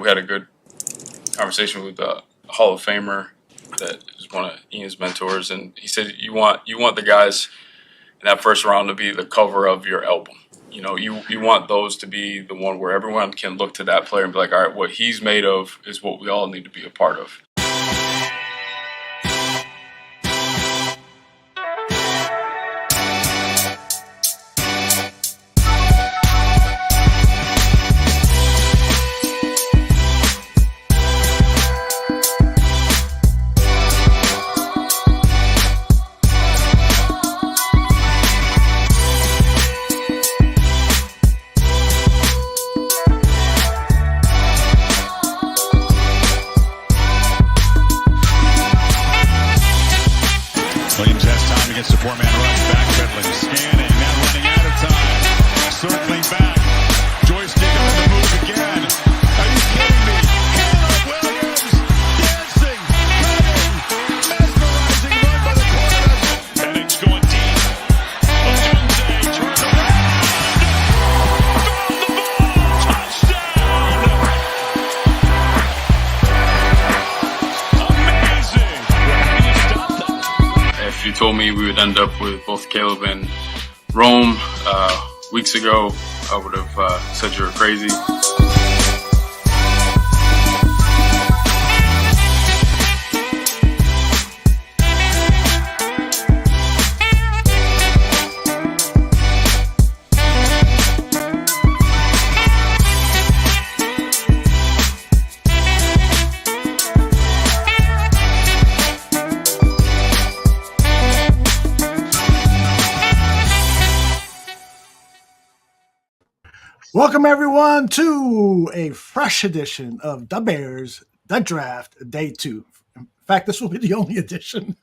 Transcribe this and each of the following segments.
we had a good conversation with the Hall of Famer that is one of Ian's mentors, and he said you want the guys in that first round to be the cover of your album. You want those to be the one where everyone can look to that player and be like, all right, what he's made of is what we all need to be a part of. Told me we would end up with both Caleb and Rome weeks ago, I would have said you were crazy. Welcome, everyone, to a fresh edition of The Bears, The Draft, Day 2. In fact, this will be the only edition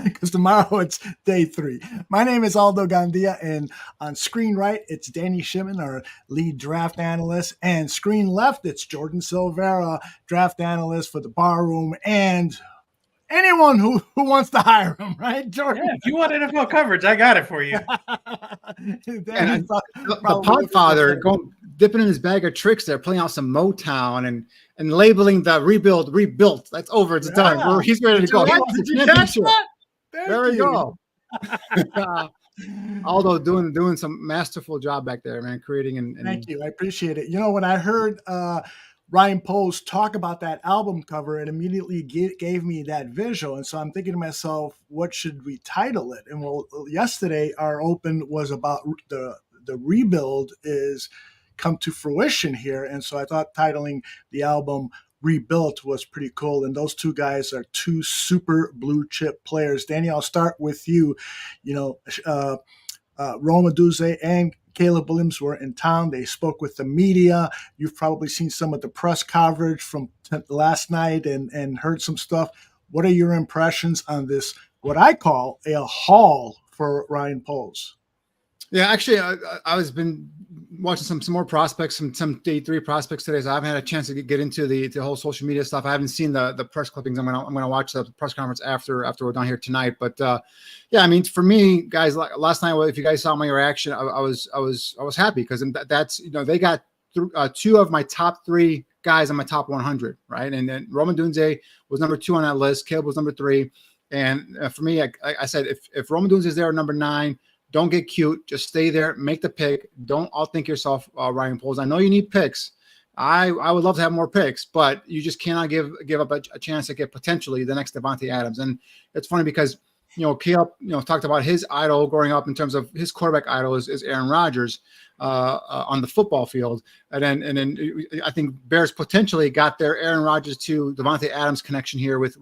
because tomorrow it's Day 3. My name is Aldo Gandia, and on screen right, it's Danny Shimon, our lead draft analyst, and screen left, it's Jordan Silveira, draft analyst for the Barroom, and anyone who wants to hire him, right, Jordan? Yeah, if you want NFL coverage, I got it for you. And the Podfather dipping in his bag of tricks there, playing out some Motown and labeling the rebuilt. That's over. It's done. He's ready to go. Did you catch that? There you go. Aldo doing some masterful job back there, man, creating and thank you. I appreciate it. When I heard Ryan Poles talk about that album cover, it immediately gave me that visual. And so I'm thinking to myself, what should we title it? And yesterday our open was about the rebuild is come to fruition here. And so I thought titling the album Rebuilt was pretty cool. And those two guys are two super blue chip players. Danny, I'll start with you. Rome Odunze and Caleb Williams were in town. They spoke with the media. You've probably seen some of the press coverage from last night and heard some stuff. What are your impressions on this, what I call a haul for Ryan Poles? Yeah, actually, I was been watching some more prospects, some Day 3 prospects today, so I haven't had a chance to get into the whole social media stuff. I haven't seen the press clippings. I'm gonna watch the press conference after we're done here tonight. But yeah, I mean, for me, guys, last night, if you guys saw my reaction, I was happy because that's they got two of my top 3 guys on my top 100, right? And then Rome Odunze was number 2 on that list. Caleb was number 3, and for me, I said if Rome Odunze is there at number 9. Don't get cute. Just stay there. Make the pick. Don't outthink yourself, Ryan Poles. I know you need picks. I would love to have more picks, but you just cannot give up a chance to get potentially the next Davante Adams. And it's funny because Caleb talked about his idol growing up in terms of his quarterback idol is Aaron Rodgers on the football field, and then I think Bears potentially got their Aaron Rodgers to Davante Adams connection here with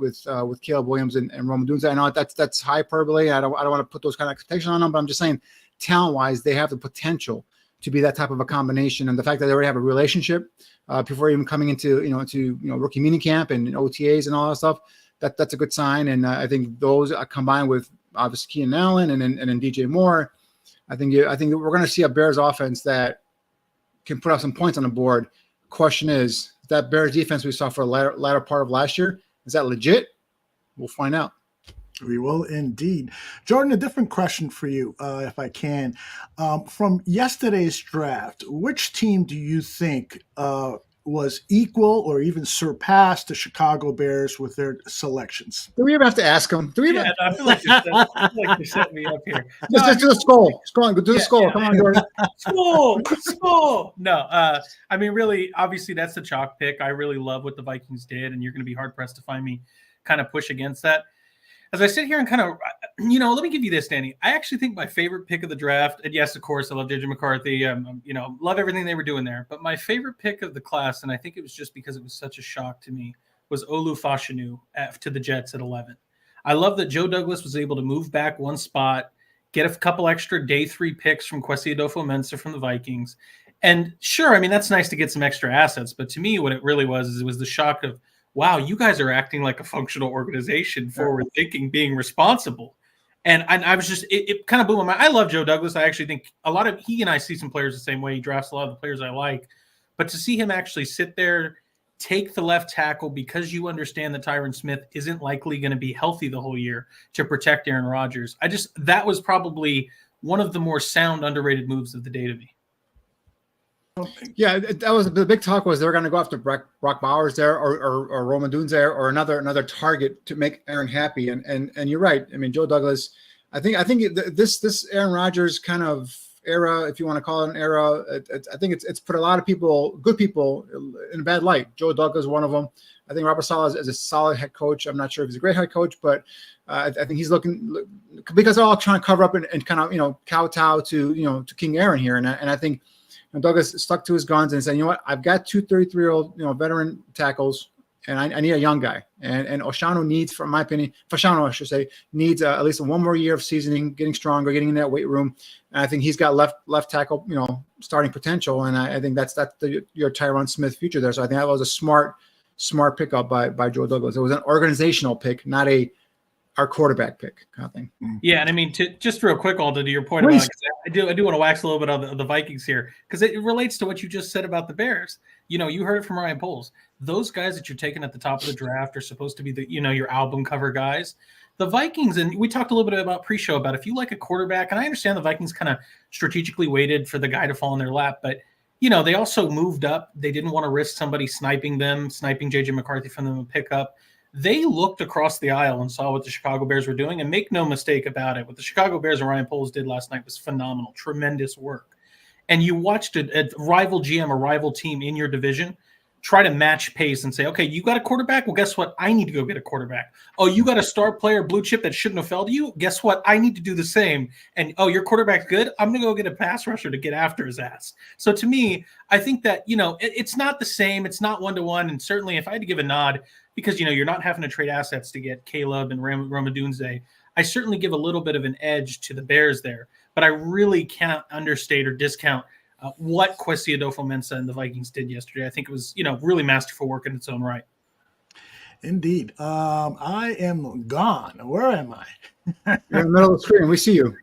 Caleb Williams and Rome Odunze. I know that's hyperbole. I don't want to put those kind of expectations on them, but I'm just saying talent wise they have the potential to be that type of a combination, and the fact that they already have a relationship before even coming into rookie minicamp and OTAs and all that stuff. That's a good sign, and I think those combined with obviously Keenan Allen and then DJ Moore, I think we're going to see a Bears offense that can put up some points on the board. Question is that Bears defense we saw for the latter part of last year, is that legit? We'll find out. We will indeed. Jordan, a different question for you, if I can. From yesterday's draft, which team do you think was equal or even surpassed the Chicago Bears with their selections? Do we even have to ask him? Do we even? Yeah, I feel like you're setting me up here. Just do the skull. Do the skull. Come on, Jordan. Skull. No, I mean, really, obviously, that's the chalk pick. I really love what the Vikings did, and you're going to be hard-pressed to find me kind of push against that. As I sit here and kind of, let me give you this, Danny. I actually think my favorite pick of the draft, and yes, of course, I love JJ McCarthy. Love everything they were doing there. But my favorite pick of the class, and I think it was just because it was such a shock to me, was Olu Fashanu to the Jets at 11. I love that Joe Douglas was able to move back one spot, get a couple extra day 3 picks from Kwesi Adofo-Mensah from the Vikings. And sure, I mean, that's nice to get some extra assets. But to me, what it really was the shock of, wow, you guys are acting like a functional organization, forward thinking, being responsible. And I was just, it kind of blew my mind. I love Joe Douglas. I actually think he and I see some players the same way. He drafts a lot of the players I like. But to see him actually sit there, take the left tackle because you understand that Tyron Smith isn't likely going to be healthy the whole year to protect Aaron Rodgers. That was probably one of the more sound, underrated moves of the day to me. Yeah, that was the big talk. Was they were going to go after Brock Bowers there, or Rome Odunze there, or another target to make Aaron happy. And you're right. I mean, Joe Douglas. I think this Aaron Rodgers kind of era, if you want to call it an era, I think it's put a lot of good people, in a bad light. Joe Douglas is one of them. I think Robert Saleh is a solid head coach. I'm not sure if he's a great head coach, but I think he's looking, because they're all trying to cover up and kind of kowtow to King Aaron here, and I think. Douglas stuck to his guns and said, I've got 2 33-year-old, veteran tackles, and I need a young guy. And Oshano needs, from my opinion, Fashanu, I should say, needs at least one more year of seasoning, getting stronger, getting in that weight room. And I think he's got left tackle, starting potential. And I think that's your Tyron Smith future there. So I think that was a smart pickup by Joe Douglas. It was an organizational pick, not our quarterback pick kind of thing. Yeah, and I mean, just real quick, Aldo, to your point about, I do want to wax a little bit on the Vikings here, because it relates to what you just said about the Bears. You heard it from Ryan Poles. Those guys that you're taking at the top of the draft are supposed to be your album cover guys. The Vikings, and we talked a little bit about pre-show about if you like a quarterback, and I understand the Vikings kind of strategically waited for the guy to fall in their lap, but they also moved up. They didn't want to risk somebody sniping JJ McCarthy from them and pick up. They looked across the aisle and saw what the Chicago Bears were doing, and make no mistake about it, what the Chicago Bears and Ryan Poles did last night was phenomenal, tremendous work. And you watched a rival GM, a rival team in your division, try to match pace and say, okay, you got a quarterback? Well, guess what? I need to go get a quarterback. Oh, you got a star player, blue chip that shouldn't have fell to you? Guess what? I need to do the same. And, oh, your quarterback's good? I'm going to go get a pass rusher to get after his ass. So to me, I think that, it's not the same. It's not one-to-one. And certainly if I had to give a nod, because, you're not having to trade assets to get Caleb and Rome Odunze, I certainly give a little bit of an edge to the Bears there. But I really can't understate or discount what Kwesi Adofo-Mensah and the Vikings did yesterday. I think it was, really masterful work in its own right. Indeed. I am gone. Where am I? You're in the middle of the screen. We see you.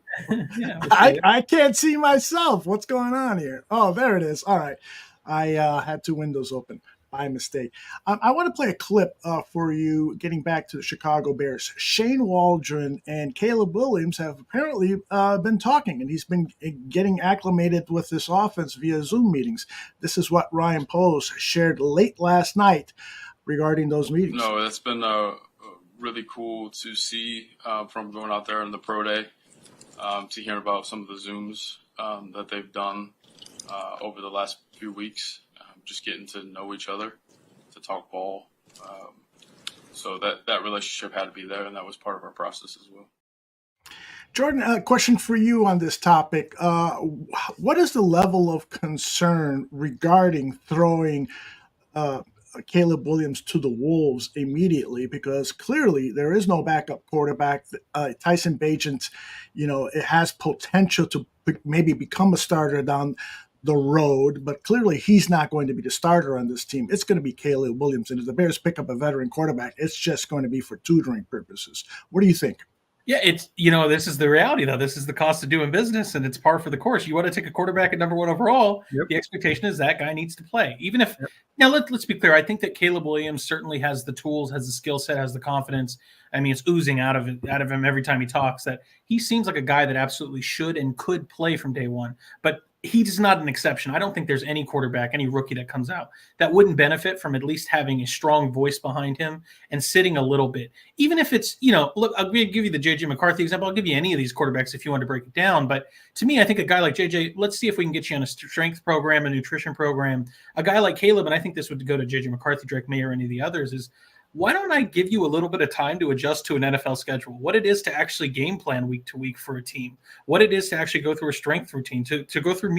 Yeah, I can't see myself. What's going on here? Oh, there it is. All right. I had 2 windows open by mistake. I want to play a clip for you, getting back to the Chicago Bears. Shane Waldron and Caleb Williams have apparently been talking, and he's been getting acclimated with this offense via Zoom meetings. This is what Ryan Poles shared late last night regarding those meetings. No, it's been really cool to see from going out there in the pro day, to hear about some of the Zooms that they've done over the last few weeks. Just getting to know each other, to talk ball. So that relationship had to be there, and that was part of our process as well. Jordan, a question for you on this topic. What is the level of concern regarding throwing Caleb Williams to the Wolves immediately? Because clearly there is no backup quarterback. Tyson Bagent, it has potential to maybe become a starter down the road, but clearly he's not going to be the starter on this team. It's going to be Caleb Williams, and if the Bears pick up a veteran quarterback, it's just going to be for tutoring purposes. What do you think? Yeah, it's, this is the reality, though. This is the cost of doing business, and it's par for the course. You want to take a quarterback at number 1 overall, Yep. The expectation is that guy needs to play. Even if Now, let's be clear. I think that Caleb Williams certainly has the tools, has the skill set, has the confidence. I mean, it's oozing out of him every time he talks, that he seems like a guy that absolutely should and could play from day one. But he's not an exception. I don't think there's any quarterback, any rookie that comes out that wouldn't benefit from at least having a strong voice behind him and sitting a little bit. Even if it's, look, I'll give you the J.J. McCarthy example. I'll give you any of these quarterbacks if you want to break it down. But to me, I think a guy like J.J., let's see if we can get you on a strength program, a nutrition program. A guy like Caleb, and I think this would go to J.J. McCarthy, Drake May, or any of the others, is why don't I give you a little bit of time to adjust to an NFL schedule, what it is to actually game plan week to week for a team, what it is to actually go through a strength routine, to go through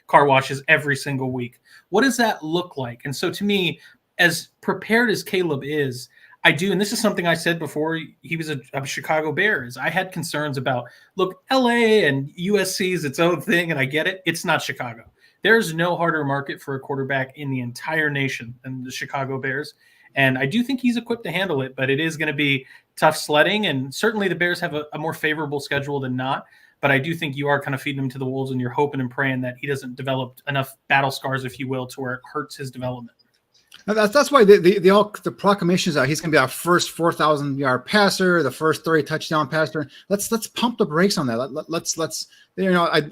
car washes every single week. What does that look like? And so to me, as prepared as Caleb is, I do, and this is something I said before he was a Chicago Bears. I had concerns about, look, LA and USC is its own thing, and I get it. It's not Chicago. There's no harder market for a quarterback in the entire nation than the Chicago Bears. And I do think he's equipped to handle it, but it is going to be tough sledding. And certainly the Bears have a more favorable schedule than not. But I do think you are kind of feeding him to the wolves, and you're hoping and praying that he doesn't develop enough battle scars, if you will, to where it hurts his development. That's why the proclamations are he's going to be our first 4,000-yard passer, the first 30 touchdown passer. Let's pump the brakes on that. Let's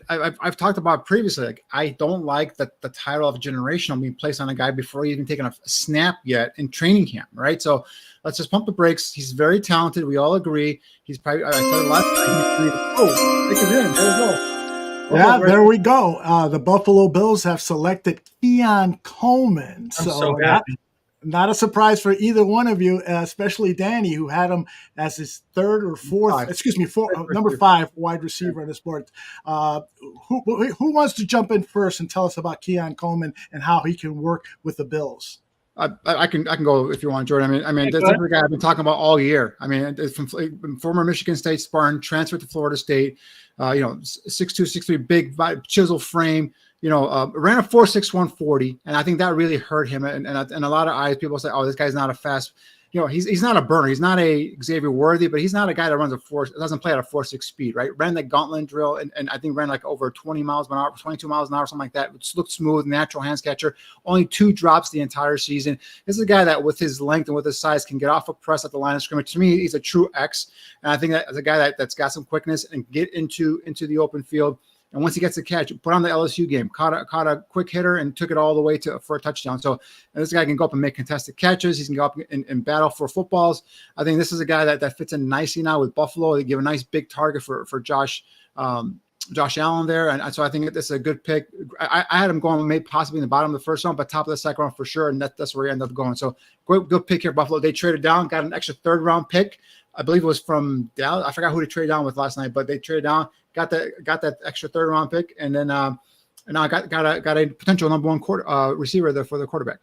I've talked about previously. Like, I don't like the title of generational being placed on a guy before he even taken a snap yet in training camp, right? So let's just pump the brakes. He's very talented. We all agree. He's probably I thought last time take it in. There we go. Yeah, there we go. The Buffalo Bills have selected Keon Coleman. So not a surprise for either one of you, especially Danny, who had him as his number 5 wide receiver in the sport. Who wants to jump in first and tell us about Keon Coleman and how he can work with the Bills? I can go if you want, Jordan. I mean, that's the guy I've been talking about all year. I mean, it's from former Michigan State Spartan, transferred to Florida State. 6'2", 6'3", big chisel frame. Ran a 4.61 40, and I think that really hurt him. And a lot of eyes, people say, "Oh, this guy's not a fast." He's not a burner. He's not a Xavier Worthy, but he's not a guy that runs doesn't play at a 4.6 speed, right? Ran the gauntlet drill and I think ran like over 20 miles an hour, 22 miles an hour, something like that. It looked smooth, natural hands catcher. Only 2 drops the entire season. This is a guy that with his length and with his size can get off a press at the line of scrimmage. To me, he's a true X. And I think that as a guy that's got some quickness and get into the open field. And once he gets the catch, put on the LSU game, caught a quick hitter and took it all the way for a touchdown. So this guy can go up and make contested catches. He can go up and battle for footballs. I think this is a guy that fits in nicely now with Buffalo. They give a nice big target for Josh Allen there. And so I think this is a good pick. I had him going maybe possibly in the bottom of the first round, but top of the second round for sure. And that's where he ended up going. So good pick here, Buffalo. They traded down, got an extra 3rd round pick. I believe it was from Dallas. I forgot who they traded down with last night, but they traded down, got that extra 3rd round pick, and then now got a potential number 1 receiver there for the quarterback.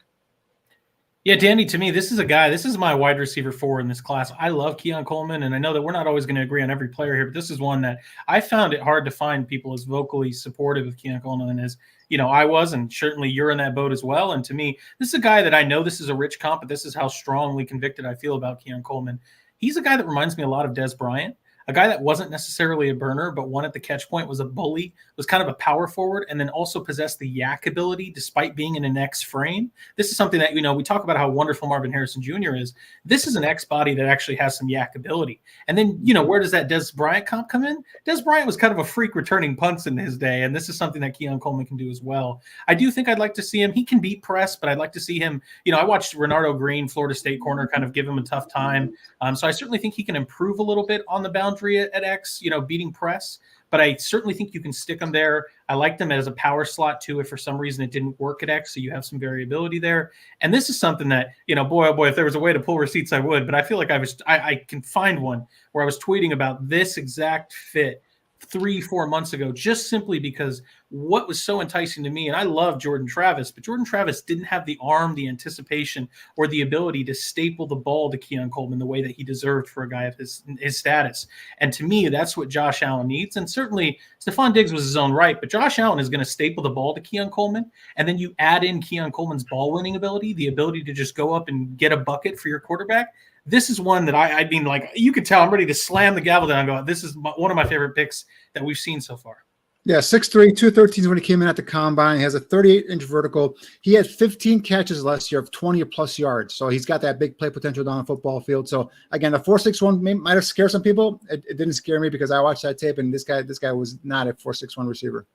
Yeah, Danny, to me, this is my wide receiver 4 in this class. I love Keon Coleman, and I know that we're not always going to agree on every player here, but this is one that I found it hard to find people as vocally supportive of Keon Coleman as I was, and certainly you're in that boat as well. And to me, this is a guy that I know this is a rich comp, but this is how strongly convicted I feel about Keon Coleman. He's a guy that reminds me a lot of Des Bryant, a guy that wasn't necessarily a burner, but one at the catch point, was a bully, was kind of a power forward, and then also possessed the yak ability despite being in an X frame. This is something that, we talk about how wonderful Marvin Harrison Jr. is. This is an X body that actually has some yak ability. And then, where does that Des Bryant comp come in? Des Bryant was kind of a freak returning punts in his day, and this is something that Keon Coleman can do as well. I do think I'd like to see him. He can beat press, but I'd like to see him. I watched Renardo Green, Florida State corner, kind of give him a tough time. So I certainly think he can improve a little bit on the boundary at X, beating press. But I certainly think you can stick him there. I liked him as a power slot too, if for some reason it didn't work at X, so you have some variability there. And this is something that, boy, oh boy, if there was a way to pull receipts, I would. But I feel like I can find one where I was tweeting about this exact fit 3-4 months ago, just simply because what was so enticing to me, and I love Jordan Travis, but Jordan Travis didn't have the arm, the anticipation, or the ability to staple the ball to Keon Coleman the way that he deserved for a guy of his status. And to me, that's what Josh Allen needs. And certainly Stephon Diggs was his own right, but Josh Allen is going to staple the ball to Keon Coleman. And then you add in Keon Coleman's ball winning ability, the ability to just go up and get a bucket for your quarterback. This is one that I mean, like, you could tell I'm ready to slam the gavel down and go, this is one of my favorite picks that we've seen so far. Yeah, 6'3", 213 is when he came in at the combine. He has a 38-inch vertical. He had 15 catches last year of 20-plus yards. So he's got that big play potential down the football field. So, again, the 4.61 might have scared some people. It didn't scare me because I watched that tape, and this guy was not a 4.61 receiver.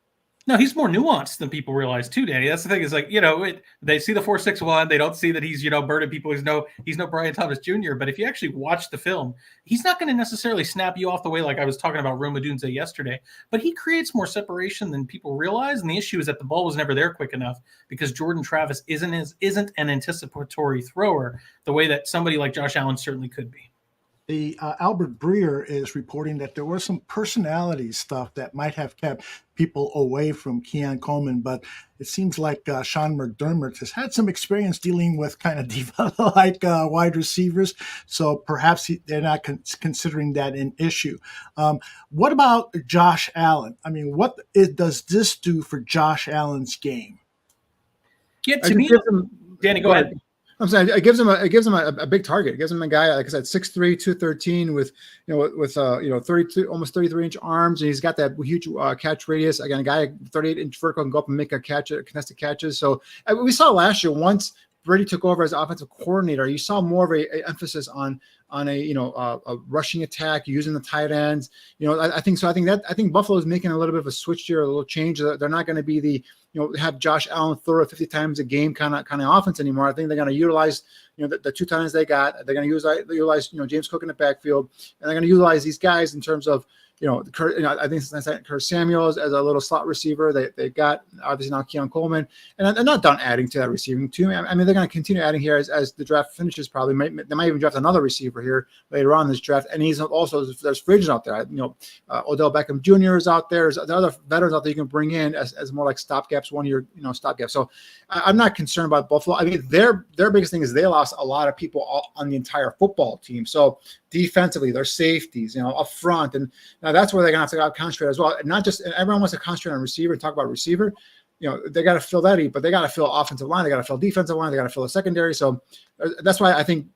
No, he's more nuanced than people realize too, Danny. That's the thing is like, they see the 4.61. They don't see that he's, burning people. He's no Brian Thomas Jr. But if you actually watch the film, he's not going to necessarily snap you off the way like I was talking about Odunze yesterday. But he creates more separation than people realize. And the issue is that the ball was never there quick enough because Jordan Travis isn't an anticipatory thrower the way that somebody like Josh Allen certainly could be. The Albert Breer is reporting that there was some personality stuff that might have kept people away from Keon Coleman, but it seems like Sean McDermott has had some experience dealing with kind of diva-like wide receivers, so perhaps they're not considering that an issue. What about Josh Allen? I mean, does this do for Josh Allen's game? Yeah, to me, Danny, go ahead. I'm saying it gives him a big target. It gives him a guy, like I said, 6'3", 213 with 32, almost 33-inch arms, and he's got that huge catch radius. Again, a guy 38-inch vertical can go up and make contested catches. So we saw last year once Brady took over as offensive coordinator, you saw more of a emphasis on a rushing attack, using the tight ends. I think Buffalo is making a little bit of a switch here, a little change. They're not going to be the have Josh Allen throw 50 times a game kind of offense anymore. I think they're going to utilize the two tight ends they got. They're going to utilize James Cook in the backfield, and they're going to utilize these guys in terms of I think Curtis Samuels as a little slot receiver. They've got obviously now Keon Coleman, and they're not done adding to that receiving team. I mean, they're going to continue adding here as the draft finishes. Probably they might even draft another receiver here later on in this draft. And he's also there's free agents out there. Odell Beckham Jr. is out there. There are other veterans out there you can bring in as more like stopgaps, 1 year stopgaps. So I'm not concerned about Buffalo. I mean, their biggest thing is they lost a lot of people on the entire football team. So defensively, their safeties, up front, and now that's where they're gonna have to concentrate as well. And not just everyone wants to concentrate on receiver and talk about receiver. They got to fill that, but they got to fill offensive line, they got to fill defensive line, they got to fill the secondary. So that's why I think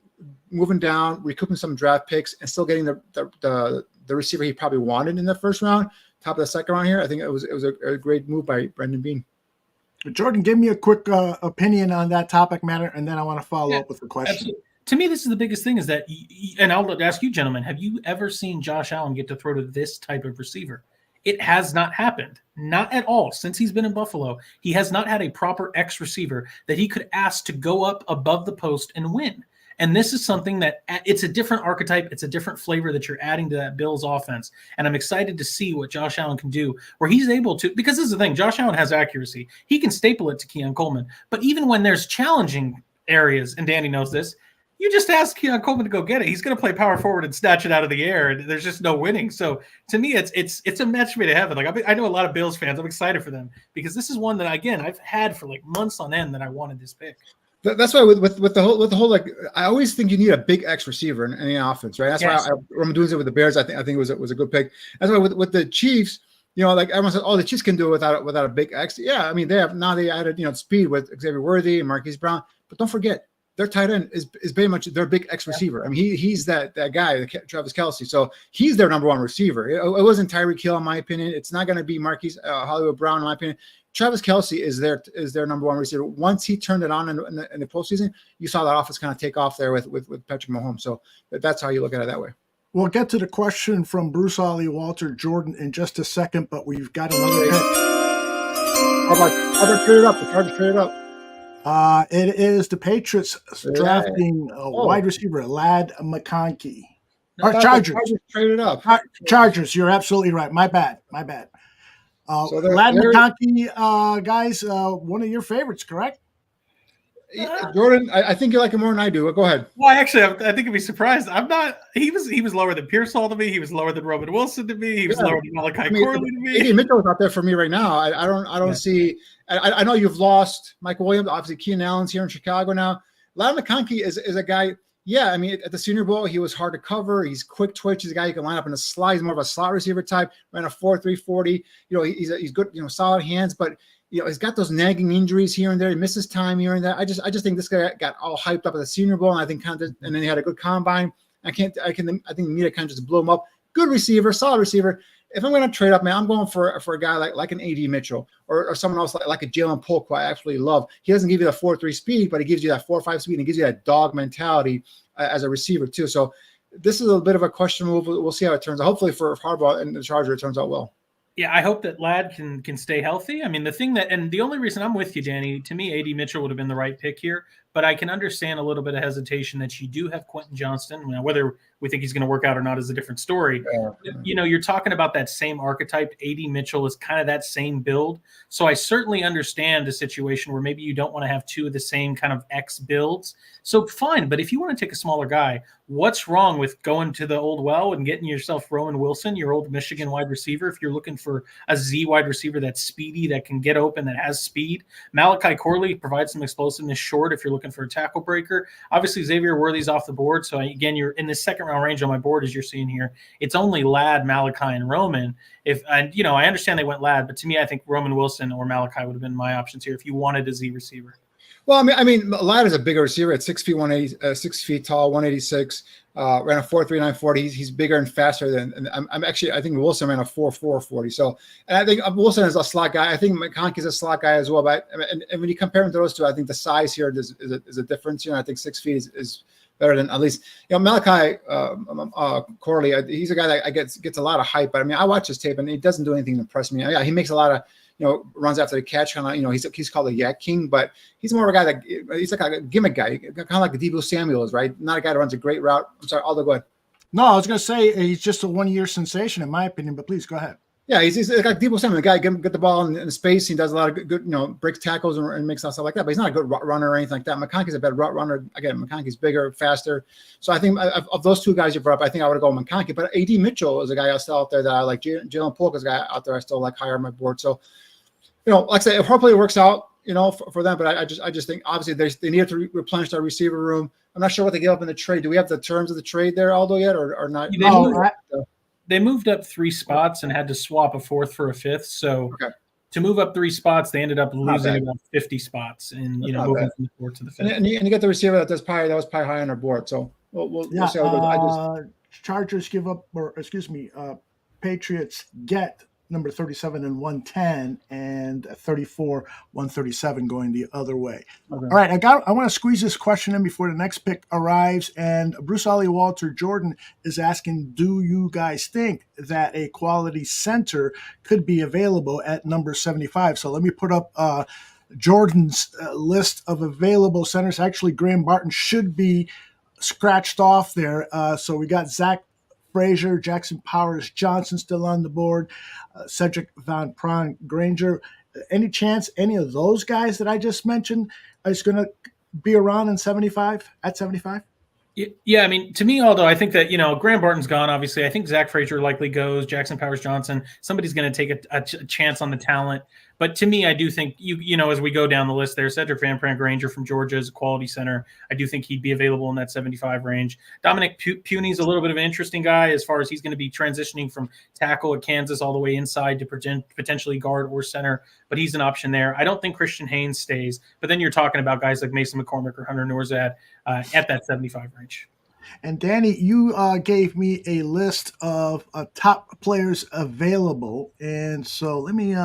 moving down, recouping some draft picks, and still getting the receiver he probably wanted in the first round, top of the second round here. I think it was a great move by Brandon Beane. Jordan, give me a quick opinion on that topic matter, and then I want to follow up with a question. Absolutely. To me, this is the biggest thing is that, and I'll ask you, gentlemen, have you ever seen Josh Allen get to throw to this type of receiver? It has not happened. Not at all. Since he's been in Buffalo, he has not had a proper X receiver that he could ask to go up above the post and win. And this is something that it's a different archetype. It's a different flavor that you're adding to that Bills offense. And I'm excited to see what Josh Allen can do where he's able to, because this is the thing, Josh Allen has accuracy. He can staple it to Keon Coleman. But even when there's challenging areas, and Danny knows this, you just ask Keon Coleman to go get it. He's going to play power forward and snatch it out of the air, and there's just no winning. So to me, it's a match made in heaven. Like I know a lot of Bills fans. I'm excited for them because this is one that again I've had for like months on end that I wanted this pick. That's why with the whole like I always think you need a big X receiver in the offense, right? That's why I'm doing it with the Bears. I think it was a good pick. That's why with the Chiefs. Like everyone said, the Chiefs can do it without a big X. Yeah, I mean they added speed with Xavier Worthy and Marquise Brown, but don't forget their tight end is very much their big X receiver. I mean he's that guy, Travis Kelce. So he's their number one receiver. It wasn't Tyreek Hill in my opinion. It's not going to be Marquise Hollywood Brown in my opinion. Travis Kelce is their number one receiver. Once he turned it on in the postseason, you saw that offense kind of take off there with Patrick Mahomes. So that's how you look at it that way. We'll get to the question from Bruce Ollie Walter Jordan in just a second, but we've got another pick. How about trade it up? The Chargers traded up. It is the Patriots drafting wide receiver Ladd McConkey. Chargers traded up. Chargers, you're absolutely right. My bad. So Ladd McConkey, guys, one of your favorites, correct? Jordan, I think you like him more than I do. Go ahead. Well, actually, I think you'd be surprised. I'm not. He was lower than Pearsall to me. He was lower than Roman Wilson to me. He was lower than Malachi Corley to me. Adonai Mitchell is out there for me right now. I don't see. I know you've lost Michael Williams. Obviously, Keenan Allen's here in Chicago now. Ladd McConkey is a guy. Yeah, I mean, at the Senior Bowl, he was hard to cover. He's quick twitch. He's a guy you can line up in a slot. He's more of a slot receiver type. Ran a 4.3 40. He's good. Solid hands, but he's got those nagging injuries here and there. He misses time here and there. I just think this guy got all hyped up at the Senior Bowl, and I think and then he had a good combine. I think media kind of just blew him up. Good receiver, solid receiver. If I'm going to trade up, man, I'm going for a guy like an A.D. Mitchell or someone else like a Jaylen Pulk, who I actually love. He doesn't give you the 4.3 speed, but he gives you that 4.5 speed and he gives you that dog mentality as a receiver too. So this is a bit of a question move. We'll see how it turns out. Hopefully for Harbaugh and the Chargers, it turns out well. Yeah, I hope that Ladd can stay healthy. I mean, the only reason I'm with you, Danny, to me, A.D. Mitchell would have been the right pick here, but I can understand a little bit of hesitation that you do have Quentin Johnston. Now, whether we think he's going to work out or not is a different story. You're talking about that same archetype. A.D. Mitchell is kind of that same build. So I certainly understand a situation where maybe you don't want to have two of the same kind of X builds. So fine, but if you want to take a smaller guy, what's wrong with going to the old well and getting yourself Roman Wilson, your old Michigan wide receiver, if you're looking for a Z wide receiver that's speedy, that can get open, that has speed. Malachi Corley provides some explosiveness short if you're looking for a tackle breaker. Obviously, Xavier Worthy's off the board. So, again, you're in the second round range on my board, as you're seeing here. It's only Ladd, Malachi, and Roman. I understand they went Ladd, but to me, I think Roman Wilson or Malachi would have been my options here if you wanted a Z receiver. Well, I mean, Ladd is a bigger receiver at 6 feet, 180, 6 feet tall, 186, ran a 4.39 40. He's bigger and faster than. And I think Wilson ran a 4.4 40. So, and I think Wilson is a slot guy. I think McConkey is a slot guy as well. But and when you compare him to those two, I think the size here is a difference. I think 6 feet is better than at least Malachi Corley. He's a guy that gets a lot of hype. But I mean, I watch his tape and he doesn't do anything to impress me. Yeah, he makes a lot of runs after the catch, kind of, he's called a yak king, but he's more of a guy that he's like a gimmick guy, kind of like the Deebo Samuel is, right? Not a guy that runs a great route. I'm sorry, Aldo, go ahead. No, I was going to say he's just a one-year sensation, in my opinion, but please go ahead. Yeah, he's like Deebo Samuel, the guy get the ball in space. He does a lot of good breaks tackles and makes stuff like that, but he's not a good runner or anything like that. McConkey's a better route runner. Again, McConkey's bigger, faster. So I think of those two guys you brought up, I think I would go with McConkey. But A.D. Mitchell is a guy still out there that I like. Jaylen Pulk is a guy out there I still like higher on my board. So, like I said, hopefully it works out, for them. But I just think obviously they need to replenish their receiver room. I'm not sure what they gave up in the trade. Do we have the terms of the trade there, Aldo, yet, or not? They moved up 3 spots and had to swap a 4th for a 5th. So to move up 3 spots, they ended up losing about 50 spots and moving from the 4th to the 5th. And you get the receiver that was probably high on our board. So we'll see how it goes. Chargers give up, Patriots get number 37 and 110 and 34 137 going the other way. Okay. All right, I want to squeeze this question in before the next pick arrives. And Bruce Ollie Walter Jordan is asking, do you guys think that a quality center could be available at number 75? So let me put up Jordan's list of available centers. Actually, Graham Barton should be scratched off there. So we got Zack Frazier, Jackson Powers Johnson still on the board, Cedric Van Pran Granger. Any chance any of those guys that I just mentioned is going to be around at 75? Yeah, I mean, to me, Aldo, I think that, Graham Barton's gone, obviously. I think Zack Frazier likely goes, Jackson Powers Johnson. Somebody's going to take a chance on the talent. But to me, I do think, as we go down the list there, Cedric Van Pran Granger from Georgia is a quality center. I do think he'd be available in that 75 range. Dominic Puny's a little bit of an interesting guy as far as he's going to be transitioning from tackle at Kansas all the way inside to potentially guard or center, but he's an option there. I don't think Christian Haynes stays, but then you're talking about guys like Mason McCormick or Hunter Norzad at that 75 range. And Danny, you gave me a list of top players available, and so let me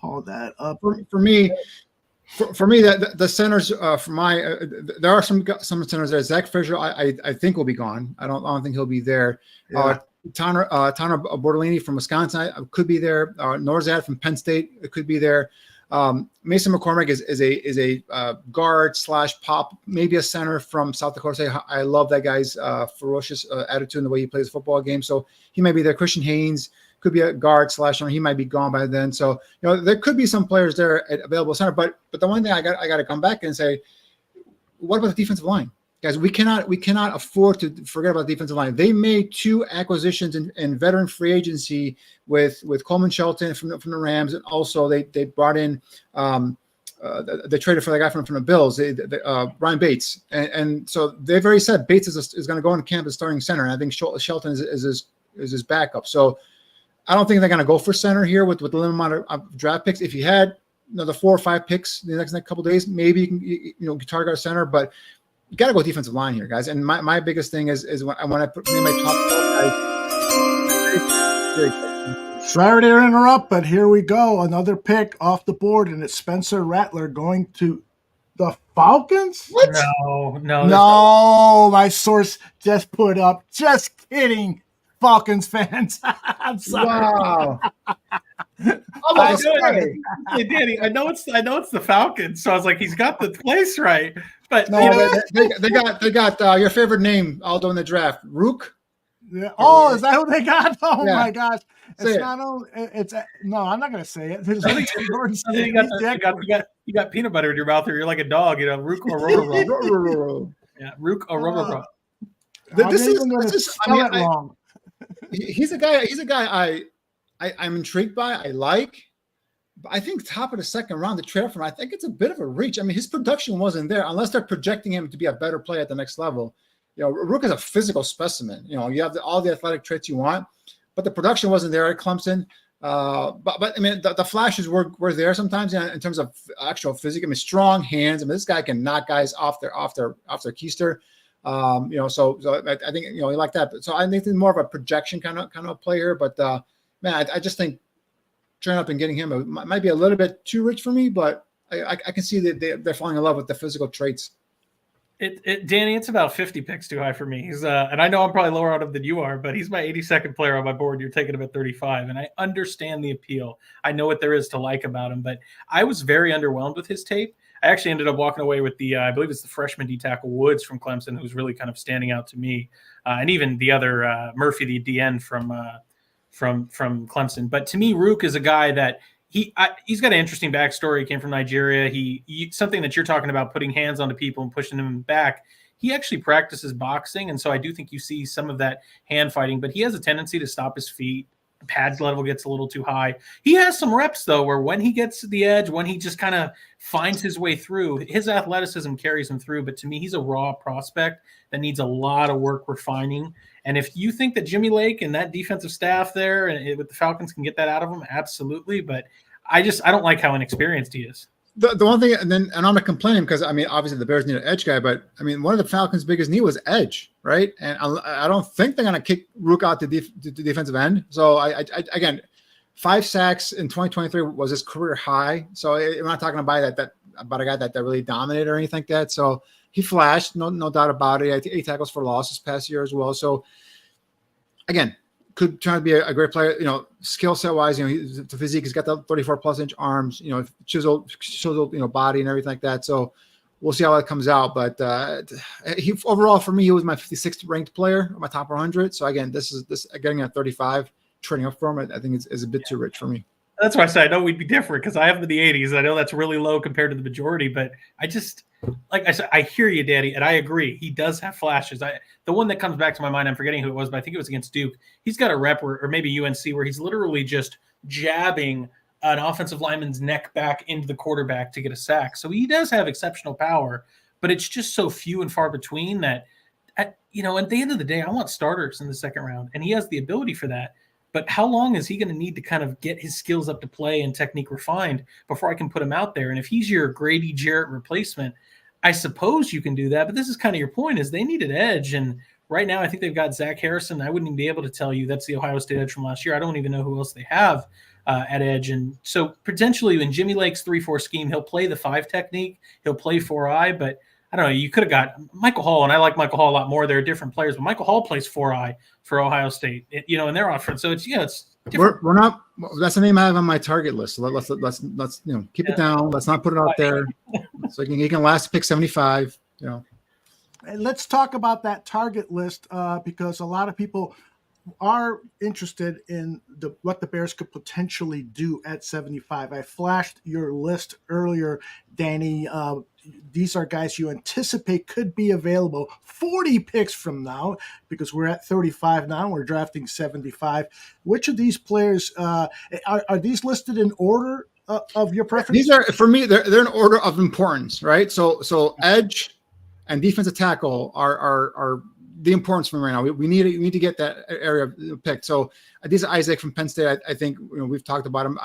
call that up. For me, the centers there are some centers there. Zack Frazier, I think will be gone. I don't think he'll be there. Yeah. Tanner Bortolini from Wisconsin could be there. Norzad from Penn State could be there. Mason McCormick is a guard / pop, maybe a center from South Dakota State. I love that guy's ferocious attitude and the way he plays a football game. So he may be there. Christian Haynes could be a guard / he might be gone by then. So there could be some players there at available center. But the one thing I got to come back and say, what about the defensive line? Guys, we cannot afford to forget about the defensive line. They made 2 acquisitions in veteran free agency with Coleman Shelton from the Rams, and also they brought in they traded for the guy from the Bills, Ryan Bates, and so they've already said Bates is going to go into camp as starting center, and I think Shelton is his backup. So I don't think they're going to go for center here with the limited amount of draft picks. If you had the 4 or 5 picks in the next couple of days, maybe you can target a center, but you got to go defensive line here, guys. And my biggest thing is when I put in my top guys. Sorry to interrupt, but here we go. Another pick off the board, and it's Spencer Rattler going to the Falcons? What? No. No, my source just put up. Just kidding. Falcons fans. I'm sorry. Wow. Hey, Danny, I know it's the Falcons, so I was like, he's got the place right. But no, they got your favorite name, Aldo, in the draft, Ruke. Yeah. Oh, is that who they got? Oh yeah. My gosh! Say it's it. not only. It's no. I'm not going to say it. You got peanut butter in your mouth, or you're like a dog. You know, Ruke Orhorhoro. Yeah, Ruke Orhorhoro. This is. I mean, wrong. He's a guy. I'm intrigued by. I like. But I think top of the second round to trade from. I think it's a bit of a reach. I mean, his production wasn't there unless they're projecting him to be a better player at the next level. You know, Ruke is a physical specimen. You know, you have all the athletic traits you want, but the production wasn't there at Clemson. But I mean, the flashes were there sometimes in terms of actual physique. I mean, strong hands. I mean, this guy can knock guys off their keister. You know, so I think you like that. So I think it's more of a projection kind of player. But man, I just think turning up and getting him might be a little bit too rich for me. But I can see that they're falling in love with the physical traits. Danny, it's about 50 picks too high for me. He's and I know I'm probably lower on him than you are, but he's my 82nd player on my board. You're taking him at 35, and I understand the appeal. I know what there is to like about him, but I was very underwhelmed with his tape. I actually ended up walking away with the I believe it's the freshman D tackle Woods from Clemson, who's really kind of standing out to me, and even the other Murphy, the DN from Clemson. But to me, Ruke is a guy that he's got an interesting backstory. He came from Nigeria. He something that you're talking about, putting hands onto people and pushing them back. He actually practices boxing, and so I do think you see some of that hand fighting. But he has a tendency to stop his feet. The pads level gets a little too high. He has some reps though, where when he gets to the edge, when he just kind of finds his way through, his athleticism carries him through. But to me, he's a raw prospect that needs a lot of work refining. And if you think that Jimmy Lake and that defensive staff there and with the Falcons can get that out of him, absolutely. But I don't like how inexperienced he is. The one thing, and I'm not complaining because I mean, obviously the Bears need an edge guy, but I mean, one of the Falcons' biggest need was edge, right? And I don't think they're going to kick Ruke out to defensive end. So I again, 5 sacks in 2023 was his career high. So we're not talking about about a guy that really dominated or anything like that. So he flashed, no doubt about it. He had 8 tackles for loss this past year as well. So again, could turn out to be a great player, skill set wise, the physique, he's got the 34+ inch arms, chiseled, body and everything like that. So we'll see how that comes out. But he overall for me, he was my 56th ranked player, my top 100. So again, this getting at 35, trading up for him, I think is a bit too rich for me. That's why I said I know we'd be different because I have him in the 80s. I know that's really low compared to the majority, but I just, like I said, I hear you, Daddy, and I agree. He does have flashes. The one that comes back to my mind, I'm forgetting who it was, but I think it was against Duke. He's got a rep or maybe UNC where he's literally just jabbing an offensive lineman's neck back into the quarterback to get a sack. So he does have exceptional power, but it's just so few and far between that, at the end of the day, I want starters in the second round, and he has the ability for that. But how long is he going to need to kind of get his skills up to play and technique refined before I can put him out there? And if he's your Grady Jarrett replacement, I suppose you can do that. But this is kind of your point, is they need an edge. And right now I think they've got Zach Harrison. I wouldn't even be able to tell you that's the Ohio State edge from last year. I don't even know who else they have at edge. And so potentially in Jimmy Lake's 3-4 scheme, he'll play the 5 technique. He'll play 4-eye, but I don't know. You could have got Michael Hall, and I like Michael Hall a lot more. They're different players, but Michael Hall plays 4-eye for Ohio State, in their offense. So it's different. We're not. That's the name I have on my target list. So let's keep it down. Let's not put it out there. So he can last pick 75. Let's talk about that target list because a lot of people are interested in what the Bears could potentially do at 75. I flashed your list earlier, Danny. These are guys you anticipate could be available 40 picks from now because we're at 35 now. We're drafting 75. Which of these players are these listed in order of your preference? These are, for me, they're in order of importance, right? So edge and defensive tackle are the importance for me right now. We need to get that area picked. So these are Isaac from Penn State. I think we've talked about him.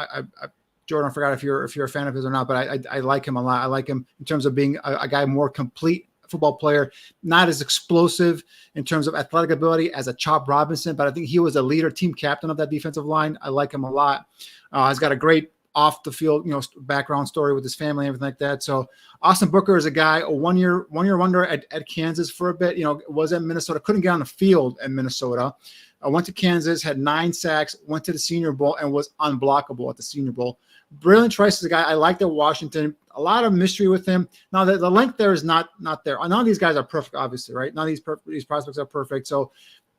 Jordan, I forgot if you're a fan of his or not, but I like him a lot. I like him in terms of being a guy more complete football player, not as explosive in terms of athletic ability as a Chop Robinson, but I think he was a leader, team captain of that defensive line. I like him a lot. He's got a great off the field, background story with his family and everything like that. So Austin Booker is a guy, a one year wonder at Kansas for a bit, was at Minnesota, couldn't get on the field in Minnesota. went to Kansas, had 9 sacks, went to the Senior Bowl, and was unblockable at the Senior Bowl. Brilliant Trice is a guy I liked at Washington. A lot of mystery with him. Now, the length there is not there. None of these guys are perfect, obviously, right? None of these prospects are perfect. So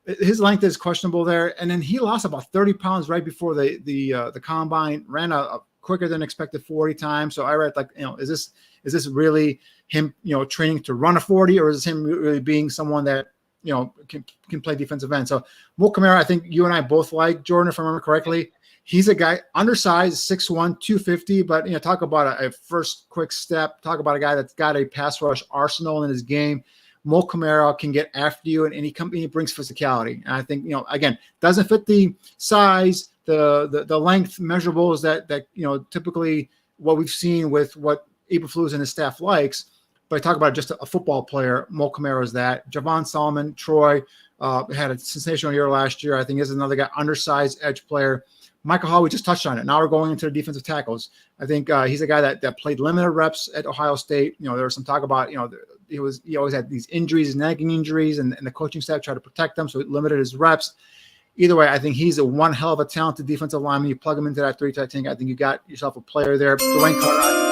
his length is questionable there. And then he lost about 30 pounds right before the combine, ran a quicker than expected 40 times. So I read, like, is this really him, training to run a 40, or is this him really being someone that, can play defensive end? So Mo Kamara, I think you and I both like, Jordan, if I remember correctly. He's a guy undersized, 6'1", 250, but talk about a first quick step. Talk about a guy that's got a pass rush arsenal in his game. Mo Kamara can get after you, and he brings physicality. And I think, again, doesn't fit the size, the length measurables that typically what we've seen with what Eberflus and his staff likes. But I talk about just a football player. Mo Kamara is that. Javon Solomon, Troy, had a sensational year last year. I think is another guy, undersized edge player. Michael Hall, we just touched on it. Now we're going into the defensive tackles. I think he's a guy that played limited reps at Ohio State. There was some talk about, he always had these injuries, nagging injuries, and the coaching staff tried to protect them, so it limited his reps. Either way, I think he's a one hell of a talented defensive lineman. You plug him into that 3-tight tank, I think you got yourself a player there. Dwayne Carter.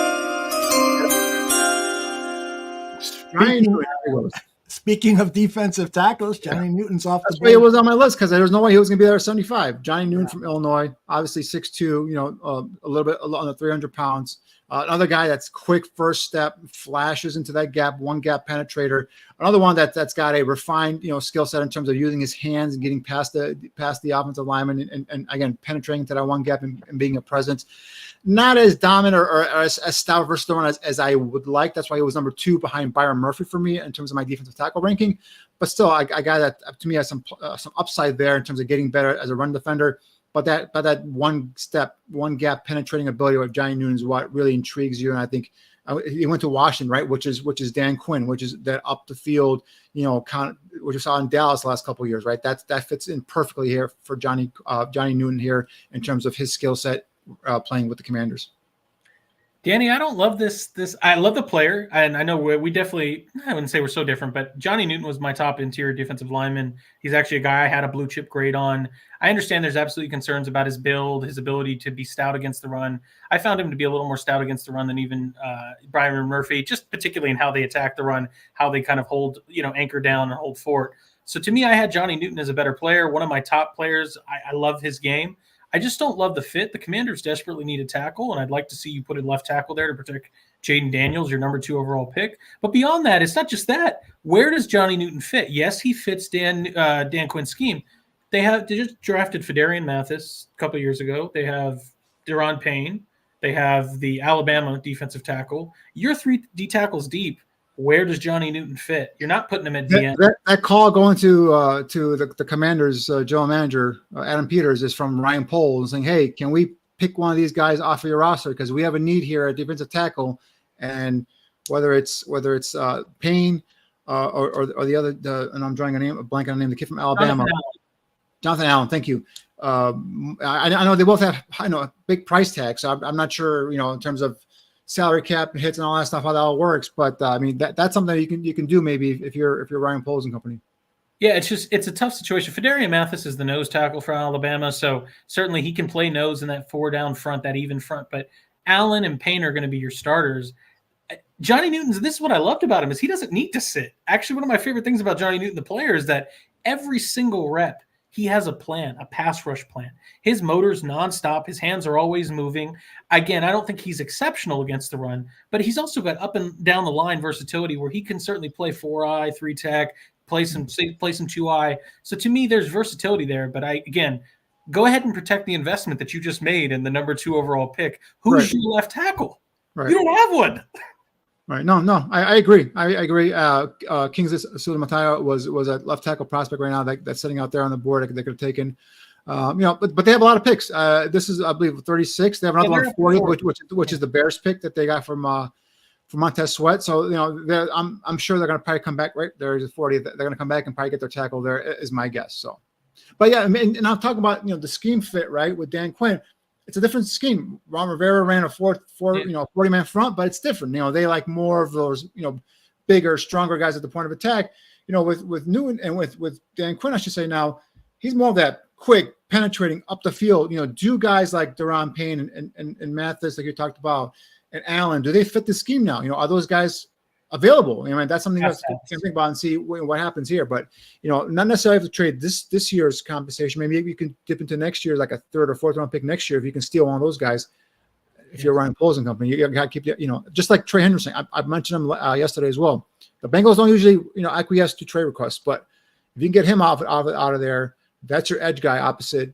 Speaking of defensive tackles, Johnny Newton's off the board. That's why it was on my list, because there was no way he was going to be there at 75. Johnny Newton from Illinois, obviously 6'2", a little bit under 300 pounds. Another guy that's quick first step, flashes into that gap, one gap penetrator. Another one that's got a refined, skill set in terms of using his hands and getting past the offensive lineman and again, penetrating into that one gap and being a presence. Not as dominant or as stout versatile as I would like. That's why he was number 2 behind Byron Murphy for me in terms of my defensive tackle ranking. But still, I got that, to me, has some upside there in terms of getting better as a run defender. But that one step, one gap penetrating ability of Johnny Newton is what really intrigues you. And I think he went to Washington, right? Which is Dan Quinn, which is that up the field, kind of what you saw in Dallas the last couple of years, right? That fits in perfectly here for Johnny Newton here in terms of his skill set playing with the Commanders. Danny, I don't love this. I love the player, and I know we definitely, I wouldn't say we're so different, but Johnny Newton was my top interior defensive lineman. He's actually a guy I had a blue chip grade on. I understand there's absolutely concerns about his build, his ability to be stout against the run. I found him to be a little more stout against the run than even Byron Murphy, just particularly in how they attack the run, how they kind of hold, anchor down and hold fort. So to me, I had Johnny Newton as a better player, one of my top players. I love his game. I just don't love the fit. The Commanders desperately need a tackle, and I'd like to see you put a left tackle there to protect Jaden Daniels, your number 2 overall pick. But beyond that, it's not just that. Where does Johnny Newton fit? Yes, he fits Dan Quinn's scheme. They just drafted Fedarian Mathis a couple of years ago. They have Deron Payne. They have the Alabama defensive tackle. You're 3 D tackles deep. Where does Johnny Newton fit? You're not putting him at the end. That call going to the Commanders general manager Adam Peters is from Ryan Poles saying, "Hey, can we pick one of these guys off of your roster because we have a need here at defensive tackle?" And whether it's Payne or the other, and I'm drawing a blank on the name, the kid from Alabama, Jonathan Allen. Thank you. I know they both have a big price tag, so I'm not sure in terms of salary cap hits and all that stuff, how that all works. But I mean, that's something that you can do maybe if you're Ryan Poles and company. Yeah, it's a tough situation. Fedarian Mathis is the nose tackle for Alabama, so certainly he can play nose in that 4 down front, that even front. But Allen and Payne are going to be your starters. Johnny Newton's, this is what I loved about him, is he doesn't need to sit. Actually, one of my favorite things about Johnny Newton, the player, is that every single rep, he has a plan, a pass rush plan. His motor's nonstop. His hands are always moving. Again, I don't think he's exceptional against the run, but he's also got up and down the line versatility where he can certainly play 4-eye, 3-tech, play some 2-eye. So to me, there's versatility there. But go ahead and protect the investment that you just made in the number 2 overall pick. Who's your left tackle? Right. You don't have one. Right. No, I agree. I agree. Kingsley Sulamatayo was a left tackle prospect right now that's sitting out there on the board that they could have taken. But they have a lot of picks. This is, I believe, 36. They have another one 40, which is the Bears pick that they got from Montez Sweat. So I'm sure they're going to probably come back right there. Is 40. They're going to come back and probably get their tackle there, is my guess. So, but yeah, I mean, and I'm talking about the scheme fit right with Dan Quinn. It's a different scheme. Ron Rivera ran a 40-man front, but it's different. They like more of those, bigger, stronger guys at the point of attack. With Newton and with Dan Quinn, I should say now, He's more of that quick penetrating up the field. Do guys like Deron Payne and Mathis, like you talked about, and Allen, do they fit the scheme now? Are those guys available? That's something that you can think about and see what happens here. But not necessarily have to trade this year's compensation. Maybe you can dip into next year, like a 3rd or 4th round pick next year if you can steal one of those guys. If you're Ryan Poles and company, you got to keep just like Trey Henderson. I mentioned him yesterday as well. The Bengals don't usually acquiesce to trade requests, but if you can get him out of there, that's your edge guy opposite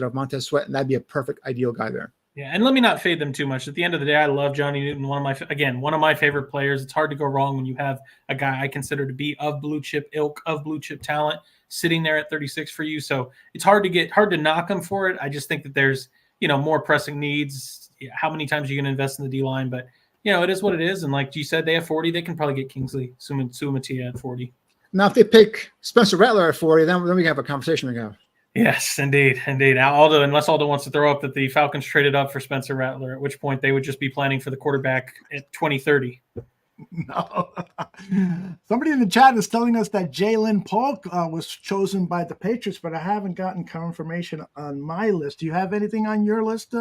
of Montez Sweat, and that'd be a perfect ideal guy there. Yeah, and let me not fade them too much. At the end of the day, I love Johnny Newton, one of my favorite players. It's hard to go wrong when you have a guy I consider to be of blue chip ilk, of blue chip talent, sitting there at 36 for you. So it's hard to knock him for it. I just think that there's more pressing needs. How many times are you going to invest in the D line? But it is what it is. And like you said, they have 40. They can probably get Kingsley Sumatia at 40. Now, if they pick Spencer Rattler at 40, then we can have a conversation again. Yes, indeed. Unless Aldo wants to throw up that the Falcons traded up for Spencer Rattler, at which point they would just be planning for the quarterback at 2030. No. Somebody in the chat is telling us that Jaylen Pulk was chosen by the Patriots, but I haven't gotten confirmation on my list. Do you have anything on your list,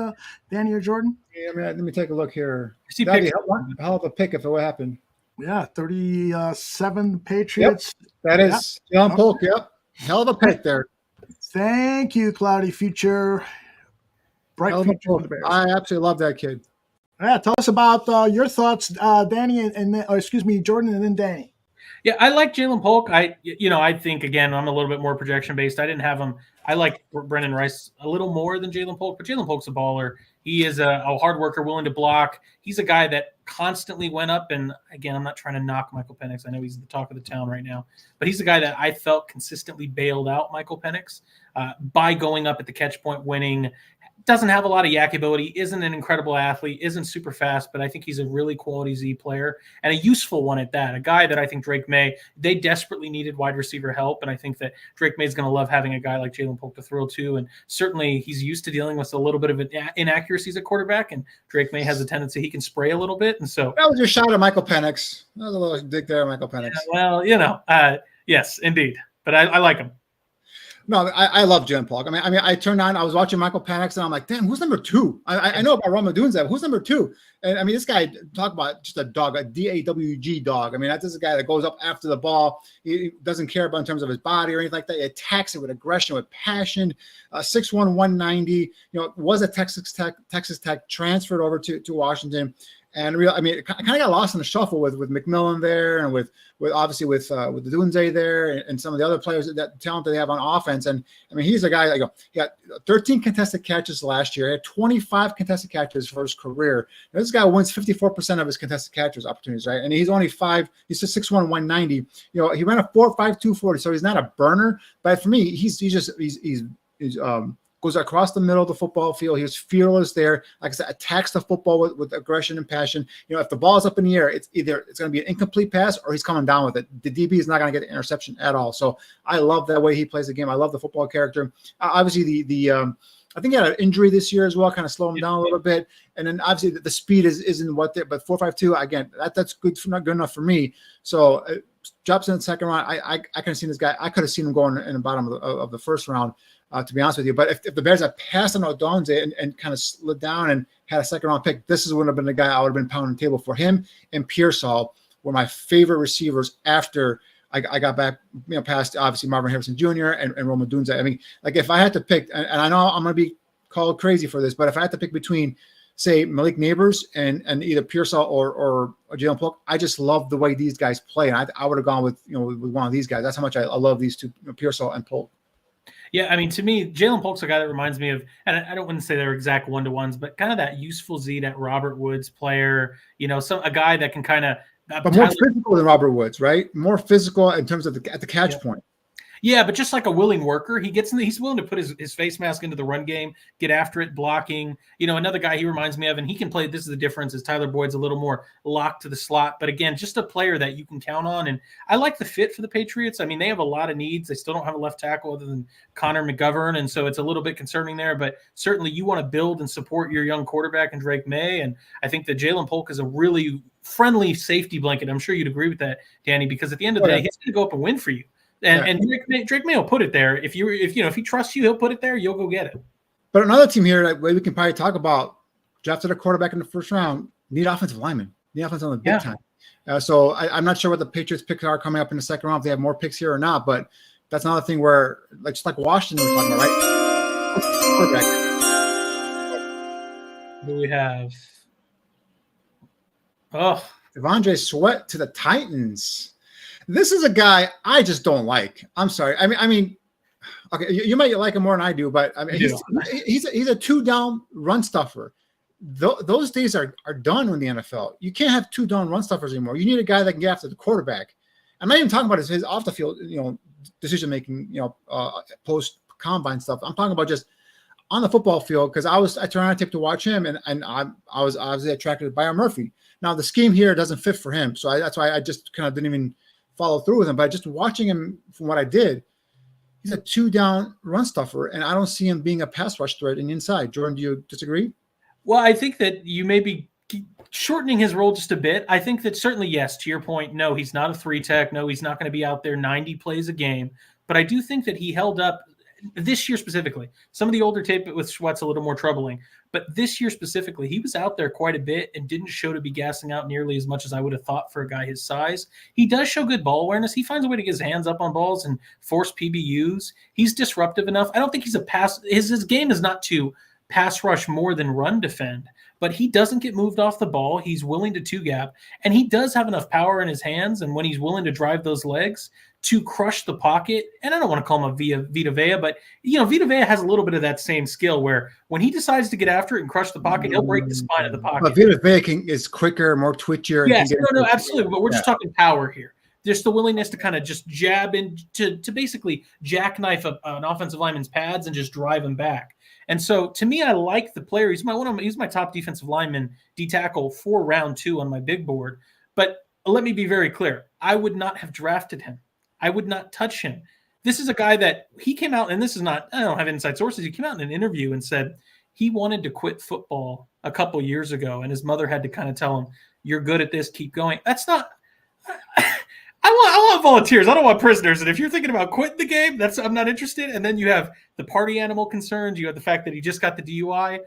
Danny or Jordan? Yeah, let me take a look here. That'd be a hell of a pick if it would happen. Yeah, 37 Patriots. Yep, that is Jaylen Pulk. Yep, hell of a pick there. Thank you, Cloudy Future. Bright future for the Bears. I absolutely love that kid. Yeah, tell us about your thoughts, Danny, Jordan, and then Danny. Yeah, I like Jaylen Pulk. I think, again, I'm a little bit more projection based. I didn't have him. I like Brendan Rice a little more than Jaylen Pulk, but Jaylen Pulk's a baller. He is a hard worker, willing to block. He's a guy that constantly went up. And again, I'm not trying to knock Michael Penix. I know he's the talk of the town right now, but he's a guy that I felt consistently bailed out Michael Penix by going up at the catch point, winning. Doesn't have a lot of yak ability, isn't an incredible athlete, isn't super fast, but I think he's a really quality Z player and a useful one at that. A guy that I think Drake May, they desperately needed wide receiver help, and I think that Drake May is going to love having a guy like Jaylen Pulk to throw to, and certainly he's used to dealing with a little bit of inaccuracies at quarterback, and Drake May has a tendency he can spray a little bit, and so that was your shot at Michael Penix. That was a little dig there, Michael Penix. Yeah, well, yes, indeed, but I like him. No, I love Jaylen Pulk. I mean, I turned on. I was watching Michael Penix, and I'm like, damn, who's number 2? I know about Odunze, but who's number 2? And I mean, this guy, talk about just a dog, a DAWG dog. I mean, that's a guy that goes up after the ball. He doesn't care about in terms of his body or anything like that. He attacks it with aggression, with passion. 6'1", 190. Was a Texas Tech, transferred over to Washington. And it kind of got lost in the shuffle with McMillan there, and with obviously with Odunze there, and some of the other players that talent that they have on offense. And I mean, he's a guy that he got 13 contested catches last year. He had 25 contested catches for his career. Now, this guy wins 54% of his contested catches opportunities, right? And he's only 5. He's just 6'1", 190. He ran a 4.52 40, so he's not a burner. But for me, he's goes across the middle of the football field. He was fearless there. Like I said, attacks the football with aggression and passion. If the ball is up in the air, it's going to be an incomplete pass or he's coming down with it. The DB is not going to get an interception at all. So I love that way he plays the game. I love the football character. Obviously, I think he had an injury this year as well, kind of slow him down a little bit. And then obviously the speed isn't what there, but 4.52 again, that's good not good enough for me. So drops in the second round. I could have seen this guy. I could have seen him going in the bottom of the first round. To be honest with you, but if the Bears had passed on Odunze and kind of slid down and had a second round pick, this would have been the guy I would have been pounding the table for. Him and Pearsall were my favorite receivers after I got back, past obviously Marvin Harrison Jr. and Rome Odunze. I mean, like if I had to pick, and I know I'm going to be called crazy for this, but if I had to pick between, say, Malik Neighbors and either Pearsall or Jaylen Pulk, I just love the way these guys play, and I would have gone with with one of these guys. That's how much I love these two, Pearsall and Pulk. Yeah, I mean, to me, Jaylen Pulk's a guy that reminds me of, and I don't want to say they're exact one-to-ones, but kind of that useful Z, that Robert Woods player, a guy that can kind of. But more physical than Robert Woods, right? More physical in terms of at the catch point. Yeah, but just like a willing worker, he's willing to put his face mask into the run game, get after it, blocking. Another guy he reminds me of, and he can play. This is the difference: is Tyler Boyd's a little more locked to the slot, but again, just a player that you can count on. And I like the fit for the Patriots. I mean, they have a lot of needs. They still don't have a left tackle other than Connor McGovern, and so it's a little bit concerning there. But certainly, you want to build and support your young quarterback in Drake May, and I think that Jaylen Pulk is a really friendly safety blanket. I'm sure you'd agree with that, Danny, because at the end of the day, he's going to go up and win for you. And Drake May will put it there. If he trusts you, he'll put it there. You'll go get it. But another team here that we can probably talk about, drafted a quarterback in the first round, need offensive linemen. Need offense on the big time. So I'm not sure what the Patriots picks are coming up in the second round, if they have more picks here or not, but that's another thing where, just like Washington we're talking about, right? Quarterback. Who we have? Devondre Sweat to the Titans. This is a guy I just don't like. I'm sorry. I mean, okay, you might like him more than I do, but I mean, he's a 2-down run stuffer. Those days are done in the NFL. You can't have 2-down run stuffers anymore. You need a guy that can get after the quarterback. I'm not even talking about his off the field, decision making, post combine stuff. I'm talking about just on the football field, because I turned on tape to watch him, and I was obviously attracted to Byron Murphy. Now the scheme here doesn't fit for him, so that's why I just kind of didn't even follow through with him. But just watching him from what I did, he's a 2-down run stuffer, and I don't see him being a pass rush threat in the inside. Jordan, do you disagree? Well, I think that you may be shortening his role just a bit. I think that certainly, yes, to your point, no, he's not a 3-tech. No, he's not going to be out there 90 plays a game. But I do think that he held up this year specifically. Some of the older tape with Sweat's a little more troubling. But this year specifically, he was out there quite a bit and didn't show to be gassing out nearly as much as I would have thought for a guy his size. He does show good ball awareness. He finds a way to get his hands up on balls and force PBUs. He's disruptive enough. I don't think he's a pass. His game is not to pass rush more than run defend, but he doesn't get moved off the ball. He's willing to 2-gap, and he does have enough power in his hands. And when he's willing to drive those legs to crush the pocket, and I don't want to call him a Vita Vea, but Vita Vea has a little bit of that same skill where when he decides to get after it and crush the pocket, he'll break the spine of the pocket. But Vita Vea is quicker, more twitchier. Yes, no, absolutely. But we're just talking power here. Just the willingness to kind of just jab in to basically jackknife an offensive lineman's pads and just drive him back. And so to me, I like the player. He's my top defensive lineman, D tackle for round 2 on my big board. But let me be very clear. I would not have drafted him. I would not touch him. This is a guy that he came out, and this is not, I don't have inside sources. He came out in an interview and said he wanted to quit football a couple years ago. And his mother had to kind of tell him, you're good at this, keep going. That's not, I want volunteers. I don't want prisoners. And if you're thinking about quitting the game, I'm not interested. And then you have the party animal concerns. You have the fact that he just got the DUI.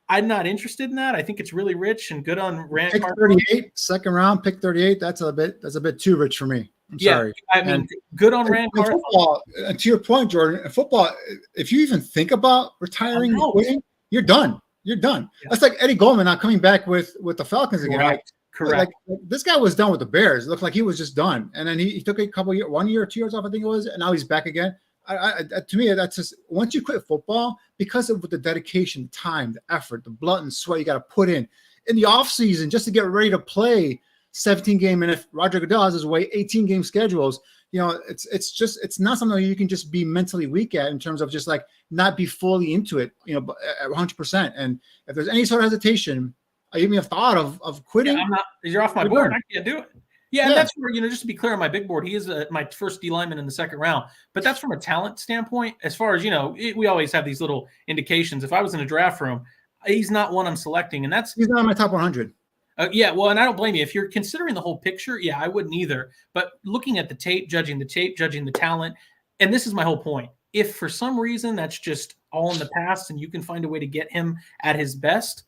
I'm not interested in that. I think it's really rich and good on Rand. Pick 38, second round, pick 38. That's a bit too rich for me. I'm sorry. I mean, good on Rand. Football, to your point, Jordan, football, if you even think about retiring and quitting, you're done. You're done. Yeah. That's like Eddie Goldman not coming back with the Falcons again. Right. Correct. Like, this guy was done with the Bears. It looked like he was just done. And then he took a couple years, 1 year or 2 years off, I think it was, and now he's back again. To me, that's just, once you quit football, because of the dedication, time, the effort, the blood and sweat you got to put in the offseason just to get ready to play 17 game, and if Roger Goodell has his way, 18 game schedules, it's not something you can just be mentally weak at in terms of just like not be fully into it, 100%. And if there's any sort of hesitation, even a thought of quitting, you're off my board. I can't do it. Yeah, and that's where, just to be clear on my big board, he is my first D lineman in the second round. But that's from a talent standpoint. As far as, we always have these little indications. If I was in a draft room, he's not one I'm selecting. And he's not in my top 100. Well, and I don't blame you. If you're considering the whole picture, I wouldn't either. But looking at the tape, judging the talent, and this is my whole point. If for some reason that's just all in the past and you can find a way to get him at his best,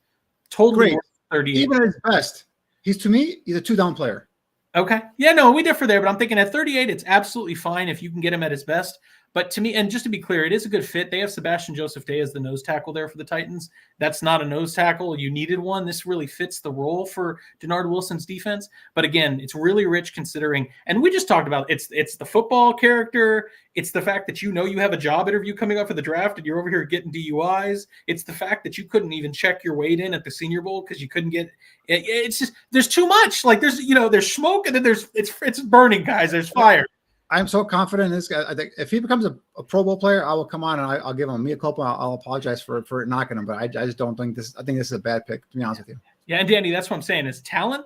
totally great. 38. Even at his best, to me, he's a 2-down player. Okay. Yeah, no, we differ there, but I'm thinking at 38, it's absolutely fine if you can get him at his best. But to me, and just to be clear, it is a good fit. They have Sebastian Joseph Day as the nose tackle there for the Titans. That's not a nose tackle. You needed one. This really fits the role for Denard Wilson's defense. But again, it's really rich considering, and we just talked about it's the football character. It's the fact that you have a job interview coming up for the draft and you're over here getting DUIs. It's the fact that you couldn't even check your weight in at the Senior Bowl because you couldn't get it. It's just, there's too much. Like there's smoke and then it's burning, guys. There's fire. I'm so confident in this guy. I think if he becomes a Pro Bowl player, I will come on and I'll give him a mea culpa. I'll apologize for knocking him, but I just don't think this. I think this is a bad pick, to be honest with you. Yeah, and Danny, that's what I'm saying. Is talent.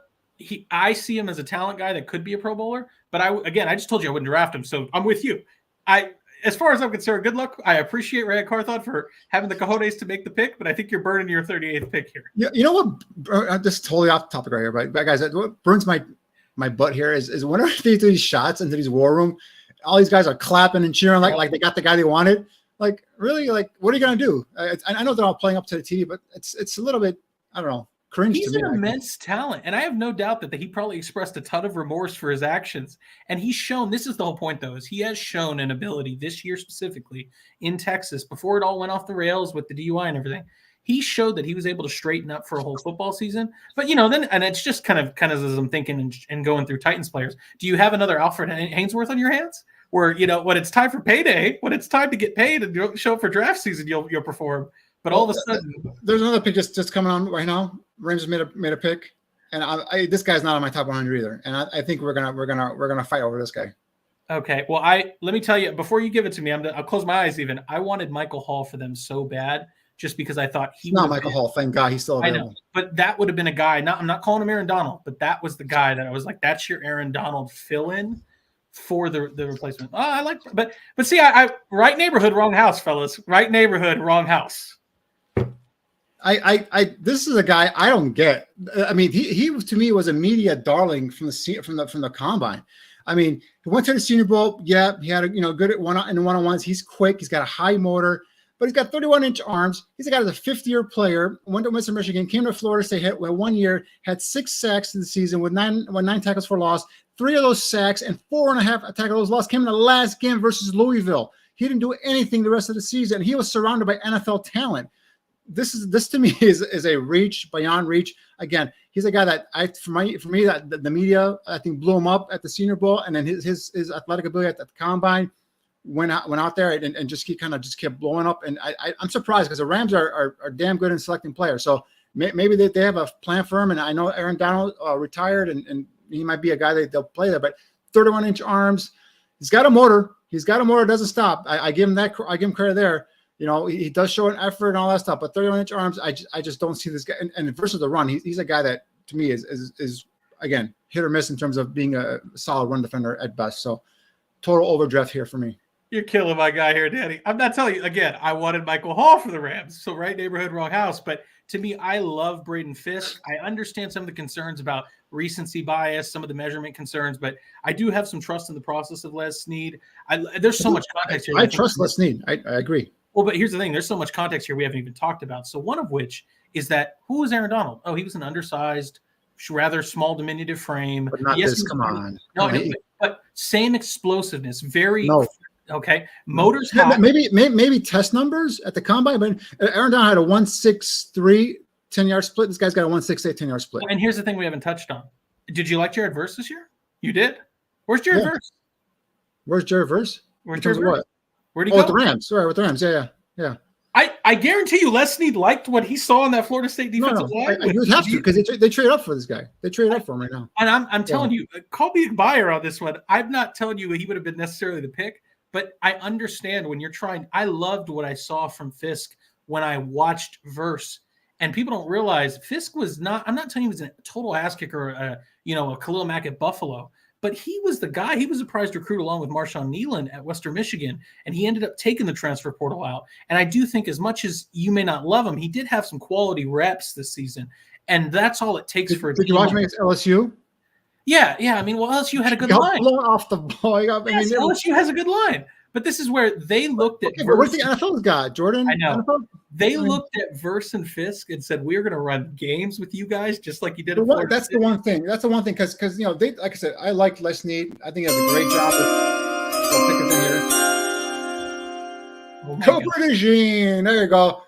I see him as a talent guy that could be a Pro Bowler. But I just told you I wouldn't draft him, so I'm with you. As far as I'm concerned, good luck. I appreciate Rand Carthon for having the cojones to make the pick, but I think you're burning your 38th pick here. Yeah, you know what? This is totally off topic right here, but guys, what burns my butt here is whenever they do these shots into these war room, all these guys are clapping and cheering like they got the guy they wanted. Like, really? Like, what are you going to do? I know they're all playing up to the TV, but it's a little bit, I don't know, cringe He's to me. An immense talent, and I have no doubt that he probably expressed a ton of remorse for his actions. And he's shown, this is the whole point, though, is he has shown an ability this year specifically in Texas, before it all went off the rails with the DUI and everything. He showed that he was able to straighten up for a whole football season. But, then, and it's just kind of as I'm thinking and going through Titans players, do you have another Alfred Hainsworth on your hands? Where, when it's time for payday, when it's time to get paid and you show up for draft season, you'll perform. But all of a sudden, there's another pick just coming on right now. Rams made a pick, and this guy's not on my top 100 either. And I think we're gonna fight over this guy. Okay, well, let me tell you before you give it to me, I'll close my eyes. Even I wanted Michael Hall for them so bad, just because I thought he. Not Michael Hall, thank God, he's still available. I know, but that would have been a guy. I'm not calling him Aaron Donald, but that was the guy that I was like, that's your Aaron Donald fill-in for the replacement. Oh, I like, but see, I right neighborhood, wrong house, fellas. Right neighborhood, wrong house. This is a guy I don't get. I mean, he to me was a media darling from the combine. I mean, he went to the Senior Bowl. Yeah, he had a good in one-on-ones. He's quick. He's got a high motor, but he's got 31-inch arms. He's a guy that's a fifth-year player. Went to Western Michigan, came to Florida State, hit 1 year, had 6 sacks in the season with nine tackles for loss. 3 of those sacks and 4.5 tackles lost came in the last game versus Louisville. He didn't do anything the rest of the season. He was surrounded by NFL talent. This to me is a reach beyond reach. Again, he's a guy that for me that the media I think blew him up at the Senior Bowl, and then his athletic ability at the combine went out there and just kept blowing up. And I'm surprised because the Rams are damn good in selecting players. So maybe they have a plan for him. And I know Aaron Donald retired and he might be a guy that they'll play there. But 31-inch arms, he's got a motor. Doesn't stop. I give him credit there. He does show an effort and all that stuff, but 31-inch arms, I just don't see this guy. And versus the run, he's a guy that to me is again hit or miss in terms of being a solid run defender at best. So total overdraft here for me. You're killing my guy here, Danny. I'm not telling you again. I wanted Michael Hall for the Rams, so right neighborhood, wrong house. But to me, I love Branden Fiske. I understand some of the concerns about recency bias, some of the measurement concerns, but I do have some trust in the process of Les Snead. There's so much context here. I trust Les Snead. I agree. Well, but here's the thing. There's so much context here we haven't even talked about. So one of which is that who was Aaron Donald? Oh, he was an undersized, rather small, diminutive frame. But not this. Come on. No, but same explosiveness. Very no. Okay. Motors hot. hot. Maybe test numbers at the combine, but Aaron Donald had a 1.63 10-yard split. This guy's got a 1.68 10-yard split. And here's the thing we haven't touched on. Did you like Jared Verse this year? You did? Where's Jared Verse? Where's Jared Verse? Where's Jared Verse? Where'd he go? With the Rams. Sorry, with the Rams. Yeah. I guarantee you Les Snead liked what he saw in that Florida State defensive line. You have to because they trade up for this guy. They trade up for him right now. And I'm telling you, call me a buyer on this one. I'm not telling you he would have been necessarily the pick, but I understand when you're trying. I loved what I saw from Fiske when I watched Verse. And people don't realize Fiske was not – I'm not telling you he was a total ass kicker, a Khalil Mack at Buffalo. But he was the guy. He was a prized recruit along with Marshawn Kneeland at Western Michigan, and he ended up taking the transfer portal out. And I do think as much as you may not love him, he did have some quality reps this season, and that's all it takes for a team. Did you watch him against LSU? Yeah. I mean, LSU had a good line. Blown off the ball. LSU has a good line. But this is where they looked at Verse. Where's the NFL's guy, Jordan? I know. NFL? They looked at Verse and Fiske and said, we're going to run games with you guys just like you did. That's the one thing. That's the one thing because they, like I said, I like Les Snead. I think he has a great job. Cooper DeJean. There you go.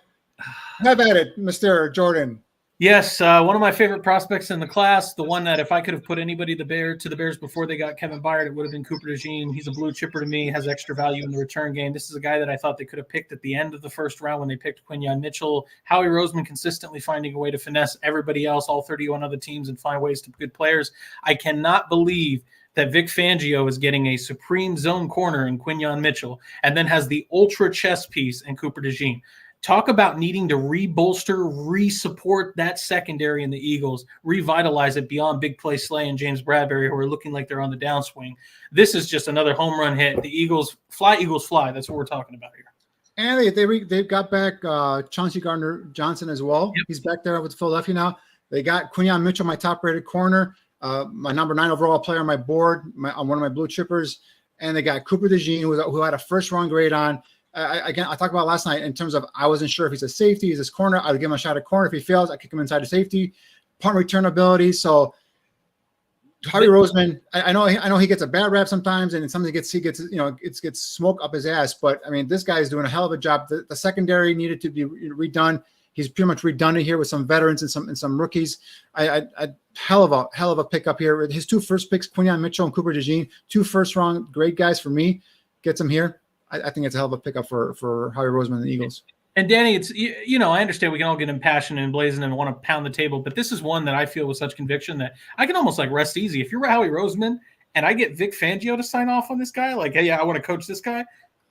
Have at it, Mr. Jordan. Yes, one of my favorite prospects in the class, the one that if I could have put anybody to the Bears before they got Kevin Byard, it would have been Cooper DeJean. He's a blue chipper to me, has extra value in the return game. This is a guy that I thought they could have picked at the end of the first round when they picked Quinyon Mitchell. Howie Roseman consistently finding a way to finesse everybody else, all 31 other teams, and find ways to good players. I cannot believe that Vic Fangio is getting a supreme zone corner in Quinyon Mitchell and then has the ultra chess piece in Cooper DeJean. Talk about needing to re-bolster, re-support that secondary in the Eagles, revitalize it beyond Big Play Slay and James Bradbury, who are looking like they're on the downswing. This is just another home run hit. The Eagles fly. That's what we're talking about here. And they got back Chauncey Gardner-Johnson as well. Yep. He's back there with Philadelphia now. They got Quinyon Mitchell, my top-rated corner, my number 9 overall player on my board, on one of my blue chippers. and they got Cooper DeJean, who had a first-round grade on. Again, I talked about last night in terms of I wasn't sure if he's a safety, he's his corner. I would give him a shot at corner. If he fails, I kick him inside the safety. Punt return ability. So Howie Roseman, I know he gets a bad rap sometimes, and sometimes he gets smoke up his ass. But I mean, this guy is doing a hell of a job. The secondary needed to be redone. He's pretty much redone it here with some veterans and some rookies. I hell of a pickup here. His 2 first picks, Keon Mitchell and Cooper DeJean, 2 first-round great guys for me. Gets him here. I think it's a hell of a pickup for Howie Roseman and the Eagles. And Danny, it's I understand we can all get impassioned and blazing and want to pound the table, but this is one that I feel with such conviction that I can almost like rest easy. If you're Howie Roseman and I get Vic Fangio to sign off on this guy, like, hey, yeah, I want to coach this guy.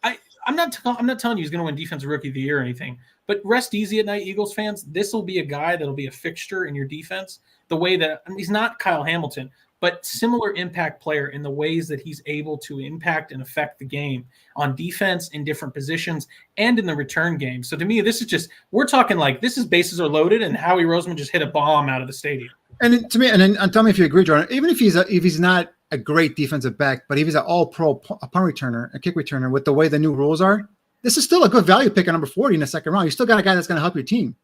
I'm not telling you he's going to win Defensive Rookie of the Year or anything, but rest easy at night, Eagles fans. This will be a guy that'll be a fixture in your defense. The way that he's not Kyle Hamilton, but similar impact player in the ways that he's able to impact and affect the game on defense in different positions and in the return game. So to me, this is just, we're talking like this is bases are loaded and Howie Roseman just hit a bomb out of the stadium. And to me, and tell me if you agree, Jordan, even if he's not a great defensive back, but if he's an all-pro punt returner, a kick returner with the way the new rules are, this is still a good value pick at number 40 in the second round. You still got a guy that's going to help your team.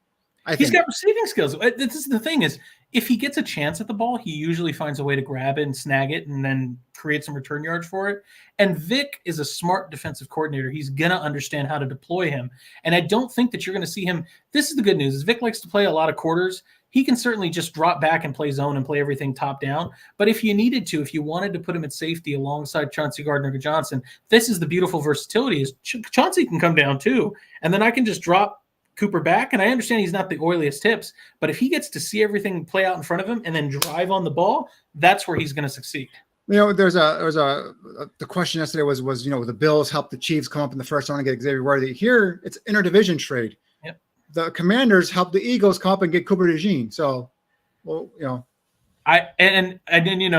He's got receiving skills. This is the thing is, if he gets a chance at the ball, he usually finds a way to grab it and snag it and then create some return yards for it. And Vic is a smart defensive coordinator. He's going to understand how to deploy him. And I don't think that you're going to see him. This is the good news is Vic likes to play a lot of quarters. He can certainly just drop back and play zone and play everything top down. But if you needed to, if you wanted to put him at safety alongside Chauncey Gardner-Johnson, this is the beautiful versatility is Chauncey can come down too. And then I can just drop Cooper back, and I understand he's not the oiliest tips, but if he gets to see everything play out in front of him and then drive on the ball, that's where he's going to succeed. The question yesterday was the Bills helped the Chiefs come up in the first round and get Xavier Worthy. Here, it's interdivision trade. Yep. The Commanders helped the Eagles come up and get Cooper DeJean. So,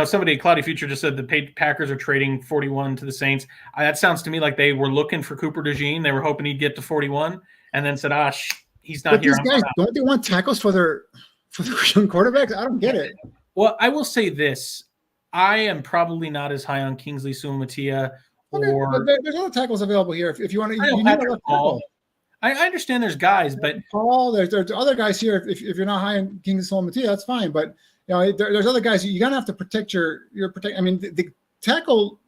somebody, Cloudy Future, just said the Packers are trading 41 to the Saints. That sounds to me like they were looking for Cooper DeJean. They were hoping he'd get to 41. And then said, he's not here. These guys, don't they want tackles for their young quarterbacks? I don't get it. Well, I will say this. I am probably not as high on Kingsley Suamataia or there's other tackles available here. If you want to, you need a tackle. I understand there's guys, but Paul, there's other guys here. If you're not high on Kingsley Suamataia, that's fine. But there's other guys. You're gonna have to protect your protect. I mean, the tackle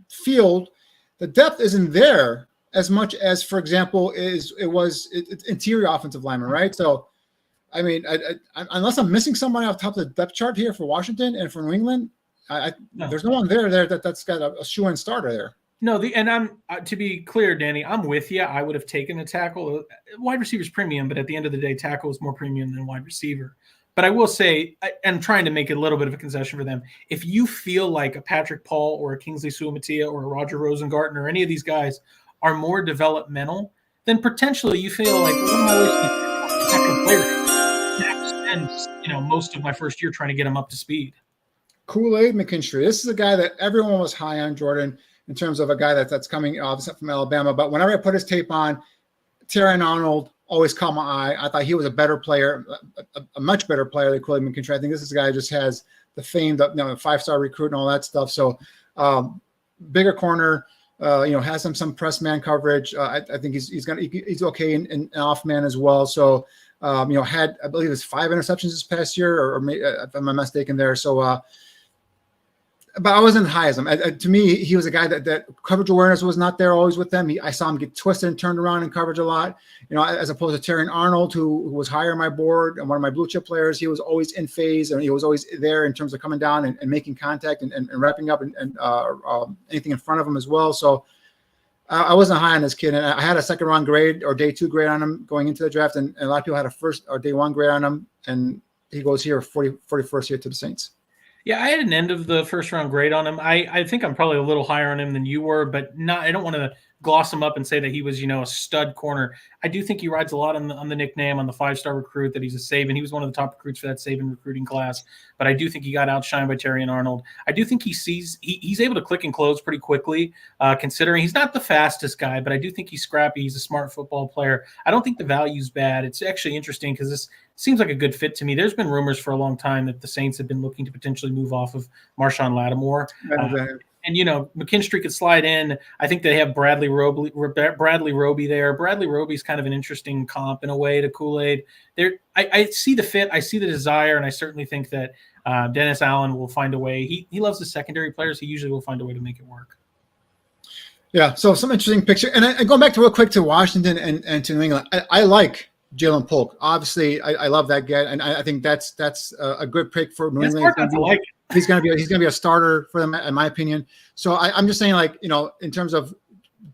field, the depth isn't there as much as, for example, it's interior offensive lineman, right? So, I mean, unless I'm missing somebody off top of the depth chart here for Washington and for New England, there's no one there that's got a shoe-in starter there. No, and I'm to be clear, Danny, I'm with you. I would have taken a tackle. Wide receiver's premium, but at the end of the day, tackle is more premium than wide receiver. But I will say, I'm trying to make a little bit of a concession for them. If you feel like a Patrick Paul or a Kingsley Suamataia or a Roger Rosengarten or any of these guys are more developmental, then potentially you feel like, what am I wasting second player? I have to spend, most of my first year trying to get him up to speed. Kool-Aid McKinstry. This is a guy that everyone was high on, Jordan, in terms of a guy that's coming obviously from Alabama. But whenever I put his tape on, Terrion Arnold always caught my eye. I thought he was a better player, a much better player than Kool-Aid McKinstry. I think this is a guy who just has the fame, five-star recruit and all that stuff. So bigger corner. Has some press man coverage. I think he's okay in off man as well. So, had, I believe it's 5 interceptions this past year, or maybe, if I'm not mistaken there. So, but I wasn't high as him. To me, he was a guy that coverage awareness was not there always with them. I saw him get twisted and turned around in coverage a lot, as opposed to Terrion Arnold, who was higher on my board and one of my blue chip players. He was always in phase and he was always there in terms of coming down and making contact and wrapping up and anything in front of him as well. So I wasn't high on this kid. And I had a second round grade or day 2 grade on him going into the draft. And a lot of people had a first or day 1 grade on him. And he goes here 41st here to the Saints. Yeah, I had an end of the first round grade on him. I think I'm probably a little higher on him than you were, but I don't want to gloss him up and say that he was, a stud corner. I do think he rides a lot on the nickname, on the 5-star recruit, that he's a Saban. He was one of the top recruits for that Saban recruiting class, but I do think he got outshined by Terrion Arnold. I do think he's able to click and close pretty quickly, considering he's not the fastest guy, but I do think he's scrappy. He's a smart football player. I don't think the value's bad. It's actually interesting because this seems like a good fit to me. There's been rumors for a long time that the Saints have been looking to potentially move off of Marshawn Lattimore. And, McKinstry could slide in. I think they have Bradley Roby there. Bradley Roby's kind of an interesting comp in a way to Kool-Aid. I see the fit. I see the desire, and I certainly think that Dennis Allen will find a way. He loves the secondary players. He usually will find a way to make it work. Yeah, so some interesting picture. And going back to real quick to Washington and to New England, I like Jaylen Pulk. Obviously, I love that guy, and I think that's a good pick for New England. He's going to be a starter for them, in my opinion. So I'm just saying, in terms of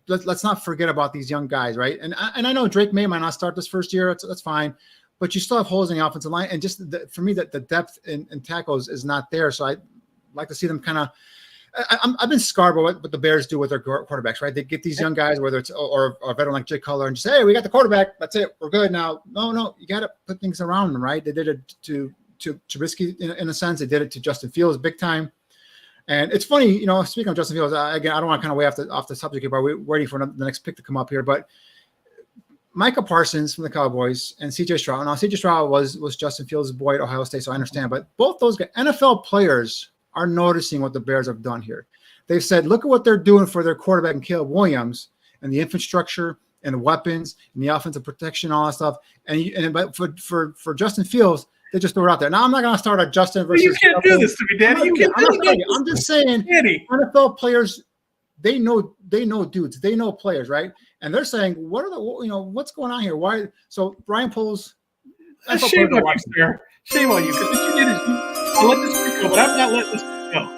let's not forget about these young guys, right? And I know Drake May might not start this first year. That's fine, but you still have holes in the offensive line, and just for me, that the depth in tackles is not there. So I like to see them kind of. I've been scarred by what the Bears do with their quarterbacks, right? They get these young guys, whether it's or a veteran like Jay Cutler, and just say, hey, we got the quarterback. That's it. We're good now. No, you got to put things around them, right? They did it to Trubisky in a sense. They did it to Justin Fields big time. And it's funny, speaking of Justin Fields, again, I don't want to kind of way off the subject here, but we're waiting for the next pick to come up here. But Micah Parsons from the Cowboys and C.J. Stroud. Now, C.J. Stroud was Justin Fields' boy at Ohio State, so I understand. But both those guys, NFL players, are noticing what the Bears have done here. They've said, look at what they're doing for their quarterback and Caleb Williams and the infrastructure and the weapons and the offensive protection, all that stuff. But for Justin Fields, they just throw it out there. Now, I'm not going to start a Justin versus. You can't do this to me, Danny. I'm just saying, Danny. NFL players, they know dudes, they know players, right? And they're saying, what's going on here? Why? So Brian Poles. Shame on you, sir. Shame on you. Because what you did is I'll let this go, but I'm not letting this go.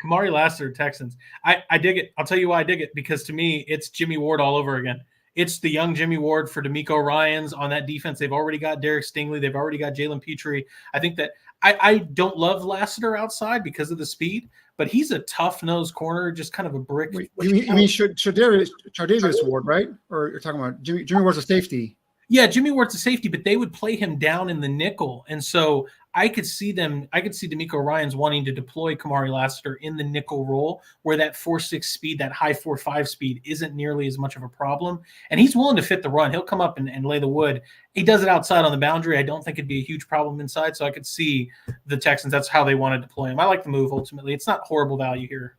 Kamari Lassiter, Texans. I dig it. I'll tell you why I dig it. Because to me, it's Jimmy Ward all over again. It's the young Jimmy Ward for D'Amico Ryans on that defense. They've already got Derek Stingley. They've already got Jalen Petrie. I think that I don't love Lassiter outside because of the speed, but he's a tough-nosed corner, just kind of a brick. You mean Chardavius Ward, right? Or you're talking about Jimmy Ward's a safety? Yeah, Jimmy Ward's a safety, but they would play him down in the nickel. And so I could see D'Amico Ryans wanting to deploy Kamari Lassiter in the nickel role where that 4.6 speed, that high 4.5 speed isn't nearly as much of a problem. And he's willing to fit the run. He'll come up and lay the wood. He does it outside on the boundary. I don't think it'd be a huge problem inside. So I could see the Texans. That's how they want to deploy him. I like the move ultimately. It's not horrible value here.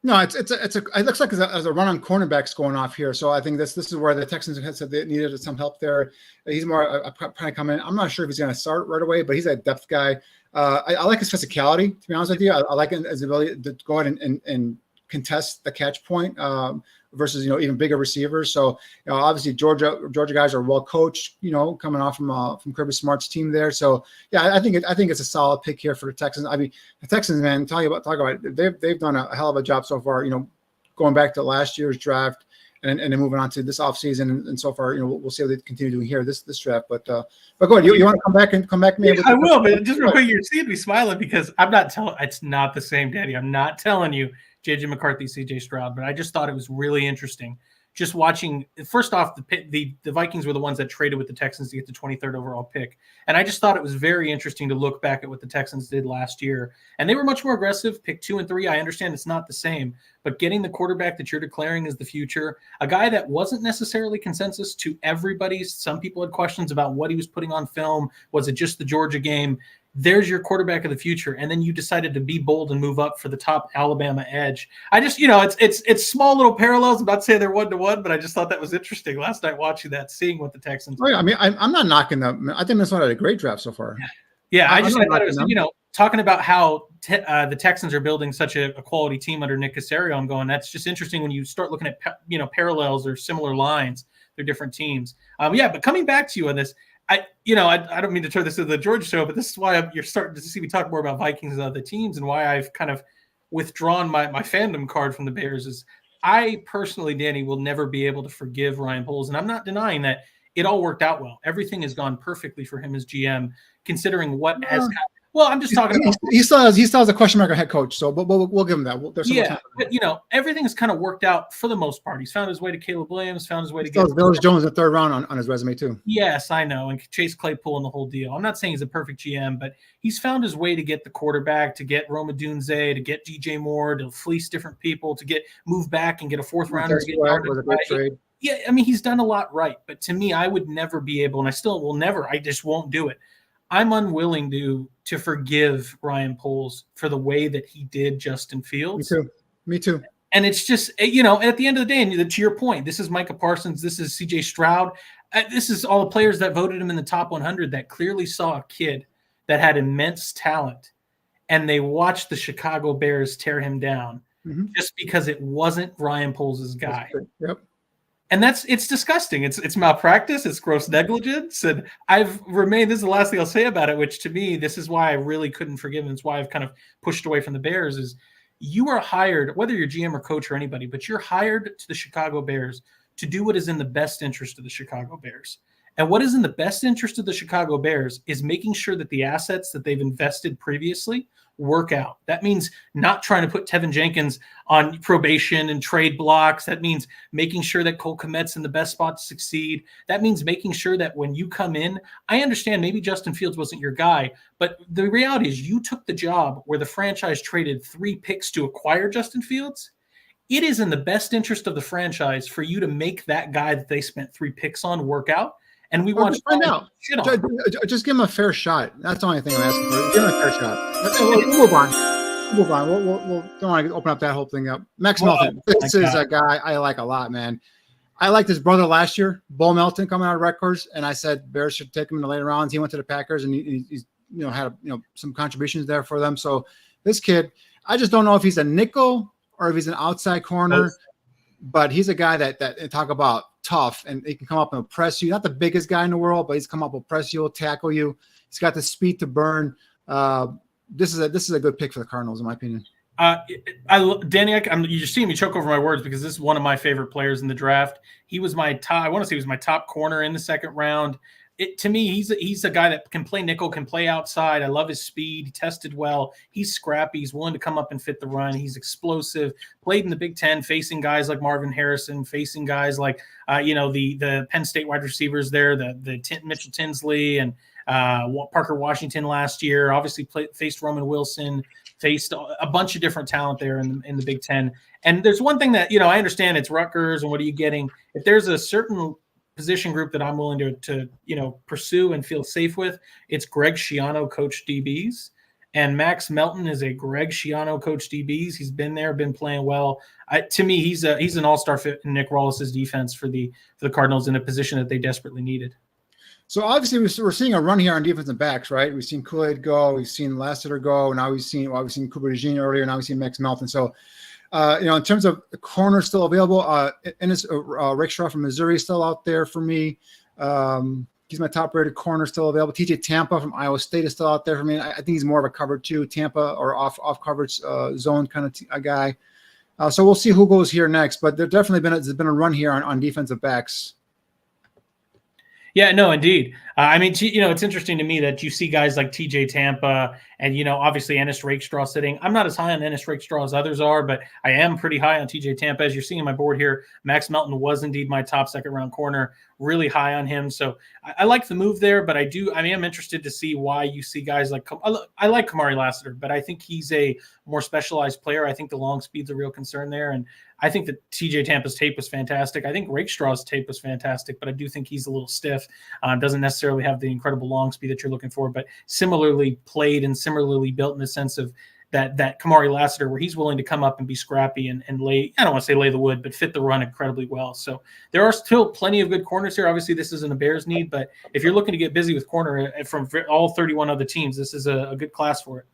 No, it looks like there's a run on cornerbacks going off here. So I think this is where the Texans had said they needed some help there. He's more kind of coming in. I'm not sure if he's going to start right away, but he's a depth guy. I like his physicality, to be honest with you. I like his ability to go ahead and contest the catch point versus even bigger receivers. So obviously Georgia guys are well coached. Coming off from Kirby Smart's team there. So yeah, I think it's a solid pick here for the Texans. I mean, the Texans, man, talk about it. They've done a hell of a job so far. Going back to last year's draft and then moving on to this offseason and so far. We'll see how they continue doing here this draft. But go ahead. You want to come back? Maybe I will, but just real quick, you're seeing me smiling because I'm not telling. It's not the same, Daddy. I'm not telling you. J.J. McCarthy, C.J. Stroud, but I just thought it was really interesting. Just watching, first off, the Vikings were the ones that traded with the Texans to get the 23rd overall pick. And I just thought it was very interesting to look back at what the Texans did last year. And they were much more aggressive, pick 2 and 3. I understand it's not the same, but getting the quarterback that you're declaring is the future, a guy that wasn't necessarily consensus to everybody. Some people had questions about what he was putting on film. Was it just the Georgia game? There's your quarterback of the future. And then you decided to be bold and move up for the top Alabama edge. I just, it's small little parallels. I'm not saying they're 1-to-1, but I just thought that was interesting last night watching that, seeing what the Texans. I mean, I'm not knocking them. I think Minnesota had a great draft so far. Yeah. I thought it was, talking about how the Texans are building such a quality team under Nick Caserio. I'm going, that's just interesting when you start looking at, parallels or similar lines. They're different teams. But coming back to you on this, I don't mean to turn this into the Georgia show, but this is why you're starting to see me talk more about Vikings and other teams and why I've kind of withdrawn my fandom card from the Bears is I personally, Danny, will never be able to forgive Ryan Poles. And I'm not denying that it all worked out well. Everything has gone perfectly for him as GM, considering what has happened. Well, I'm just talking about he still has a question mark on head coach, so but we'll give him that. But everything has kind of worked out for the most part. He's found his way to Caleb Williams, found his way to Village Jones in the 3rd round on his resume too. Yes, I know, and Chase Claypool and the whole deal. I'm not saying he's a perfect GM, but he's found his way to get the quarterback, to get Rome Odunze, to get DJ Moore, to fleece different people, to move back and get a 4th rounder. Was a great trade. Yeah, I mean, he's done a lot right, but to me, I would never be able, and I still will never. I just won't do it. I'm unwilling to forgive Ryan Poles for the way that he did Justin Fields. Me too. And it's just, at the end of the day, and to your point, this is Micah Parsons, this is CJ Stroud, this is all the players that voted him in the top 100 that clearly saw a kid that had immense talent, and they watched the Chicago Bears tear him down just because it wasn't Ryan Poles' guy. Yep. And it's disgusting. It's malpractice. It's gross negligence. And I've remained, this is the last thing I'll say about it, which to me, this is why I really couldn't forgive him. It's why I've kind of pushed away from the Bears is you are hired, whether you're GM or coach or anybody, but you're hired to the Chicago Bears to do what is in the best interest of the Chicago Bears. And what is in the best interest of the Chicago Bears is making sure that the assets that they've invested previously work out. That means not trying to put Tevin Jenkins on probation and trade blocks. That means making sure that Cole Kmet's in the best spot to succeed. That means making sure that when you come in, I understand maybe Justin Fields wasn't your guy, but the reality is you took the job where the franchise traded 3 picks to acquire Justin Fields. It is in the best interest of the franchise for you to make that guy that they spent 3 picks on work out. And we want to find out. Just give him a fair shot. That's the only thing I'm asking for. Give him a fair shot. We'll move on. We'll don't want to open up that whole thing up. Max Melton. This is a guy I like a lot, man. I liked his brother last year, Bo Melton, coming out of Rutgers, and I said Bears should take him in the later rounds. He went to the Packers, and he's had some contributions there for them. So this kid, I just don't know if he's a nickel or if he's an outside corner, but he's a guy that talk about tough, and he can come up and press you. Not the biggest guy in the world, but he's come up and press you, tackle you. He's got the speed to burn. This is a good pick for the Cardinals, in my opinion. Danny, you just see me choke over my words because this is one of my favorite players in the draft. He was my top. I want to say he was my top corner in the second round. To me, he's a guy that can play nickel, can play outside. I love his speed. He tested well. He's scrappy. He's willing to come up and fit the run. He's explosive. Played in the Big Ten, facing guys like Marvin Harrison, facing guys like the Penn State wide receivers there, the Mitchell Tinsley and Parker Washington last year. Obviously, faced Roman Wilson. Faced a bunch of different talent there in the Big Ten. And there's one thing that I understand it's Rutgers and what are you getting? If there's a certain position group that I'm willing to pursue and feel safe with, it's Greg Schiano coach DBs, and Max Melton is a Greg Schiano coach DBs. He's been there, been playing well. To me, he's an all-star fit in Nick Rawles's defense for the Cardinals in a position that they desperately needed. So obviously we're seeing a run here on defensive backs, right? We've seen Kool-Aid go, we've seen Lassiter go, now we've seen Cooper DeJean earlier, now we've seen Max Melton. So in terms of the corner still available, Ennis Rakestraw from Missouri is still out there for me. He's my top-rated corner still available. TJ Tampa from Iowa State is still out there for me. I think he's more of a cover 2, Tampa or off coverage zone kind of a guy. So we'll see who goes here next. But there's been a run here on defensive backs. Yeah, no, indeed. It's interesting to me that you see guys like TJ Tampa and, obviously Ennis Rakestraw sitting. I'm not as high on Ennis Rakestraw as others are, but I am pretty high on TJ Tampa. As you're seeing on my board here, Max Melton was indeed my top second-round corner, really high on him. So I like the move there, but I am interested to see why you see guys like – I like Kamari Lassiter, but I think he's a more specialized player. I think the long speed's a real concern there, and I think that TJ Tampa's tape was fantastic. I think Rakestraw's tape was fantastic, but I do think he's a little stiff. Doesn't necessarily have the incredible long speed that you're looking for, but similarly played and similarly built in the sense of that Kamari Lassiter, where he's willing to come up and be scrappy and lay, I don't want to say lay the wood, but fit the run incredibly well. So there are still plenty of good corners here. Obviously, this isn't a Bears need, but if you're looking to get busy with corner from all 31 other teams, this is a good class for it.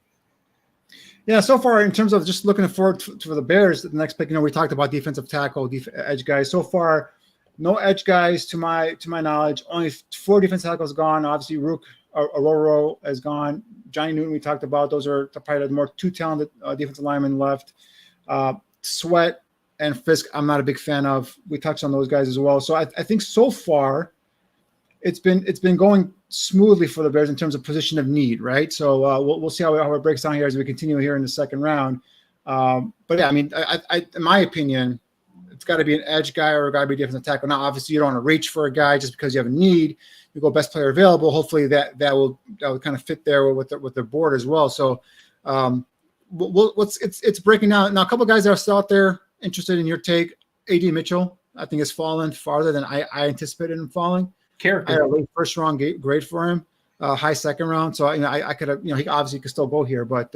Yeah, so far in terms of just looking forward to the Bears, the next pick, we talked about defensive tackle, edge guys. So far, no edge guys to my knowledge. Only 4 defensive tackles gone. Obviously, Ruke Orhorhoro is gone. Johnny Newton we talked about. Those are probably the more 2 talented defensive linemen left. Sweat and Fiske, I'm not a big fan of. We touched on those guys as well. So I think so far it's been going smoothly for the Bears in terms of position of need, right? So we'll see how it breaks down here as we continue here in the second round. But yeah, I in my opinion, it's got to be an edge guy or got to be a defensive tackle. Now, obviously, you don't want to reach for a guy just because you have a need. You go best player available. Hopefully, that will kind of fit there with the board as well. So, it's breaking down now. A couple of guys that are still out there interested in your take. Adonai Mitchell, I think, has fallen farther than I anticipated him falling. Character. I had a late first round grade for him. high second round. So I could have, he obviously could still go here, but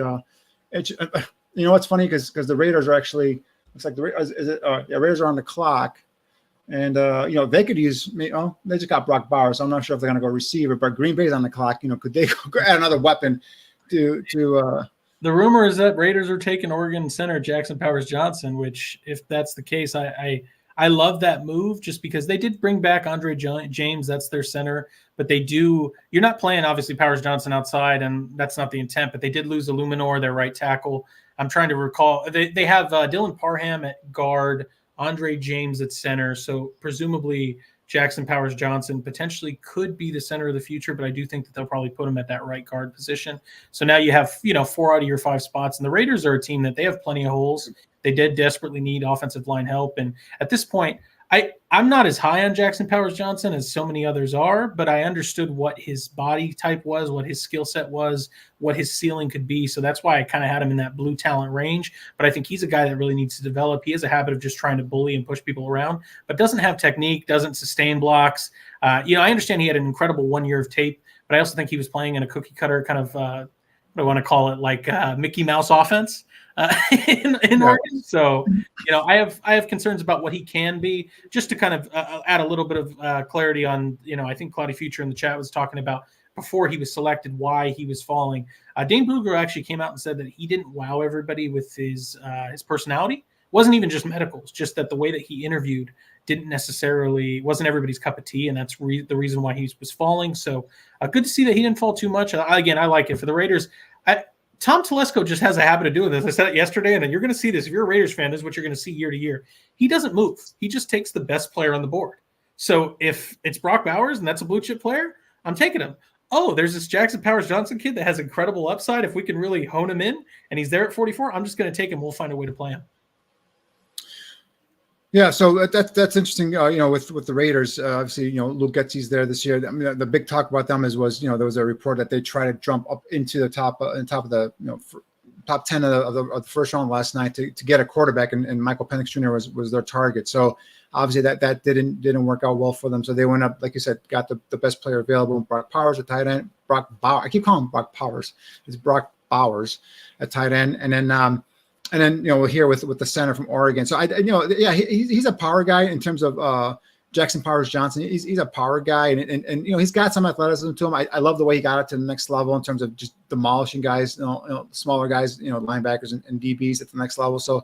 what's funny because the Raiders are actually, looks like the Raiders are on the clock, and they could use they just got Brock Bowers. So I'm not sure if they're going to go receiver, but Green Bay's on the clock. Could they go add another weapon to The rumor is that Raiders are taking Oregon center Jackson Powers Johnson, which if that's the case, I love that move just because they did bring back Andre James. That's their center, but you're not playing obviously Powers Johnson outside, and that's not the intent, but they did lose Illuminor, their right tackle. I'm trying to recall. They have Dylan Parham at guard, Andre James at center. So presumably Jackson Powers Johnson potentially could be the center of the future, but I do think that they'll probably put him at that right guard position. So now you have, 4 out of your 5 spots, and the Raiders are a team that they have plenty of holes. They did desperately need offensive line help. And at this point, I'm not as high on Jackson Powers Johnson as so many others are, but I understood what his body type was, what his skill set was, what his ceiling could be. So that's why I kind of had him in that blue talent range. But I think he's a guy that really needs to develop. He has a habit of just trying to bully and push people around, but doesn't have technique, doesn't sustain blocks. I understand he had an incredible 1 year of tape, but I also think he was playing in a cookie cutter kind of, what do I want to call it, like Mickey Mouse offense. In Oregon. So, I have concerns about what he can be. Just to kind of add a little bit of clarity on, I think Cloudy Future in the chat was talking about before he was selected, why he was falling. Dane Brugler actually came out and said that he didn't wow everybody with his personality. It wasn't even just medicals, just that the way that he interviewed wasn't everybody's cup of tea, and that's the reason why he was falling. So good to see that he didn't fall too much. Again, I like it for the Raiders. Tom Telesco just has a habit of doing this. I said it yesterday, and then you're going to see this. If you're a Raiders fan, this is what you're going to see year to year. He doesn't move. He just takes the best player on the board. So if it's Brock Bowers and that's a blue chip player, I'm taking him. Oh, there's this Jackson Powers Johnson kid that has incredible upside. If we can really hone him in and he's there at 44, I'm just going to take him. We'll find a way to play him. Yeah, so that's interesting. With the Raiders, obviously, Luke Getsy's there this year. I mean, the big talk about them was there was a report that they try to jump up into the top of the top 10 of the first round last night to get a quarterback, and Michael Penix Jr. was their target. So obviously that didn't work out well for them. So they went up, like you said, got the best player available, Brock Powers at tight end. I keep calling him Brock Powers. It's Brock Bowers at tight end, and then we're here with the center from Oregon. So he's a power guy in terms of Jackson Powers Johnson. He's a power guy, and he's got some athleticism to him. I love the way he got it to the next level in terms of just demolishing guys, smaller guys, linebackers and DBs at the next level. So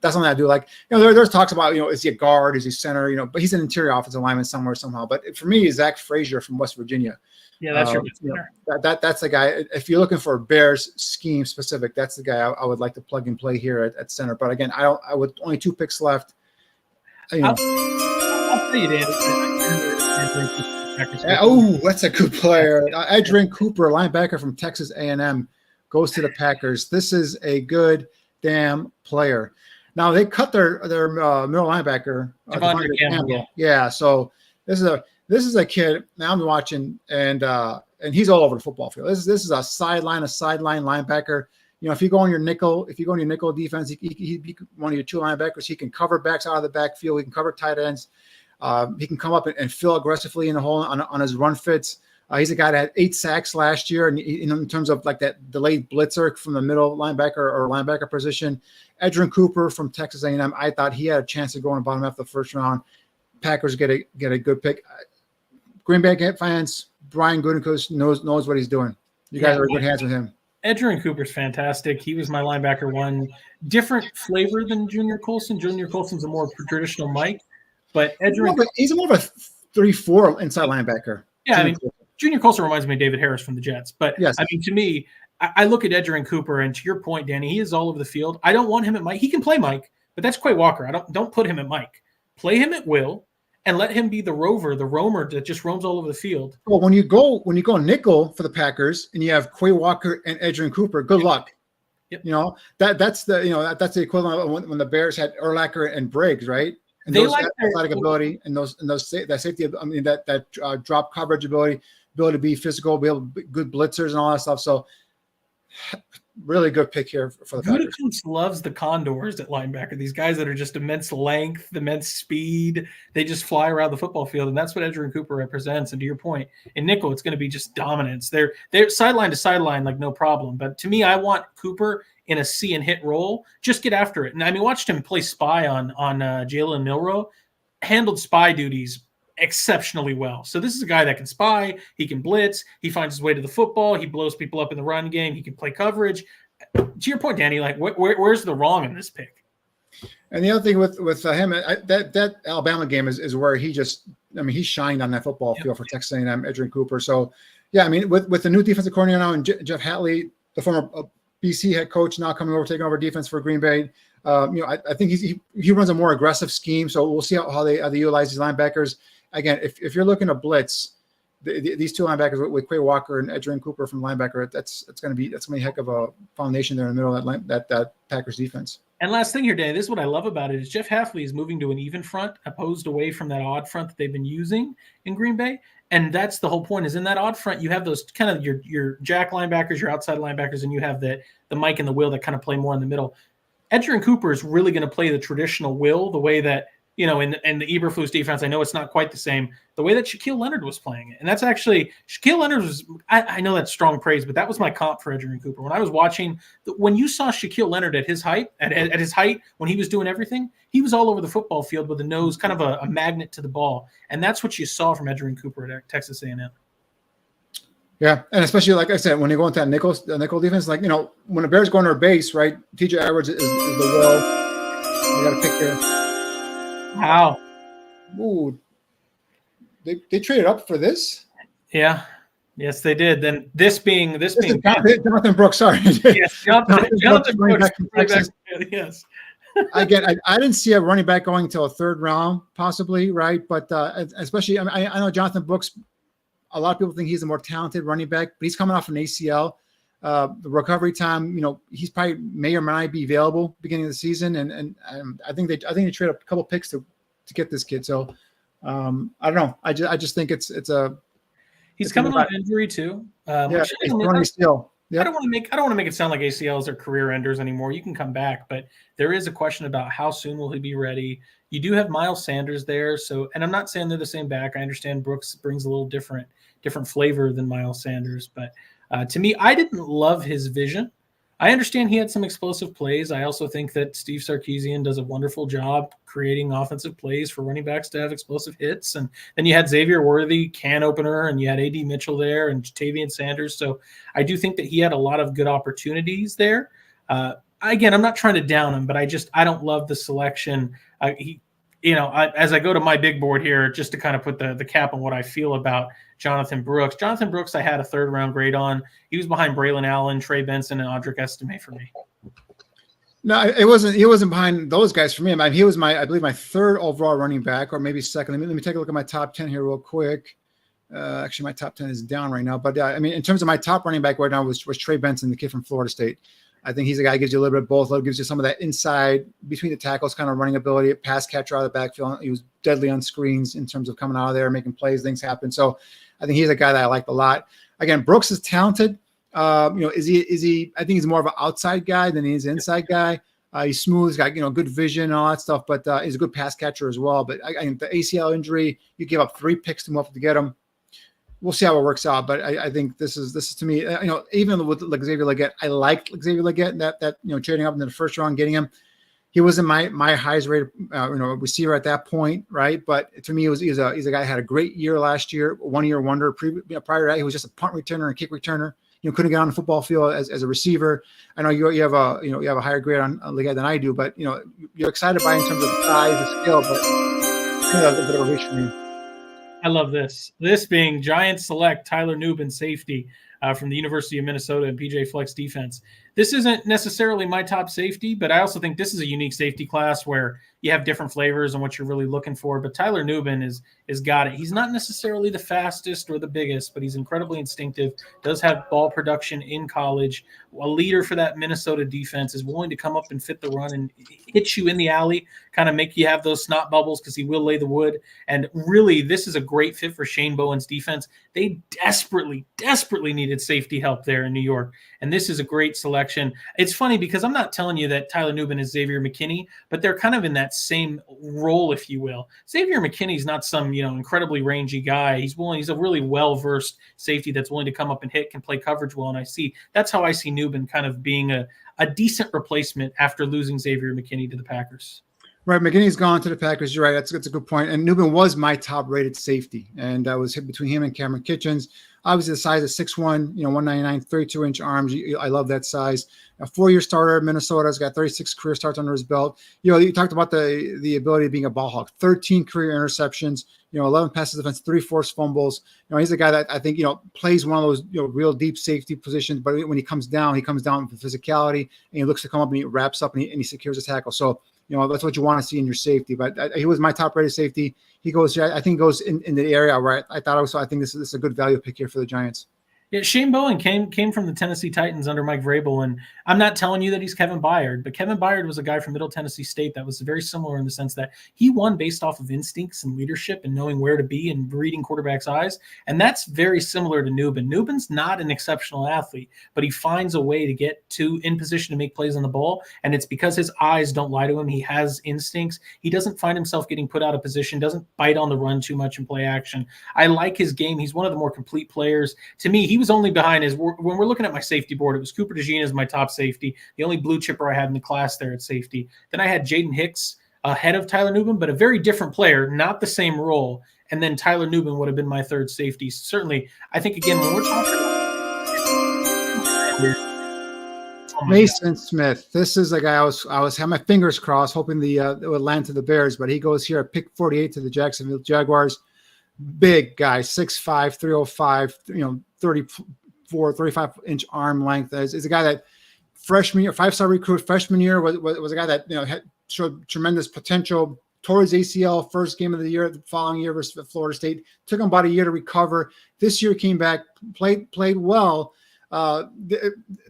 that's something I do like. There's talks about is he a guard, is he center, but he's an interior offensive lineman somewhere somehow. But for me, Zack Frazier from West Virginia. Yeah, that's your center. That's the guy. If you're looking for a Bears scheme specific, that's the guy I would like to plug and play here at center. But again, I would only 2 picks left. I'll tell you, Dan. That's a good player. Edgerrin Cooper, linebacker from Texas A&M, goes to the Packers. This is a good damn player. Now they cut their middle linebacker, Javon Campbell. Yeah, so this is a kid now I'm watching, and he's all over the football field. This is a sideline linebacker. If you go on your nickel defense, he one of your 2 linebackers. He can cover backs out of the backfield. He can cover tight ends. He can come up and fill aggressively in the hole on his run fits. He's a guy that had 8 sacks last year, and in terms of like that delayed blitzer from the middle linebacker or linebacker position. Edgerrin Cooper from Texas A&M. I thought he had a chance to go in the bottom half of the first round. Packers get a good pick. Green Bay fans, Brian Gutekunst knows what he's doing. You guys are in good hands with him. Edgerrin Cooper's fantastic. He was my linebacker 1. Different flavor than Junior Colson. Junior Colson's a more traditional Mike, but he's more of a 3-4 inside linebacker. Yeah, Junior Colson reminds me of David Harris from the Jets. But yes. To me, I look at Edgerrin Cooper, and to your point, Danny, he is all over the field. I don't want him at Mike. He can play Mike, but that's Quay Walker. Don't put him at Mike. Play him at will. And let him be the roamer that just roams all over the field. Well, when you go nickel for the Packers and you have Quay Walker and Edgerrin Cooper, good luck. Yep. That's the equivalent of when the Bears had Urlacher and Briggs, right? And they those like athletic ability and that safety. That drop coverage ability to be physical, be able to be good blitzers and all that stuff. So really good pick here for the Packers. Gutekunst loves the condors at linebacker. These guys that are just immense length, immense speed. They just fly around the football field, and that's what Edgerrin Cooper represents. And to your point, in nickel, it's going to be just dominance. They're sideline to sideline, like no problem. But to me, I want Cooper in a see and hit role. Just get after it. And I mean, watched him play spy on Jalen Milroe. Handled spy duties exceptionally well. So this is a guy that can spy, he can blitz, he finds his way to the football, he blows people up in the run game, he can play coverage. To your point, Danny, like where's the wrong in this pick? And the other thing with him, that Alabama game is where he shined on that football field for Texas A&M, Edgerrin Cooper. So yeah, I mean, with the new defensive coordinator now and Jeff Hatley, the former BC head coach, now coming over, taking over defense for Green Bay. I think he runs a more aggressive scheme, so we'll see how they utilize these linebackers. Again, if you're looking to blitz, these two linebackers with Quay Walker and Edgerrin Cooper from linebacker, that's going to be a heck of a foundation there in the middle of that Packers defense. And last thing here, Danny, this is what I love about it is Jeff Hafley is moving to an even front, opposed away from that odd front that they've been using in Green Bay. And that's the whole point, is in that odd front, you have those kind of your jack linebackers, your outside linebackers, and you have the Mike and the Will that kind of play more in the middle. Edgerrin Cooper is really going to play the traditional Will, the way that, in the Eberflus defense, I know it's not quite the same, the way that Shaquille Leonard was playing it. And that's actually, Shaquille Leonard was, I know that's strong praise, but that was my comp for Edgerrin Cooper. When I was watching, when you saw Shaquille Leonard at his height, when he was doing everything, he was all over the football field with a nose, kind of a magnet to the ball. And that's what you saw from Edgerrin Cooper at Texas A&M. Yeah, and especially, like I said, when they go into that nickel defense, like, when the Bears go on their base, right, TJ Edwards is the Will. You got to pick there. Wow. Ooh, they traded up for this? Yeah. Yes, they did. Then this being Jonathan Brooks, sorry. Yes, Jonathan Brooks. Yes. Again, I didn't see a running back going until a third round, possibly, right? But especially, I know Jonathan Brooks, a lot of people think he's a more talented running back, but he's coming off an ACL. The recovery time, he's probably may or may not be available beginning of the season, and I think they trade up a couple picks to get this kid. So I don't know. I just think it's he's coming off injury too. He's running still. Yep. I don't want to make it sound like ACLs are career enders anymore. You can come back, but there is a question about how soon will he be ready. You do have Miles Sanders there, and I'm not saying they're the same back. I understand Brooks brings a little different flavor than Miles Sanders, but. To me, I didn't love his vision. I understand he had some explosive plays. I also think that Steve Sarkisian does a wonderful job creating offensive plays for running backs to have explosive hits. And then you had Xavier Worthy, can opener, and you had A.D. Mitchell there and Jatavian Sanders. So I do think that he had a lot of good opportunities there. Again, I'm not trying to down him, but I don't love the selection. As I go to my big board here, just to kind of put the cap on what I feel about Jonathan Brooks. Jonathan Brooks, I had a third round grade on. He was behind Braylon Allen, Trey Benson, and Audric Estime for me. No, it wasn't. He wasn't behind those guys for me. I mean, he was I believe my third overall running back, or maybe second. Let me take a look at my top 10 here real quick. Actually, my top 10 is down right now. But I mean, in terms of my top running back right now was Trey Benson, the kid from Florida State. I think he's a guy who gives you a little bit of both. Gives you some of that inside between the tackles kind of running ability, pass catcher out of the backfield. He was deadly on screens in terms of coming out of there, making plays, things happen. So I think he's a guy that I liked a lot. Again, Brooks is talented. Is he? I think he's more of an outside guy than he's an inside guy. He's smooth. He's got good vision and all that stuff. But he's a good pass catcher as well. But I think the ACL injury, you give up 3 picks to move up to get him. We'll see how it works out, but I think this is to me, even with Xavier Legette, I liked Xavier Legette and that trading up into the first round, getting him. He wasn't my highest rated receiver at that point, right? But to me, he's a guy who had a great year last year, 1 year wonder. Prior to that, he was just a punt returner and kick returner. Couldn't get on the football field as a receiver. I know you have a higher grade on Legette than I do, but you're excited by him in terms of the size and skill, but that's a bit of a reach for me. I love this. This being Giants select Tyler Nubin, safety from the University of Minnesota and PJ Flex defense. This isn't necessarily my top safety, but I also think this is a unique safety class where you have different flavors and what you're really looking for. But Tyler Nubin is got it. He's not necessarily the fastest or the biggest, but he's incredibly instinctive, does have ball production in college, a leader for that Minnesota defense, is willing to come up and fit the run and hit you in the alley, kind of make you have those snot bubbles because he will lay the wood. And really, this is a great fit for Shane Bowen's defense. They desperately needed safety help there in New York. And this is a great selection. It's funny because I'm not telling you that Tyler Nubin is Xavier McKinney, but they're kind of in that same role, if you will. Xavier McKinney's not some, incredibly rangy guy. He's a really well-versed safety that's willing to come up and hit, can play coverage well. And that's how I see Nubin kind of being a decent replacement after losing Xavier McKinney to the Packers. Right, McKinney's gone to the Packers. You're right. That's a good point. And Nubin was my top-rated safety, and I was hit between him and Cameron Kitchens. Obviously, the size of 6'1", 199, 32-inch arms. I love that size. A 4-year starter at Minnesota. He's got 36 career starts under his belt. You talked about the ability of being a ball hawk. 13 career interceptions. 11 passes defense, 3 forced fumbles. He's a guy that I think plays one of those real deep safety positions. But when he comes down with physicality, and he looks to come up and he wraps up and he secures a tackle. So that's what you want to see in your safety. But he was my top-rated safety. He goes, I think, goes in the area where I thought also. I think this is a good value pick here for the Giants. Yeah, Shane Bowen came from the Tennessee Titans under Mike Vrabel, and I'm not telling you that he's Kevin Byard, but Kevin Byard was a guy from Middle Tennessee State that was very similar in the sense that he won based off of instincts and leadership and knowing where to be and reading quarterbacks' eyes, and that's very similar to Nubin. Nubin's not an exceptional athlete, but he finds a way to get in position to make plays on the ball, and it's because his eyes don't lie to him. He has instincts. He doesn't find himself getting put out of position, doesn't bite on the run too much in play action. I like his game. He's one of the more complete players. To me, he was only behind when we're looking at my safety board, it was Cooper DeJean as my top safety, the only blue chipper I had in the class there at safety. Then I had Jaden Hicks ahead of Tyler Nubin, but a very different player, not the same role. And then Tyler Nubin would have been my third safety. Certainly, I think, again, when we're talking about Mason Smith. This is a guy I was had my fingers crossed, hoping it would land to the Bears, but he goes here at pick 48 to the Jacksonville Jaguars. Big guy, 6'5", 305, 35-inch arm length. Is a guy that freshman year, 5-star recruit, freshman year was a guy that had showed tremendous potential. Tore his ACL first game of the year, the following year versus Florida State. Took him about a year to recover. This year came back, played well. To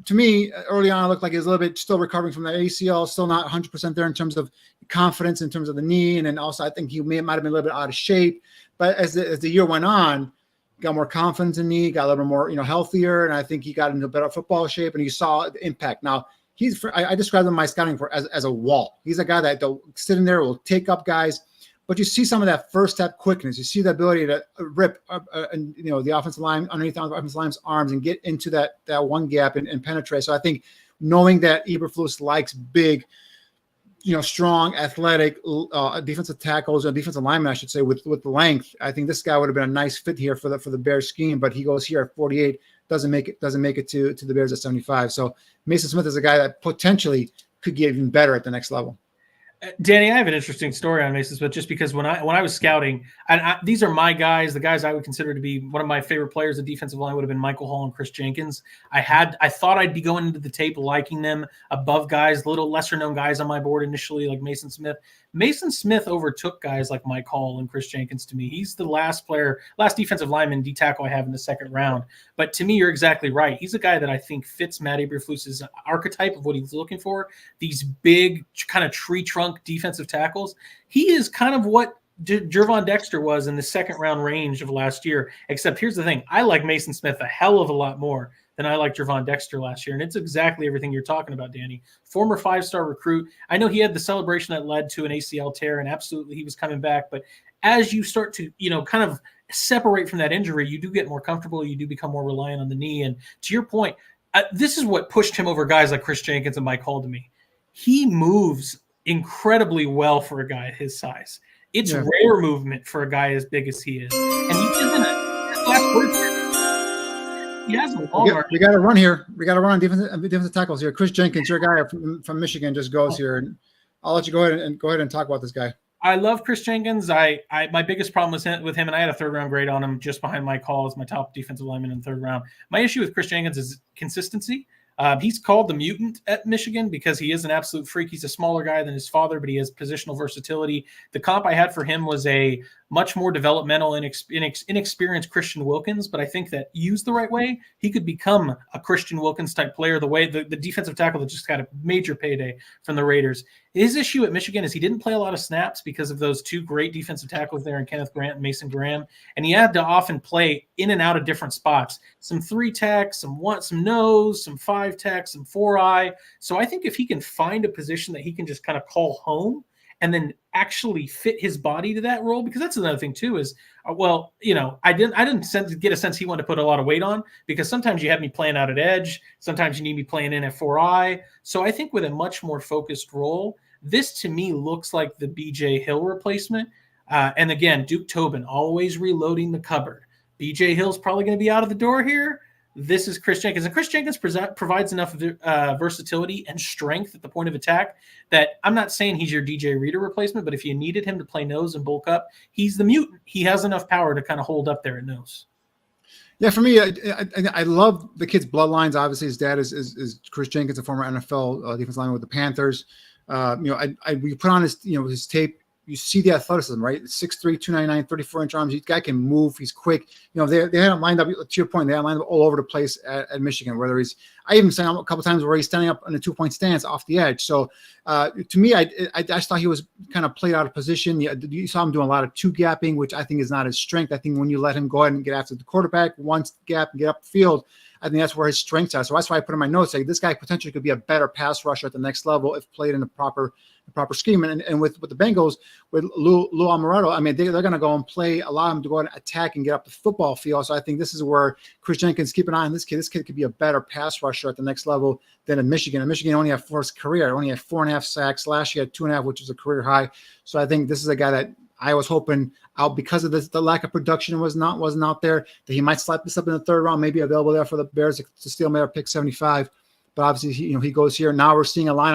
me, early on, it looked like he was a little bit still recovering from the ACL, still not 100% there in terms of confidence, in terms of the knee, and then also I think he might have been a little bit out of shape. But as the year went on, got more confidence in knee, got a little bit more healthier, and I think he got into better football shape, and you saw the impact. Now I described him in my scouting for as a wall. He's a guy that sitting there will take up guys. But you see some of that first step quickness. You see the ability to rip, the offensive line underneath the offensive line's arms and get into that one gap and penetrate. So I think knowing that Eberflus likes big, strong, athletic defensive tackles or defensive linemen, I should say, with the length, I think this guy would have been a nice fit here for the Bears scheme. But he goes here at 48, doesn't make it to the Bears at 75. So Mason Smith is a guy that potentially could get even better at the next level. Danny, I have an interesting story on Mason Smith just because when I was scouting, and these are my guys, the guys I would consider to be one of my favorite players of defensive line would have been Michael Hall and Chris Jenkins. I thought I'd be going into the tape liking them above guys, little lesser known guys on my board initially, like Mason Smith. Mason Smith overtook guys like Mike Hall and Chris Jenkins to me. He's the last defensive lineman D tackle I have in the second round. But to me, you're exactly right. He's a guy that I think fits Matt Eberflus's archetype of what he's looking for. These big kind of tree trunk defensive tackles. He is kind of what Gervon Dexter was in the second round range of last year. Except here's the thing. I like Mason Smith a hell of a lot more than I liked Gervon Dexter last year. And it's exactly everything you're talking about, Danny. Former 5-star recruit. I know he had the celebration that led to an ACL tear, and absolutely he was coming back. But as you start to, kind of separate from that injury, you do get more comfortable. You do become more reliant on the knee. And to your point, this is what pushed him over guys like Chris Jenkins and Mike Hall to me. He moves incredibly well for a guy his size. It's rare movement for a guy as big as he is. And he isn't last words here. He has a long arm. We got to run here. We got to run on defensive tackles here. Chris Jenkins, your guy from Michigan, just goes here, and I'll let you go ahead and talk about this guy. I love Chris Jenkins. My biggest problem was with him, and I had a third-round grade on him just behind Mike Hall as my top defensive lineman in the third round. My issue with Chris Jenkins is consistency. He's called the mutant at Michigan because he is an absolute freak. He's a smaller guy than his father, but he has positional versatility. The comp I had for him was a much more developmental, inexperienced Christian Wilkins, but I think that used the right way, he could become a Christian Wilkins type player, the way the defensive tackle that just got a major payday from the Raiders. His issue at Michigan is he didn't play a lot of snaps because of those two great defensive tackles there in Kenneth Grant and Mason Graham, and he had to often play in and out of different spots. Some 3-tech, some nose, some 5-tech, some 4-eye. So I think if he can find a position that he can just kind of call home and then actually fit his body to that role, because that's another thing too is, I didn't get a sense he wanted to put a lot of weight on, because sometimes you have me playing out at edge, sometimes you need me playing in at 4-eye. So I think with a much more focused role, this to me looks like the BJ Hill replacement. And again, Duke Tobin always reloading the cupboard. BJ Hill's probably going to be out of the door here. This is Chris Jenkins. And Chris Jenkins provides enough versatility and strength at the point of attack that I'm not saying he's your DJ Reader replacement, but if you needed him to play nose and bulk up, he's the mutant. He has enough power to kind of hold up there at nose. Yeah, for me, I love the kid's bloodlines. Obviously, his dad is Chris Jenkins, a former NFL defensive lineman with the Panthers. We put on his tape. You see the athleticism, right? 6'3", 299, 34-inch arms. This guy can move. He's quick. They had him lined up, to your point, they had him lined up all over the place at Michigan, whether I even saw him a couple times where he's standing up in a 2-point stance off the edge. So to me, I just thought he was kind of played out of position. You saw him doing a lot of 2-gapping, which I think is not his strength. I think when you let him go ahead and get after the quarterback, one gap and get up the field, I think that's where his strengths are. So that's why I put in my notes, like, this guy potentially could be a better pass rusher at the next level if played in the proper scheme. And with the Bengals, with Lou Amaretto, I mean, they're going to go and allow him to go and attack and get up the football field. So I think this is where Chris Jenkins, keep an eye on this kid. This kid could be a better pass rusher at the next level than in Michigan. And Michigan only had 4 career. Only had 4.5 sacks. Last year had 2.5, which is a career high. So I think this is a guy that I was hoping out, because of the lack of production wasn't out there, that he might slap this up in the 3rd round, maybe available there for the Bears to steal maybe pick 75. But obviously, he goes here. Now we're seeing a run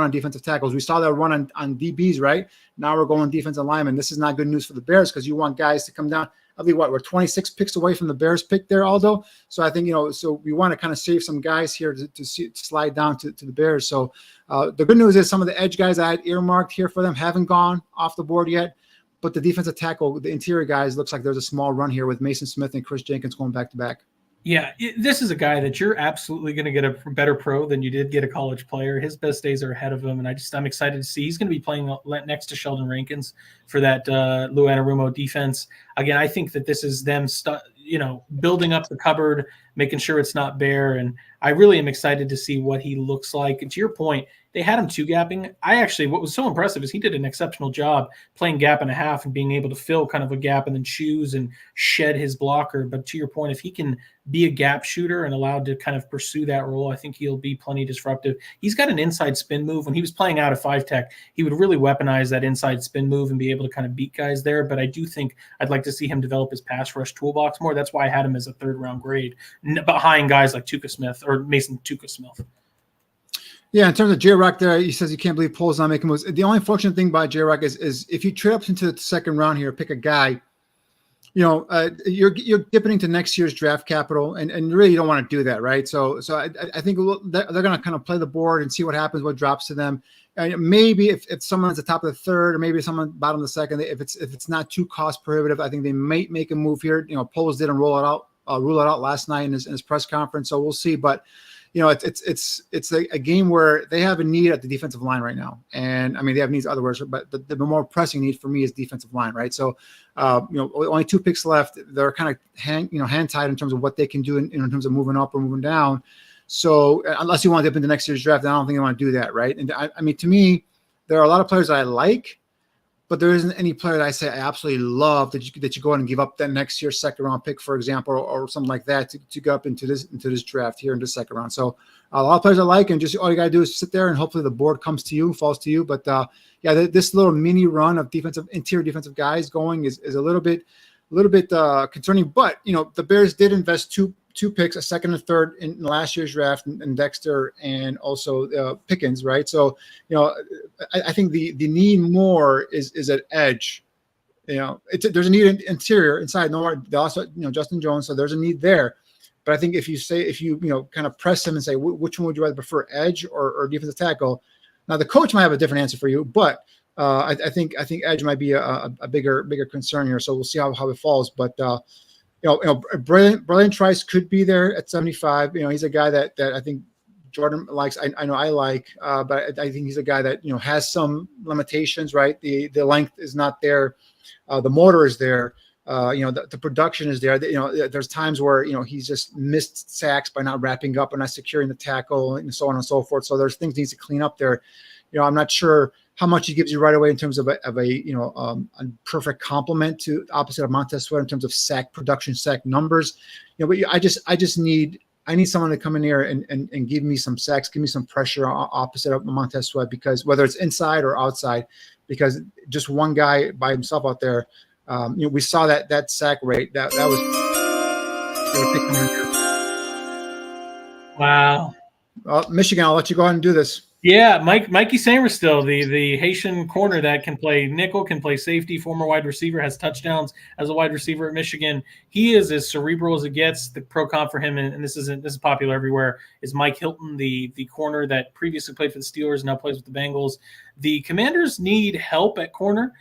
on defensive tackles. We saw that run on DBs, right? Now we're going defensive linemen. This is not good news for the Bears, because you want guys to come down. I think we're 26 picks away from the Bears pick there, Aldo. So I think, so we want to kind of save some guys here to slide down to the Bears. So the good news is some of the edge guys I had earmarked here for them haven't gone off the board yet. But the defensive tackle, the interior guys, looks like there's a small run here with Mason Smith and Chris Jenkins going back to back. Yeah, this is a guy that you're absolutely going to get a better pro than you did get a college player. His best days are ahead of him, and I'm excited to see. He's going to be playing next to Sheldon Rankins for that Lou Anarumo defense. Again, I think that this is them building up the cupboard, making sure it's not bare, and I really am excited to see what he looks like. And to your point, they had him 2-gapping. What was so impressive is he did an exceptional job playing gap and a half and being able to fill kind of a gap and then choose and shed his blocker. But to your point, if he can be a gap shooter and allowed to kind of pursue that role, I think he'll be plenty disruptive. He's got an inside spin move. When he was playing out of 5-tech, he would really weaponize that inside spin move and be able to kind of beat guys there. But I do think I'd like to see him develop his pass rush toolbox more. That's why I had him as a 3rd-round grade behind guys like Tuka Smith or Mason Tuka Smith. Yeah, in terms of J-Rock there, he says he can't believe Pole's not making moves. The only fortunate thing about J-Rock is if you trade up into the 2nd round here, pick a guy, you're dipping into next year's draft capital, and really you don't want to do that, right? So I think they're going to kind of play the board and see what happens, what drops to them. Maybe if someone's at the top of the 3rd, or maybe someone bottom of the 2nd, if it's not too cost prohibitive, I think they might make a move here. Poles didn't rule it out last night in his press conference, so we'll see. But it's a game where they have a need at the defensive line right now. And I mean, they have needs otherwise, but the more pressing need for me is defensive line, right? So, only 2 picks left. They're kind of hand tied in terms of what they can do in terms of moving up or moving down. So unless you want to dip into next year's draft, I don't think they want to do that, right? And I mean, to me, there are a lot of players that I like, but there isn't any player that I say I absolutely love that you go ahead and give up that next year's 2nd-round pick, for example, or something like that to go up into this draft here in the 2nd round. So a lot of players I like, and just all you got to do is sit there and hopefully the board comes to you, falls to you. But this little mini run of interior defensive guys going is a little bit concerning. But the Bears did invest two picks, a 2nd and 3rd in last year's draft, and Dexter and also Pickens, right? So, I think the need more is at edge. There's a need in interior inside. No, they also, Justin Jones, so there's a need there. But I think if you kind of press him and say, which one would you rather prefer, edge or defensive tackle? Now the coach might have a different answer for you, but I think edge might be a bigger concern here. So we'll see how it falls. But Brilliant Trice could be there at 75. He's a guy that I think Jordan likes. I know I like, but I think he's a guy that has some limitations. Right, the length is not there, the motor is there. The production is there. There's times where he's just missed sacks by not wrapping up and not securing the tackle and so on and so forth. So there's things he needs to clean up there. I'm not sure how much he gives you right away in terms of a perfect complement to opposite of Montez Sweat in terms of sack production, sack numbers. But I need someone to come in here and give me some sacks, give me some pressure opposite of Montez Sweat, because whether it's inside or outside, because just one guy by himself out there. We saw that sack rate that was. Wow. Michigan, I'll let you go ahead and do this. Yeah, Mikey Sainristil, the Haitian corner that can play nickel, can play safety, former wide receiver, has touchdowns as a wide receiver at Michigan. He is as cerebral as it gets. The pro comp for him, and this is popular everywhere, is Mike Hilton, the corner that previously played for the Steelers, now plays with the Bengals. The Commanders need help at corner.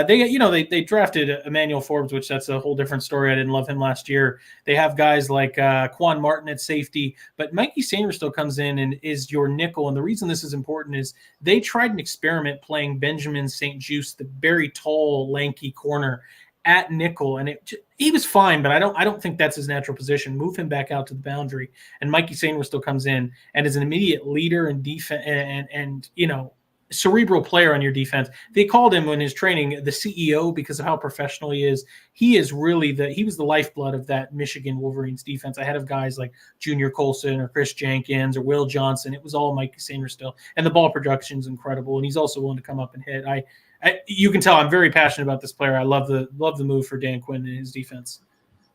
They drafted Emmanuel Forbes, which that's a whole different story. I didn't love him last year. They have guys like Quan Martin at safety, but Mikey Sainristil comes in and is your nickel. And the reason this is important is they tried an experiment playing Benjamin St. Juste, the very tall, lanky corner, at nickel, and he was fine, but I don't think that's his natural position. Move him back out to the boundary, and Mikey Sainristil comes in and is an immediate leader in defense and cerebral player on your defense. They called him in his training the CEO because of how professional he is. He is really he was the lifeblood of that Michigan Wolverines defense, ahead of guys like Junior Colson or Chris Jenkins or Will Johnson. It was all Mikey Sainristil, and the ball production is incredible. And he's also willing to come up and hit. You can tell I'm very passionate about this player. I love the move for Dan Quinn and his defense.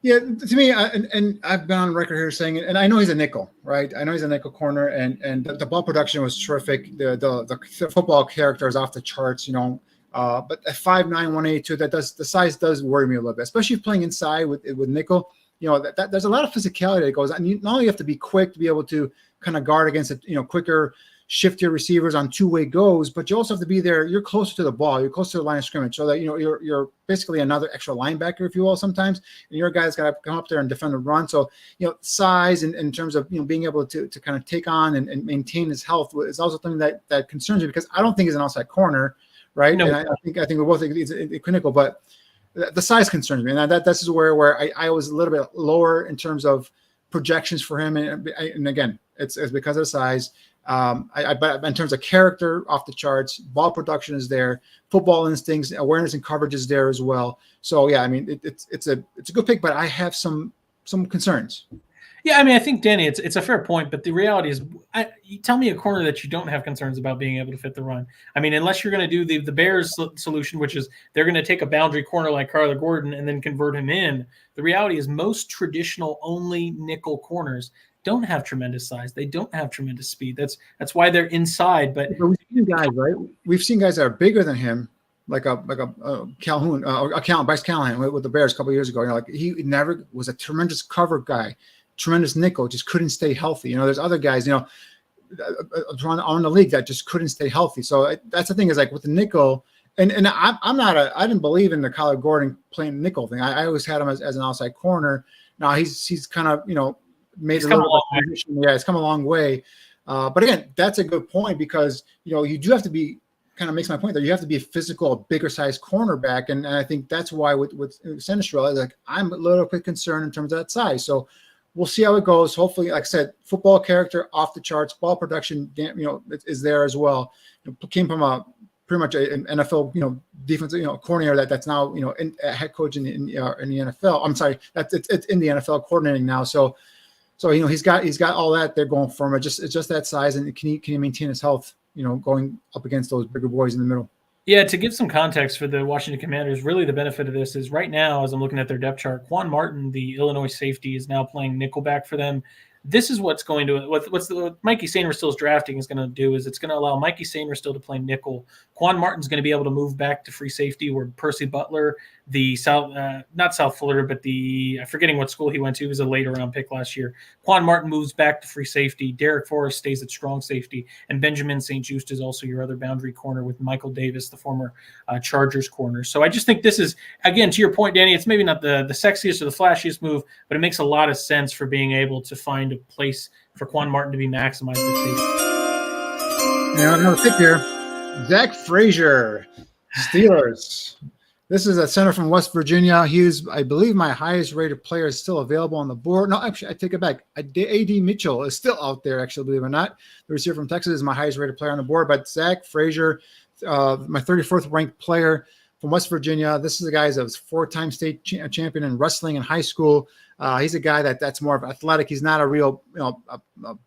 Yeah, to me, and I've been on record here saying it, and I know he's a nickel, right? I know he's a nickel corner, and the ball production was terrific. The football character is off the charts, but at 5'9", 182, the size does worry me a little bit, especially playing inside with nickel. That there's a lot of physicality that goes on. Not only you have to be quick to be able to kind of guard against quicker, shift your receivers on two-way goes, but you also have to be there. You're closer to the ball. You're closer to the line of scrimmage, so that you're basically another extra linebacker, if you will, sometimes. And your guy's got to come up there and defend the run. So size and in terms of being able to kind of take on and maintain his health is also something that concerns me, because I don't think he's an outside corner, right? No. And I think we both think he's clinical, but the size concerns me, and this is where I was a little bit lower in terms of projections for him, and again, it's because of the size. But in terms of character, off the charts. Ball production is there. Football instincts, awareness, and coverage is there as well. So yeah, I mean, it's a good pick, but I have some concerns. Yeah, I mean, I think, Danny, it's a fair point, but the reality is, you tell me a corner that you don't have concerns about being able to fit the run. I mean, unless you're going to do the Bears solution, which is they're going to take a boundary corner like Kyler Gordon and then convert him in. The reality is most traditional only nickel corners don't have tremendous size. They don't have tremendous speed. That's why they're inside. But we've seen guys, right? We've seen guys that are bigger than him, like a Calhoun, Bryce Callahan with the Bears a couple of years ago. He never was a tremendous cover guy, tremendous nickel, just couldn't stay healthy. There's other guys, on the league that just couldn't stay healthy. So that's the thing, is like with the nickel. And I didn't believe in the Kyler Gordon playing nickel thing. I always had him as an outside corner. Now he's kind of made a little bit. Yeah, it's come a long way. But again, that's a good point, because you do have to be, kind of makes my point there. You have to be a physical, bigger size cornerback, and I think that's why with Sainristil, like, I'm a little bit concerned in terms of that size. So we'll see how it goes. Hopefully, like I said, football character off the charts, ball production, is there as well. Came from pretty much an NFL, defensive, coordinator that's now, a head coach in the NFL. I'm sorry, it's in the NFL coordinating now. So he's got all that there going for him. It's just that size, and can he maintain his health, going up against those bigger boys in the middle. Yeah, to give some context for the Washington Commanders, really the benefit of this is right now, as I'm looking at their depth chart, Quan Martin, the Illinois safety, is now playing nickelback for them. This is what Mikey Sainristil's drafting is going to do, is it's going to allow Mikey Sainristil to play nickel. Quan Martin's going to be able to move back to free safety, where Percy Butler the not South Florida, but I'm forgetting what school he went to. He was a later round pick last year. Quan Martin moves back to free safety. Derek Forrest stays at strong safety. And Benjamin St. Just is also your other boundary corner with Michael Davis, the former Chargers corner. So I just think this is, again, to your point, Danny, it's maybe not the sexiest or the flashiest move, but it makes a lot of sense for being able to find a place for Quan Martin to be maximized this season. Now another pick here. Zack Frazier, Steelers. This is a center from West Virginia. He's, I believe, my highest rated player is still available on the board. No, actually, I take it back. A.D. Mitchell is still out there, actually, believe it or not. The receiver from Texas is my highest rated player on the board. But Zack Frazier, my 34th ranked player from West Virginia. This is a guy who's a 4-time state champion in wrestling in high school. He's a guy that's more of athletic. He's not a real, a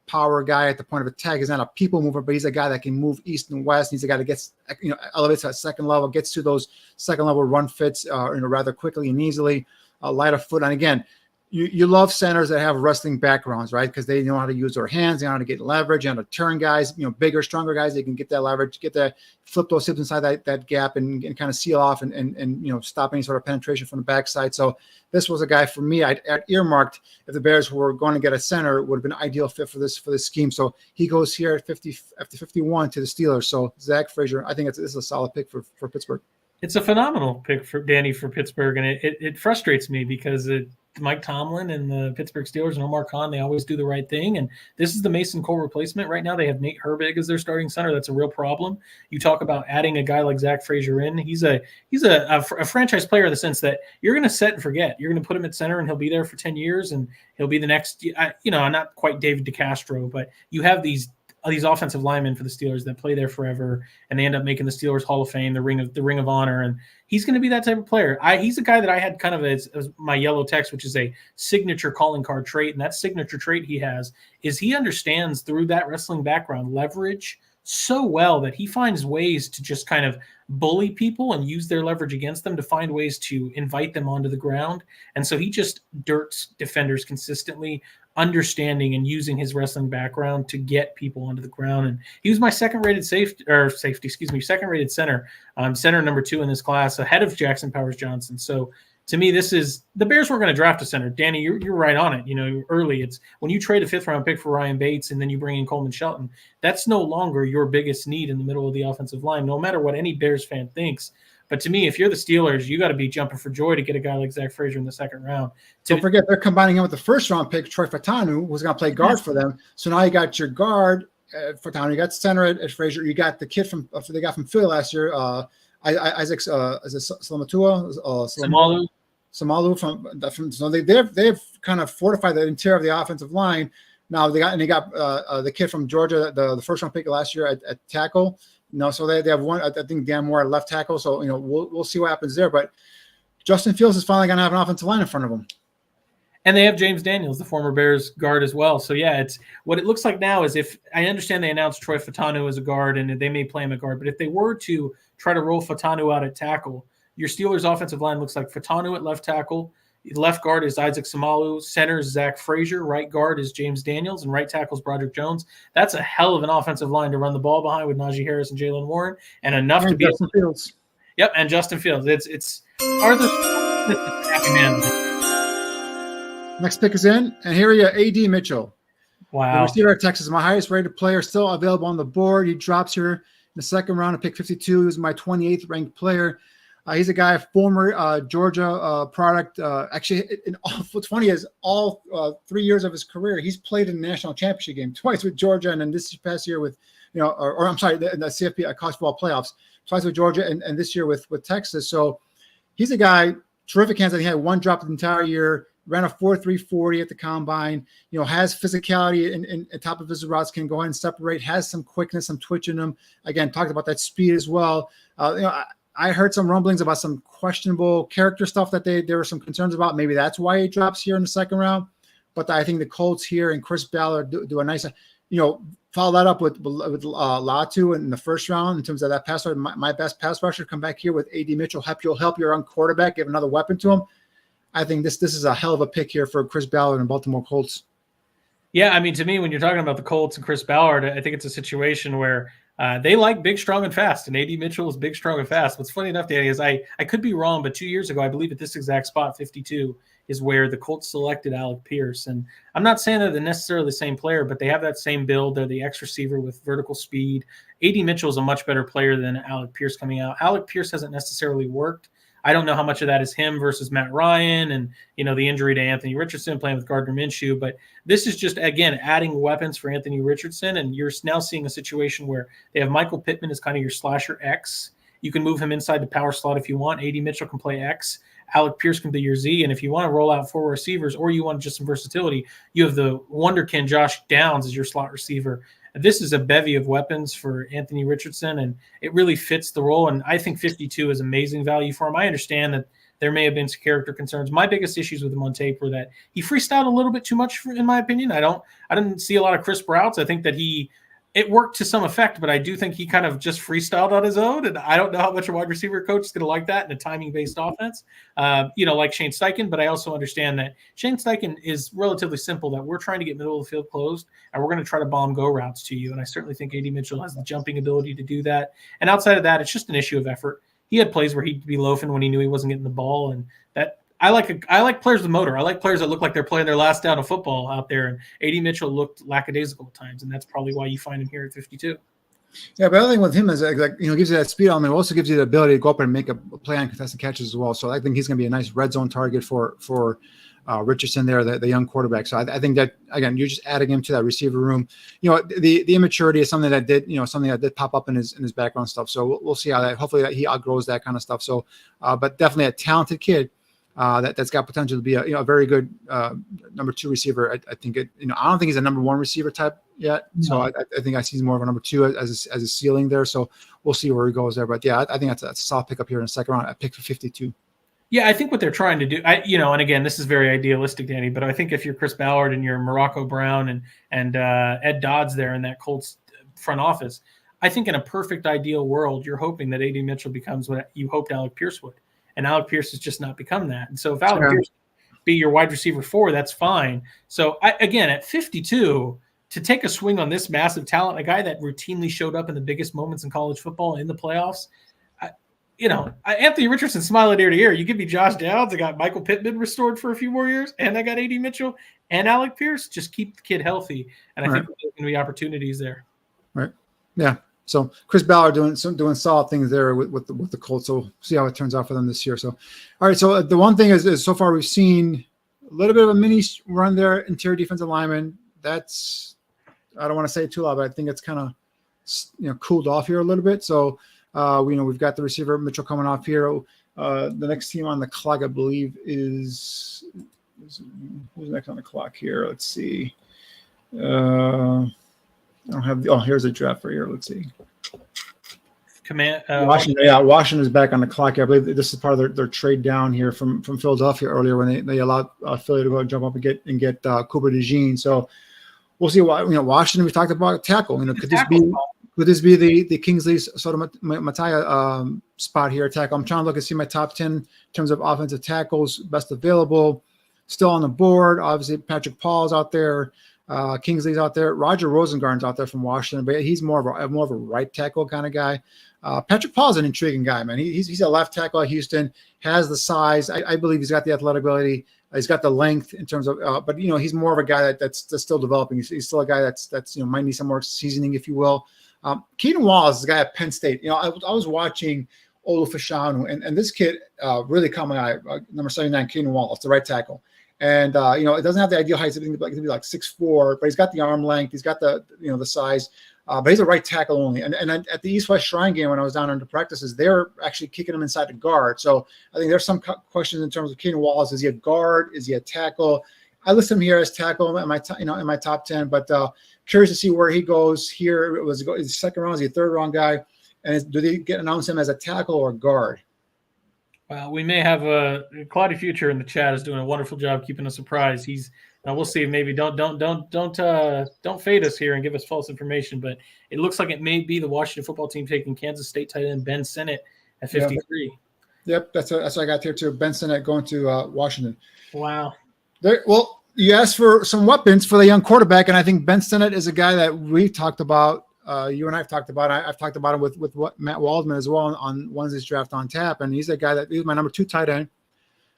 power guy at the point of attack. He's not a people mover, but he's a guy that can move east and west. He's a guy that gets, elevates to that second level, gets to those second level run fits, rather quickly and easily, light of foot. And again, you love centers that have wrestling backgrounds, right? Because they know how to use their hands, they know how to get leverage, and how to turn guys, bigger, stronger guys. They can get that leverage, flip those hips inside that gap and kind of seal off and stop any sort of penetration from the backside. So this was a guy for me. I'd earmarked if the Bears were going to get a center, it would have been an ideal fit for this scheme. So he goes here at 50 after 51 to the Steelers. So Zack Frazier, I think this is a solid pick for Pittsburgh. It's a phenomenal pick for Danny for Pittsburgh, and it frustrates me because Mike Tomlin and the Pittsburgh Steelers and Omar Khan, they always do the right thing. And this is the Mason Cole replacement. Right now they have Nate Herbig as their starting center. That's a real problem. You talk about adding a guy like Zack Frazier in. He's a franchise player in the sense that you're going to set and forget. You're going to put him at center and he'll be there for 10 years and he'll be the next, not quite David DeCastro, but you have these offensive linemen for the Steelers that play there forever, and they end up making the Steelers Hall of Fame, the Ring of Honor, and he's going to be that type of player. He's a guy that I had kind of as my yellow text, which is a signature calling card trait, and that signature trait he has is he understands through that wrestling background leverage so well that he finds ways to just kind of bully people and use their leverage against them to find ways to invite them onto the ground, and so he just dirts defenders consistently, understanding and using his wrestling background to get people onto the ground. And he was my second-rated second-rated center, center number 2 in this class, ahead of Jackson Powers Johnson. So to me, this is the Bears weren't going to draft a center. Danny, you're right on it. Early, it's when you trade a 5th-round pick for Ryan Bates and then you bring in Coleman Shelton, that's no longer your biggest need in the middle of the offensive line, no matter what any Bears fan thinks. But to me, if you're the Steelers, you got to be jumping for joy to get a guy like Zack Frazier in the 2nd round. Don't forget, they're combining him with the 1st-round pick, Troy Fautanu, who's going to play guard for them. So now you got your guard, Fautanu. You got center at Frazier. You got the kid they got from Philly last year, Isaac Samalu. So they've kind of fortified the interior of the offensive line. Now they got the kid from Georgia, the 1st-round pick last year at tackle. So they have one. I think Dan Moore at left tackle. So we'll see what happens there. But Justin Fields is finally going to have an offensive line in front of him. And they have James Daniels, the former Bears guard as well. So yeah, it's what it looks like now is if I understand they announced Troy Fautanu as a guard and they may play him at guard, but if they were to try to roll Fautanu out at tackle, your Steelers offensive line looks like Fautanu at left tackle. Left guard is Isaac Samalu. Center is Zack Frazier. Right guard is James Daniels. And right tackle is Broderick Jones. That's a hell of an offensive line to run the ball behind with Najee Harris and Jaylen Warren. And enough to be Justin Fields. Yep, and Justin Fields. It's Arthur happy man. Next pick is in. And here we go, A.D. Mitchell. Wow. The receiver at Texas, my highest rated player, still available on the board. He drops here in the 2nd round at pick 52. He was my 28th ranked player. He's a guy, former Georgia product. What's funny is all 3 years of his career, he's played in the national championship game twice with Georgia, and then this past year with, the CFP college football playoffs, twice with Georgia, and this year with Texas. So he's a guy, terrific hands. He had 1 drop the entire year, ran a 4.340 at the combine. Has physicality in top of his routes, can go ahead and separate, has some quickness, some twitch in him. Again, talked about that speed as well. I heard some rumblings about some questionable character stuff that there were some concerns about. Maybe that's why he drops here in the 2nd round. But I think the Colts here and Chris Ballard do a nice, follow that up with Latu in the 1st round in terms of that pass rusher. My best pass rusher, come back here with A.D. Mitchell, help your own quarterback, give another weapon to him. I think this is a hell of a pick here for Chris Ballard and Baltimore Colts. Yeah, I mean, to me, when you're talking about the Colts and Chris Ballard, I think it's a situation where They like big, strong, and fast, and A.D. Mitchell is big, strong, and fast. What's funny enough, Danny, is I could be wrong, but 2 years ago, I believe at this exact spot, 52, is where the Colts selected Alec Pierce. And I'm not saying they're necessarily the same player, but they have that same build. They're the X receiver with vertical speed. A.D. Mitchell is a much better player than Alec Pierce coming out. Alec Pierce hasn't necessarily worked. I don't know how much of that is him versus Matt Ryan and, the injury to Anthony Richardson playing with Gardner Minshew. But this is just, again, adding weapons for Anthony Richardson. And you're now seeing a situation where they have Michael Pittman as kind of your slasher X. You can move him inside the power slot if you want. A.D. Mitchell can play X. Alec Pierce can be your Z. And if you want to roll out 4 receivers or you want just some versatility, you have the wonderkin Josh Downs as your slot receiver. This is a bevy of weapons for Anthony Richardson, and it really fits the role. And I think 52 is amazing value for him. I understand that there may have been some character concerns. My biggest issues with him on tape were that he freestyled a little bit too much, in my opinion. I didn't see a lot of crisp routes. I think that it worked to some effect, but I do think he kind of just freestyled on his own. And I don't know how much a wide receiver coach is going to like that in a timing-based offense, like Shane Steichen. But I also understand that Shane Steichen is relatively simple, that we're trying to get middle of the field closed, and we're going to try to bomb go routes to you. And I certainly think A.D. Mitchell has the jumping ability to do that. And outside of that, it's just an issue of effort. He had plays where he'd be loafing when he knew he wasn't getting the ball, and that I like players with motor. I like players that look like they're playing their last down of football out there. And A.D. Mitchell looked lackadaisical at times, and that's probably why you find him here at 52. Yeah, but the other thing with him is gives you that speed element. It also gives you the ability to go up and make a play on contested catches as well. So I think he's going to be a nice red zone target for Richardson there, the young quarterback. So I think that, again, you're just adding him to that receiver room. The immaturity is something that did pop up in his background stuff. So we'll see how that. Hopefully that he outgrows that kind of stuff. So, but definitely a talented kid. That's got potential to be a very good number 2 receiver. I think I don't think he's a number 1 receiver type yet. No. So I think I see more of a number 2 as a ceiling there. So we'll see where he goes there. But yeah, I think that's a solid pickup here in the second round. I picked for 52. Yeah, I think what they're trying to do, and again, this is very idealistic, Danny, but I think if you're Chris Ballard and you're Morocco Brown and Ed Dodds there in that Colts front office, I think in a perfect ideal world, you're hoping that A.D. Mitchell becomes what you hoped Alec Pierce would. And Alec Pierce has just not become that. And so if Alec Pierce be your wide receiver 4, that's fine. So again, at 52, to take a swing on this massive talent, a guy that routinely showed up in the biggest moments in college football in the playoffs, Anthony Richardson smiling ear to ear. You give me Josh Downs, I got Michael Pittman restored for a few more years, and I got A.D. Mitchell and Alec Pierce. Just keep the kid healthy. And I think there's going to be opportunities there. Right. Yeah. So Chris Ballard doing solid things there with the Colts. So we'll see how it turns out for them this year. So, all right. So the one thing is so far we've seen a little bit of a mini run there, interior defensive lineman. That's, I don't want to say it too loud, but I think it's kind of cooled off here a little bit. So we've got the receiver Mitchell coming off here. The next team on the clock, I believe, is who's next on the clock here? Let's see. I don't have here's the draft for here. Let's see. Washington. Yeah, Washington is back on the clock here. I believe this is part of their trade down here from Philadelphia earlier when they allowed Philly to go and jump up and get Cooper DeJean. So we'll see. Washington. We talked about tackle. Could this be the Kingsley sort of Mattia spot here? Tackle. I'm trying to look and see my top 10 in terms of offensive tackles, best available, still on the board. Obviously, Patrick Paul's out there. Kingsley's out there. Roger Rosengarten's out there from Washington, but he's more of a right tackle kind of guy. Patrick Paul's an intriguing guy, man. He's a left tackle at Houston, has the size. I believe he's got the athletic ability. He's got the length in terms of, but he's more of a guy that's still developing. He's still a guy that's might need some more seasoning, if you will. Kaden Wallace is a guy at Penn State. I was watching Olu Fashanu, and this kid really caught my eye. Number 79, Kaden Wallace, the right tackle. And it doesn't have the ideal height. It's going to be like 6'4", but he's got the arm length. He's got the the size. But he's a right tackle only. And at the East West Shrine game when I was down under practices, they're actually kicking him inside the guard. So I think there's some questions in terms of Kaden Wallace. Is he a guard? Is he a tackle? I list him here as tackle in my top 10. But curious to see where he goes here. Is he second round? Is he a third round guy? And do they announce him as a tackle or a guard? Well, we may have a Cloudy Future in the chat is doing a wonderful job keeping us surprised. We'll see. Maybe don't fade us here and give us false information. But it looks like it may be the Washington football team taking Kansas State tight end Ben Sinnott at 53. Yep, that's what I got here too. Ben Sinnott going to Washington. Wow. Well, you asked for some weapons for the young quarterback, and I think Ben Sinnott is a guy that we talked about you and I have talked about. I've talked about him with Matt Waldman as well on Wednesday's Draft on Tap, and he's a guy he's my number 2 tight end,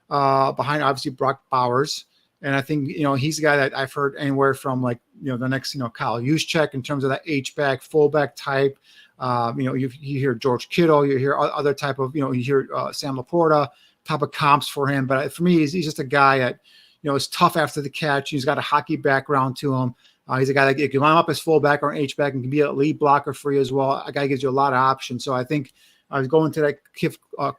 behind obviously Brock Bowers. And I think, he's a guy that I've heard anywhere from the next, Kyle Juszczyk in terms of that H-back, fullback type. You hear George Kittle, you hear other type of, you hear Sam Laporta type of comps for him. But for me, he's just a guy that, is tough after the catch. He's got a hockey background to him. He's a guy that can line up as fullback or an H-back and can be a lead blocker for you as well. A guy who gives you a lot of options. So I think I was going to that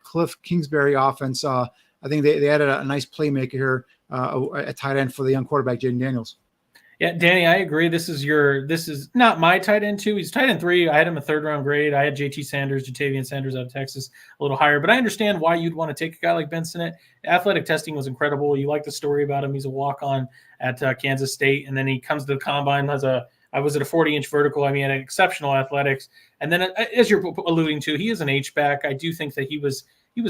Cliff Kingsbury offense. I think they added a nice playmaker here at tight end for the young quarterback, Jayden Daniels. Yeah, Danny, I agree. This is not my tight end 2. He's tight end 3. I had him a 3rd-round grade. I had JT Sanders, Jatavian Sanders out of Texas, a little higher. But I understand why you'd want to take a guy like Ben Sinnott. Athletic testing was incredible. You like the story about him. He's a walk-on at Kansas State, and then he comes to the combine, has a 40-inch vertical. I mean, had exceptional athletics. And then, as you're alluding to, he is an H-back. I do think that he was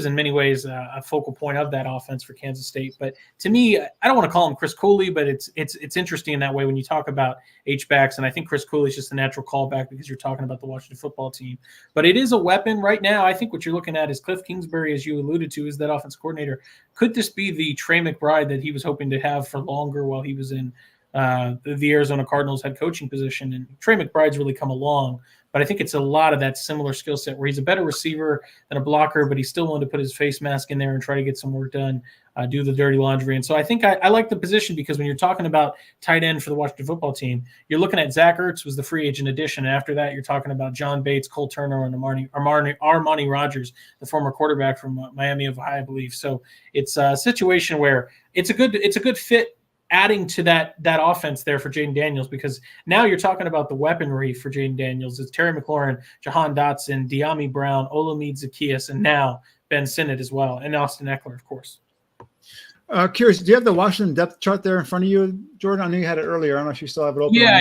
in many ways a focal point of that offense for Kansas State. But to me, I don't want to call him Chris Cooley, but it's interesting in that way when you talk about H-backs. And I think Chris Cooley is just a natural callback because you're talking about the Washington football team. But it is a weapon right now. I think what you're looking at is Cliff Kingsbury, as you alluded to, is that offense coordinator. Could this be the Trey McBride that he was hoping to have for longer while he was in the Arizona Cardinals head coaching position? And Trey McBride's really come along. But I think it's a lot of that similar skill set where he's a better receiver than a blocker, but he's still willing to put his face mask in there and try to get some work done, do the dirty laundry. And so I think I like the position because when you're talking about tight end for the Washington football team, you're looking at Zach Ertz was the free agent addition. And after that, you're talking about John Bates, Cole Turner, and Armani Rogers, the former quarterback from Miami of Ohio, I believe. So it's a situation where it's a good fit, adding to that offense there for Jayden Daniels, because now you're talking about the weaponry for Jayden Daniels. It's Terry McLaurin, Jahan Dotson, De'Ami Brown, Olamide Zaccheaus, and now Ben Sinnott as well, and Austin Eckler, of course. Curious, do you have the Washington depth chart there in front of you, Jordan? I knew you had it earlier. I don't know if you still have it open. Yeah,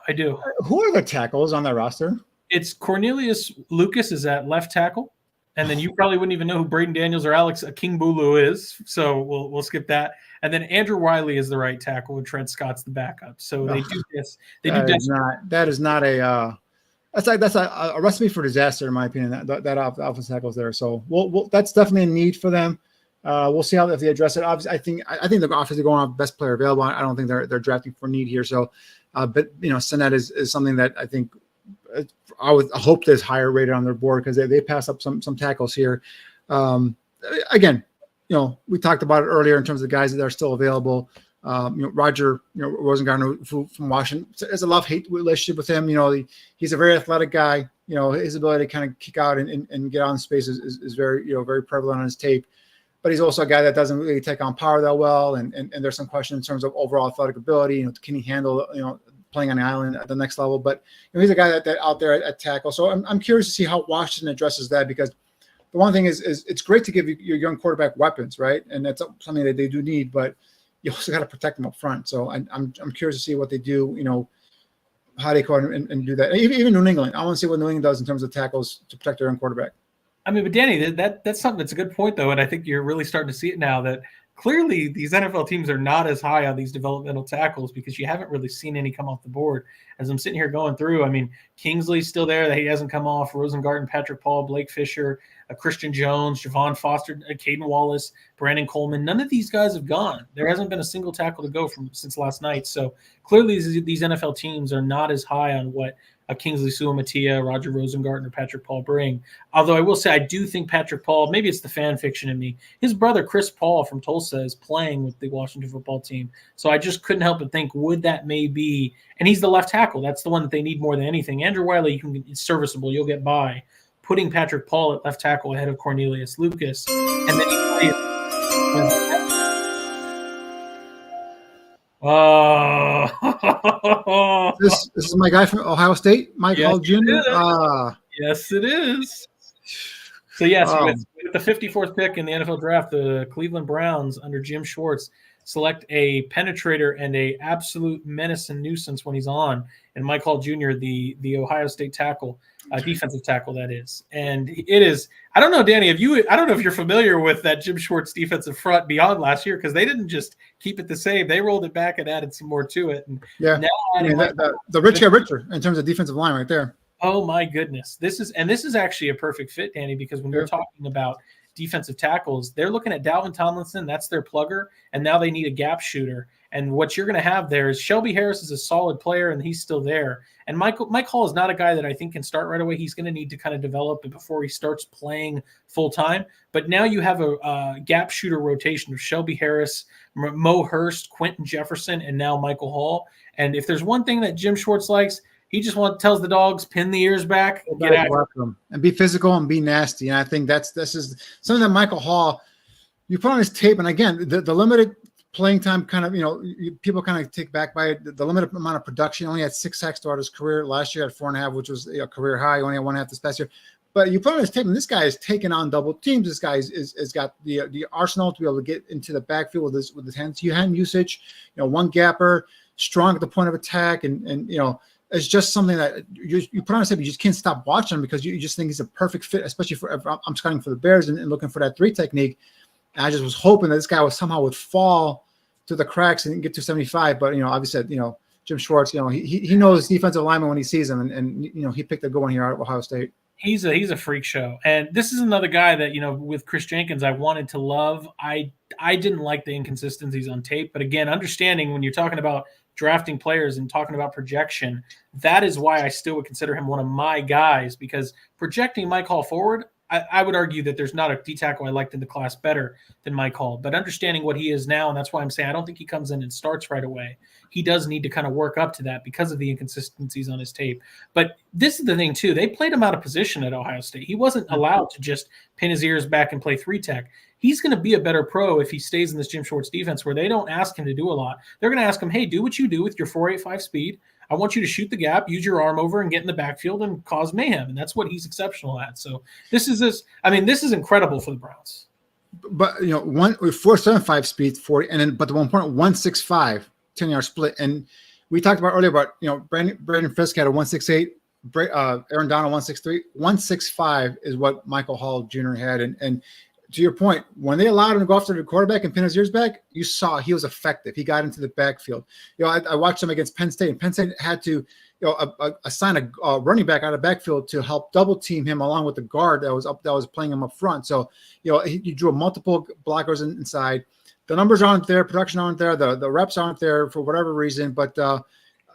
I do. Who are the tackles on that roster? It's Cornelius Lucas is at left tackle. And then you probably wouldn't even know who Braden Daniels or Alex Akingbulu is. So we'll skip that. And then Andrew Wiley is the right tackle and Trent Scott's the backup. So they do this. That is not a that's a recipe for disaster, in my opinion. That offensive tackles there. So that's definitely a need for them. We'll see if they address it. Obviously, I think the offense is going off best player available. I don't think they're drafting for need here. So, but Sinnott is something that I think I would hope there's higher rated on their board because they pass up some tackles here. Again, we talked about it earlier in terms of the guys that are still available. Roger, Rosengarten from Washington, there's a love-hate relationship with him. He's a very athletic guy. His ability to kind of kick out and get out in space is very, very prevalent on his tape. But he's also a guy that doesn't really take on power that well. And there's some question in terms of overall athletic ability. Can he handle, playing on the island at the next level? But he's a guy that out there at tackle. So I'm curious to see how Washington addresses that, because the one thing is it's great to give your young quarterback weapons, right? And that's something that they do need, but you also got to protect them up front. So I'm curious to see what they do, how they go and do that. Even New England, I want to see what New England does in terms of tackles to protect their own quarterback. I mean, but Danny, that's something that's a good point, though. And I think you're really starting to see it now that clearly these NFL teams are not as high on these developmental tackles because you haven't really seen any come off the board. As I'm sitting here going through, I mean, Kingsley's still there. He hasn't come off. Rosengarten, Patrick Paul, Blake Fisher, Christian Jones, Javon Foster, Caden Wallace, Branden Coleman. None of these guys have gone. There hasn't been a single tackle to go since last night. So clearly these NFL teams are not as high on what Kingsley Suamataia, Roger Rosengarten, or Patrick Paul bring. Although I will say I do think Patrick Paul, maybe it's the fan fiction in me, his brother Chris Paul from Tulsa is playing with the Washington football team. So I just couldn't help but think, would that maybe – and he's the left tackle. That's the one that they need more than anything. Andrew Wiley, it's serviceable. You'll get by. Putting Patrick Paul at left tackle ahead of Cornelius Lucas. And then he plays – oh, this is my guy from Ohio State, Mike Hall Jr. Yes, it is. So yes, with the 54th pick in the NFL draft, the Cleveland Browns under Jim Schwartz select a penetrator and a absolute menace and nuisance when he's on, and Mike Hall Jr., the Ohio State tackle. defensive tackle that is. And it is, I don't know, Danny, I don't know if you're familiar with that Jim Schwartz defensive front beyond last year, because they didn't just keep it the same. They rolled it back and added some more to it. And now the rich get richer in terms of defensive line right there. Oh my goodness. This is actually a perfect fit, Danny, because when you're talking about defensive tackles, they're looking at Dalvin Tomlinson. That's their plugger. And now they need a gap shooter. And what you're going to have there is Shelby Harris is a solid player, and he's still there. And Mike Hall is not a guy that I think can start right away. He's going to need to kind of develop it before he starts playing full time. But now you have a gap shooter rotation of Shelby Harris, Mo Hurst, Quentin Jefferson, and now Michael Hall. And if there's one thing that Jim Schwartz likes, he just tells the dogs, pin the ears back, get after them, and be physical and be nasty. And I think this is something that Michael Hall, you put on his tape. And again, the limited playing time kind of, people kind of take back by it. The limited amount of production. He only had 6 sacks throughout his career. Last year at 4.5, which was a career high. He only had 1.5 this past year. But you put on his tape, and this guy is taking on double teams. This guy is got the arsenal to be able to get into the backfield with his hand usage. One gapper, strong at the point of attack, and it's just something that you put on his tape. You just can't stop watching because you just think he's a perfect fit, especially if I'm scouting for the Bears and looking for that 3 technique. And I just was hoping that this guy would fall to the cracks and get to 75. But obviously, Jim Schwartz, he knows defensive lineman when he sees them, and he picked a good one here out of Ohio State. He's a freak show, and this is another guy that with Chris Jenkins I wanted to love. I didn't like the inconsistencies on tape, but again, understanding when you're talking about drafting players and talking about projection, that is why I still would consider him one of my guys, because projecting Mike Hall forward, I would argue that there's not a D tackle I liked in the class better than Mike Hall. But understanding what he is now, and that's why I'm saying I don't think he comes in and starts right away. He does need to kind of work up to that because of the inconsistencies on his tape. But this is the thing, too. They played him out of position at Ohio State. He wasn't allowed to just pin his ears back and play 3-tech. He's going to be a better pro if he stays in this Jim Schwartz defense where they don't ask him to do a lot. They're going to ask him, hey, do what you do with your 4.85 speed. I want you to shoot the gap, use your arm over, and get in the backfield and cause mayhem. And that's what he's exceptional at. So this is incredible for the Browns. But 4.75 speed 40, and then but the 1.165 10-yard split. And we talked about earlier about Branden Fiske had a 168, Aaron Donald 163, 165 is what Michael Hall Jr. had. And to your point, when they allowed him to go after the quarterback and pin his ears back, you saw he was effective. He got into the backfield. I watched him against Penn State, and Penn State had to assign a running back out of the backfield to help double team him along with the guard that was playing him up front. So he drew multiple blockers inside. The numbers aren't there, production aren't there, the reps aren't there for whatever reason. But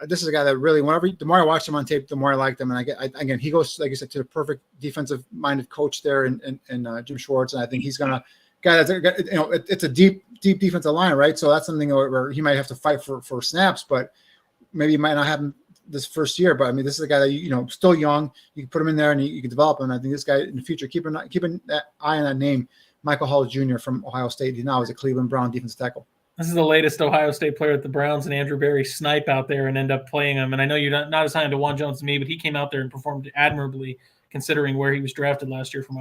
this is a guy that really, the more I watched him on tape, the more I liked him. And he goes, like I said, to the perfect defensive-minded coach there in Jim Schwartz. And I think he's gonna it's a deep defensive line, right? So that's something where he might have to fight for snaps, but maybe it might not happen this first year. But I mean, this is a guy that still young. You can put him in there and you can develop him. And I think this guy in the future, keeping that eye on that name, Michael Hall Jr. from Ohio State. He now is a Cleveland Brown defensive tackle. This is the latest Ohio State player at the Browns, and Andrew Berry snipe out there and end up playing him. And I know you're not as high on DeJuan Jones as me, but he came out there and performed admirably considering where he was drafted last year from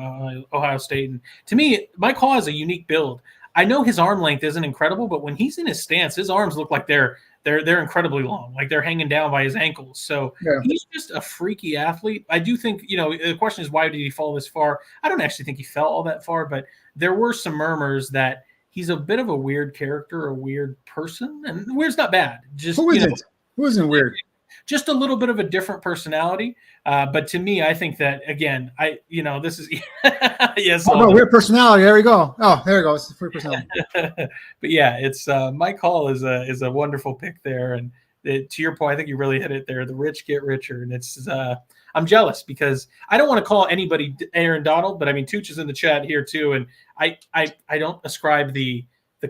Ohio State. And to me, Mike Hall has a unique build. I know his arm length isn't incredible, but when he's in his stance, his arms look like they're incredibly long, like they're hanging down by his ankles. So He's just a freaky athlete. I do think, the question is, why did he fall this far? I don't actually think he fell all that far, but there were some murmurs that he's a bit of a weird character, a weird person, and weird's not bad. Just Who isn't weird? Just a little bit of a different personality. But to me, I think that again, this is yes. Weird personality. There we go. Oh, there we go. It's weird personality. But yeah, it's Mike Hall is a wonderful pick there, and to your point, I think you really hit it there. The rich get richer, and it's I'm jealous because I don't want to call anybody Aaron Donald, but I mean Tooch is in the chat here too, and I don't ascribe the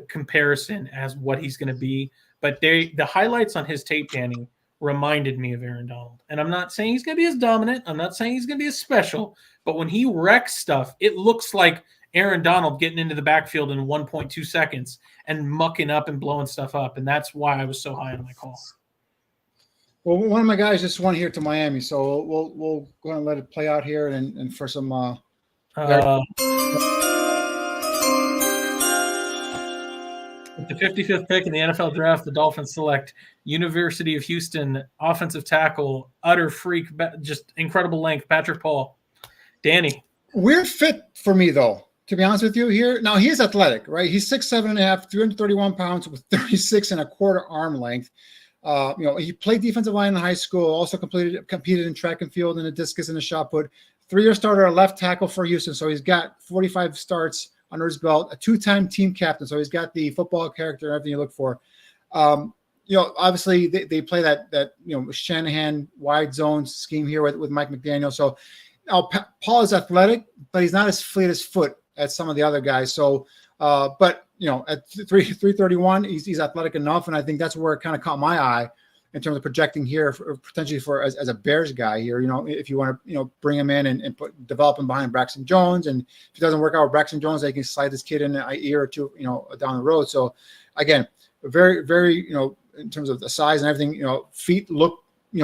comparison as what he's going to be, but the highlights on his tape, Danny, reminded me of Aaron Donald. And I'm not saying he's going to be as dominant. I'm not saying he's going to be as special, but when he wrecks stuff, it looks like Aaron Donald getting into the backfield in 1.2 seconds and mucking up and blowing stuff up. And that's why I was so high on my call. Well, one of my guys just went here to Miami, so we'll go ahead and let it play out here and for some With the 55th pick in the NFL draft, the Dolphins select University of Houston offensive tackle, utter freak, just incredible length, Patrick Paul. Danny. Weird fit for me, though, to be honest with you here. Now, he is athletic, right? He's 6'7.5", 331 pounds with 36 and a quarter arm length. He played defensive line in high school, also competed in track and field and a discus and a shot put. 3-year starter, a left tackle for Houston. So he's got 45 starts under his belt, a 2-time team captain. So he's got the football character and everything you look for. Obviously they play that Shanahan wide zone scheme here with Mike McDaniel. So Paul is athletic, but he's not as fleet as foot as some of the other guys. So, at 331, he's athletic enough. And I think that's where it kind of caught my eye in terms of projecting here potentially as a Bears guy here, if you want to, bring him in and develop him behind Braxton Jones. And if it doesn't work out with Braxton Jones, they can slide this kid in a year or two, down the road. So again, very, very, in terms of the size and everything, feet look,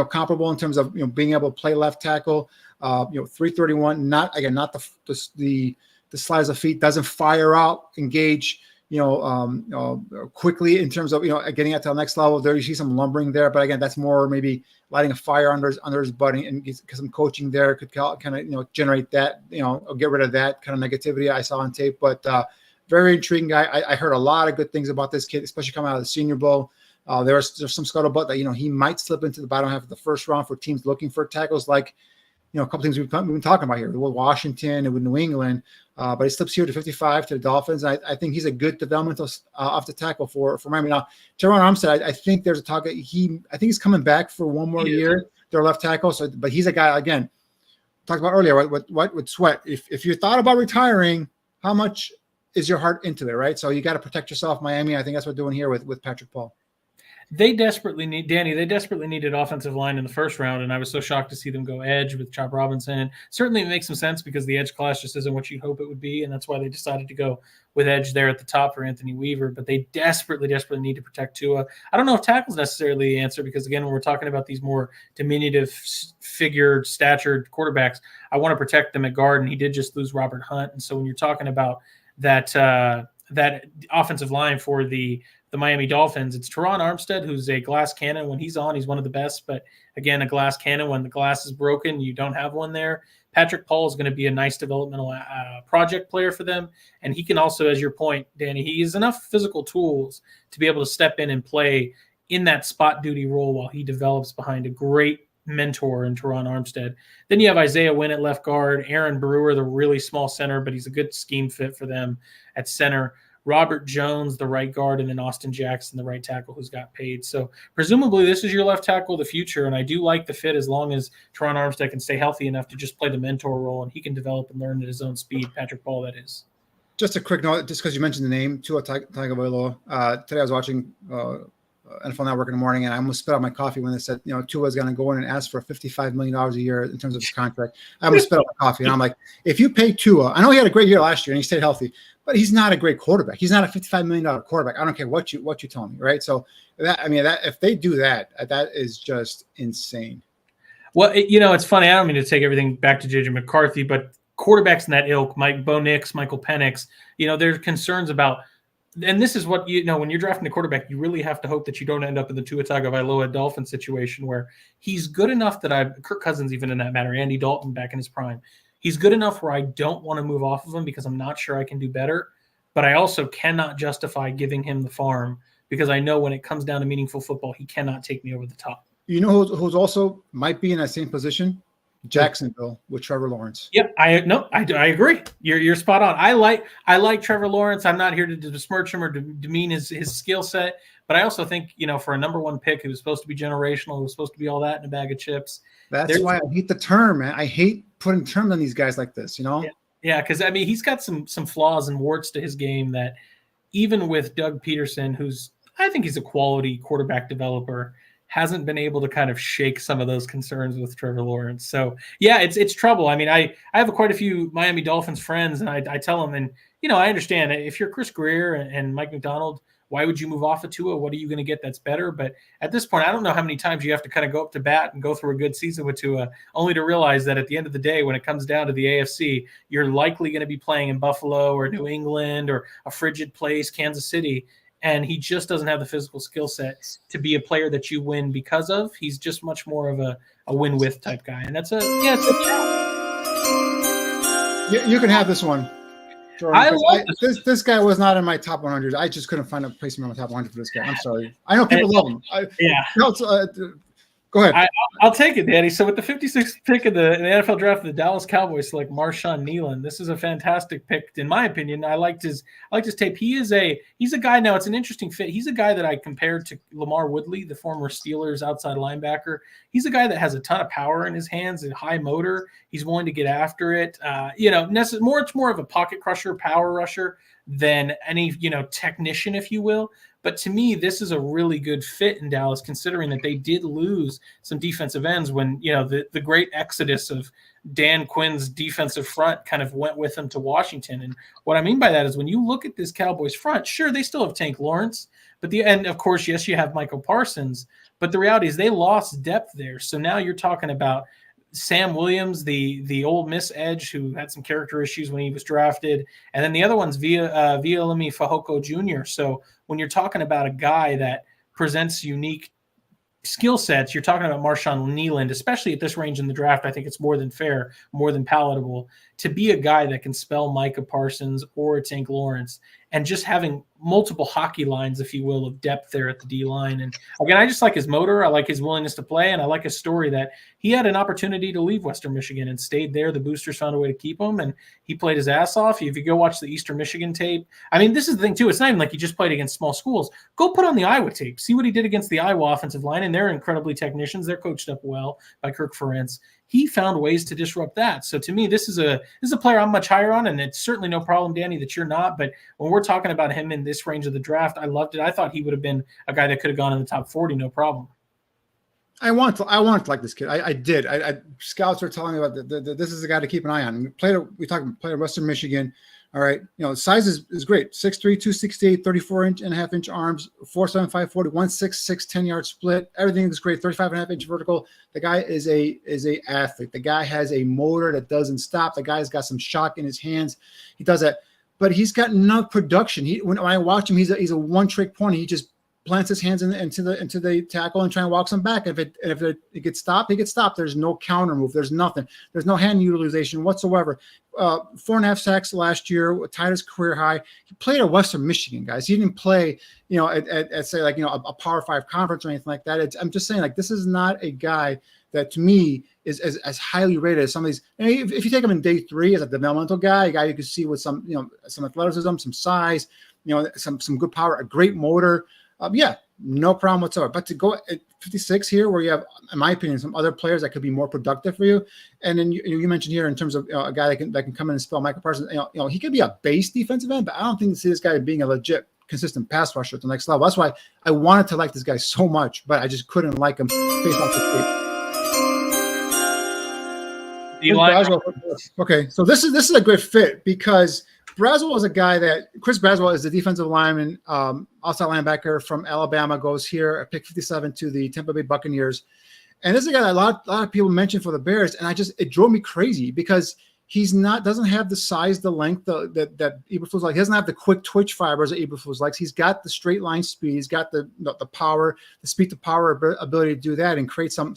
comparable in terms of, being able to play left tackle, 331, not the slides of feet, doesn't fire out, engage, quickly in terms of, getting at the next level. There you see some lumbering there, but again, that's more maybe lighting a fire under his butt and get some coaching there could kind of, generate that, or get rid of that kind of negativity I saw on tape. But very intriguing guy. I heard a lot of good things about this kid, especially coming out of the Senior Bowl. There's some scuttlebutt that, he might slip into the bottom half of the first round for teams looking for tackles like, a couple things we've been talking about here with Washington and with New England, but he slips here to 55 to the Dolphins. I think he's a good developmental off the tackle for Miami. Now, Terron Armstead, I think there's a talk that I think he's coming back for one more year. Their left tackle. So, but he's a guy, again, talked about earlier, what would Sweat. If you thought about retiring, how much is your heart into it, right? So you got to protect yourself, Miami. I think that's what we're doing here with Patrick Paul. They desperately needed offensive line in the first round, and I was so shocked to see them go edge with Chop Robinson. Certainly it makes some sense because the edge class just isn't what you hope it would be, and that's why they decided to go with edge there at the top for Anthony Weaver, but they desperately need to protect Tua. I don't know if tackle's necessarily the answer because, again, when we're talking about these more diminutive, figured, statured quarterbacks, I want to protect them at guard, and he did just lose Robert Hunt, and so when you're talking about that offensive line for the Miami Dolphins, it's Terron Armstead, who's a glass cannon. When he's on, he's one of the best. But again, a glass cannon, when the glass is broken, you don't have one there. Patrick Paul is going to be a nice developmental project player for them. And he can also, as your point, Danny, he has enough physical tools to be able to step in and play in that spot duty role while he develops behind a great mentor in Terron Armstead. Then you have Isaiah Wynn at left guard, Aaron Brewer, the really small center, but he's a good scheme fit for them at center. Robert Jones, the right guard, and then Austin Jackson, the right tackle, who's got paid. So presumably this is your left tackle of the future, and I do like the fit as long as Terron Armstead can stay healthy enough to just play the mentor role, and he can develop and learn at his own speed. Patrick Paul, that is. Just a quick note, just because you mentioned the name, Tua Tagovailoa. Today I was watching NFL Network in the morning, and I almost spit out my coffee when they said, Tua is going to go in and ask for $55 million a year in terms of his contract. I almost spit out my coffee, and I'm like, if you pay Tua, I know he had a great year last year and he stayed healthy, but he's not a great quarterback. He's not a $55 million quarterback. I don't care what you tell me, right? So that if they do that, that is just insane. Well, it's funny. I don't mean to take everything back to JJ McCarthy, but quarterbacks in that ilk, Bo Nix, Michael Penix, there's concerns about. And this is what, when you're drafting a quarterback, you really have to hope that you don't end up in the Tua Tagovailoa Dolphin situation where he's good enough that Kirk Cousins, even in that matter, Andy Dalton back in his prime, he's good enough where I don't want to move off of him because I'm not sure I can do better. But I also cannot justify giving him the farm because I know when it comes down to meaningful football, he cannot take me over the top. You know who's also might be in that same position? Jacksonville with Trevor Lawrence. Yep, I agree. You're spot on. I like Trevor Lawrence. I'm not here to besmirch him or demean his skill set, but I also think for a number one pick who was supposed to be generational, who was supposed to be all that in a bag of chips. That's why I hate the term, man. I hate putting terms on these guys like this. Yeah, because he's got some flaws and warts to his game that even with Doug Peterson, who's I think he's a quality quarterback developer, hasn't been able to kind of shake some of those concerns with Trevor Lawrence. So yeah, it's trouble. I have quite a few Miami Dolphins friends, and I tell them, and I understand if you're Chris Greer and Mike McDonald, why would you move off of Tua? What are you going to get that's better? But at this point, I don't know how many times you have to kind of go up to bat and go through a good season with Tua, only to realize that at the end of the day, when it comes down to the AFC, you're likely going to be playing in Buffalo or New England or a frigid place, Kansas City. and he just doesn't have the physical skill set to be a player that you win because of. He's just much more of a win with type guy, and that's You can have this one, Jordan. I love this guy was not in my top 100. I just couldn't find a placement on the top 100 for this guy. I'm sorry. I know people love him. Go ahead. I'll take it, Danny. So with the 56th pick in the NFL draft, the Dallas Cowboys select Marshawn Kneeland. This is a fantastic pick, in my opinion. I liked his tape. He's a guy. Now it's an interesting fit. He's a guy that I compared to Lamar Woodley, the former Steelers outside linebacker. He's a guy that has a ton of power in his hands and high motor. He's willing to get after it. It's more of a pocket crusher, power rusher than any technician, if you will. But to me, this is a really good fit in Dallas, considering that they did lose some defensive ends when, the great exodus of Dan Quinn's defensive front kind of went with them to Washington. And what I mean by that is when you look at this Cowboys front, sure, they still have Tank Lawrence, and of course, yes, you have Michael Parsons, but the reality is they lost depth there. So now you're talking about Sam Williams, the Ole Miss edge who had some character issues when he was drafted. And then the other one's Viliami Fehoko Jr. So when you're talking about a guy that presents unique skill sets, you're talking about Marshawn Kneeland, especially at this range in the draft. I think it's more than fair, more than palatable to be a guy that can spell Micah Parsons or Tank Lawrence, and just having multiple hockey lines, if you will, of depth there at the D line. And again, I just like his motor. I like his willingness to play. And I like his story that he had an opportunity to leave Western Michigan and stayed there. The boosters found a way to keep him, and he played his ass off. If you go watch the Eastern Michigan tape, I mean, this is the thing too. It's not even like he just played against small schools. Go put on the Iowa tape. See what he did against the Iowa offensive line. And they're incredibly technicians. They're coached up well by Kirk Ferentz. He found ways to disrupt that. So to me, this is a player I'm much higher on, and it's certainly no problem, Danny, that you're not. But when we're talking about him in this range of the draft, I loved it. I thought he would have been a guy that could have gone in the top 40, no problem. I want to like this kid. I did. Scouts were telling me about this is the guy to keep an eye on. We played at Western Michigan. All right. Size is great. 6'3", 268, 34.5-inch arms, 4.75, 40, 1.66, 10-yard split. Everything is great. 35.5-inch vertical. The guy is a athlete. The guy has a motor that doesn't stop. The guy's got some shock in his hands. He does that, but he's got no production. When I watch him, he's a one-trick pony. He just plants his hands into the tackle and try and walks him back. And if it gets stopped, he gets stopped. There's no counter move. There's nothing. There's no hand utilization whatsoever. 4.5 sacks last year, tied his career high. He played at Western Michigan, guys. He didn't play, at say like a Power 5 conference or anything like that. I'm just saying, like, this is not a guy that to me is as highly rated as some of these. If you take him in day 3 as a developmental guy, a guy you can see with some athleticism, some size, some good power, a great motor. No problem whatsoever. But to go at 56 here, where you have, in my opinion, some other players that could be more productive for you, and then you mentioned here in terms of a guy that can come in and spell Michael Parsons. He could be a base defensive end, but I don't think see this guy being a legit, consistent pass rusher at the next level. That's why I wanted to like this guy so much, but I just couldn't like him based off the tape. Okay, so this is a good fit because Braswell is a guy that Chris Braswell is the defensive lineman, outside linebacker from Alabama, goes here at pick 57 to the Tampa Bay Buccaneers. And this is a guy that a lot of people mentioned for the Bears. And it drove me crazy because doesn't have the size, the length that Eberflus likes. He doesn't have the quick twitch fibers that Eberflus likes. He's got the straight line speed. He's got the power, the speed to power ability to do that and create some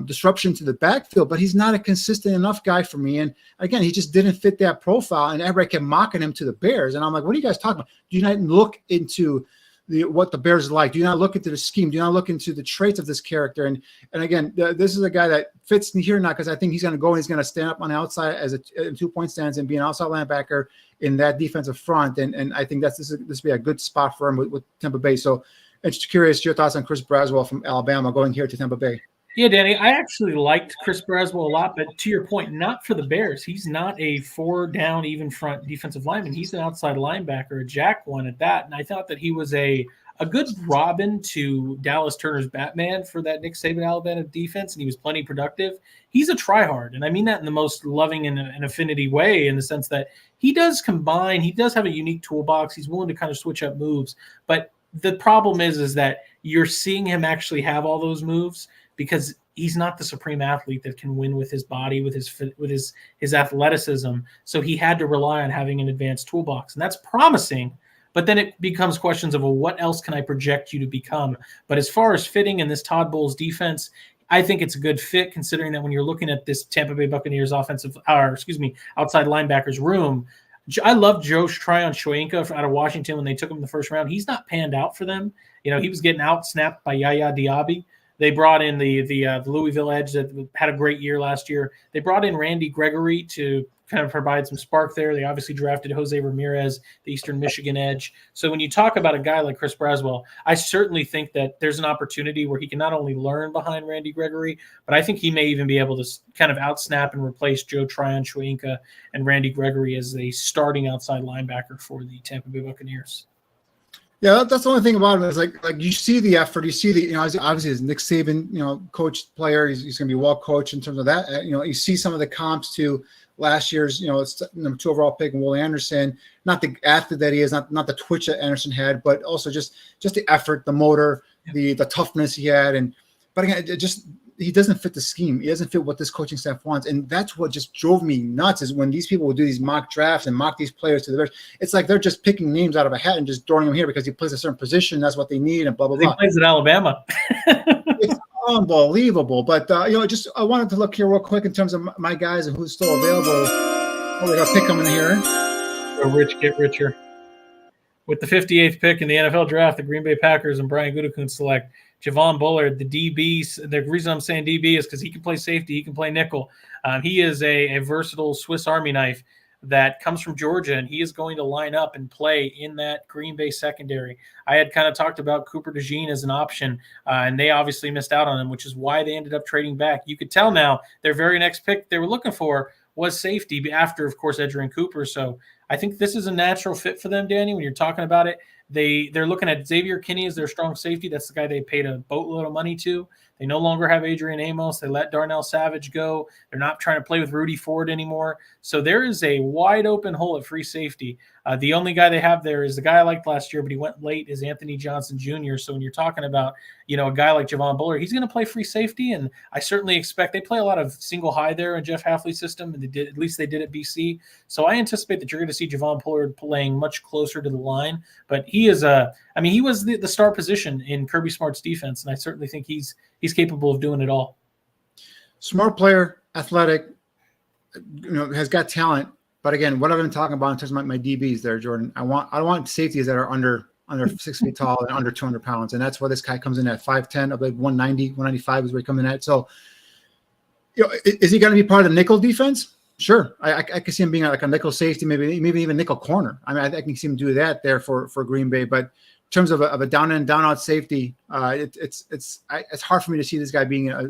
disruption to the backfield, but he's not a consistent enough guy for me. And again, he just didn't fit that profile, and everybody kept mocking him to the Bears. And I'm like, what are you guys talking about? Do you not look into what the Bears like? Do you not look into the scheme? Do you not look into the traits of this character? And again, this is a guy that fits in here now because I think he's going to go and he's going to stand up on the outside as a 2-point stance and be an outside linebacker in that defensive front. And I think this would be a good spot for him with Tampa Bay. So I'm just curious your thoughts on Chris Braswell from Alabama going here to Tampa Bay. Yeah, Danny, I actually liked Chris Braswell a lot, but to your point, not for the Bears. He's not a 4-down, even front defensive lineman. He's an outside linebacker, a jack one at that. And I thought that he was a good Robin to Dallas Turner's Batman for that Nick Saban Alabama defense, and he was plenty productive. He's a tryhard, and I mean that in the most loving and affinity way, in the sense that he does combine. He does have a unique toolbox. He's willing to kind of switch up moves. But the problem is that you're seeing him actually have all those moves because he's not the supreme athlete that can win with his body, with his athleticism. So he had to rely on having an advanced toolbox, and that's promising. But then it becomes questions of, well, what else can I project you to become? But as far as fitting in this Todd Bowles defense, I think it's a good fit, considering that when you're looking at this Tampa Bay Buccaneers outside linebackers room, I love Joe Tryon-Shoyinka out of Washington when they took him in the first round. He's not panned out for them. You know, he was getting out-snapped by Yaya Diaby. They brought in the Louisville edge that had a great year last year. They brought in Randy Gregory to kind of provide some spark there. They obviously drafted Jose Ramirez, the Eastern Michigan edge. So when you talk about a guy like Chris Braswell, I certainly think that there's an opportunity where he can not only learn behind Randy Gregory, but I think he may even be able to kind of out-snap and replace Joe Tryon-Shoyinka and Randy Gregory as a starting outside linebacker for the Tampa Bay Buccaneers. Yeah, that's the only thing about him is like you see the effort, you see the, you know, obviously as Nick Saban, you know, coached player, he's going to be well coached in terms of that. You know, you see some of the comps to last year's, you know, it's number 2 overall pick and Will Anderson, not the athlete that he is, not the twitch that Anderson had, but also just the effort, the motor, the toughness he had. But again, he doesn't fit the scheme. He doesn't fit what this coaching staff wants. And that's what just drove me nuts is when these people would do these mock drafts and mock these players to the Bears. It's like they're just picking names out of a hat and just throwing them here because he plays a certain position. That's what they need and blah, blah, blah. He plays at Alabama. It's unbelievable. But, you know, just I wanted to look here real quick in terms of my guys and who's still available. Oh, we got a pick coming in here. So Rich, get richer. With the 58th pick in the NFL draft, the Green Bay Packers and Brian Gutekunst select Javon Bullard, the DB. The reason I'm saying DB is because he can play safety. He can play nickel. He is a versatile Swiss Army knife that comes from Georgia, and he is going to line up and play in that Green Bay secondary. I had kind of talked about Cooper DeJean as an option, and they obviously missed out on him, which is why they ended up trading back. You could tell now their very next pick they were looking for was safety after, of course, Edgerrin Cooper. So I think this is a natural fit for them, Danny, when you're talking about it. They're looking at Xavier Kinney as their strong safety. That's the guy they paid a boatload of money to. They no longer have Adrian Amos. They let Darnell Savage go. They're not trying to play with Rudy Ford anymore. So there is a wide open hole at free safety. The only guy they have there is the guy I liked last year, but he went late, is Anthony Johnson Jr. So when you're talking about, you know, a guy like Javon Bullard, he's going to play free safety, and I certainly expect they play a lot of single high there in Jeff Hafley's system, and at least they did at BC. So I anticipate that you're going to see Javon Bullard playing much closer to the line, but he is he was the star position in Kirby Smart's defense, and I certainly think he's capable of doing it all. Smart player, athletic, you know, has got talent. But again, what I've been talking about in terms of my DBs there, Jordan, I want safeties that are under 6 feet tall and under 200 pounds. And that's where this guy comes in at 5'10", of like 190, 195 is where he comes in at. So, you know, is he going to be part of the nickel defense? Sure. I can see him being like a nickel safety, maybe even nickel corner. I mean, I can see him do that there for Green Bay. But in terms of a down in, down out safety, it's hard for me to see this guy being a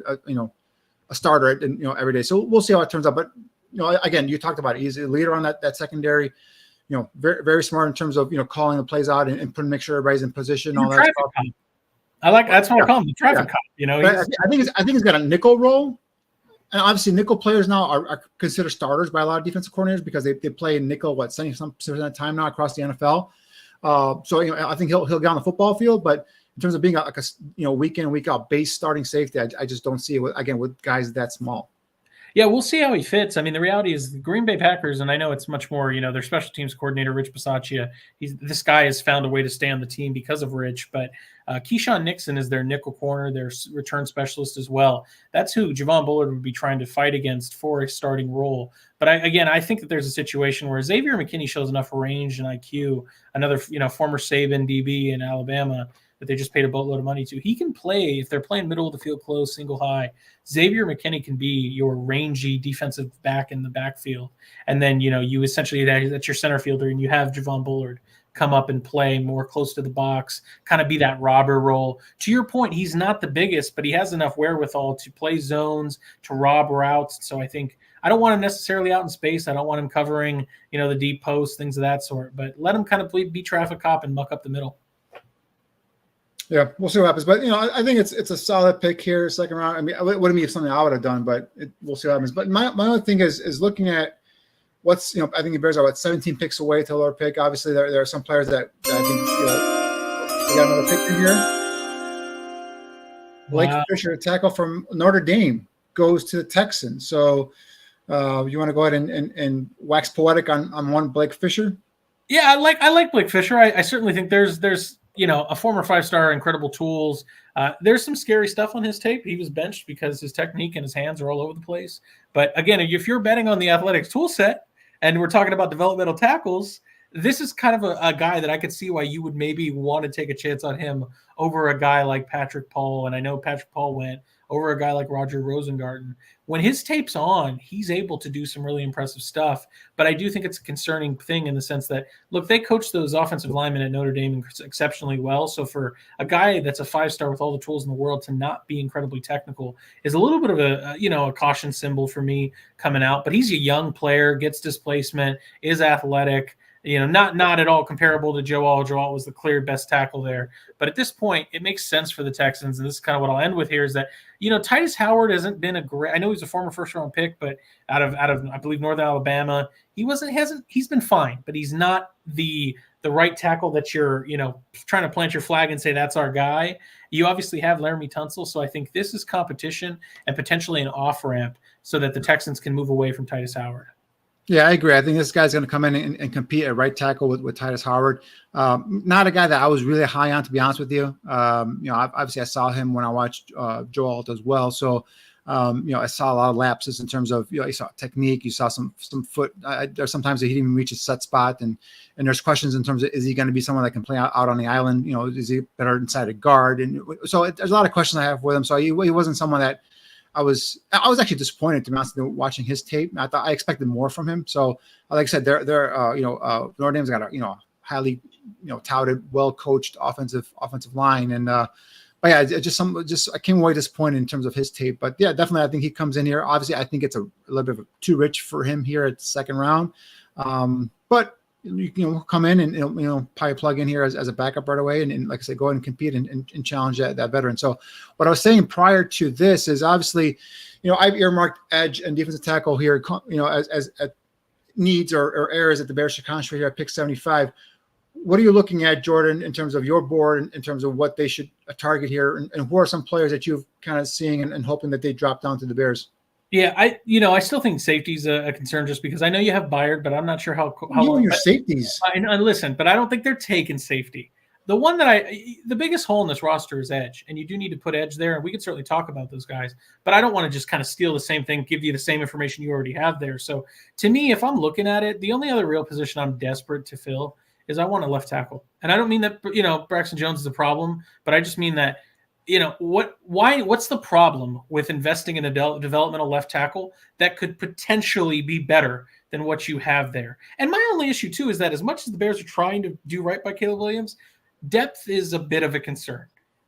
starter, every day. So we'll see how it turns out. But you know, again, you talked about it. He's a leader on that secondary. You know, very very smart in terms of calling the plays out and putting make sure everybody's in position. All that stuff. Cop. I like that's what I call him, the traffic cop. You know, I think he's got a nickel role. And obviously, nickel players now are considered starters by a lot of defensive coordinators because they play nickel 70% of the time now across the NFL. So I think he'll get on the football field, but in terms of being like a week in week out base starting safety, I just don't see it with guys that small. Yeah, we'll see how he fits. I mean, the reality is the Green Bay Packers, and I know it's much more, their special teams coordinator, Rich Bisaccia, this guy has found a way to stay on the team because of Rich, but Keyshawn Nixon is their nickel corner, their return specialist as well. That's who Javon Bullard would be trying to fight against for a starting role. But I think that there's a situation where Xavier McKinney shows enough range and IQ, another, former Saban DB in Alabama, that they just paid a boatload of money to. He can play, if they're playing middle of the field close, single high, Xavier McKinney can be your rangy defensive back in the backfield. And then, you essentially, that's your center fielder, and you have Javon Bullard come up and play more close to the box, kind of be that robber role. To your point, he's not the biggest, but he has enough wherewithal to play zones, to rob routes. So I think I don't want him necessarily out in space. I don't want him covering, the deep post, things of that sort, but let him kind of be traffic cop and muck up the middle. Yeah, we'll see what happens. But, I think it's a solid pick here, second round. I mean, it wouldn't be something I would have done, but we'll see what happens. But my other thing is looking at what's, I think the Bears are 17 picks away to a lower pick. Obviously, there are some players that I think, they got another pick in here. Blake Fisher, a tackle from Notre Dame, goes to the Texans. So you want to go ahead and wax poetic on one Blake Fisher? Yeah, I like Blake Fisher. I certainly think there's a former 5-star, incredible tools. There's some scary stuff on his tape. He was benched because his technique and his hands are all over the place. But again, if you're betting on the athletics tool set and we're talking about developmental tackles, this is kind of a guy that I could see why you would maybe want to take a chance on him over a guy like Patrick Paul. And I know Patrick Paul went over a guy like Roger Rosengarten. When his tape's on, he's able to do some really impressive stuff. But I do think it's a concerning thing in the sense that, look, they coach those offensive linemen at Notre Dame exceptionally well. So for a guy that's a 5-star with all the tools in the world to not be incredibly technical is a little bit of a caution symbol for me coming out. But he's a young player, gets displacement, is athletic. Not at all comparable to Joel. Joel was the clear best tackle there. But at this point, it makes sense for the Texans. And this is kind of what I'll end with here is that, Titus Howard hasn't been a great – I know he's a former first-round pick, but out of I believe, Northern Alabama, he's been fine. But he's not the right tackle that you're, trying to plant your flag and say that's our guy. You obviously have Laramie Tunsil. So I think this is competition and potentially an off-ramp so that the Texans can move away from Titus Howard. Yeah, I agree. I think this guy's going to come in and compete at right tackle with Titus Howard. Not a guy that I was really high on, to be honest with you. Obviously I saw him when I watched Joe Alt as well. So, I saw a lot of lapses in terms of, you saw technique, you saw some foot. There's sometimes that he didn't even reach his set spot. And there's questions in terms of, is he going to be someone that can play out on the island? Is he better inside a guard? And so there's a lot of questions I have with him. So he wasn't someone that, I was actually disappointed, to be honest, watching his tape. I expected more from him. So, like I said, Notre Dame's got a highly touted, well coached offensive line, and but yeah, I came away disappointed in terms of his tape. But yeah, definitely, I think he comes in here. Obviously, I think it's a little bit too rich for him here at the second round. But come in and probably plug in here as a backup right away, and like I said, go ahead and compete and challenge that veteran. So what I was saying prior to this is obviously, I've earmarked edge and defensive tackle here, as needs or areas that the Bears should concentrate here at pick 75. What are you looking at, Jordan, in terms of your board, in terms of what they should target here, and who are some players that you've kind of seeing and hoping that they drop down to the Bears? Yeah, I still think safety's a concern just because I know you have Byard, but I'm not sure how long your safeties. And listen, but I don't think they're taking safety. The one that the biggest hole in this roster is edge, and you do need to put edge there, and we can certainly talk about those guys, but I don't want to just kind of steal the same thing, give you the same information you already have there. So to me, if I'm looking at it, the only other real position I'm desperate to fill is I want a left tackle. And I don't mean that, Braxton Jones is a problem, but I just mean that, what's the problem with investing in a developmental left tackle that could potentially be better than what you have there? And my only issue too is that as much as the Bears are trying to do right by Caleb Williams, depth is a bit of a concern,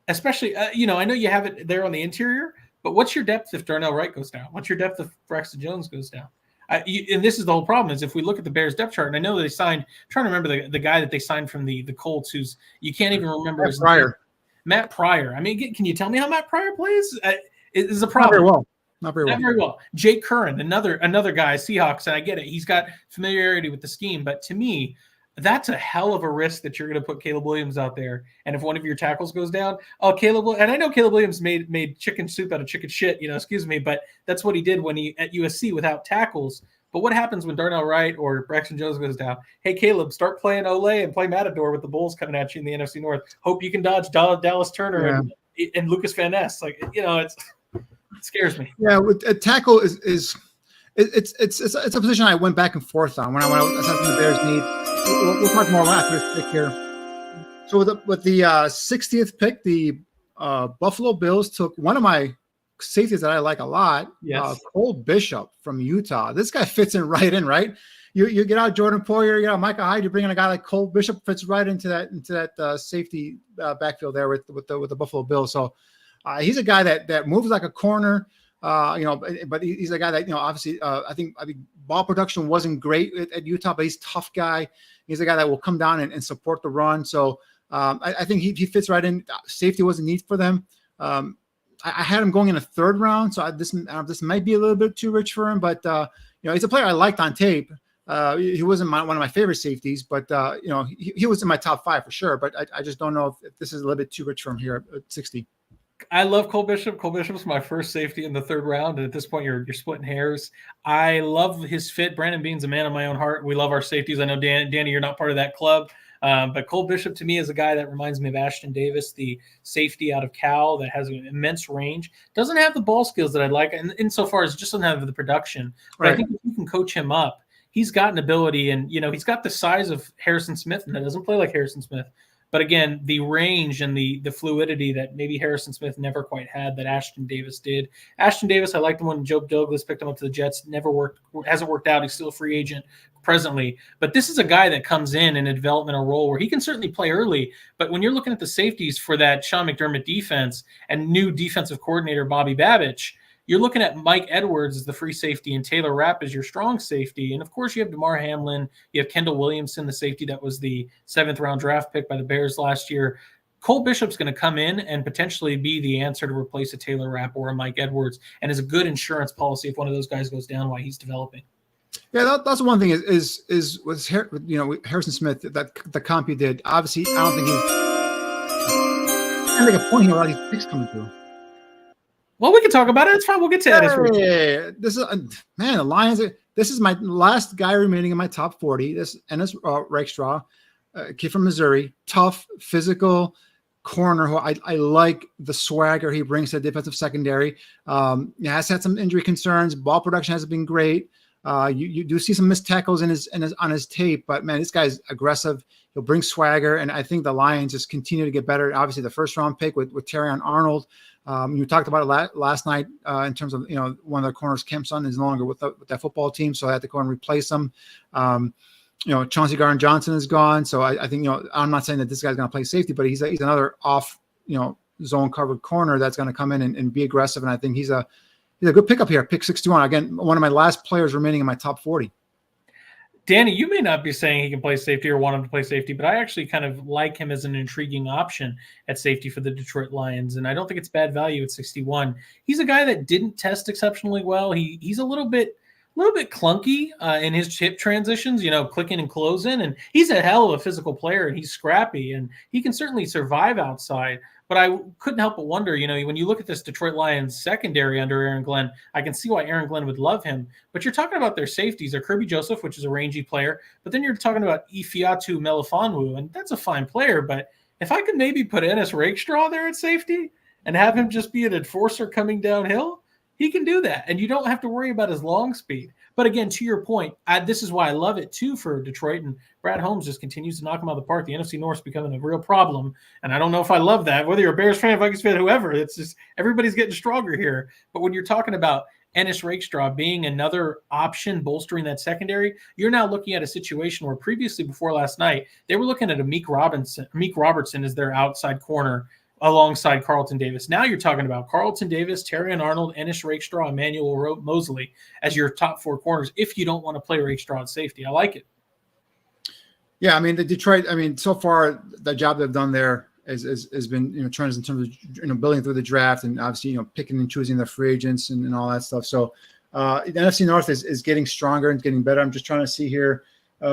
especially, I know you have it there on the interior, but what's your depth if Darnell Wright goes down? What's your depth if Braxton Jones goes down? And this is the whole problem is if we look at the Bears depth chart, and I know that they signed, I'm trying to remember the guy that they signed from the Colts, who's you can't even remember his name. Matt Pryor. I mean, can you tell me how Matt Pryor plays? Is a problem. Not very well. Jake Curran, another guy, Seahawks, and I get it. He's got familiarity with the scheme, but to me, that's a hell of a risk that you're going to put Caleb Williams out there. And if one of your tackles goes down, and I know Caleb Williams made chicken soup out of chicken shit, but that's what he did when he at USC without tackles. But what happens when Darnell Wright or Braxton Jones goes down? Hey, Caleb, start playing Olay and play Matador with the Bulls coming at you in the NFC North. Hope you can dodge Dallas Turner and Lucas Van Ness. It scares me. Yeah, with a tackle is it's a position I went back and forth on when I was something the Bears need. We'll talk more after this pick here. So with the 60th pick, the Buffalo Bills took one of my safeties that I like a lot. Yes. Cole Bishop from Utah. This guy fits in, right? You get out Jordan Poyer, you got Micah Hyde, you bring in a guy like Cole Bishop, fits right into that safety backfield there with the Buffalo Bills. So he's a guy that moves like a corner. But he's a guy that, obviously, I think ball production wasn't great at Utah, but he's a tough guy. He's a guy that will come down and support the run. So I think he fits right in. Safety was a need for them. I had him going in a third round, so this might be a little bit too rich for him. But he's a player I liked on tape. He wasn't one of my favorite safeties, but he was in my top 5 for sure. But I just don't know if this is a little bit too rich for him here at 60. I love Cole Bishop. Cole Bishop's my first safety in the third round, and at this point, you're splitting hairs. I love his fit. Brandon Beane's a man of my own heart. We love our safeties. I know, Danny, you're not part of that club, but Cole Bishop to me is a guy that reminds me of Ashton Davis, the safety out of Cal that has an immense range. Doesn't have the ball skills that I'd like, and insofar as just doesn't have the production. But right. I think if you can coach him up, he's got an ability, and he's got the size of Harrison Smith, and that doesn't play like Harrison Smith. But again, the range and the fluidity that maybe Harrison Smith never quite had that Ashton Davis did. Ashton Davis, I liked him when Joe Douglas picked him up to the Jets. Hasn't worked out. He's still a free agent presently. But this is a guy that comes in a developmental role where he can certainly play early. But when you're looking at the safeties for that Sean McDermott defense and new defensive coordinator Bobby Babich, you're looking at Mike Edwards as the free safety and Taylor Rapp as your strong safety. And, of course, you have DeMar Hamlin. You have Kendall Williamson, the safety that was the 7th-round draft pick by the Bears last year. Cole Bishop's going to come in and potentially be the answer to replace a Taylor Rapp or a Mike Edwards, and is a good insurance policy if one of those guys goes down while he's developing. Yeah, that's one thing is with Harrison Smith, that the comp he did. Obviously, I don't think I make a point here about these picks coming through. Well, we can talk about it. It's fine. We'll get to Ennis. Yeah, this is the Lions. This is my last guy remaining in my top 40. This Ennis Rakestraw, kid from Missouri, tough, physical corner. Who I like the swagger he brings to the defensive secondary. He has had some injury concerns. Ball production hasn't been great. You do see some missed tackles on his tape, but man, this guy's aggressive. He'll bring swagger, and I think the Lions just continue to get better. Obviously, the first-round pick with Terrion Arnold. You talked about it last night in terms of one of the corners, Kemp Sutton, is no longer with that football team, so I had to go and replace him. Chauncey Garden-Johnson is gone, so I think I'm not saying that this guy's going to play safety, but he's another off zone covered corner that's going to come in and be aggressive, and I think he's a good pickup here, pick 61. Again, one of my last players remaining in my top 40. Danny, you may not be saying he can play safety or want him to play safety, but I actually kind of like him as an intriguing option at safety for the Detroit Lions, and I don't think it's bad value at 61. He's a guy that didn't test exceptionally well. He's a little bit clunky in his hip transitions, clicking and closing, and he's a hell of a physical player, and he's scrappy, and he can certainly survive outside. But I couldn't help but wonder, when you look at this Detroit Lions secondary under Aaron Glenn, I can see why Aaron Glenn would love him. But you're talking about their safeties. They're Kirby Joseph, which is a rangy player. But then you're talking about Ifiatu Melifonwu, and that's a fine player. But if I could maybe put Ennis Rakestraw there at safety and have him just be an enforcer coming downhill, he can do that. And you don't have to worry about his long speed. But again, to your point, this is why I love it too for Detroit. And Brad Holmes just continues to knock him out of the park. The NFC North's becoming a real problem. And I don't know if I love that, whether you're a Bears fan, Vikings fan, whoever. It's just everybody's getting stronger here. But when you're talking about Ennis Rakestraw being another option bolstering that secondary, you're now looking at a situation where previously, before last night, they were looking at Meek Robertson as their outside corner alongside Carlton Davis. Now you're talking about Carlton Davis, Terrion Arnold, Ennis Rakestraw, Emmanuel Mosley as your top 4 corners if you don't want to play Rakestraw at safety. I like it. Yeah, I mean, the Detroit, so far the job they've done there has been, trends in terms of, building through the draft and obviously, picking and choosing the free agents and all that stuff. So the NFC North is getting stronger and getting better. I'm just trying to see here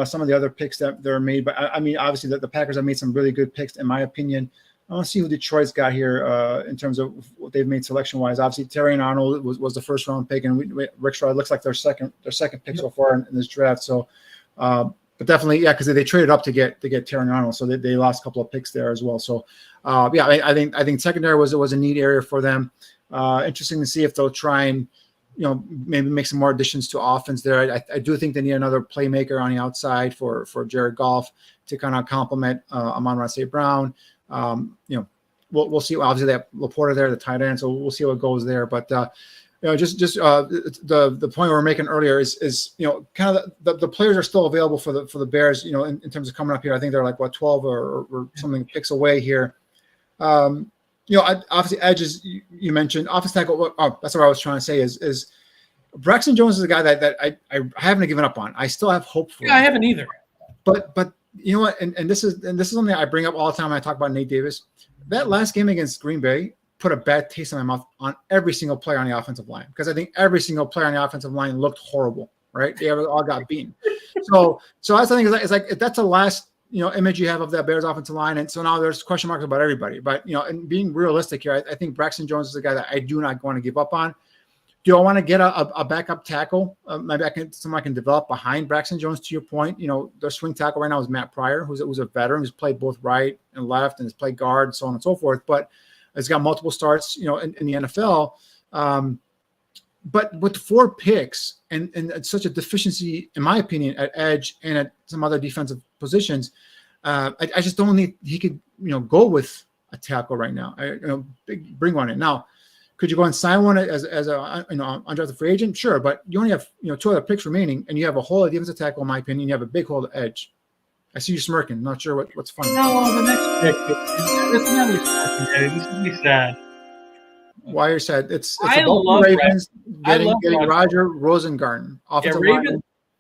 some of the other picks that they're made. But obviously the Packers have made some really good picks, in my opinion. I want to see who Detroit's got here in terms of what they've made selection-wise. Obviously, Terrion Arnold was the first-round pick, and Rakestraw looks like their second pick so far in this draft. So, but definitely, yeah, because they traded up to get Terrion Arnold, so they lost a couple of picks there as well. So, I think secondary was a neat area for them. Interesting to see if they'll try and maybe make some more additions to offense there. I do think they need another playmaker on the outside for Jared Goff to kind of complement Amon-Ra St. Brown. We'll see. Obviously, they have Laporta there, the tight end, so we'll see what goes there. But the point we were making earlier is kind of the players are still available for the Bears. In terms of coming up here, I think they're like 12 or something picks away here. Obviously edges you mentioned, offensive tackle. Oh, that's what I was trying to say is Braxton Jones is a guy that I haven't given up on. I still have hope for. Yeah, him. I haven't either. But you know what? And this is something I bring up all the time when I talk about Nate Davis. That last game against Green Bay put a bad taste in my mouth on every single player on the offensive line, because I think every single player on the offensive line looked horrible. Right? They all got beaten. So that's the thing. It's like if that's the last image you have of that Bears offensive line. And so now there's question marks about everybody. But, and being realistic here, I think Braxton Jones is a guy that I do not want to give up on. Do I want to get a backup tackle? Maybe someone I can develop behind Braxton Jones, to your point. Their swing tackle right now is Matt Pryor, who's a veteran who's played both right and left and has played guard and so on and so forth. But has got multiple starts, in the NFL. But with 4 picks and such a deficiency, in my opinion, at edge and at some other defensive positions, I just don't think he could, go with a tackle right now. Bring one in. Now, could you go and sign one as a undrafted free agent? Sure, but you only have 2 other picks remaining, and you have a hole at defensive tackle. In my opinion, you have a big hole at edge. I see you smirking. Not sure what's funny. No, the next pick. It's not me smirking, Eddie. This is me sad. Why you're sad? It's I about love the Ravens getting Roger. Roger Rosengarten.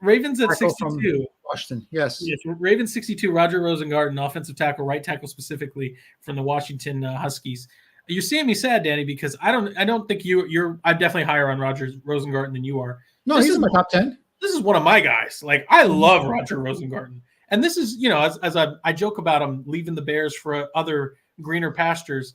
Ravens at 62. Washington, yes. Ravens 62. Roger Rosengarten, offensive tackle, right tackle specifically from the Washington Huskies. You're seeing me sad, Danny, because I don't think you're. I'm definitely higher on Roger Rosengarten than you are. No, he's in my top 10. This is one of my guys. Like, I love Roger Rosengarten, and this is as I joke about him leaving the Bears for other greener pastures.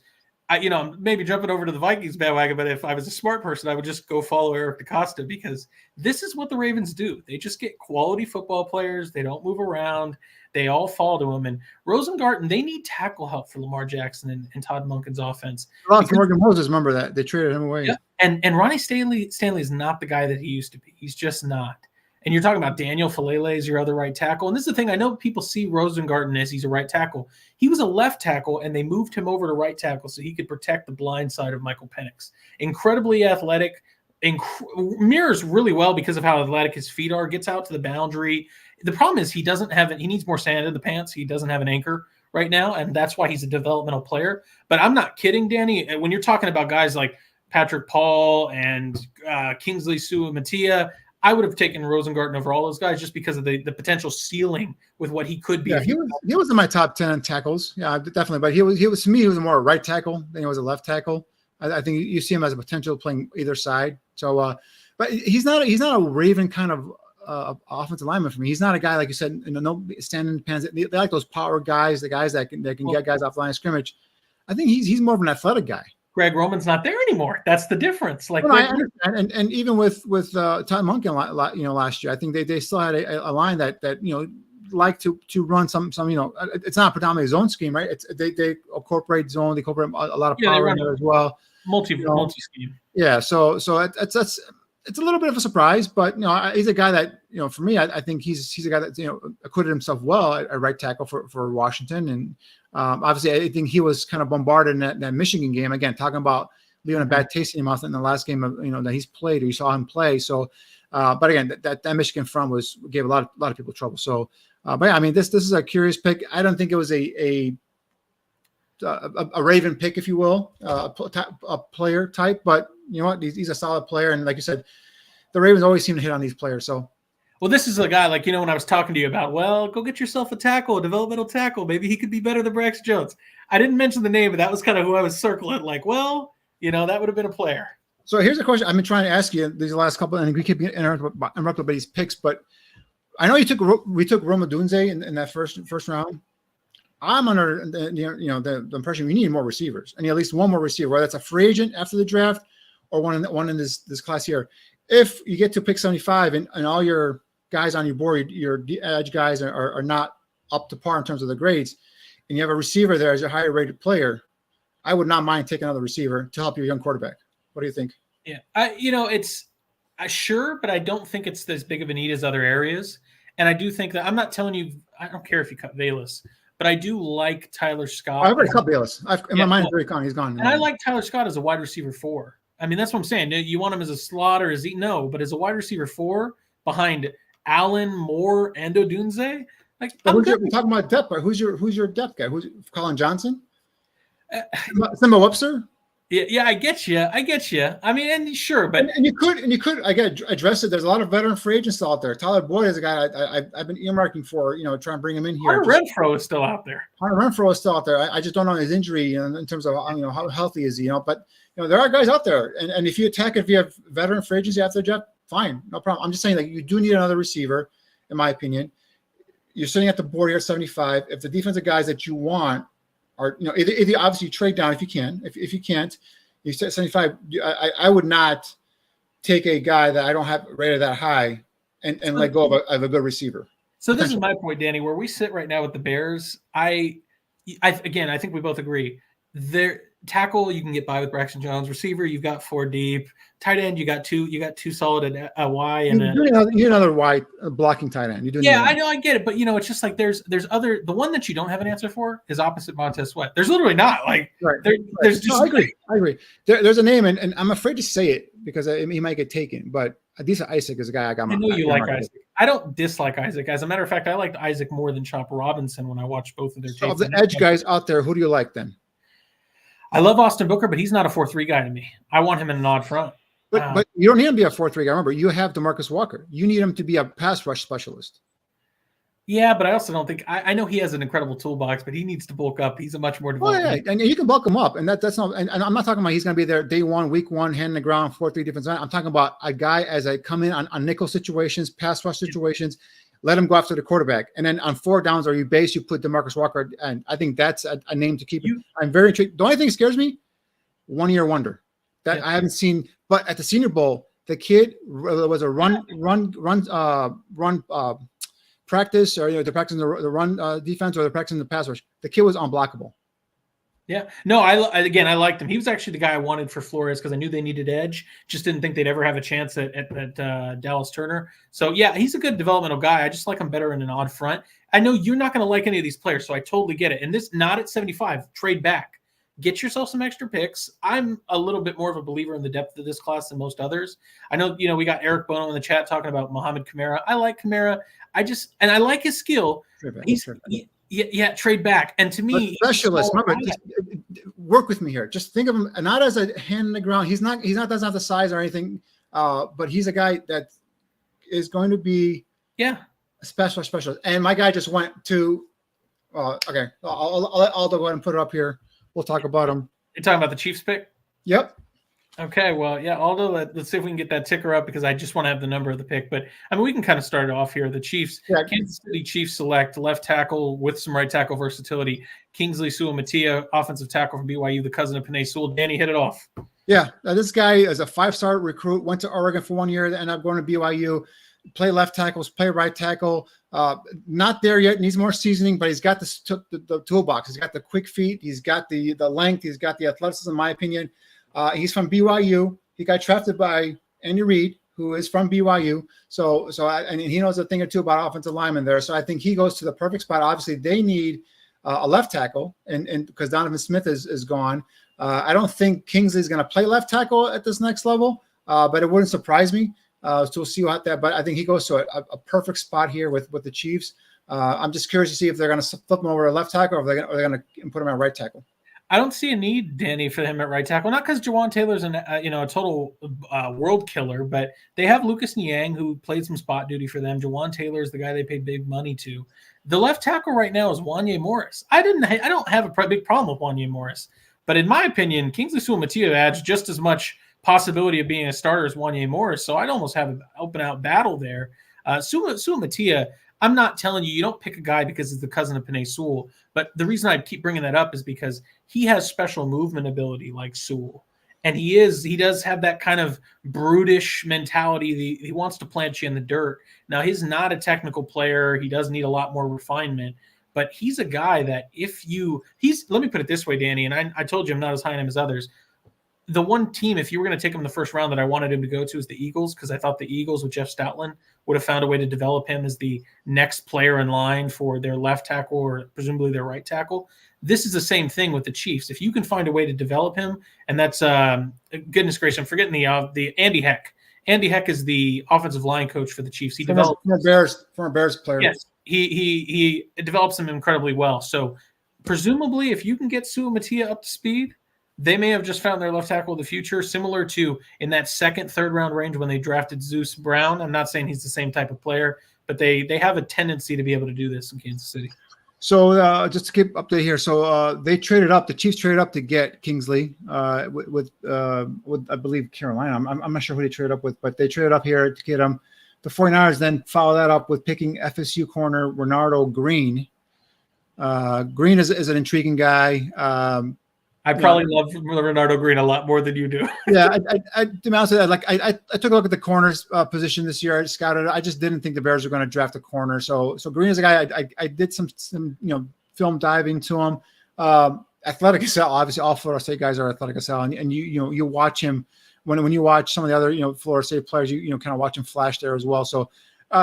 Maybe jumping over to the Vikings bandwagon, but if I was a smart person, I would just go follow Eric DeCosta, because this is what the Ravens do. They just get quality football players. They don't move around. They all fall to him. And Rosengarten, they need tackle help for Lamar Jackson and Todd Monken's offense. Morgan Moses, remember that. They traded him away. Yeah. And Ronnie Stanley is not the guy that he used to be. He's just not. And you're talking about Daniel Falele as your other right tackle. And this is the thing. I know people see Rosengarten as he's a right tackle. He was a left tackle, and they moved him over to right tackle so he could protect the blind side of Michael Penix. Incredibly athletic. Mirrors really well because of how athletic his feet are. Gets out to the boundary. The problem is he needs more sand in the pants. He doesn't have an anchor right now, and that's why he's a developmental player. But I'm not kidding, Danny. When you're talking about guys like Patrick Paul and Kingsley Suamataia, I would have taken Rosengarten over all those guys just because of the potential ceiling with what he could be. Yeah, he was in my top 10 tackles. Yeah, definitely. But he was to me, he was more a right tackle than he was a left tackle. I think you see him as a potential playing either side. So, but he's not a Raven kind of offensive lineman for me. He's not a guy, like you said, no standing in the pants. They like those power guys, the guys that can get guys off the line of scrimmage. I think he's more of an athletic guy. Greg Roman's not there anymore. That's the difference. Like, and even with Todd Monken, last year, I think they still had a line that like to run some it's not predominantly zone scheme, right? They incorporate zone, they incorporate a lot of power in there as well. Multi scheme. Yeah, so it's a little bit of a surprise, but he's a guy that for me, I think he's a guy that acquitted himself well at right tackle for Washington, and obviously I think he was kind of bombarded in that Michigan game, again talking about leaving a bad taste in your mouth in the last game of that he's played or you saw him play. So, but again, that Michigan front gave a lot of people trouble. So, but yeah, I mean this is a curious pick. I don't think it was a Raven pick, if you will, a player type, but you know what? He's a solid player, and like you said, the Ravens always seem to hit on these players. So, well, this is a guy like when I was talking to you about, go get yourself a developmental tackle. Maybe he could be better than Braxton Jones. I didn't mention the name, but that was kind of who I was circling. Like, that would have been a player. So here's a question I've been trying to ask you these last couple, and we keep getting interrupted by these picks, but I know we took Rome Odunze in that first round. I'm under the impression we need more receivers. I need at least one more receiver, whether that's a free agent after the draft or one in this class here. If you get to pick 75 and all your guys on your board, your edge guys are not up to par in terms of the grades, and you have a receiver there as a higher rated player, I would not mind taking another receiver to help your young quarterback. What do you think? Yeah, it's sure, but I don't think it's as big of a need as other areas. And I do think that I'm not telling you, I don't care if you cut Bayless, but I do like Tyler Scott. I've already cut Bayless. In my mind, he's gone. And I like Tyler Scott as a wide receiver 4. I mean, that's what I'm saying. You want him as a slot or is he? No, but as a wide receiver 4 behind Allen, Moore, and Odunze. Like, we're talking about depth. But who's your depth guy? Who's Colin Johnson? Simba Webster? Yeah, I get you. I mean, and sure, but and you could I got to address it. There's a lot of veteran free agents out there. Tyler Boyd is a guy I've been earmarking for, trying to bring him in here. Hunter Renfrow is still out there. I just don't know his injury in terms of how healthy is he. But there are guys out there, and if you have veteran free agency after Jeff, fine, no problem. I'm just saying that you do need another receiver, in my opinion. you're sitting at the board here at 75. If the defensive guys that you want are, either obviously trade down if you can. If you can't, you set 75. I would not take a guy that I don't have rated that high and let go of a good receiver. So this is my point, Danny, where we sit right now with the Bears. I think we both agree. Tackle, you can get by with Braxton Jones. Receiver, you've got 4 deep. Tight end, you got two solid at a Y and you're another Y blocking tight end. I know, I get it, but it's just like there's other. The one that you don't have an answer for is opposite Montez Sweat. There's literally not there's just. I agree. There's a name, and I'm afraid to say it because he might get taken. But Adisa Isaac is a guy I got. I know you like Isaac. I don't dislike Isaac. As a matter of fact, I liked Isaac more than Chop Robinson when I watched both of their tapes. So of the edge guys out there, who do you like then? I love Austin Booker, but he's not a 4-3 guy to me. I want him in an odd front. But you don't need him to be a 4-3 guy. Remember, you have DeMarcus Walker. You need him to be a pass rush specialist. Yeah, but I also don't think I know he has an incredible toolbox, but he needs to bulk up. He's a much more developed. Oh, yeah, and you can bulk him up, and that's not. And I'm not talking about he's going to be there day one, week one, hand in the ground, 4-3 defense. I'm talking about a guy as I come in on nickel situations, pass rush situations. Let him go after the quarterback. And then on 4 downs or you base, you put DeMarcus Walker. And I think that's a name to keep. I'm very intrigued. The only thing that scares me, 1-year wonder. That I haven't seen. But at the Senior Bowl, the kid was a run practice, or they're practicing the run defense, or they're practicing the pass rush. The kid was unblockable. Yeah. No, I liked him. He was actually the guy I wanted for Flores because I knew they needed edge. Just didn't think they'd ever have a chance at Dallas Turner. So, yeah, he's a good developmental guy. I just like him better in an odd front. I know you're not going to like any of these players, so I totally get it. And this, not at 75, trade back. Get yourself some extra picks. I'm a little bit more of a believer in the depth of this class than most others. I know, we got Eric Bono in the chat talking about Mohamed Kamara. I like Kamara. I like his skill. Yeah, trade back. And to me, specialist. Remember, just work with me here. Just think of him not as a hand in the ground. He doesn't have the size or anything. But he's a guy that is going to be a specialist. And my guy just went to. Okay, I'll let Aldo go ahead and put it up here. We'll talk about him. You're talking about the Chiefs pick? Yep. Okay, well, yeah, Aldo, let's see if we can get that ticker up because I just want to have the number of the pick. But, we can kind of start it off here. The Chiefs, Kansas City Chiefs select left tackle with some right tackle versatility. Kingsley Suamataia, offensive tackle from BYU, the cousin of Penei Sewell. Danny, hit it off. Yeah, this guy is a 5-star recruit, went to Oregon for 1 year, ended up going to BYU. Play left tackles, play right tackle. Not there yet. Needs more seasoning, but he's got the toolbox. He's got the quick feet. He's got the length. He's got the athleticism, in my opinion. He's from BYU. He got drafted by Andy Reid, who is from BYU. And he knows a thing or two about offensive linemen there. So I think he goes to the perfect spot. Obviously, they need a left tackle, and because Donovan Smith is gone. I don't think Kingsley is going to play left tackle at this next level, but it wouldn't surprise me. So we'll see what that. But I think he goes to a perfect spot here with the Chiefs. I'm just curious to see if they're going to flip him over to left tackle or if they're going to put him at right tackle. I don't see a need, Danny, for him at right tackle. Not because Jawan Taylor's a total world killer, but they have Lucas Niang who played some spot duty for them. Jawan Taylor is the guy they paid big money to. The left tackle right now is Wanye Morris. I don't have a big problem with Wanye Morris, but in my opinion, Kingsley Suamataia adds just as much possibility of being a starter as Wanye Morris. So I'd almost have an open out battle there. Suamataia, I'm not telling you don't pick a guy because he's the cousin of Penei Sewell, but the reason I keep bringing that up is because he has special movement ability like Sewell. And he does have that kind of brutish mentality. He wants to plant you in the dirt. Now, he's not a technical player. He does need a lot more refinement, but he's a guy that let me put it this way, Danny, and I told you I'm not as high on him as others. The one team, if you were going to take him in the first round that I wanted him to go to is the Eagles, because I thought the Eagles with Jeff Stoutland would have found a way to develop him as the next player in line for their left tackle or presumably their right tackle. This is the same thing with the Chiefs. If you can find a way to develop him, and that's goodness gracious, I'm forgetting the Andy Heck. Andy Heck is the offensive line coach for the Chiefs. He developed former Bears player. Yes, he develops them incredibly well. So presumably, if you can get Suamataia up to speed, they may have just found their left tackle of the future, similar to in that second, third round range when they drafted Zeus Brown. I'm not saying he's the same type of player, but they have a tendency to be able to do this in Kansas City. So just to keep update here, so they traded up. The Chiefs traded up to get Kingsley with I believe Carolina. I'm not sure who they traded up with, but they traded up here to get him. the 49ers then follow that up with picking FSU corner Renardo Green. Green is an intriguing guy. I probably love Renardo Green a lot more than you do. Yeah, to be honest with you, I took a look at the corners position this year. I scouted it. I just didn't think the Bears were going to draft a corner. So Green is a guy I did some film diving to him. Athletic as hell. Obviously, all Florida State guys are athletic as hell, and you watch him when you watch some of the other Florida State players, you kind of watch him flash there as well. So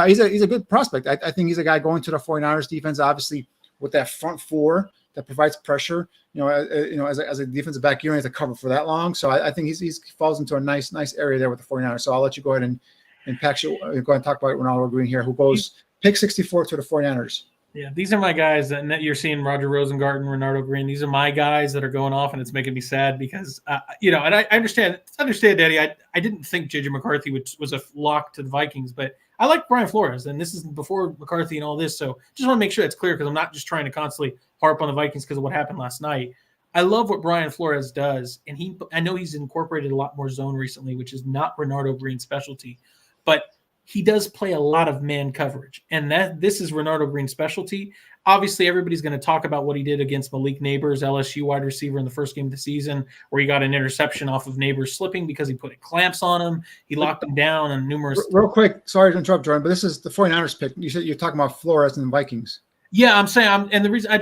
he's a good prospect. I think he's a guy going to the 49ers defense, obviously with that front four that provides pressure. As a defensive back, you don't have to cover for that long. So I think he falls into a nice area there with the 49ers. So I'll let you go ahead and go ahead and talk about Renaldo Green here, who goes pick 64 to the 49ers. Yeah, these are my guys that you're seeing, Roger Rosengarten, Renardo Green. These are my guys that are going off, and it's making me sad because, and I understand, Daddy, I didn't think J.J. McCarthy was a lock to the Vikings, but I like Brian Flores, and this is before McCarthy and all this, so just want to make sure it's clear because I'm not just trying to constantly harp on the Vikings because of what happened last night. I love what Brian Flores does, and I know he's incorporated a lot more zone recently, which is not Renardo Green's specialty, but he does play a lot of man coverage, and this is Renardo Green's specialty. Obviously, everybody's going to talk about what he did against Malik Neighbors, LSU wide receiver in the first game of the season, where he got an interception off of Neighbors slipping because he put clamps on him. He locked him down on numerous. Real quick, sorry to interrupt, Jordan, but this is the 49ers pick. You said you're talking about Flores and the Vikings. Yeah, I'm saying, and the reason I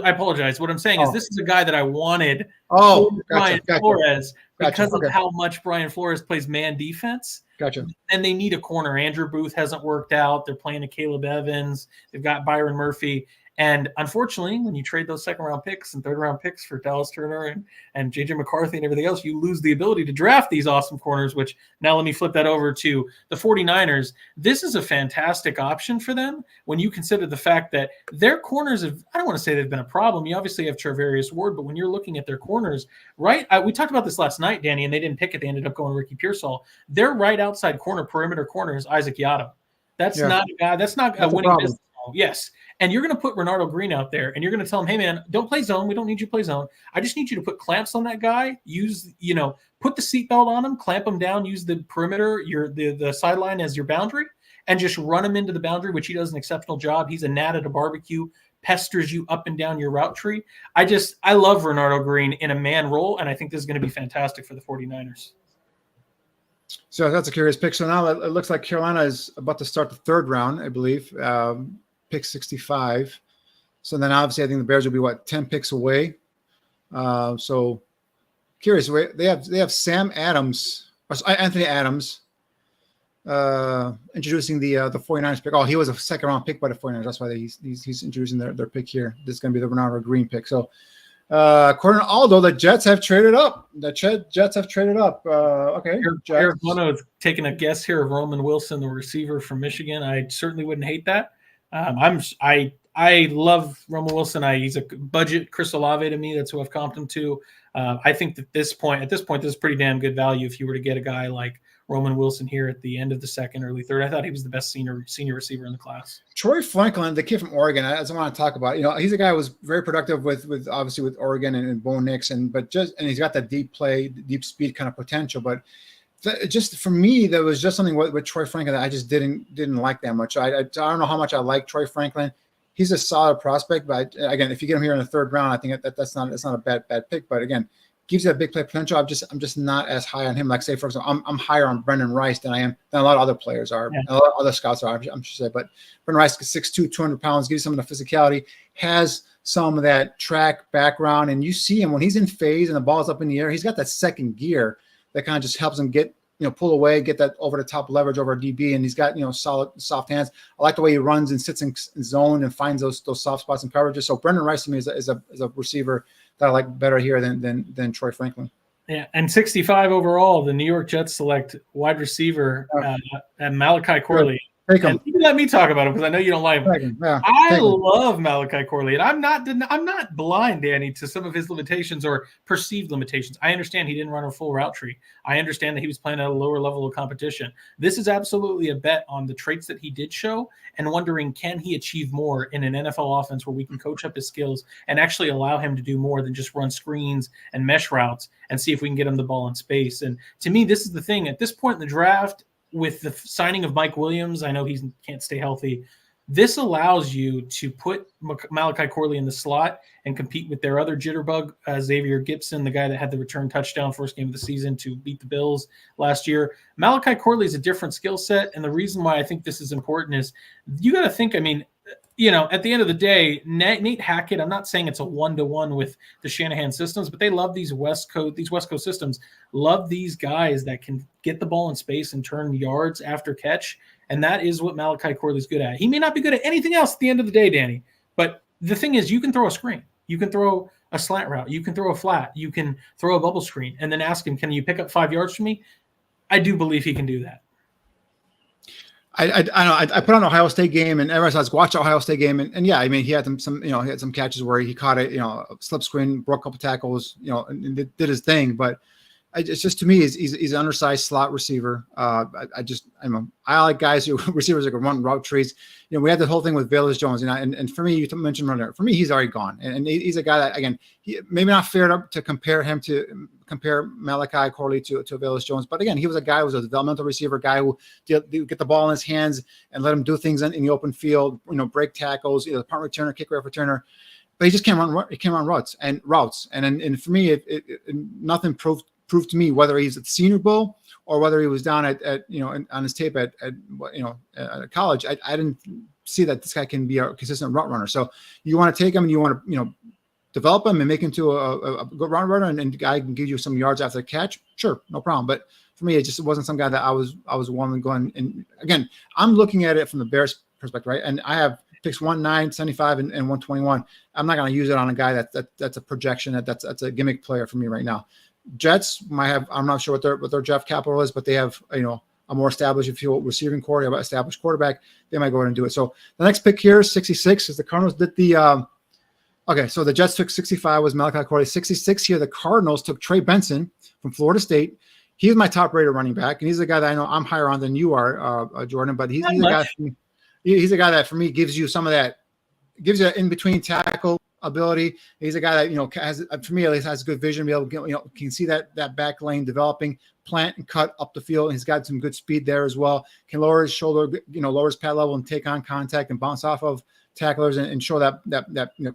apologize. What I'm saying is this is a guy that I wanted. Gotcha. Flores because of how much Brian Flores plays man defense. Gotcha. And they need a corner. Andrew Booth hasn't worked out. They're playing a Caleb Evans. They've got Byron Murphy. And unfortunately, when you trade those second-round picks and third-round picks for Dallas Turner and J.J. McCarthy and everything else, you lose the ability to draft these awesome corners, which now let me flip that over to the 49ers. This is a fantastic option for them when you consider the fact that their corners I don't want to say they've been a problem. You obviously have Travarius Ward, but when you're looking at their corners, right? We talked about this last night, Danny, and they didn't pick it. They ended up going Ricky Pearsall. Their right outside perimeter corner is Isaac Yiadom. That's not a guy. That's not a winning business. Yes. And you're going to put Renardo Green out there, and you're going to tell him, hey, man, don't play zone. We don't need you to play zone. I just need you to put clamps on that guy. Put the seatbelt on him, clamp him down, use the perimeter, the sideline as your boundary, and just run him into the boundary, which he does an exceptional job. He's a gnat at a barbecue, pesters you up and down your route tree. I love Renardo Green in a man role, and I think this is going to be fantastic for the 49ers. So that's a curious pick. So now it looks like Carolina is about to start the third round, I believe. Pick 65. So then obviously I think the Bears will be 10 picks away. So curious. They have Sam Adams, or Anthony Adams, introducing the 49ers pick. Oh, he was a second round pick by the 49ers. That's why he's introducing their pick here. This is going to be the Renardo Green pick. So according to Aldo, the Jets have traded up. Okay. Arizona is taking a guess here of Roman Wilson, the receiver from Michigan. I certainly wouldn't hate that. I love Roman Wilson. He's a budget Chris Olave to me. That's who I've comped him to. I think that at this point, this is pretty damn good value if you were to get a guy like Roman Wilson here at the end of the second, early third. I thought he was the best senior receiver in the class. Troy Franklin, the kid from Oregon, I just want to talk about. He's a guy who was very productive with obviously with Oregon and Bo Nix, and he's got that deep play, deep speed kind of potential, but. Just for me, there was just something with Troy Franklin that I just didn't like that much. I don't know how much I like Troy Franklin. He's a solid prospect, but again, if you get him here in the third round, I think that's not a bad pick. But again, gives you that big play potential. I'm just not as high on him. Like say for example, I'm higher on Brendan Rice than a lot of other players are. Yeah. A lot of other scouts are. I should say, but Brendan Rice is 6'2", 200 pounds, gives some of the physicality, has some of that track background, and you see him when he's in phase and the ball's up in the air. He's got that second gear that kind of just helps him get, pull away, get that over the top leverage over a DB, and he's got, solid, soft hands. I like the way he runs and sits in zone and finds those soft spots and coverages. So Brendan Rice to me is a receiver that I like better here than Troy Franklin. Yeah, and 65 overall, the New York Jets select wide receiver Malachi Corley. Take him. You let me talk about him because I know you don't like him. Yeah, I love Malachi Corley, and I'm not blind, Danny, to some of his limitations or perceived limitations. I understand he didn't run a full route tree. I understand that he was playing at a lower level of competition. This is absolutely a bet on the traits that he did show and wondering, can he achieve more in an NFL offense where we can coach up his skills and actually allow him to do more than just run screens and mesh routes and see if we can get him the ball in space. And to me, this is the thing. At this point in the draft, with the signing of Mike Williams, I know he can't stay healthy. This allows you to put Malachi Corley in the slot and compete with their other jitterbug, Xavier Gipson, the guy that had the return touchdown first game of the season to beat the Bills last year. Malachi Corley is a different skill set, and the reason why I think this is important is you got to think, I mean, at the end of the day, Nate Hackett, I'm not saying it's a one-to-one with the Shanahan systems, but they love these West Coast systems, love these guys that can get the ball in space and turn yards after catch. And that is what Malachi Corley's good at. He may not be good at anything else at the end of the day, Danny, but the thing is you can throw a screen. You can throw a slant route. You can throw a flat. You can throw a bubble screen and then ask him, can you pick up 5 yards for me? I do believe he can do that. I know I put on Ohio State game and everyone says watch the Ohio State game and yeah, I mean he had some catches where he caught it, a slip screen, broke a couple tackles, and did his thing, but it's just, to me, he's an undersized slot receiver. I like guys receivers that can run route trees. We had the whole thing with Velus Jones, and for me, you mentioned runner. For me, he's already gone, and he's a guy that, again, maybe not fair to compare Malachi Corley to Velus Jones, but again, he was a guy who was a developmental receiver, guy who get the ball in his hands and let him do things in the open field, break tackles, either punt returner, kick returner. But he just can't run. He can't run routes, and for me, it nothing proved to me whether he's at the Senior Bowl or whether he was down at on his tape at college. I didn't see that this guy can be a consistent route runner. So you want to take him and you want to develop him and make him to a good route runner, and the guy can give you some yards after the catch. Sure, no problem. But for me, it just wasn't some guy that I was wanting going. And again, I'm looking at it from the Bears perspective, right? And I have picks 1, 75, and 121. I'm not going to use it on a guy that's a projection. That's a gimmick player for me right now. Jets might have, I'm not sure what their draft capital is, but they have, a more established, receiving core, established quarterback. They might go ahead and do it. So the next pick here, 66, is the Cardinals did the, okay. So the Jets took 65 was Malachi Corley. 66 here, the Cardinals took Trey Benson from Florida State. He's my top rated running back. And he's a guy that I know I'm higher on than you are, Jordan, but he's a guy that for me gives you some of that, gives you an in-between tackle ability. He's a guy that has, for me at least, has good vision, be able to can see that back lane developing, plant and cut up the field. He's got some good speed there as well. Can lower his shoulder, lower his pad level and take on contact and bounce off of tacklers and show that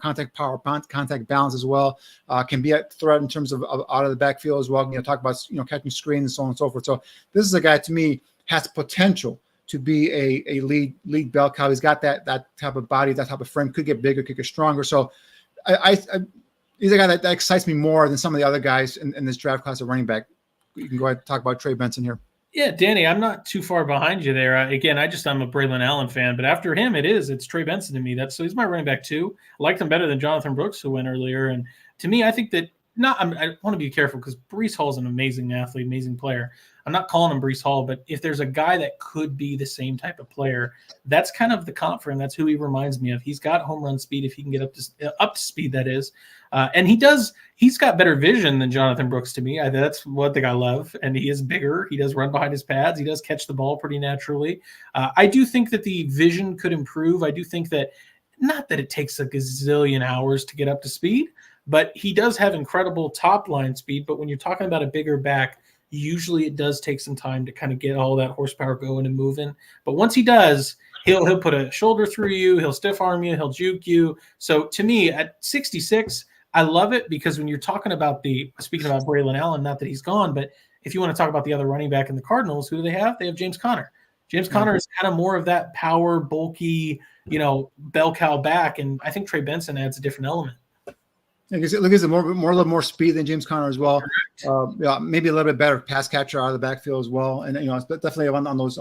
contact power, contact balance as well. Can be a threat in terms of out of the backfield as well. Talk about catching screens and so on and so forth. So this is a guy, to me, has potential to be a lead bell cow. He's got that type of body, that type of frame. Could get bigger, could get stronger. So he's a guy that excites me more than some of the other guys in this draft class of running back. You can go ahead and talk about Trey Benson here. Yeah, Danny, I'm not too far behind you there. I'm a Braylon Allen fan, but after him, it's Trey Benson to me. So he's my running back too. I liked him better than Jonathan Brooks, who went earlier. And to me, I think that I want to be careful because Breece Hall is an amazing athlete, amazing player. I'm not calling him Breece Hall, but if there's a guy that could be the same type of player, that's kind of the comp for him. That's who he reminds me of. He's got home run speed if he can get up to speed, that is. And he's got better vision than Jonathan Brooks to me. That's one thing I love. And he is bigger. He does run behind his pads. He does catch the ball pretty naturally. I do think that the vision could improve. I do think that, not that it takes a gazillion hours to get up to speed, but he does have incredible top line speed. But when you're talking about a bigger back, usually it does take some time to kind of get all that horsepower going and moving. But once he does, he'll put a shoulder through you, he'll stiff arm you, he'll juke you. So to me, at 66, I love it because when you're talking about speaking about Braylon Allen, not that he's gone, but if you want to talk about the other running back in the Cardinals, who do they have? They have James Conner. James Conner is kind of more of that power, bulky, bell cow back. And I think Trey Benson adds a different element. Look, it's a little more speed than James Conner as well. Maybe a little bit better pass catcher out of the backfield as well, and it's definitely on those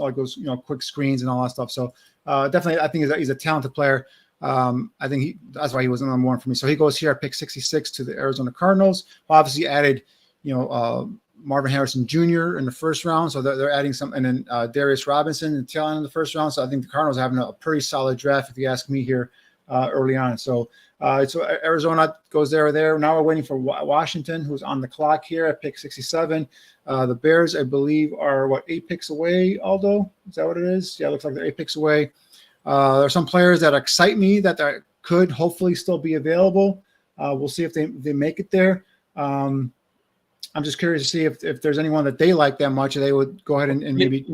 quick screens and all that stuff. So definitely, I think he's a talented player. I think that's why he was number one for me. So he goes here at pick 66 to the Arizona Cardinals. Obviously added Marvin Harrison Jr. in the first round, so they're adding some, and then Darius Robinson and tail end in the first round. So I think the Cardinals are having a pretty solid draft, if you ask me here early on. So Arizona goes there. Now we're waiting for Washington, who's on the clock here at pick 67. The Bears, I believe, are 8 picks away, Aldo? Is that what it is? Yeah, it looks like they're 8 picks away. There are some players that excite me that could hopefully still be available. We'll see if they make it there. I'm just curious to see if there's anyone that they like that much, they would go ahead and maybe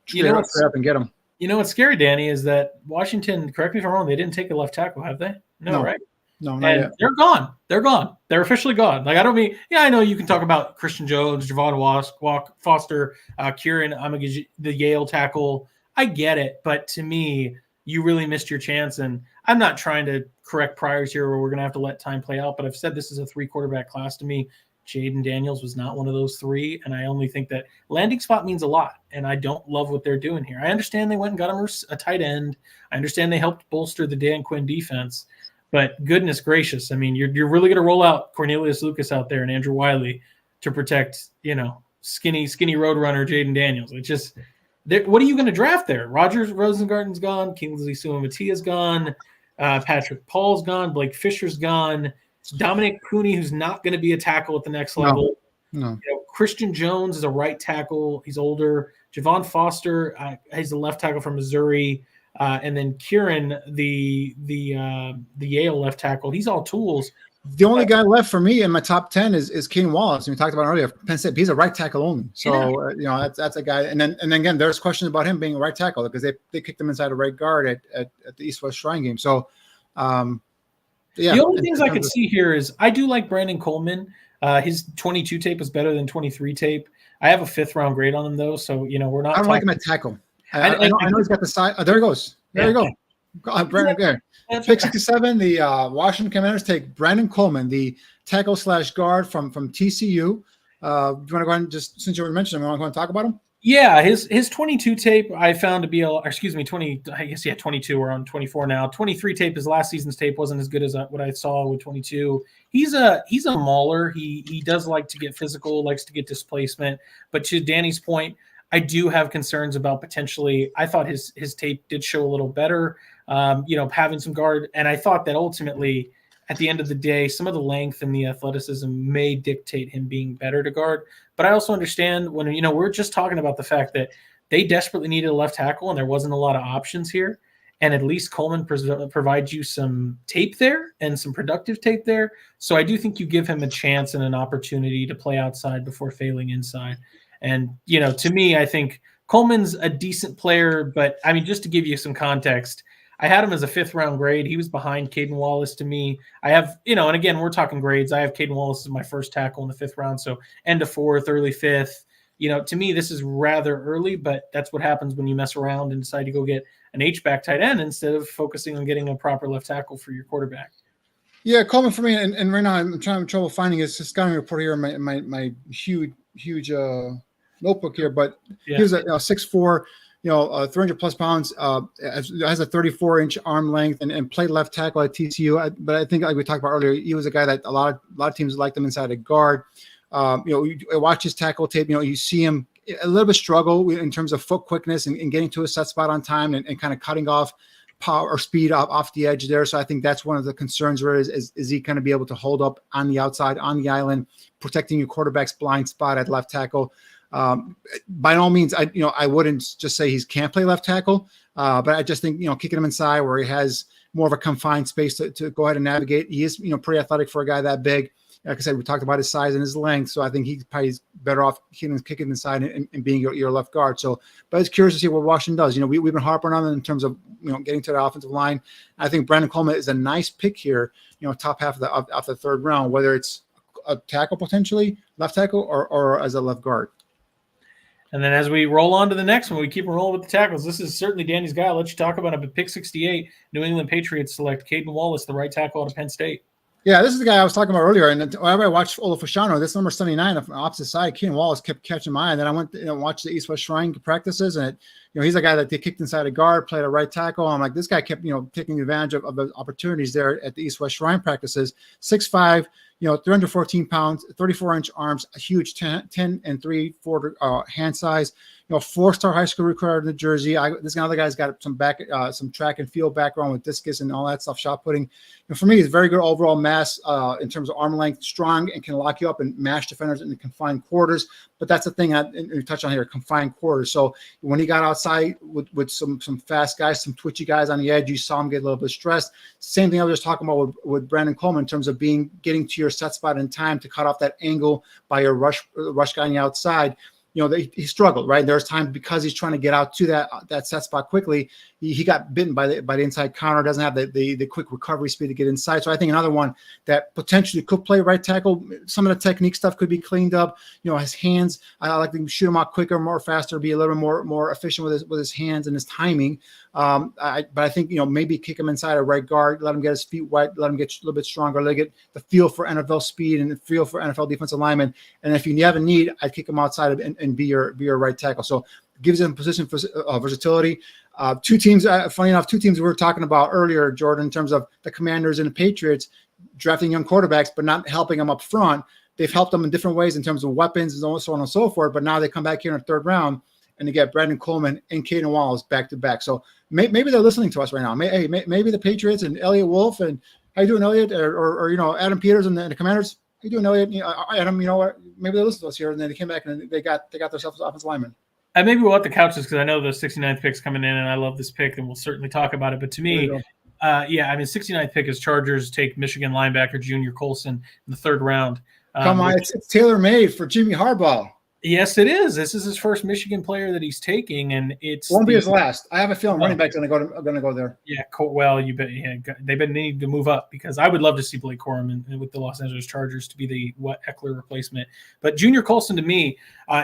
straight up and get him. You know what's scary, Danny, is that Washington, correct me if I'm wrong, they didn't take a left tackle, have they? No, right? No, not yet. They're gone. They're gone. They're officially gone. Like, I don't mean, I know you can talk about Christian Jones, Javon Wallace, Foster, Kieran Amagaj, the Yale tackle. I get it. But to me, you really missed your chance. And I'm not trying to correct priors here where we're going to have to let time play out. But I've said this is a 3-quarterback class to me. Jayden Daniels was not one of those 3. And I only think that landing spot means a lot. And I don't love what they're doing here. I understand they went and got him a tight end. I understand they helped bolster the Dan Quinn defense. But goodness gracious, I mean, you're really going to roll out Cornelius Lucas out there and Andrew Wiley to protect, skinny roadrunner Jayden Daniels. It's just, what are you going to draft there? Rogers Rosengarten's gone. Kingsley Suamatia's gone. Patrick Paul's gone. Blake Fisher's gone. Dominic Cooney, who's not going to be a tackle at the next level. No. Christian Jones is a right tackle. He's older. Javon Foster, he's the left tackle from Missouri. And then Kieran, the Yale left tackle, he's all tools. The only guy left for me in my top 10 is Kaden Wallace. And we talked about it earlier. Penn State, he's a right tackle only. So that's a guy. And then again, there's questions about him being a right tackle because they kicked him inside a right guard at the East-West Shrine game. So the only things I could see here is I do like Branden Coleman. His 22 tape is better than 23 tape. I have a 5th-round grade on him though, so we're not. I don't like him at tackle. I know he's got the side. There he goes. There you go. Brandon there. Pick 67. The Washington Commanders take Branden Coleman, the tackle/guard from TCU. Do you want to go ahead and just, since you were mentioning him, you want to go and talk about him? Yeah, his 22 tape I found to be 20. I guess 22. We're on 24 now. 23 tape, his last season's tape wasn't as good as what I saw with 22. He's a mauler. He does like to get physical, likes to get displacement. But to Danny's point, I do have concerns about potentially. I thought his tape did show a little better, having some guard. And I thought that ultimately, at the end of the day, some of the length and the athleticism may dictate him being better to guard. But I also understand when, we're just talking about the fact that they desperately needed a left tackle and there wasn't a lot of options here. And at least Coleman provides you some tape there and some productive tape there. So I do think you give him a chance and an opportunity to play outside before failing inside. And, to me, I think Coleman's a decent player, but I mean, just to give you some context, I had him as a 5th-round grade. He was behind Kaden Wallace to me. I have, and again, we're talking grades. I have Kaden Wallace as my first tackle in the 5th round. So end of 4th, early 5th. To me, this is rather early, but that's what happens when you mess around and decide to go get an H-back tight end instead of focusing on getting a proper left tackle for your quarterback. Yeah, Coleman for me, and right now I'm having trouble finding his scouting report here in my huge notebook here, but he was a 6'4", 300 plus pounds, has a 34-inch arm length and played left tackle at TCU. But I think, like we talked about earlier, he was a guy that a lot of teams liked him inside a guard. You watch his tackle tape, you see him a little bit struggle in terms of foot quickness and getting to a set spot on time and kind of cutting off power or speed off the edge there. So I think that's one of the concerns where is he going to be able to hold up on the outside, on the island, protecting your quarterback's blind spot at left tackle. By all means, I wouldn't just say he can't play left tackle, but I just think, kicking him inside where he has more of a confined space to go ahead and navigate. He is, pretty athletic for a guy that big. Like I said, we talked about his size and his length, so I think he's probably better off kicking inside and being your left guard. So, but it's curious to see what Washington does. We've been harping on him in terms of getting to the offensive line. I think Branden Coleman is a nice pick here. Top half of the 3rd round, whether it's a tackle potentially, left tackle, or as a left guard. And then as we roll on to the next one, we keep rolling with the tackles. This is certainly Danny's guy. I'll let you talk about him. But pick 68, New England Patriots select Kaden Wallace, the right tackle out of Penn State. Yeah, this is the guy I was talking about earlier. And whenever I watched Olo Fasciano, this number 79 on the opposite side, Keon Wallace kept catching my eye. And then I went watched the East-West Shrine practices, and he's a guy that they kicked inside a guard, played a right tackle. I'm like, this guy kept taking advantage of the opportunities there at the East-West Shrine practices. 6'5", 314 pounds, 34-inch arms, a huge 10 and 3/4 hand size. 4-star high school recruit out of New Jersey. This other guy's got some track and field background with discus and all that stuff, shot putting. For me, he's very good overall mass in terms of arm length, strong, and can lock you up and mash defenders in the confined quarters. But that's the thing we touch on here, confined quarters. So when he got outside with some fast guys, some twitchy guys on the edge, you saw him get a little bit stressed. Same thing I was just talking about with Branden Coleman in terms of getting to your set spot in time to cut off that angle by your rush guy on the outside. he struggled, right? There's times because he's trying to get out to that set spot quickly, he got bitten by the inside counter, doesn't have the quick recovery speed to get inside. So I think another one that potentially could play right tackle. Some of the technique stuff could be cleaned up. His hands, I like to shoot him out quicker, more faster, be a little more efficient with his hands and his timing. But I think, maybe kick him inside a right guard, let him get his feet wet, let him get a little bit stronger, let him get the feel for NFL speed and the feel for NFL defensive lineman. And if you have a need, I'd kick him outside and be your right tackle. So it gives him position for versatility. Two teams, funny enough, we were talking about earlier, Jordan, in terms of the Commanders and the Patriots drafting young quarterbacks, but not helping them up front. They've helped them in different ways in terms of weapons and so on and so forth. But now they come back here in the third round and they get Branden Coleman and Kaden Wallace back to back. So maybe they're listening to us right now. Maybe the Patriots and Elliott Wolf, and how you doing, Elliott, or Adam Peters and the Commanders. How you doing, Elliott? Adam, what? Maybe they listened to us here, and then they came back and they got themselves offensive linemen. And maybe we'll have the couches because I know the 69th pick's coming in, and I love this pick, and we'll certainly talk about it. But to me, 69th pick is Chargers take Michigan linebacker Junior Colson in the third round. Come on, it's tailor-made for Jimmy Harbaugh. Yes, it is. This is his first Michigan player that he's taking, and won't be his last. I have a feeling running back's going to go there. Yeah, well, you bet. Yeah, they need to move up because I would love to see Blake Corum with the Los Angeles Chargers to be the Eckler replacement. But Junior Colson, to me,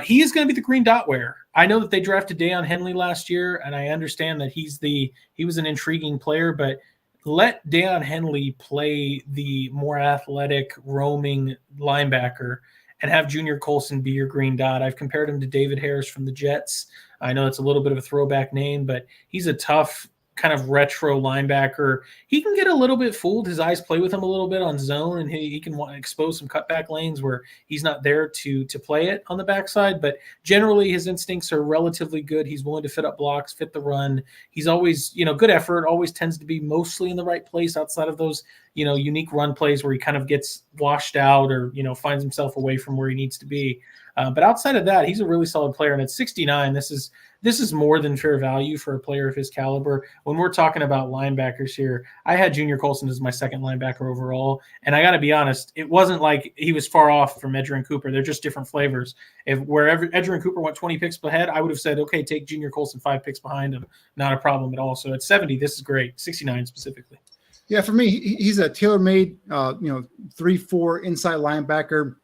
he is going to be the green dot wearer. I know that they drafted Deion Henley last year, and I understand that he was an intriguing player, but let Deion Henley play the more athletic, roaming linebacker and have Junior Colson be your green dot. I've compared him to David Harris from the Jets. I know it's a little bit of a throwback name, but he's a tough kind of retro linebacker. He can get a little bit fooled. His eyes play with him a little bit on zone, and he can expose some cutback lanes where he's not there to play it on the backside. But generally, his instincts are relatively good. He's willing to fit up blocks, fit the run. He's always, good effort, always tends to be mostly in the right place outside of those, unique run plays where he kind of gets washed out or, finds himself away from where he needs to be. But outside of that, he's a really solid player. And at 69, this is more than fair value for a player of his caliber. When we're talking about linebackers here, I had Junior Colson as my second linebacker overall. And I got to be honest, it wasn't like he was far off from Edgerrin Cooper. They're just different flavors. If wherever Edgerrin Cooper went 20 picks ahead, I would have said, okay, take Junior Colson 5 picks behind him. Not a problem at all. So at 70, this is great. 69 specifically. Yeah, for me, he's a tailor-made, 3-4 inside linebacker.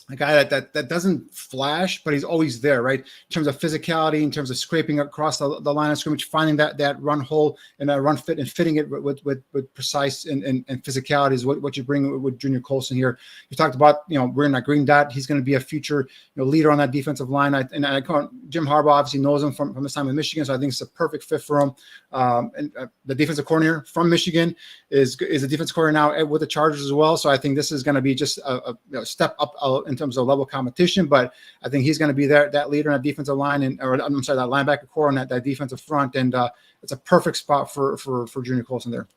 A guy that doesn't flash, but he's always there, right? In terms of physicality, in terms of scraping across the line of scrimmage, finding that run hole and that run fit and fitting it with precise and physicality is what you bring with Junior Colson here. You talked about, we're in that green dot. He's going to be a future leader on that defensive line. Jim Harbaugh obviously knows him from his time in Michigan, so I think it's a perfect fit for him. The defensive coordinator from Michigan is a defensive coordinator now with the Chargers as well. So I think this is going to be just a step up in terms of level of competition, but I think he's going to be that leader on that defensive line that linebacker core on that defensive front, and it's a perfect spot for Junior Colson there.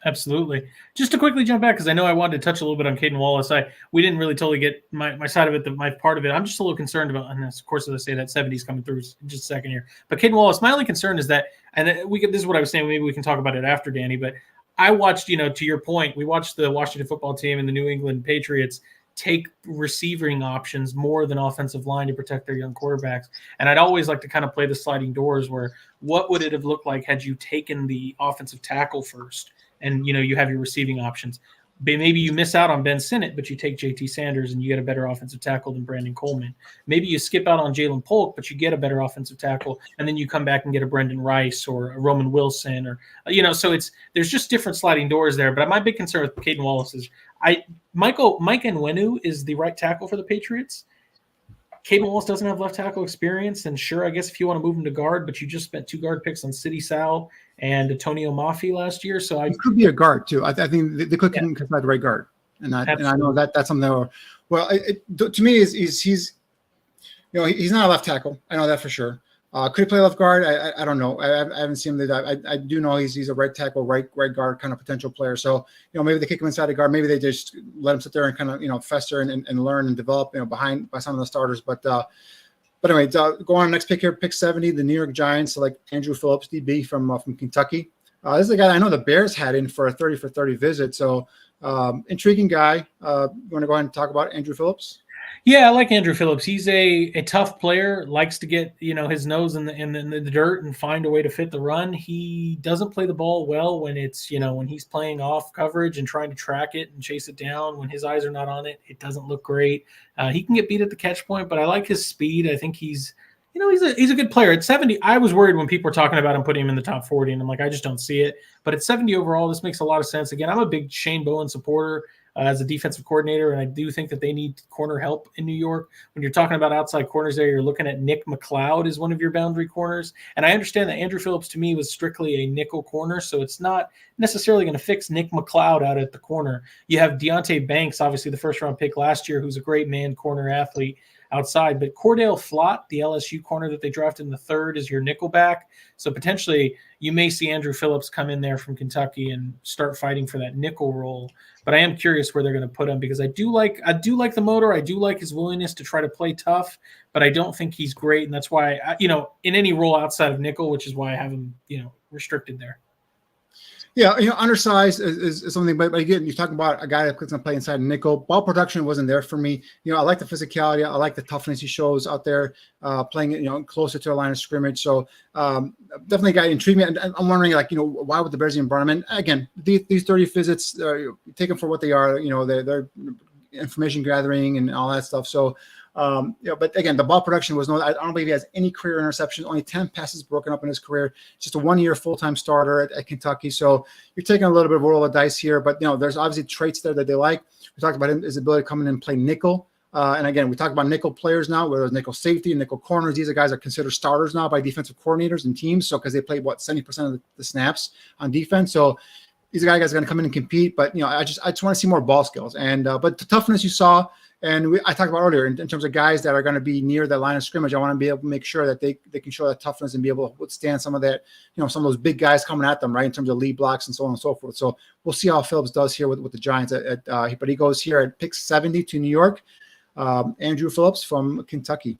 Absolutely. Just to quickly jump back, because I know I wanted to touch a little bit on Kaden Wallace. We didn't really totally get my side of it, my part of it. I'm just a little concerned about, and of course, as I say, that 70's coming through in just a second here. But Kaden Wallace, my only concern is that, and this is what I was saying, maybe we can talk about it after, Danny, but I watched, to your point, we watched the Washington football team and the New England Patriots take receiving options more than offensive line to protect their young quarterbacks. And I'd always like to kind of play the sliding doors where what would it have looked like had you taken the offensive tackle first and, you have your receiving options. Maybe you miss out on Ben Sinnott, but you take JT Sanders and you get a better offensive tackle than Branden Coleman. Maybe you skip out on Jaylen Pulk, but you get a better offensive tackle, and then you come back and get a Brendan Rice or a Roman Wilson, or so there's just different sliding doors there. But my big concern with Kaden Wallace is Mike Onwenu is the right tackle for the Patriots. Kaden Wallace doesn't have left tackle experience, and sure, I guess if you want to move him to guard, but you just spent 2 guard picks on Sidney Sal and Antonio Mafi last year. So he could be a guard too. I think they could consider the right guard, and I know that's something that. To me, he's not a left tackle. I know that for sure. Could he play left guard? I don't know. I haven't seen him. I do know he's a right tackle, right guard kind of potential player. So maybe they kick him inside the guard. Maybe they just let him sit there and kind of fester and learn and develop by some of the starters. But anyway, go on next pick here, pick 70. The New York Giants select Andrew Phillips, DB from Kentucky. This is a guy I know the Bears had in for a 30-for-30 visit. So intriguing guy. You want to go ahead and talk about Andrew Phillips? Yeah, I like Andrew Phillips. He's a tough player, likes to get, his nose in the dirt and find a way to fit the run. He doesn't play the ball well when it's, when he's playing off coverage and trying to track it and chase it down. When his eyes are not on it, it doesn't look great. He can get beat at the catch point, but I like his speed. I think he's a good player. At 70, I was worried when people were talking about him putting him in the top 40, and I'm like, I just don't see it. But at 70 overall, this makes a lot of sense. Again, I'm a big Shane Bowen supporter. As a defensive coordinator, and I do think that they need corner help in New York. When you're talking about outside corners there, you're looking at Nick McLeod as one of your boundary corners. And I understand that Andrew Phillips, to me, was strictly a nickel corner, so it's not necessarily going to fix Nick McLeod out at the corner. You have Deonte Banks, obviously the first-round pick last year, who's a great man corner athlete outside. But Cordell Flott, the LSU corner that they drafted in the third, is your nickel back. So potentially you may see Andrew Phillips come in there from Kentucky and start fighting for that nickel role. But I am curious where they're going to put him, because I do like the motor. I do like his willingness to try to play tough, but I don't think he's great. And that's why, in any role outside of nickel, which is why I have him, restricted there. Yeah, undersized is something, but again, you're talking about a guy that's going to play inside nickel. Ball production wasn't there for me. I like the physicality. I like the toughness he shows out there, playing it, closer to the line of scrimmage. So definitely a guy intrigued me. And I'm wondering, why would the Bears even burn him? And again, these 30 visits, take them for what they are. They're information gathering and all that stuff. So, but again, the ball production was I don't believe he has any career interceptions, only 10 passes broken up in his career, just a 1-year full-time starter at Kentucky. So you're taking a little bit of a roll of dice here, but there's obviously traits there that they like. We talked about his ability to come in and play nickel. And again, we talk about nickel players now, whether it's nickel safety and nickel corners. These are guys that are considered starters now by defensive coordinators and teams. So, because they play 70% of the snaps on defense. So these are guys going to come in and compete, but I just want to see more ball skills. And but the toughness you saw, and I talked about earlier in terms of guys that are going to be near the line of scrimmage, I want to be able to make sure that they can show that toughness and be able to withstand some of that, some of those big guys coming at them, right, in terms of lead blocks and so on and so forth. So we'll see how Phillips does here with the Giants. But he goes here at pick 70 to New York. Andrew Phillips from Kentucky.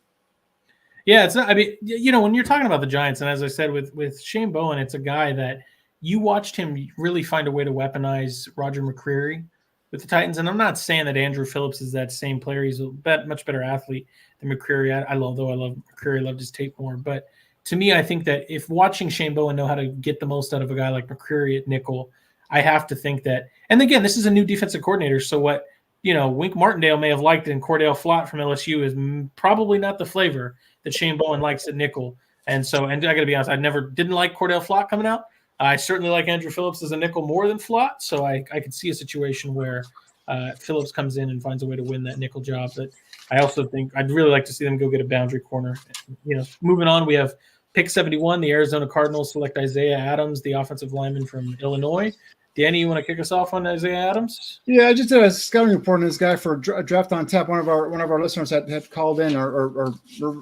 Yeah, it's not. I mean, when you're talking about the Giants, and as I said with Shane Bowen, it's a guy that you watched him really find a way to weaponize Roger McCreary with the Titans. And I'm not saying that Andrew Phillips is that same player. He's a much better athlete than McCreary. I love McCreary. I loved his tape more. But to me, I think that if watching Shane Bowen know how to get the most out of a guy like McCreary at nickel, I have to think that. And again, this is a new defensive coordinator. So what, Wink Martindale may have liked in Cordell Flott from LSU is probably not the flavor that Shane Bowen likes at nickel. And I got to be honest, didn't like Cordell Flott coming out. I certainly like Andrew Phillips as a nickel more than Flott, so I could see a situation where Phillips comes in and finds a way to win that nickel job. But I also think I'd really like to see them go get a boundary corner. Moving on, we have pick 71. The Arizona Cardinals select Isaiah Adams, the offensive lineman from Illinois. Danny, you want to kick us off on Isaiah Adams? Yeah, I just did a scouting report on this guy for Draft on Tap. One of our listeners had called in or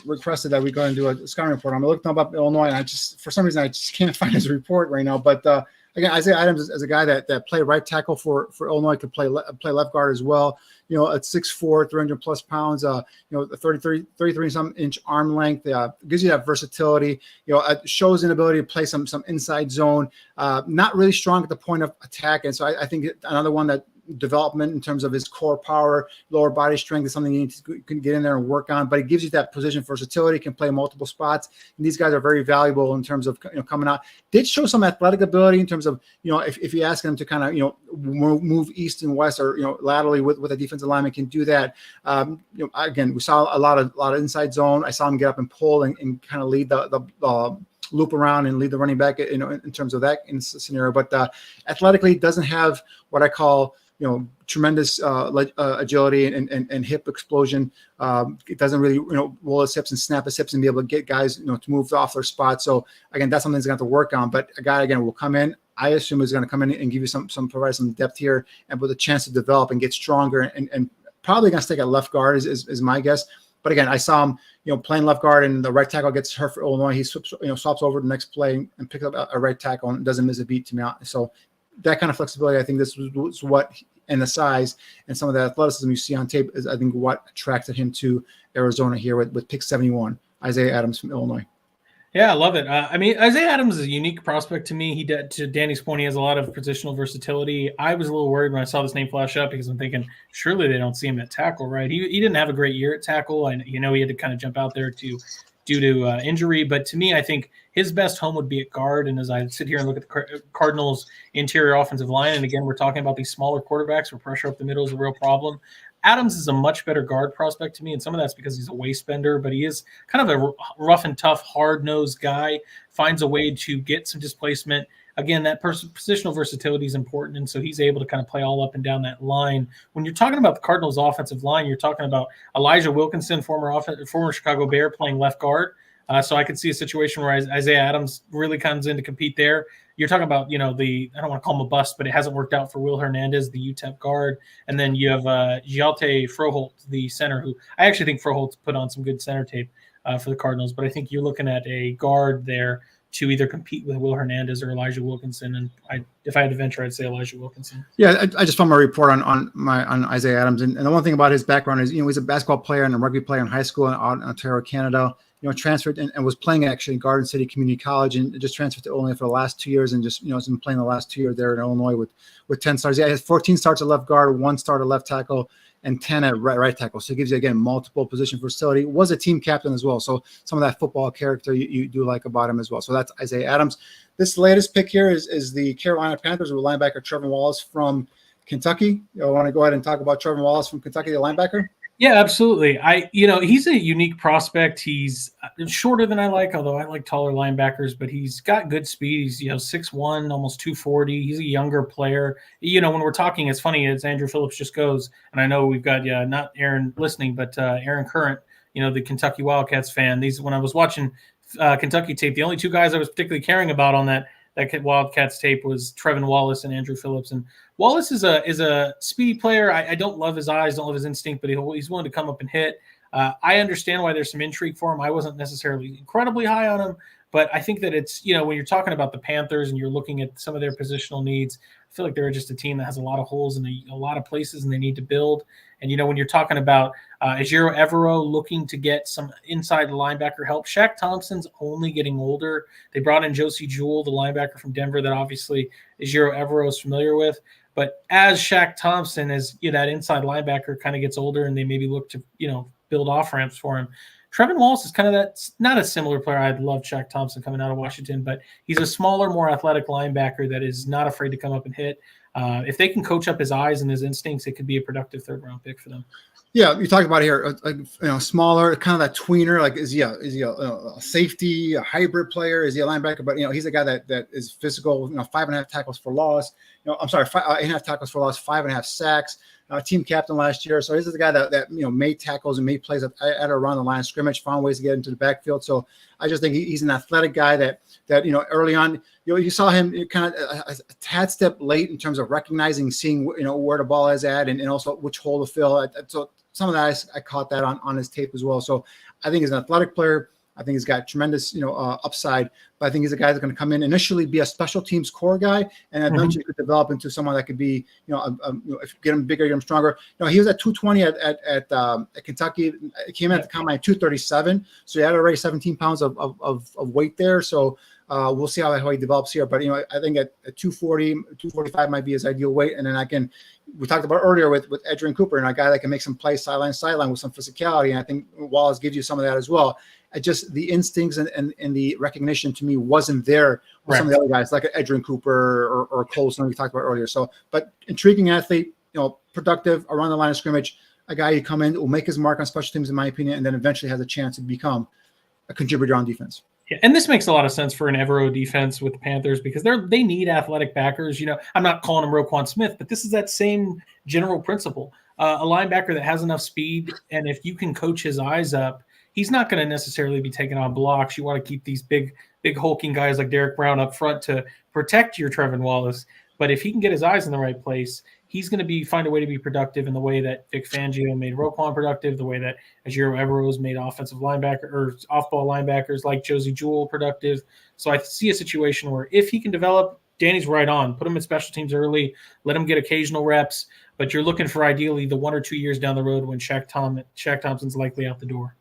requested that we go and do a scouting report. I'm looking up Illinois, and for some reason I just can't find his report right now. But again, Isaiah Adams is a guy that played right tackle for Illinois, could play left guard as well. At 6'4", 300 plus pounds, 33 some inch arm length, gives you that versatility, shows an ability to play some inside zone, not really strong at the point of attack. And so I think another one that development in terms of his core power, lower body strength is something you need to get in there and work on, but it gives you that position versatility, can play multiple spots. And these guys are very valuable in terms of coming out. Did show some athletic ability in terms of, if you ask them to kind of, move east and west or, laterally with a defensive lineman can do that. Again, we saw a lot of inside zone. I saw him get up and pull and kind of lead the loop around and lead the running back, in terms of that scenario. But athletically doesn't have what I call, tremendous agility and hip explosion. It doesn't really, roll his hips and snap his hips and be able to get guys, to move off their spot. So again, that's something he's going to have to work on. But a guy, again, will come in. I assume is going to come in and give you provide some depth here and with a chance to develop and get stronger and probably going to stick at left guard is my guess. But again, I saw him, playing left guard and the right tackle gets hurt for Illinois. He swaps over the next play and picks up a right tackle and doesn't miss a beat to me. So that kind of flexibility, I think this was what, and the size and some of the athleticism you see on tape is, I think, what attracted him to Arizona here with pick 71, Isaiah Adams from Illinois. Yeah, I love it. I mean, Isaiah Adams is a unique prospect to me. To Danny's point, he has a lot of positional versatility. I was a little worried when I saw this name flash up because I'm thinking, surely they don't see him at tackle, right? He didn't have a great year at tackle, and he had to kind of jump out there due to injury. But to me, I think his best home would be at guard. And as I sit here and look at the Cardinals' interior offensive line, and again, we're talking about these smaller quarterbacks where pressure up the middle is a real problem. Adams is a much better guard prospect to me, and some of that's because he's a waist bender, but he is kind of a rough and tough, hard-nosed guy, finds a way to get some displacement. Again, that positional versatility is important, and so he's able to kind of play all up and down that line. When you're talking about the Cardinals' offensive line, you're talking about Elijah Wilkinson, former Chicago Bear, playing left guard. So I could see a situation where Isaiah Adams really comes in to compete there. You're talking about, I don't want to call him a bust, but it hasn't worked out for Will Hernandez, the UTEP guard. And then you have Hjalte Froholt, the center, who I actually think Froholt's put on some good center tape for the Cardinals. But I think you're looking at a guard there to either compete with Will Hernandez or Elijah Wilkinson. And if I had to venture, I'd say Elijah Wilkinson. Yeah, I just found my report on Isaiah Adams. And the one thing about his background is, he's a basketball player and a rugby player in high school in Ontario, Canada. Transferred and was playing actually in Garden City Community College and just transferred to Illinois for the last 2 years and just, has been playing the last 2 years there in Illinois with 10 starts. Yeah, he has 14 starts at left guard, 1 start at left tackle, and 10 at right tackle. So it gives you, again, multiple position versatility. Was a team captain as well. So some of that football character you do like about him as well. So that's Isaiah Adams. This latest pick here is the Carolina Panthers with linebacker Trevon Wallace from Kentucky. I want to go ahead and talk about Trevon Wallace from Kentucky, the linebacker. Yeah, absolutely. He's a unique prospect. He's shorter than I like, although I like taller linebackers, but he's got good speed. He's, 6'1", almost 240. He's a younger player. When we're talking, it's funny as Andrew Phillips just goes, and I know we've got, not Aaron listening, but Aaron Current, the Kentucky Wildcats fan. When I was watching Kentucky tape, the only 2 guys I was particularly caring about on that Wildcats tape was Trevon Wallace and Andrew Phillips. And Wallace is a speedy player. I don't love his eyes, don't love his instinct, but he's willing to come up and hit. I understand why there's some intrigue for him. I wasn't necessarily incredibly high on him, but I think that it's, when you're talking about the Panthers and you're looking at some of their positional needs, I feel like they're just a team that has a lot of holes in a lot of places and they need to build. And, when you're talking about Ejiro Evero looking to get some inside linebacker help, Shaq Thompson's only getting older. They brought in Josie Jewell, the linebacker from Denver that obviously Ejiro Evero is familiar with. But as Shaq Thompson, as that inside linebacker kind of gets older and they maybe look to, build off-ramps for him, Trevon Wallace is kind of that, not a similar player. I'd love Shaq Thompson coming out of Washington, but he's a smaller, more athletic linebacker that is not afraid to come up and hit. If they can coach up his eyes and his instincts, it could be a productive third-round pick for them. Yeah, you talked about here, smaller, kind of that tweener. Like, is he a safety, a hybrid player? Is he a linebacker? But he's a guy that is physical. 5.5 tackles for loss. 8.5 tackles for loss, 5.5 sacks. Team captain last year. So this is the guy that made tackles and made plays at around the line of scrimmage, found ways to get into the backfield. So I just think he's an athletic guy that early on, you saw him kind of a tad step late in terms of recognizing, seeing where the ball is at, and also which hole to fill. So some of that I caught that on his tape as well. So I think he's an athletic player. I think he's got tremendous, upside, but I think he's a guy that's going to come in initially be a special teams core guy, and eventually could develop into someone that could be, if you get him bigger, get him stronger. He was at 220 at Kentucky. It came at the combine 237, so he had already 17 pounds of weight there. So we'll see how he develops here. But I think at 240, 245 might be his ideal weight. And then we talked about earlier with Edgerrin Cooper, and a guy that can make some plays sideline with some physicality. And I think Wallace gives you some of that as well. Just the instincts and the recognition to me wasn't there with some of the other guys like Edgerrin Cooper or Colson we talked about earlier. So, but intriguing athlete, productive around the line of scrimmage, a guy who come in will make his mark on special teams, in my opinion, and then eventually has a chance to become a contributor on defense. Yeah, and this makes a lot of sense for an Evero defense with the Panthers because they need athletic backers. I'm not calling him Roquan Smith, but this is that same general principle. A linebacker that has enough speed, and if you can coach his eyes up, he's not going to necessarily be taking on blocks. You want to keep these big hulking guys like Derek Brown up front to protect your Trevon Wallace. But if he can get his eyes in the right place, he's going to find a way to be productive in the way that Vic Fangio made Roquan productive, the way that Ejiro Evero's made offensive linebacker or off-ball linebackers like Josie Jewell productive. So I see a situation where if he can develop, Danny's right on. Put him in special teams early, let him get occasional reps, but you're looking for ideally the 1 or 2 years down the road when Shaq Thompson's likely out the door.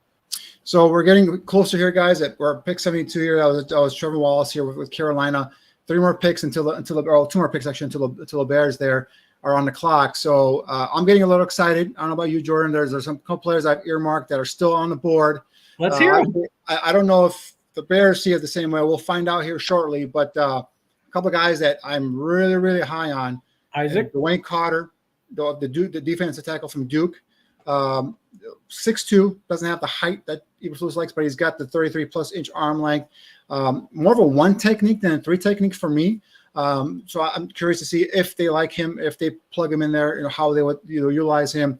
So we're getting closer here, guys. We're pick 72 here. That was Trevon Wallace here with Carolina. 3 more picks or 2 more picks actually until the Bears there are on the clock. So I'm getting a little excited. I don't know about you, Jordan. There's some couple players I've earmarked that are still on the board. Let's hear them. I don't know if the Bears see it the same way. We'll find out here shortly. But a couple of guys that I'm really, really high on. Isaac Dwayne Carter, the defensive tackle from Duke. 6'2", doesn't have the height that Eberflus likes, but he's got the 33+ inch arm length. More of a 1 technique than a 3 technique for me. So I'm curious to see if they like him, if they plug him in there, how they would utilize him.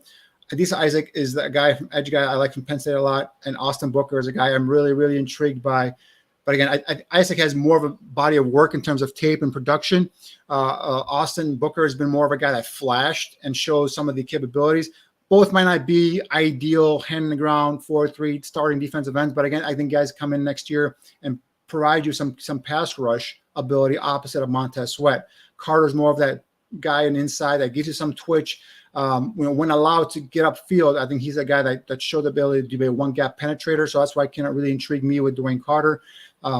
Adisa Isaac is the guy from Edge guy I like from Penn State a lot, and Austin Booker is a guy I'm really, really intrigued by. But again, Isaac has more of a body of work in terms of tape and production. Austin Booker has been more of a guy that flashed and shows some of the capabilities. Both might not be ideal hand in the ground 4-3 starting defensive ends, but again, I think guys come in next year and provide you some pass rush ability opposite of Montez Sweat. Carter's more of that guy on the inside that gives you some twitch. When allowed to get upfield, I think he's a guy that showed the ability to be a 1-gap penetrator. So that's why it cannot really intrigue me with Dwayne Carter.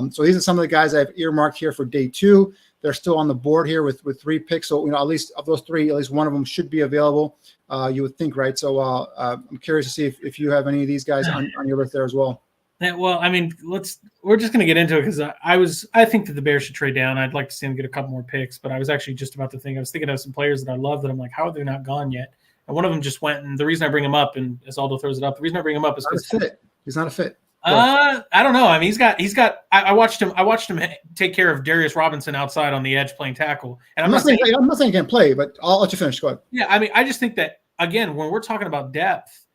So these are some of the guys I've earmarked here for day 2. They're still on the board here with 3 picks. So, at least of those 3, at least one of them should be available. You would think, right? So I'm curious to see if you have any of these guys on your list there as well. Yeah, well, I mean, we're just going to get into it because I think that the Bears should trade down. I'd like to see them get a couple more picks, but I was actually just about to think. I was thinking of some players that I love that I'm like, how are they not gone yet? And one of them just went, and the reason I bring him up, and as Aldo throws it up, the reason I bring him up is because he's not a fit. I don't know. I mean, he's got. I watched him take care of Darius Robinson outside on the edge playing tackle. And I'm not saying he can't play, but I'll let you finish. Go ahead. Yeah, I mean, I just think that again, when we're talking about depth,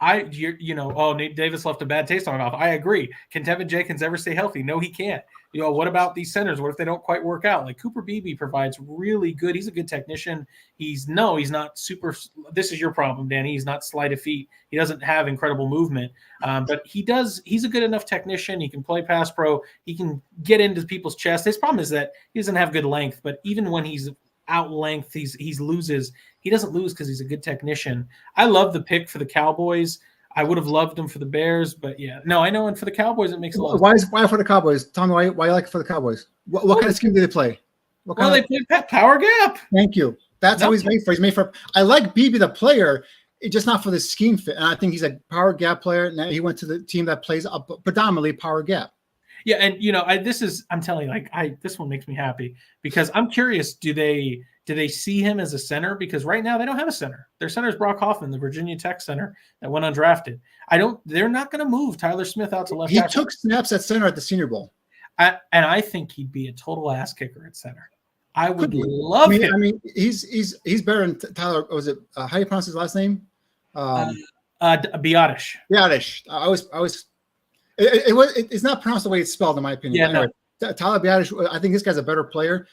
Nate Davis left a bad taste in my mouth. I agree. Can Tevin Jenkins ever stay healthy? No, he can't. What about these centers? What if they don't quite work out? Like Cooper Beebe provides really good. He's a good technician. He's not super. This is your problem, Danny. He's not sleight of feet. He doesn't have incredible movement, but he's a good enough technician. He can play pass pro. He can get into people's chest. His problem is that he doesn't have good length. But even when he's out length, he loses. He doesn't lose because he's a good technician. I love the pick for the Cowboys. I would have loved him for the Bears, but yeah, no, I know. And for the Cowboys, it makes a lot of sense. Why for the Cowboys? Tell me why you like it for the Cowboys. What kind of scheme do they play? They play power gap. Thank you. That's how he's made for. He's made for. I like Beebe the player, just not for the scheme fit. And I think he's a power gap player. Now he went to the team that plays predominantly power gap. Yeah, and I'm telling you, this one makes me happy because I'm curious. Do they see him as a center? Because right now they don't have a center. Their center is Brock Hoffman, the Virginia Tech center that went undrafted. They're not going to move Tyler Smith out to left tackle. He took snaps at center at the Senior Bowl. And I think he'd be a total ass kicker at center. I would love him. I mean, he's better than Tyler. Was it how do you pronounce his last name? Biadish. Biadish. It's not pronounced the way it's spelled, in my opinion. Yeah, anyway, Tyler Biadish. I think this guy's a better player.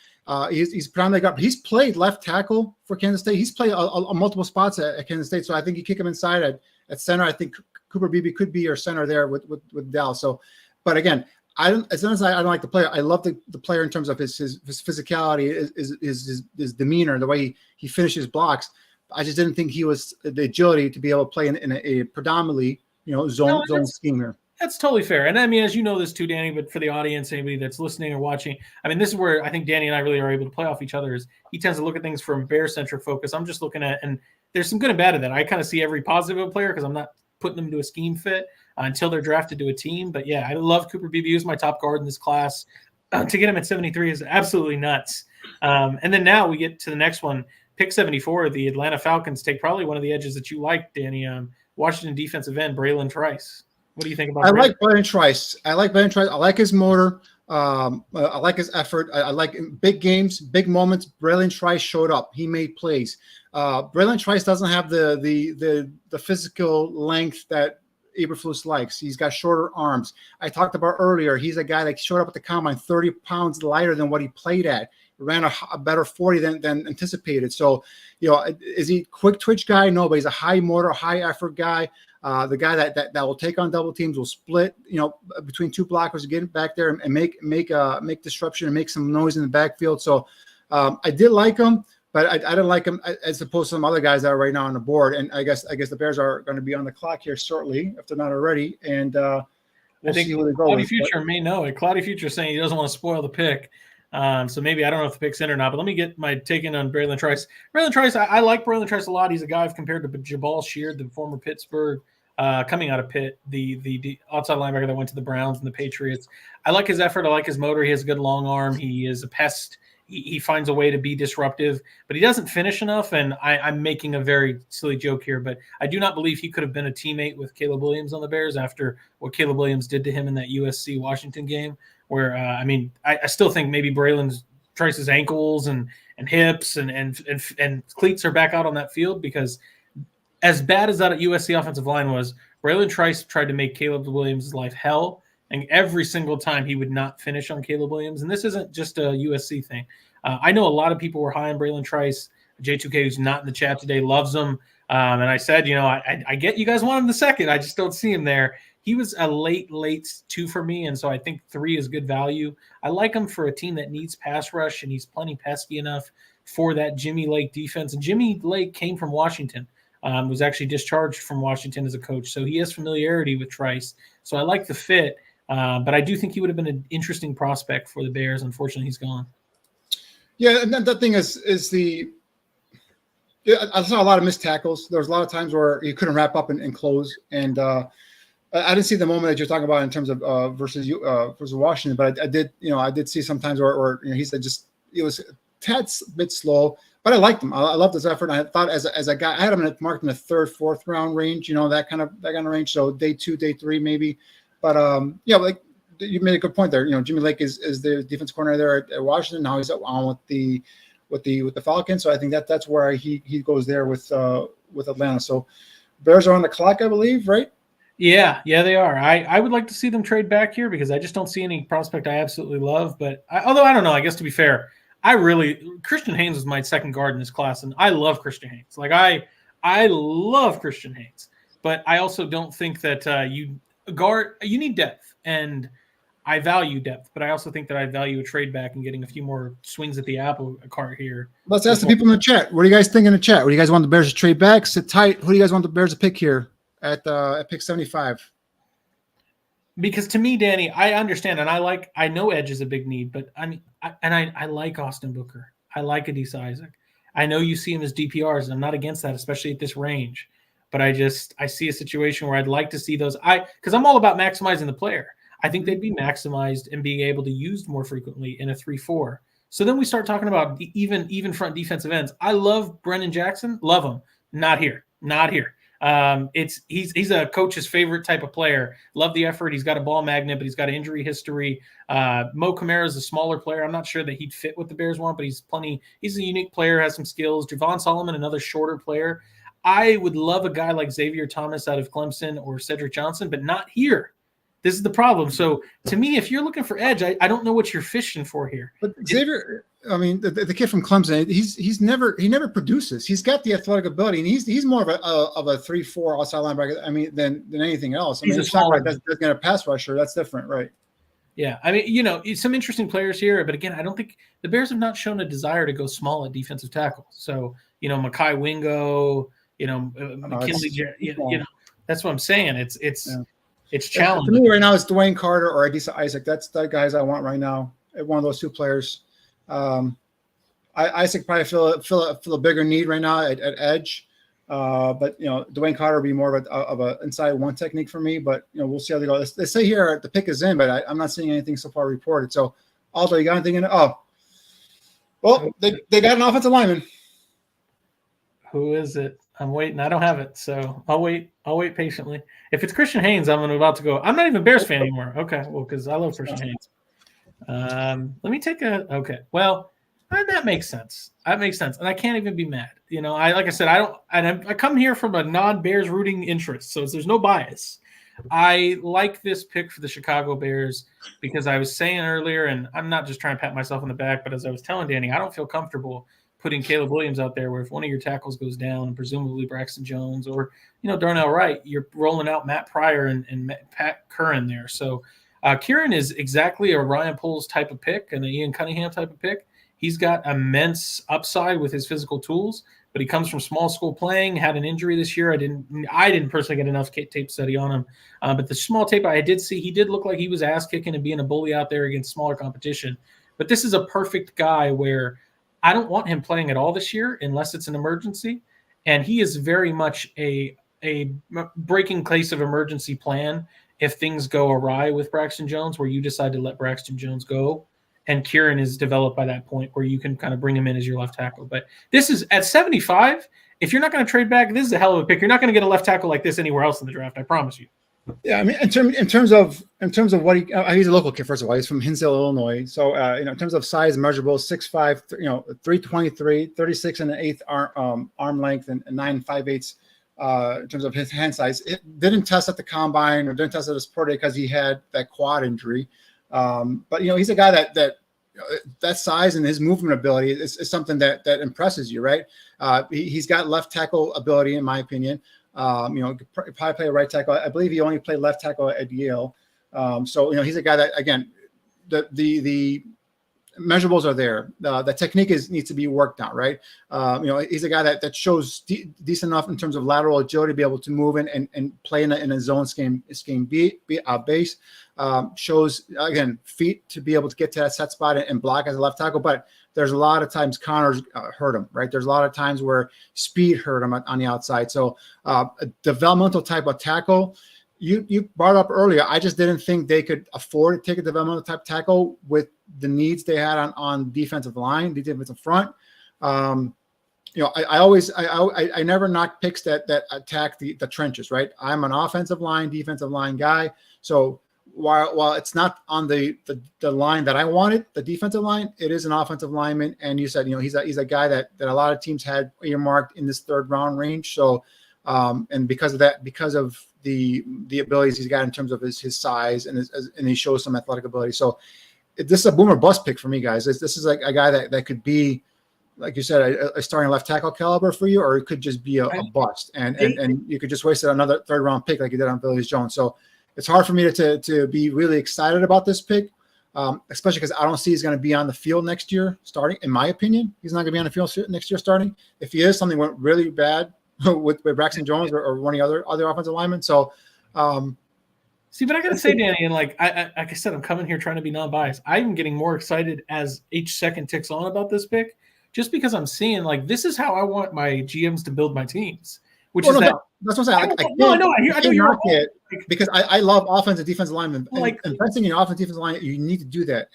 He's primarily he's played left tackle for Kansas State. He's played a multiple spots at Kansas State. So I think you kick him inside at center. I think Cooper Beebe could be your center there with Dallas. So, but again, as long as I don't like the player, I love the player in terms of his physicality, his demeanor, the way he finishes blocks. I just didn't think he was the agility to be able to play in a predominantly zone scheme here. That's totally fair. And I mean, as you know this too, Danny, but for the audience, anybody that's listening or watching, I mean, this is where I think Danny and I really are able to play off each other is he tends to look at things from Bear-centric focus. I'm just looking at, and there's some good and bad of that. I kind of see every positive of a player because I'm not putting them to a scheme fit until they're drafted to a team. But yeah, I love Cooper Beebe. He was my top guard in this class. To get him at 73 is absolutely nuts. And then now we get to the next one. Pick 74, the Atlanta Falcons take probably one of the edges that you like, Danny. Washington defensive end, Braylon Trice. What do you think about? I like Branden Trice. I like his motor. I like his effort. I like big games, big moments. Braylon Trice showed up. He made plays. Braylon Trice doesn't have the physical length that Eberflus likes. He's got shorter arms. I talked about earlier. He's a guy that showed up at the combine 30 pounds lighter than what he played at. Ran a better 40 than anticipated. So, is he a quick twitch guy? No, but he's a high motor, high effort guy. The guy that will take on double teams, will split, between 2 blockers, get it back there and make disruption and make some noise in the backfield. So I did like him, but I didn't like him as opposed to some other guys that are right now on the board. And I guess the Bears are going to be on the clock here shortly, if they're not already. And we'll see who they go Cloudy with. Future may know it. Cloudy Future saying he doesn't want to spoil the pick. So maybe I don't know if the pick's in or not, but let me get my take in on Bralen Trice. Bralen Trice, I like Bralen Trice a lot. He's a guy I've compared to Jabal Sheard, the former Pittsburgh, coming out of Pitt, the outside linebacker that went to the Browns and the Patriots. I like his effort. I like his motor. He has a good long arm. He is a pest. He finds a way to be disruptive, but he doesn't finish enough. And I'm making a very silly joke here, but I do not believe he could have been a teammate with Caleb Williams on the Bears after what Caleb Williams did to him in that USC Washington game. Where I still think maybe Bralen Trice's ankles and hips and cleats are back out on that field, because as bad as that USC offensive line was, Bralen Trice tried to make Caleb Williams' life hell. And every single time he would not finish on Caleb Williams. And this isn't just a USC thing. I know a lot of people were high on Bralen Trice. J2K, who's not in the chat today, loves him. And I said, I get you guys want him the second. I just don't see him there. He was a late 2 for me. And so I think 3 is good value. I like him for a team that needs pass rush, and he's plenty pesky enough for that Jimmy Lake defense. And Jimmy Lake came from Washington. Was actually discharged from Washington as a coach. So he has familiarity with Trice. So I like the fit. But I do think he would have been an interesting prospect for the Bears. Unfortunately, he's gone. Yeah, and that thing is I saw a lot of missed tackles. There was a lot of times where he couldn't wrap up and close. And I didn't see the moment that you're talking about in terms of versus Washington, but I did see sometimes where he said it was a tad bit slow. But I liked him. I loved his effort. And I thought as a guy, I had him marked in the 3rd, 4th round range. That kind of range. So day 2, day 3, maybe. But like you made a good point there. Jimmy Lake is the defense corner there at Washington. Now he's on with the Falcons. So I think that's where he goes there with Atlanta. So Bears are on the clock, I believe, right? Yeah, they are. I would like to see them trade back here, because I just don't see any prospect I absolutely love. But although I don't know, I guess to be fair, Christian Haynes was my second guard in this class, and I love Christian Haynes. Like I love Christian Haynes, but I also don't think that you need depth, and I value depth, but I also think that I value a trade back and getting a few more swings at the apple cart here. Let's ask the people in the chat. What do you guys think in the chat? What do you guys want the Bears to trade back? Sit tight. Who do you guys want the Bears to pick here at pick 75? Because to me, Danny, I understand, and I know edge is a big need, but I like Austin Booker. I like Adisa Isaac. I know you see him as DPRs, and I'm not against that, especially at this range. But I see a situation where I'd like to see those. Because I'm all about maximizing the player. I think they'd be maximized and being able to use more frequently in a 3-4. So then we start talking about even front defensive ends. I love Brennan Jackson. Love him. Not here. He's a coach's favorite type of player. Love the effort. He's got a ball magnet, but he's got an injury history. Mo Kamara is a smaller player. I'm not sure that he'd fit what the Bears want, but he's a unique player, has some skills. Javon Solomon, another shorter player. I would love a guy like Xavier Thomas out of Clemson or Cedric Johnson, but not here. This is the problem. So to me, if you're looking for edge, I don't know what you're fishing for here. But Xavier, the kid from Clemson, he never produces. He's got the athletic ability, and he's more of a 3-4 outside linebacker. Than anything else. He's a smaller guy that's going to pass rusher. That's different, right? Yeah, some interesting players here, but again, I don't think the Bears have not shown a desire to go small at defensive tackle. So Makai Wingo, McKinley, that's what I'm saying. It's challenging. For me right now, it's Dwayne Carter or Adisa Isaac. That's the guys I want right now. One of those two players. Isaac probably feel a bigger need right now at edge. But Dwayne Carter will be more of a inside one technique for me. But we'll see how they go. They say here the pick is in, but I'm not seeing anything so far reported. So Aldo, you got anything in it? Oh, well, they got an offensive lineman. Who is it? I'm waiting. I don't have it, so I'll wait. I'll wait patiently. If it's Christian Haynes, I'm about to go. I'm not even a Bears fan anymore. Okay, well, because I love Christian Haynes. Let me take a. Okay, well, that makes sense. That makes sense, and I can't even be mad. Like I said, I don't. And I come here from a non-Bears rooting interest, so there's no bias. I like this pick for the Chicago Bears because I was saying earlier, and I'm not just trying to pat myself on the back, but as I was telling Danny, I don't feel comfortable putting Caleb Williams out there where if one of your tackles goes down, and presumably Braxton Jones or, Darnell Wright, you're rolling out Matt Pryor and Pat Curran there. So Kieran is exactly a Ryan Poles type of pick and an Ian Cunningham type of pick. He's got immense upside with his physical tools, but he comes from small school playing, had an injury this year. I didn't personally get enough tape study on him, but the small tape I did see, he did look like he was ass kicking and being a bully out there against smaller competition. But this is a perfect guy where I don't want him playing at all this year unless it's an emergency, and he is very much a breaking case of emergency plan if things go awry with Braxton Jones, where you decide to let Braxton Jones go. And Kieran is developed by that point where you can kind of bring him in as your left tackle. But this is at 75. If you're not going to trade back, this is a hell of a pick. You're not going to get a left tackle like this anywhere else in the draft. I promise you. Yeah, I mean, in terms of what he's a local kid. First of all, he's from Hinsdale, Illinois. So in terms of size, measurable, 6'5", 323, 36 and an eighth arm length, and 9 5/8 in terms of his hand size. It didn't test at the combine or didn't test at his pro day because he had that quad injury. But he's a guy that size and his movement ability is something that impresses you, right? He's got left tackle ability, in my opinion. Could probably play a right tackle. I believe he only played left tackle at Yale. So he's a guy that, again, the measurables are there. The technique needs to be worked out, right? He's a guy that shows decent enough in terms of lateral agility to be able to move in and play in a zone scheme base. Shows, again, feet to be able to get to that set spot and block as a left tackle. But there's a lot of times counters hurt him, right? There's a lot of times where speed hurt him on the outside. So a developmental type of tackle, you brought up earlier, I just didn't think they could afford to take a developmental type tackle with the needs they had on defensive line, the defensive front. I never knock picks that attack the trenches, right? I'm an offensive line, defensive line guy. So while it's not on the line that I wanted, the defensive line, it is an offensive lineman. And you said, he's a guy that a lot of teams had earmarked in this 3rd round range. So, and because of that, because of the abilities he's got in terms of his size and he shows some athletic ability. So this is a boomer bust pick for me, guys. This is like a guy that could be, like you said, a starting left tackle caliber for you, or it could just be a bust. And you could just waste another 3rd round pick like you did on Phillips Jones. So it's hard for me to be really excited about this pick, especially because I don't see he's going to be on the field next year starting. In my opinion, he's not going to be on the field next year starting. If he is, something went really bad with Braxton Jones or one of the other offensive linemen. So, see, but I got to say, Danny, and like I said, I'm coming here trying to be non-biased. I'm getting more excited as each second ticks on about this pick, just because I'm seeing like this is how I want my GMs to build my teams. Which is that's what I'm saying. I know you're it because I love offensive defensive linemen. Like investing in your offensive defensive line, you need to do that.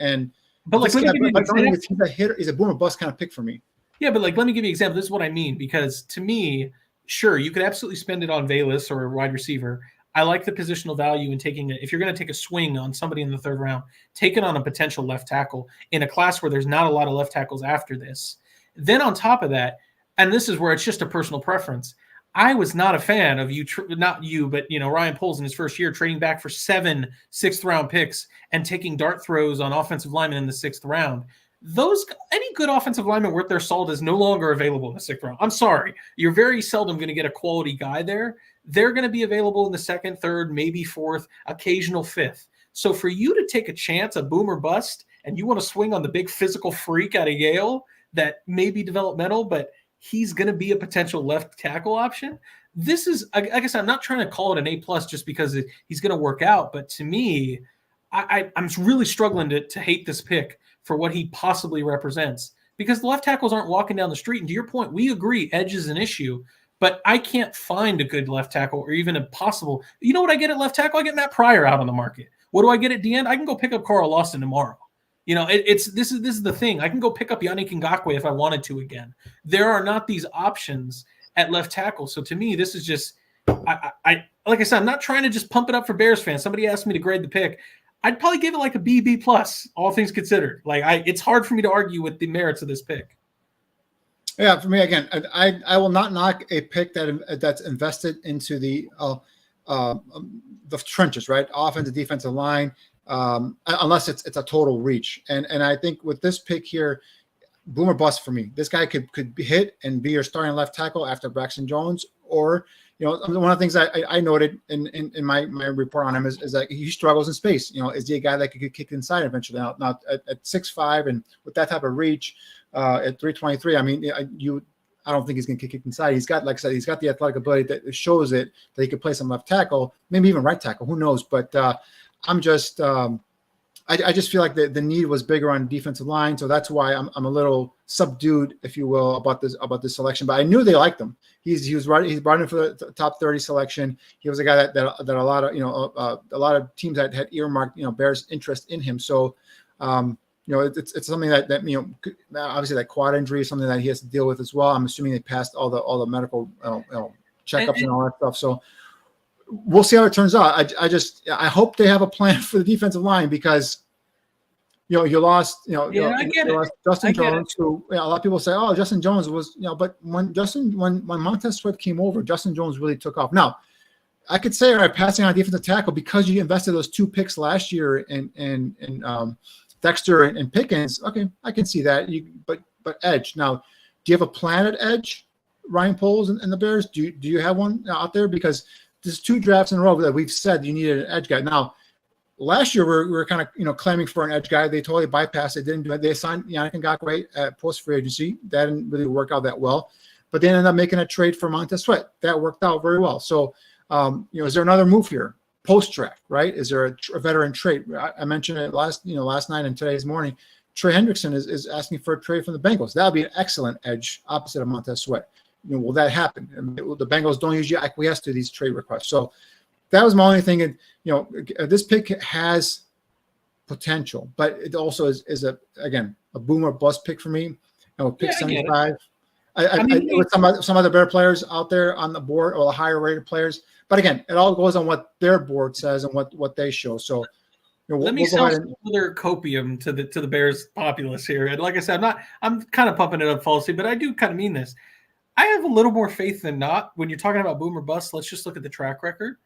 But like, he's a boomer bust kind of pick for me. Yeah, but like, let me give you an example. This is what I mean, because to me, sure, you could absolutely spend it on Valus or a wide receiver. I like the positional value in taking it. If you're going to take a swing on somebody in the 3rd round, take it on a potential left tackle in a class where there's not a lot of left tackles after this. Then on top of that, and this is where it's just a personal preference, I was not a fan of Ryan Poles in his first year trading back for 7 6th round picks and taking dart throws on offensive linemen in the 6th round. Any good offensive lineman worth their salt is no longer available in the 6th round. I'm sorry. You're very seldom going to get a quality guy there. They're going to be available in the 2nd, 3rd, maybe 4th, occasional 5th. So for you to take a chance, a boomer bust, and you want to swing on the big physical freak out of Yale that may be developmental, but he's going to be a potential left tackle option. This is, like I said, I'm not trying to call it an A+ just because he's going to work out. But to me, I'm really struggling to hate this pick for what he possibly represents, because the left tackles aren't walking down the street. And to your point, we agree edge is an issue, but I can't find a good left tackle or even a possible. You know what I get at left tackle? I get Matt Pryor out on the market. What do I get at the end? I can go pick up Carl Lawson tomorrow. This is the thing. I can go pick up Yannick Ngakoue if I wanted to again. There are not these options at left tackle. So to me, this is just, I like I said, I'm not trying to just pump it up for Bears fans. Somebody asked me to grade the pick. I'd probably give it like a B+, all things considered. It's hard for me to argue with the merits of this pick. Yeah, for me, again, I will not knock a pick that's invested into the trenches, right? Offensive, defensive line. Unless it's a total reach. And I think with this pick here, boomer bust for me. This guy could hit and be your starting left tackle after Braxton Jones. Or, one of the things I noted in my report on him is that he struggles in space. Is he a guy that could get kicked inside eventually? Now at 6'5" and with that type of reach, at 323. I mean, I don't think he's going to kick inside. He's got, like I said, he's got the athletic ability that shows it that he could play some left tackle, maybe even right tackle. Who knows? But I'm just I just feel like the need was bigger on defensive line, so that's why I'm a little subdued, if you will, about this selection. But I knew they liked him. He's brought in for the top 30 selection. He was a guy that a lot of a lot of teams that had earmarked Bears interest in him. So it's something that obviously that quad injury is something that he has to deal with as well. I'm assuming they passed all the medical checkups and all that stuff. So we'll see how it turns out. I hope they have a plan for the defensive line because you lost lost Justin Jones, who a lot of people say, oh, Justin Jones was but when Montez Sweat came over, Justin Jones really took off. Now I could say, all right, passing on defensive tackle because you invested those 2 picks last year in Dexter and Pickens. Okay, I can see that. But edge. Now, do you have a plan at edge, Ryan Poles and the Bears? Do you have one out there? Because there's 2 drafts in a row that we've said you needed an edge guy. Now, last year we were kind of claiming for an edge guy. They totally bypassed it. Didn't do it. They signed Yannick Ngakoue at post free agency. That didn't really work out that well. But they ended up making a trade for Montez Sweat. That worked out very well. So, is there another move here? Post draft, right? Is there a veteran trade? I mentioned it last night and today's morning. Trey Hendrickson is asking for a trade from the Bengals. That would be an excellent edge opposite of Montez Sweat. Will that happen? The Bengals don't usually acquiesce to these trade requests. So that was my only thing. And this pick has potential, but it also is a boom or bust pick for me. Pick 75. With some other Bear players out there on the board or the higher rated players. But again, it all goes on what their board says and what they show. So let me sell some other copium to the Bears populace here. And like I said, I'm kind of pumping it up falsely, but I do kind of mean this. I have a little more faith than not. When you're talking about boom or bust, let's just look at the track record.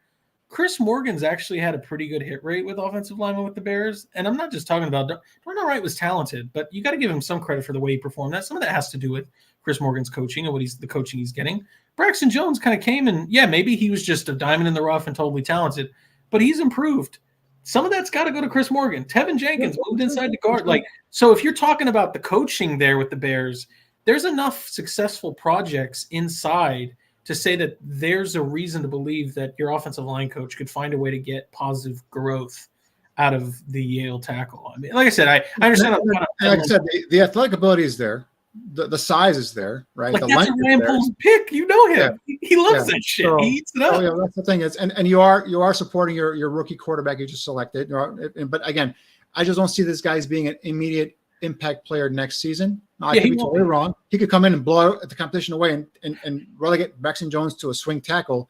Chris Morgan's actually had a pretty good hit rate with offensive linemen with the Bears. And I'm not just talking about Darnell Wright was talented, but you got to give him some credit for the way he performed. Some of that has to do with Chris Morgan's coaching and the coaching he's getting. Braxton Jones kind of came and maybe he was just a diamond in the rough and totally talented, but he's improved. Some of that's got to go to Chris Morgan. Tevin Jenkins moved inside the guard. So if you're talking about the coaching there with the Bears, there's enough successful projects inside to say that there's a reason to believe that your offensive line coach could find a way to get positive growth out of the Yale tackle. I mean, like I said, I understand. Like I said, the athletic ability is there. The size is there, right? Like that's a Ryan Poles pick. You know him. Yeah. He loves that shit. So, he eats it up. That's the thing is, and you are supporting your rookie quarterback you just selected. But again, I just don't see this guy as being an immediate impact player next season. I could be totally wrong. He could come in and blow the competition away and relegate Braxton Jones to a swing tackle.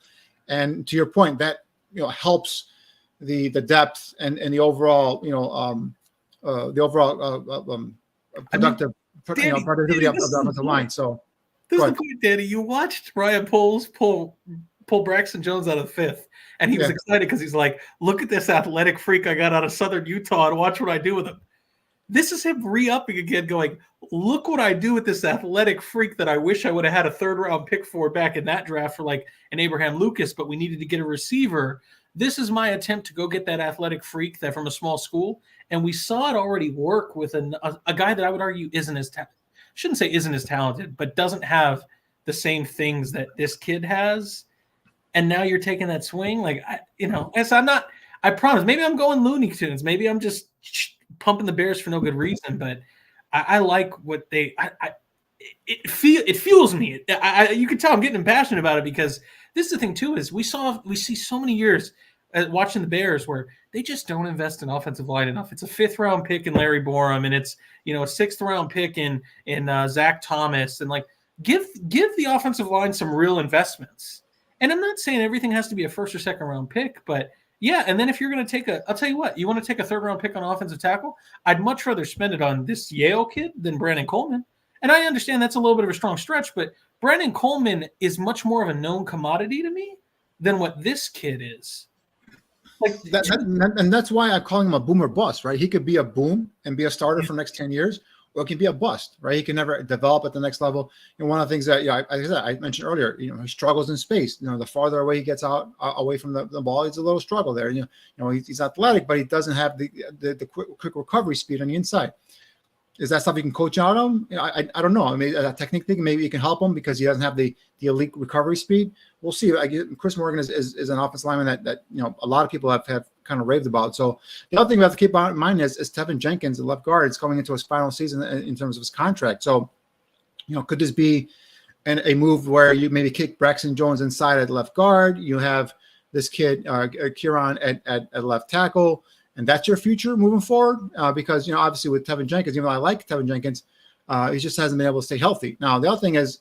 And to your point, that helps the depth and the overall productive productivity of the offensive line. So this is the point, Danny. You watched Ryan Poles pull Braxton Jones out of the 5th, and he was excited because he's like, "Look at this athletic freak I got out of Southern Utah, and watch what I do with him." This is him re-upping again, going, "Look what I do with this athletic freak that I wish I would have had a 3rd-round pick for back in that draft for like an Abraham Lucas, but we needed to get a receiver. This is my attempt to go get that athletic freak that from a small school." And we saw it already work with a guy that I would argue isn't as talented, but doesn't have the same things that this kid has. And now you're taking that swing. I promise, maybe I'm going Looney Tunes. Maybe I'm just pumping the Bears for no good reason, but I like what it fuels me. You can tell I'm getting passionate about it because this is the thing too, is we see so many years watching the Bears where they just don't invest in offensive line enough. It's a 5th-round pick in Larry Borum, and it's a 6th-round pick in Zach Thomas, and give the offensive line some real investments. And I'm not saying everything has to be a 1st or 2nd-round pick, but and then if you're going to take I'll tell you what, you want to take a 3rd-round pick on offensive tackle, I'd much rather spend it on this Yale kid than Branden Coleman. And I understand that's a little bit of a strong stretch, but Branden Coleman is much more of a known commodity to me than what this kid is. And that's why I'm calling him a boom or bust, right? He could be a boom and be a starter for the next 10 years, or it can be a bust, right? He can never develop at the next level. And one of the things that, I mentioned earlier, he struggles in space. The farther away he gets away from the ball, it's a little struggle there. He's athletic, but he doesn't have the quick recovery speed on the inside. Is that stuff you can coach out of him? I don't know. I mean, a technique thing, maybe you can help him because he doesn't have the elite recovery speed. We'll see. I guess Chris Morgan is an offensive lineman that a lot of people have kind of raved about. So the other thing we have to keep in mind is Trevon Jenkins, the left guard, is coming into his final season in terms of his contract. So, could this be a move where you maybe kick Braxton Jones inside at left guard? You have this kid, Kieran, at left tackle, and that's your future moving forward? Because, obviously with Trevon Jenkins, even though I like Trevon Jenkins, he just hasn't been able to stay healthy. Now, the other thing is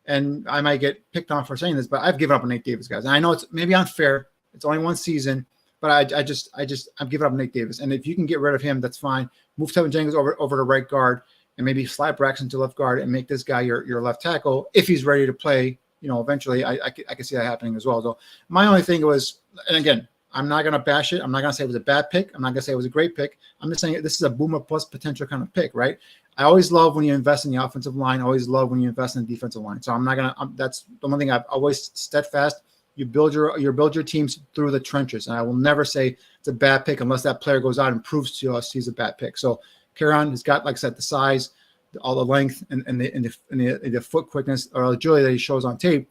and I might get picked on for saying this, but I've given up on Nate Davis, guys. And I know it's maybe unfair. It's only one season, but I've given up on Nate Davis. And if you can get rid of him, that's fine. Move Trevon Jenkins over to right guard and maybe slide Braxton to left guard and make this guy your left tackle if he's ready to play. Eventually, I can see that happening as well. So my only thing was, and again, I'm not going to bash it. I'm not going to say it was a bad pick. I'm not going to say it was a great pick. I'm just saying this is a boomer plus potential kind of pick, right? I always love when you invest in the offensive line. I always love when you invest in the defensive line. So I'm not going to. That's the one thing I've always steadfast. You build your teams through the trenches, and I will never say it's a bad pick unless that player goes out and proves to us he's a bad pick. So Kieran has got, like I said, the size, all the length, and the foot quickness or agility that he shows on tape.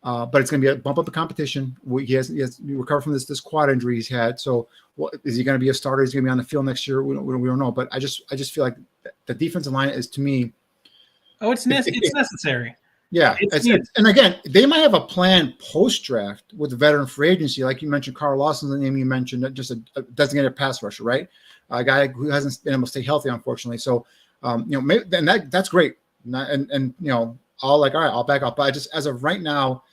But it's going to be a bump up of competition. He has recovered from this quad injury he's had. So, is he going to be a starter? Is he going to be on the field next year? We don't know. But I just feel like the defensive line is, to me. Oh, it's necessary. Yeah, and again, they might have a plan post draft with the veteran free agency, like you mentioned. Carl Lawson's the name you mentioned, just a designated pass rusher, right? A guy who hasn't been able to stay healthy, unfortunately. So, maybe, and that's great. And all right, I'll back up. But as of right now,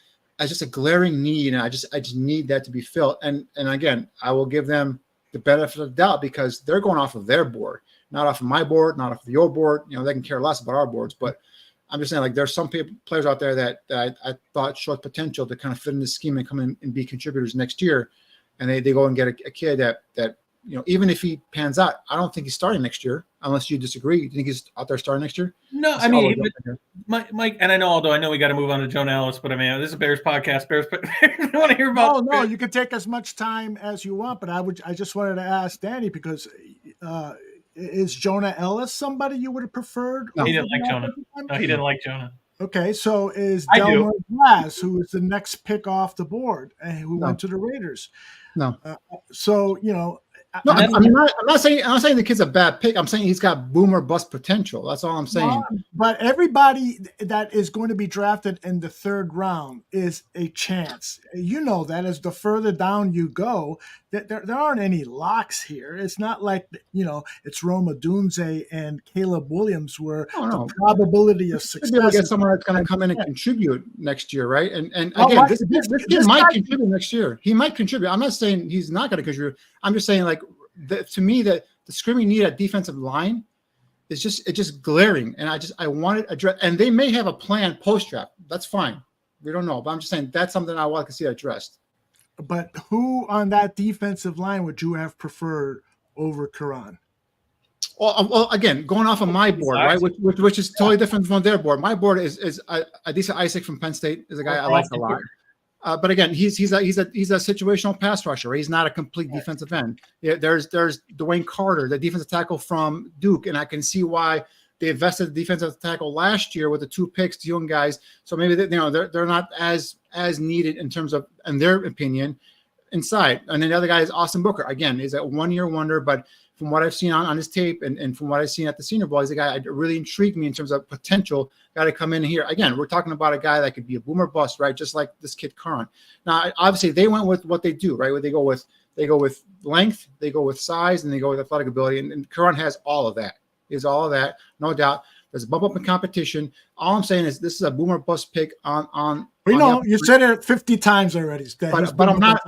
as just a glaring need, and I just need that to be filled. And again, I will give them the benefit of the doubt because they're going off of their board, not off of my board, not off of your board. They can care less about our boards, but I'm just saying, like, there's some players out there that I thought showed potential to kind of fit in the scheme and come in and be contributors next year, and they go and get a kid that even if he pans out, I don't think he's starting next year, unless you disagree. You think he's out there starting next year? No, I mean, Mike, and I know we got to move on to Jonah Ellis, but I mean, this is a Bears podcast. Bears, I want to hear about. Oh no, you can take as much time as you want, but I just wanted to ask Danny because is Jonah Ellis somebody you would have preferred? No, he didn't like Jonah. No, he didn't like Jonah. Okay, so is Delmer Glass, who is the next pick off the board and who went to the Raiders? No. No, I'm not saying the kid's a bad pick. I'm saying he's got boomer bust potential. That's all I'm saying. But everybody that is going to be drafted in the third round is a chance. You know that as the further down you go, that there aren't any locks here. It's not like it's Rome Odunze and Caleb Williams where the probability of success. Maybe we'll get someone that's going to come in and contribute next year, right? And again, this kid might contribute next year. He might contribute. I'm not saying he's not going to contribute. I'm just saying, like, to me, the screaming need at defensive line is just glaring, and I want it addressed. And they may have a plan post draft. That's fine. We don't know, but I'm just saying that's something I want to see addressed. But who on that defensive line would you have preferred over Karan? Well, again, going off of my board, right, which is totally different from their board. My board is Adisa Isaac from Penn State is a guy I like a lot. But again, he's a situational pass rusher. Right? He's not a complete defensive end. Yeah, there's Dwayne Carter, the defensive tackle from Duke, and I can see why they invested the defensive tackle last year with the 2 picks, the young guys. So maybe they're not as needed in terms of, in their opinion, inside. And then the other guy is Austin Booker. Again, he's a 1-year wonder, but from what I've seen on his tape and from what I've seen at the Senior Bowl, he's a guy that really intrigued me in terms of potential guy to come in here. Again, we're talking about a guy that could be a boomer bust, right? Just like this kid Karan. Now, obviously, they went with what they do, right? Where they go with length, they go with size, and they go with athletic ability. And Karan has all of that. He has all of that, no doubt. There's a bump up in competition. All I'm saying is this is a boomer bust pick on. We know you said it 50 times already. But I'm not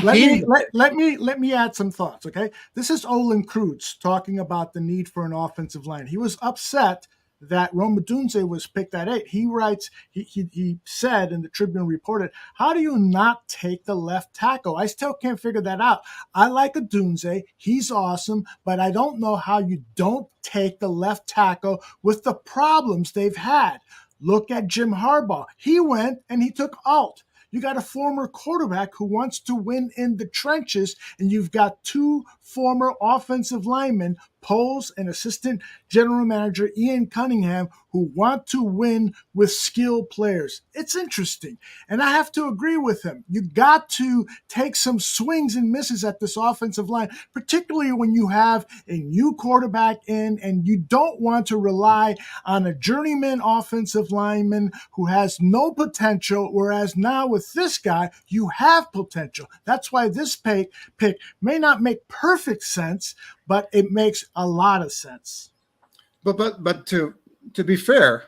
hating. Let me add some thoughts. Okay, this is Olin Kreutz talking about the need for an offensive line. He was upset that Rome Odunze was picked at 8. He writes, he said, and the Tribune reported, how do you not take the left tackle? I still can't figure that out. I like Odunze. He's awesome, but I don't know how you don't take the left tackle with the problems they've had. Look at Jim Harbaugh. He went and he took Alt. You got a former quarterback who wants to win in the trenches, and you've got two former offensive linemen, Poles and assistant general manager Ian Cunningham, who want to win with skilled players. It's interesting. And I have to agree with him. You got to take some swings and misses at this offensive line, particularly when you have a new quarterback in and you don't want to rely on a journeyman offensive lineman who has no potential, whereas now with this guy, you have potential. That's why this pick may not make perfect sense, but it makes a lot of sense. But to be fair,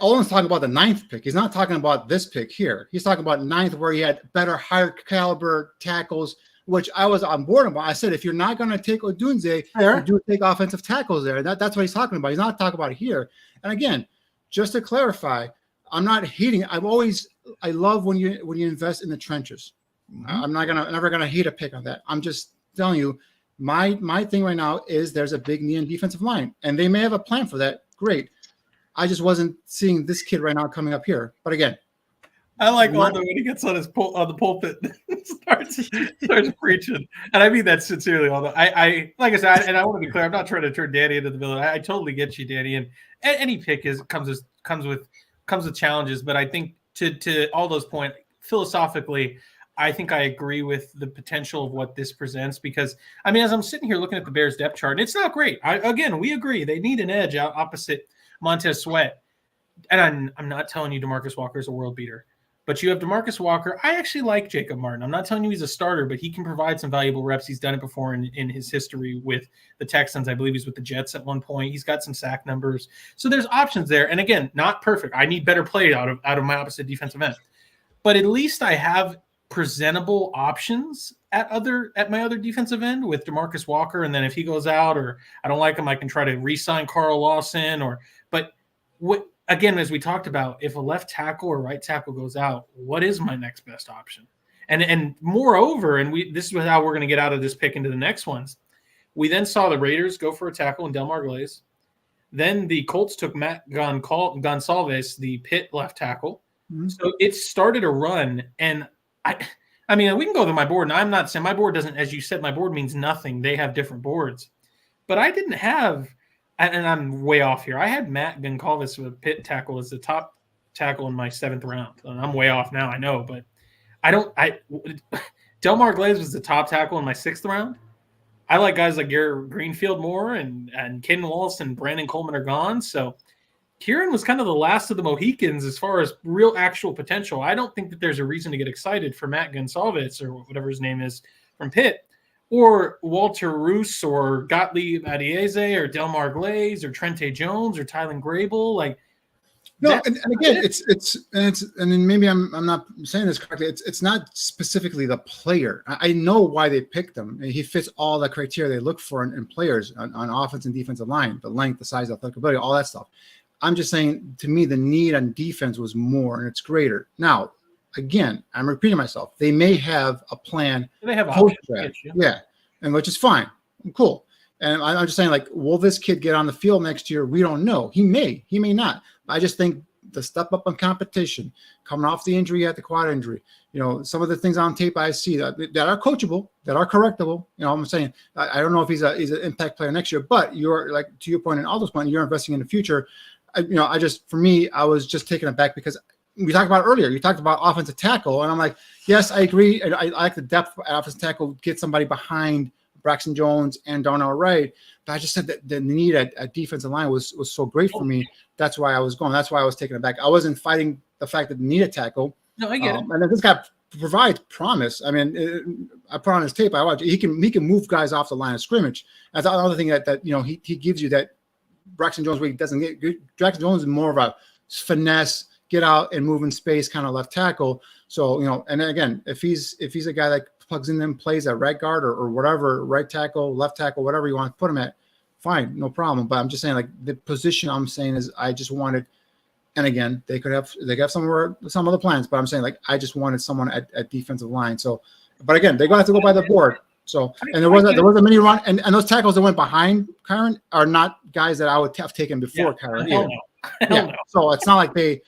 Olin's talking about the 9th pick. He's not talking about this pick here. He's talking about 9th, where he had better, higher caliber tackles, which I was on board about. I said, if you're not going to take Odunze, you do take offensive tackles there. That's what he's talking about. He's not talking about it here. And again, just to clarify, I'm not hating. I love when you invest in the trenches. I'm never gonna hate a pick on that. I'm just telling you, my thing right now is there's a big need in defensive line, and they may have a plan for that. Great. I just wasn't seeing this kid right now coming up here. But again, I like Aldo when he gets on the pulpit, starts preaching, and I mean that sincerely. Aldo, I like I said, and I want to be clear. I'm not trying to turn Danny into the villain. I totally get you, Danny. And any pick comes with challenges. But I think to Aldo's point, philosophically, I think I agree with the potential of what this presents, because I mean, as I'm sitting here looking at the Bears depth chart, and it's not great. Again, we agree they need an edge out opposite Montez Sweat, and I'm not telling you DeMarcus Walker is a world beater. But you have DeMarcus Walker. I actually like Jacob Martin. I'm not telling you he's a starter, but he can provide some valuable reps. He's done it before in his history with the Texans. I believe he's with the Jets at one point. He's got some sack numbers. So there's options there. And again, not perfect. I need better play out of my opposite defensive end. But at least I have presentable options at my other defensive end with DeMarcus Walker. And then if he goes out or I don't like him, I can try to re-sign Carl Lawson again, as we talked about, if a left tackle or right tackle goes out, what is my next best option? And moreover, this is how we're going to get out of this pick into the next ones. We then saw the Raiders go for a tackle in Delmar Glaze. Then the Colts took Matt Gonsalves, the Pitt left tackle. Mm-hmm. So it started a run. And I mean, we can go to my board. And I'm not saying my board doesn't, as you said, my board means nothing. They have different boards. But I didn't have – and I'm way off here. I had Matt Goncalves with Pitt tackle as the top tackle in my 7th round. And I'm way off now, I know, but Delmar Glaze was the top tackle in my 6th round. I like guys like Garrett Greenfield more, and Kaden Wallace and Branden Coleman are gone. So Kieran was kind of the last of the Mohicans as far as real actual potential. I don't think that there's a reason to get excited for Matt Goncalves or whatever his name is from Pitt, or Walter Roos or Gottlieb Adieze or Delmar Glaze or Trente Jones or Tylen Grable. And again, and maybe I'm not saying this correctly. It's not specifically the player. I know why they picked him. He fits all the criteria they look for in players on offense and defensive line, the length, the size, the athletic ability, all that stuff. I'm just saying, to me, the need on defense was more and it's greater. Now, again, I'm repeating myself. They may have a plan. They have options. Yeah, and which is fine. Cool. And I'm just saying, will this kid get on the field next year? We don't know. He may not. I just think the step up in competition, coming off the injury at the quad injury, some of the things on tape I see that are coachable, that are correctable. I'm saying I don't know if he's an impact player next year, but you're to your point and Aldo's point, you're investing in the future. I was just taken aback because we talked about it earlier. You talked about offensive tackle, and I'm like, yes, I agree. I like the depth at offensive tackle, get somebody behind Braxton Jones and Darnell Wright. But I just said that the need at defensive line was so great for me. That's why I was going. That's why I was taken aback. I wasn't fighting the fact that they need a tackle. No, I get it. And then this guy provides promise. I mean, I put on his tape. I watched. He can move guys off the line of scrimmage. That's another thing that he gives you that Braxton Jones where he doesn't get. Braxton Jones is more of a finesse, get out and move in space kind of left tackle. So, and again, if he's a guy that plugs in and plays at right guard or whatever, right tackle, left tackle, whatever you want to put him at, fine, no problem. But I'm just saying, the position I'm saying is I just wanted, and again, they have some other plans, but I'm saying I just wanted someone at defensive line. So, but again, they're going to have to go by the board. So, and there was a mini run, and those tackles that went behind Kyron are not guys that I would have taken before Kyron. Hell no. So it's not like they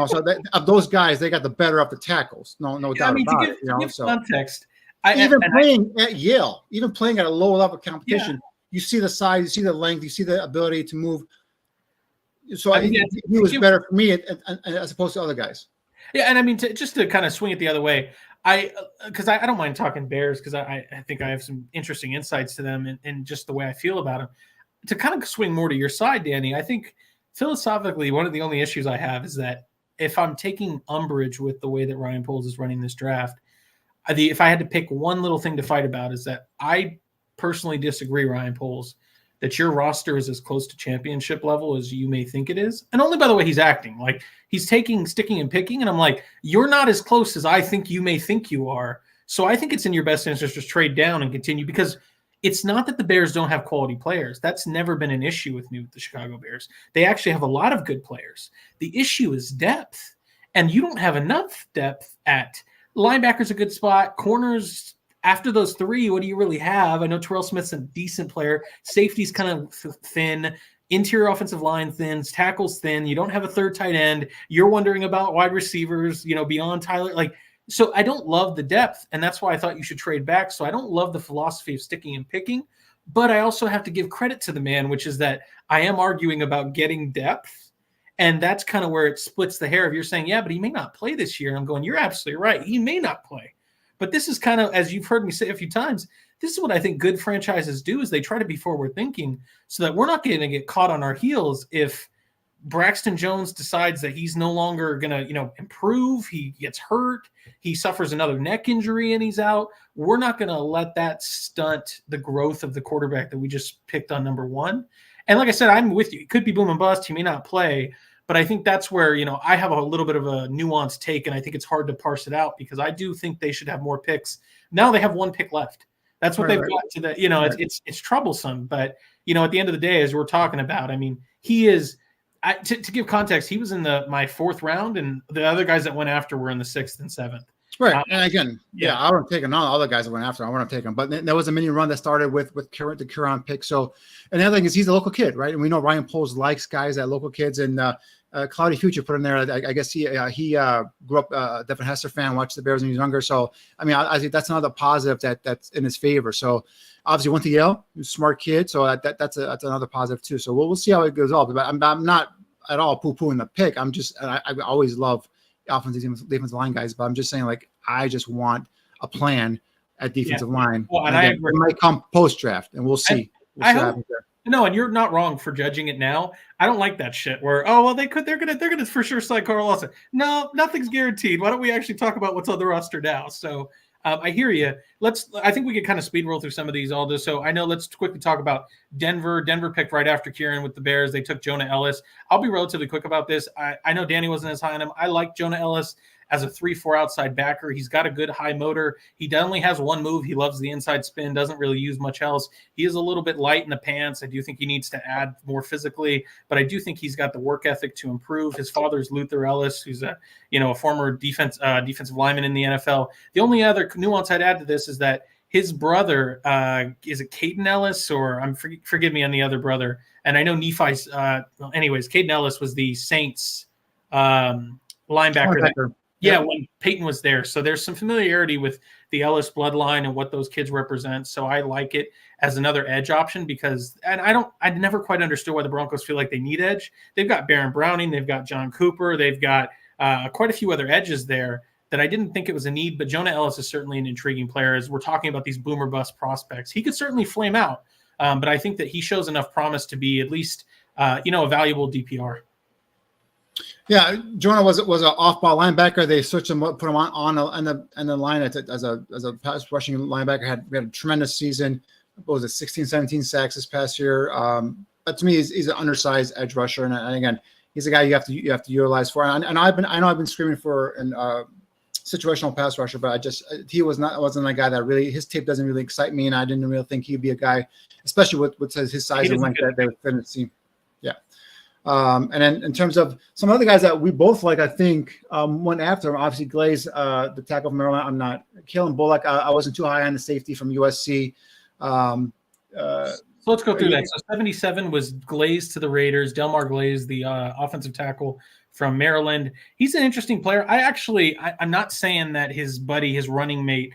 So of those guys, they got the better of the tackles. No doubt about it. To give So context, playing at Yale, even playing at a lower level competition, you see the size, you see the length, you see the ability to move. So he was better for me as opposed to other guys. Yeah, and I mean, just to kind of swing it the other way, because I don't mind talking Bears because I think I have some interesting insights to them and just the way I feel about them. To kind of swing more to your side, Danny, I think philosophically one of the only issues I have is that if I'm taking umbrage with the way that Ryan Poles is running this draft, if I had to pick one little thing to fight about is that I personally disagree, Ryan Poles, that your roster is as close to championship level as you may think it is. And only by the way he's acting. Like, he's sticking and picking, and I'm like, you're not as close as I think you may think you are. So I think it's in your best interest to trade down and continue, because it's not that the Bears don't have quality players. That's never been an issue with me with the Chicago Bears. They actually have a lot of good players. The issue is depth, and you don't have enough depth at linebacker's a good spot. Corners, after those three, what do you really have? I know Terrell Smith's a decent player. Safety's kind of thin. Interior offensive line thin. Tackles thin. You don't have a third tight end. You're wondering about wide receivers, beyond Tyler. So I don't love the depth, and that's why I thought you should trade back. So I don't love the philosophy of sticking and picking, but I also have to give credit to the man, which is that I am arguing about getting depth, and that's kind of where it splits the hair. If you're saying, yeah, but he may not play this year, and I'm going, you're absolutely right. He may not play. But this is kind of, as you've heard me say a few times, this is what I think good franchises do, is they try to be forward thinking so that we're not going to get caught on our heels if Braxton Jones decides that he's no longer going to, improve. He gets hurt. He suffers another neck injury and he's out. We're not going to let that stunt the growth of the quarterback that we just picked on number one. And like I said, I'm with you. It could be boom and bust. He may not play. But I think that's where, I have a little bit of a nuanced take, and I think it's hard to parse it out because I do think they should have more picks. Now they have one pick left. That's what they've got to the, it's troublesome. But, at the end of the day, as we're talking about, I mean, he is to give context, he was in my fourth round, and the other guys that went after were in the sixth and seventh. Right. And again, I would have taken all the other guys that went after. I want to take them. But there was a mini run that started with the Kieran pick. So, and the other thing is he's a local kid, right? And we know Ryan Poles likes guys that local kids. And Cloudy Future put in there. I guess he grew up Devin Hester fan, watched the Bears when he was younger. So, I mean, I think that's another positive that's in his favor. So, obviously went to Yale, he was a smart kid. So that's another positive too. So we'll see how it goes off. But I'm not at all poo-pooing the pick. I'm just, I always love offensive defensive line guys, but I'm just saying, I just want a plan at defensive line. Well, and it might come post draft, and we'll see. I hope. No, and you're not wrong for judging it now. I don't like that shit where, they're gonna for sure slide Carl Lawson. No, nothing's guaranteed. Why don't we actually talk about what's on the roster now? So I hear you. I think we could kind of speed roll through some of these, Aldo. So I know, let's quickly talk about Denver. Denver picked right after Kieran with the Bears. They took Jonah Ellis. I'll be relatively quick about this. I know Danny wasn't as high on him. I like Jonah Ellis as a 3-4 outside backer. He's got a good high motor. He only has one move. He loves the inside spin, doesn't really use much else. He is a little bit light in the pants. I do think he needs to add more physically, but I do think he's got the work ethic to improve. His father is Luther Ellis, who's a former defensive lineman in the NFL. The only other nuance I'd add to this is that his brother, is it Kaden Ellis, or forgive me on the other brother. And I know Nephi's, anyways, Kaden Ellis was the Saints linebacker. Yeah, when Peyton was there. So there's some familiarity with the Ellis bloodline and what those kids represent. So I like it as another edge option I never quite understood why the Broncos feel like they need edge. They've got Baron Browning, they've got John Cooper, they've got quite a few other edges there that I didn't think it was a need. But Jonah Ellis is certainly an intriguing player as we're talking about these boomer bust prospects. He could certainly flame out, but I think that he shows enough promise to be at least a valuable DPR. Yeah, Jonah was an off-ball linebacker. They switched him, put him on the line as a pass rushing linebacker. We had a tremendous season. What was it, 16, 17 sacks this past year. But to me, he's an undersized edge rusher, and again, he's a guy you have to utilize for. And I know I've been screaming for an situational pass rusher, but he wasn't a guy that really, his tape doesn't really excite me, and I didn't really think he'd be a guy, especially with his size and length that they would fit in the team. Yeah. And then in terms of some other guys that we both like, I think went after him, obviously Glaze, the tackle from Maryland. I'm not. Kalen Bullock, I wasn't too high on the safety from USC. So let's go through that. So 77 was Glaze to the Raiders. Delmar Glaze, the offensive tackle from Maryland. He's an interesting player. I'm not saying that his buddy, his running mate,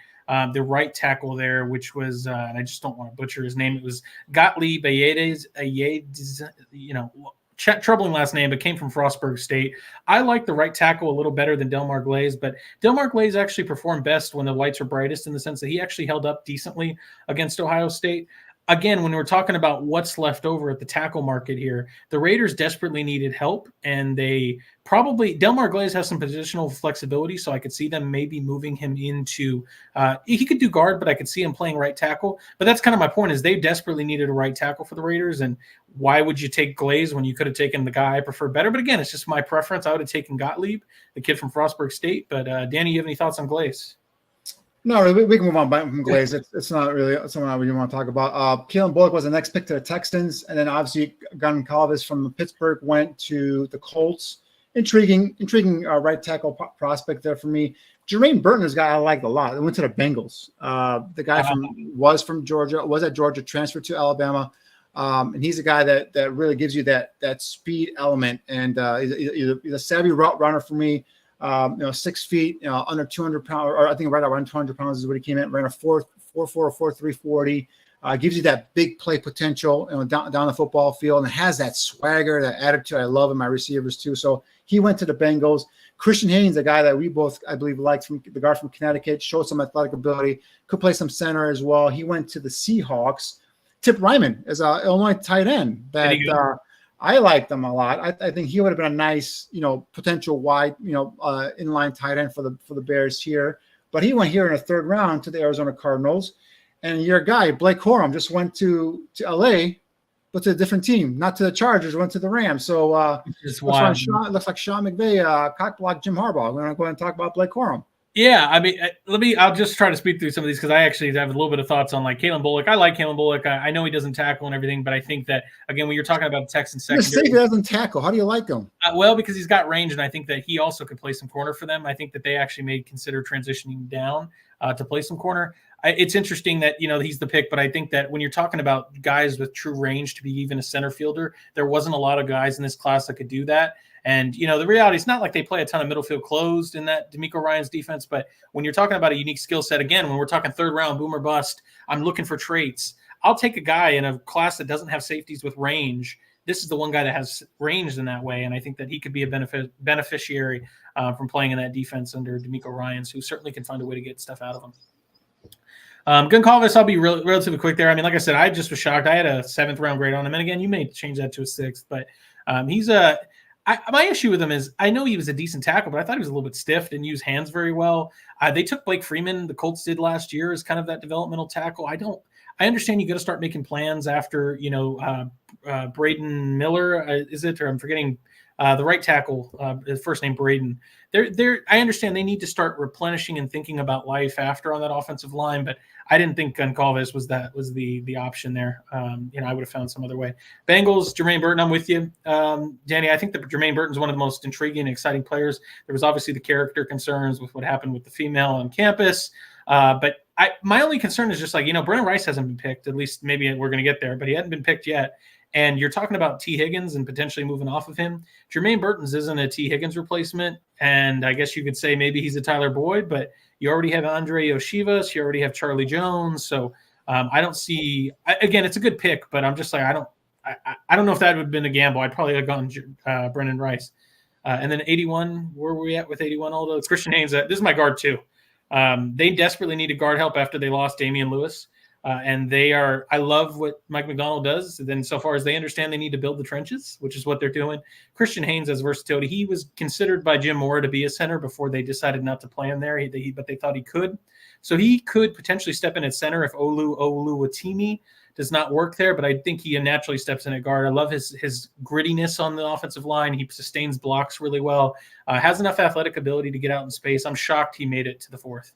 the right tackle there, which was, and I just don't want to butcher his name. It was Gottlieb Ayades, troubling last name, but came from Frostburg State. I like the right tackle a little better than Delmar Glaze, but Delmar Glaze actually performed best when the lights were brightest, in the sense that he actually held up decently against Ohio State. Again, when we're talking about what's left over at the tackle market here, the Raiders desperately needed help, and Delmar Glaze has some positional flexibility, so I could see them maybe moving him into he could do guard, but I could see him playing right tackle. But that's kind of my point, is they desperately needed a right tackle for the Raiders, and why would you take Glaze when you could have taken the guy I prefer better? But again, it's just my preference. I would have taken Gottlieb, the kid from Frostburg State. But Danny, you have any thoughts on Glaze? No, we can move on from Glaze. It's not really something I really want to talk about. Keon Bullock was the next pick to the Texans, and then obviously Goncalves from Pittsburgh went to the Colts. Intriguing right tackle prospect there for me. Jermaine Burton is a guy I liked a lot. He went to the Bengals. The guy was from Georgia, was at Georgia, transferred to Alabama, and he's a guy that really gives you that speed element, and he's a savvy route runner for me. 6 feet, under 200 pounds, or I think right around 200 pounds is what he came in. Ran a 4.4 or 4.3 40. Gives you that big play potential, down the football field, and has that swagger, that attitude I love in my receivers too. So he went to the Bengals. Christian Haynes, a guy that we both, I believe, liked, from the guard from Connecticut, showed some athletic ability, could play some center as well. He went to the Seahawks. Tip Ryman is an Illinois tight end that I liked them a lot. I think he would have been a nice, potential wide, inline tight end for the Bears here. But he went here in the third round to the Arizona Cardinals. And your guy, Blake Corum, just went to LA, but to a different team, not to the Chargers, went to the Rams. So it looks like Sean McVay cockblocked Jim Harbaugh. We're going to go ahead and talk about Blake Corum. Yeah, I mean, I'll just try to speed through some of these, because I actually have a little bit of thoughts on Kalen Bullock. I like Kalen Bullock. I know he doesn't tackle and everything, but I think that, again, when you're talking about the Texans secondary, he doesn't tackle. How do you like him? Well, because he's got range, and I think that he also could play some corner for them. I think that they actually may consider transitioning down to play some corner. It's interesting that, he's the pick, but I think that when you're talking about guys with true range to be even a center fielder, there wasn't a lot of guys in this class that could do that. And, the reality is not like they play a ton of middle field closed in that D'Amico Ryans defense. But when you're talking about a unique skill set, again, when we're talking third round, boom or bust, I'm looking for traits. I'll take a guy in a class that doesn't have safeties with range. This is the one guy that has range in that way. And I think that he could be a beneficiary from playing in that defense under D'Amico Ryans, who certainly can find a way to get stuff out of him. Goncalves, I'll be relatively quick there. I mean, like I said, I just was shocked. I had a 7th round grade on him. And again, you may change that to a 6th, but my issue with him is, I know he was a decent tackle, but I thought he was a little bit stiff, didn't use hands very well. They took Blake Freeman, the Colts did last year, as kind of that developmental tackle. I understand you got to start making plans after, Braden Miller, is it? Or I'm forgetting the right tackle, his first name Braden. I understand they need to start replenishing and thinking about life after on that offensive line, but I didn't think Goncalves was the option there. I would have found some other way. Bengals, Jermaine Burton, I'm with you. Danny, I think that Jermaine Burton's one of the most intriguing and exciting players. There was obviously the character concerns with what happened with the female on campus. But my only concern is just Brennan Rice hasn't been picked. At least maybe we're going to get there, but he hadn't been picked yet. And you're talking about T. Higgins and potentially moving off of him. Jermaine Burton's isn't a T. Higgins replacement. And I guess you could say maybe he's a Tyler Boyd, but you already have Andre Yoshivas. You already have Charlie Jones. So I don't see – again, it's a good pick, but I'm just like I don't know if that would have been a gamble. I'd probably have gone Brennan Rice. And then 81, where were we at with 81? Although it's Christian Haynes. This is my guard too. They desperately needed guard help after they lost Damian Lewis. And I love what Mike McDonald does. Then so far as they understand, they need to build the trenches, which is what they're doing. Christian Haynes has versatility. He was considered by Jim Mora to be a center before they decided not to play him there, but they thought he could. So he could potentially step in at center if Oluwatimi does not work there, but I think he naturally steps in at guard. I love his grittiness on the offensive line. He sustains blocks really well, has enough athletic ability to get out in space. I'm shocked he made it to the 4th.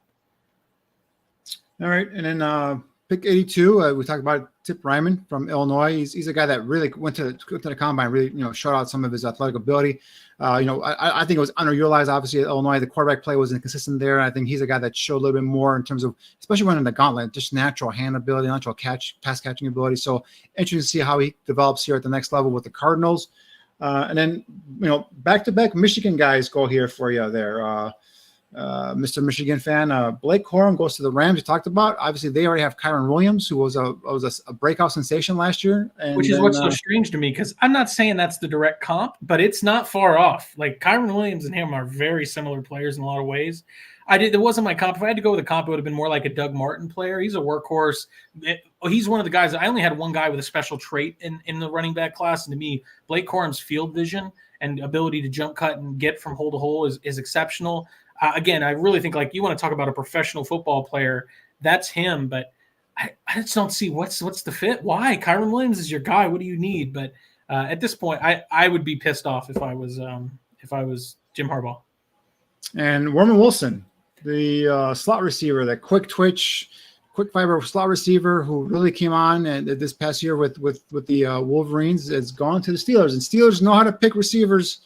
All right. And then pick 82. We talked about Tip Ryman from Illinois. He's a guy that really went to the combine, really showed out some of his athletic ability. I think it was underutilized. Obviously, at Illinois, the quarterback play was inconsistent there. I think he's a guy that showed a little bit more in terms of, especially running the gauntlet, just natural hand ability, natural pass catching ability. So interesting to see how he develops here at the next level with the Cardinals. And then back-to-back Michigan guys go here for you there. Mr. Michigan fan, Blake Corum goes to the Rams. You talked about, obviously they already have Kyron Williams, who was a breakout sensation last year, which is what's so strange to me, because I'm not saying that's the direct comp, but it's not far off. Like Kyron Williams and him are very similar players in a lot of ways. It wasn't my comp. If I had to go with a comp, it would have been more like a Doug Martin player. He's a workhorse. He's one of the guys. I only had one guy with a special trait in the running back class, and to me, Blake Corum's field vision and ability to jump cut and get from hole to hole is exceptional. Again, I really think, like, you want to talk about a professional football player, that's him. But I just don't see what's the fit. Why? Kyron Williams is your guy. What do you need? But at this point, I would be pissed off if I was Jim Harbaugh. And Warren Wilson, the slot receiver, that quick twitch, quick fiber slot receiver who really came on and this past year with the Wolverines, has gone to the Steelers. And Steelers know how to pick receivers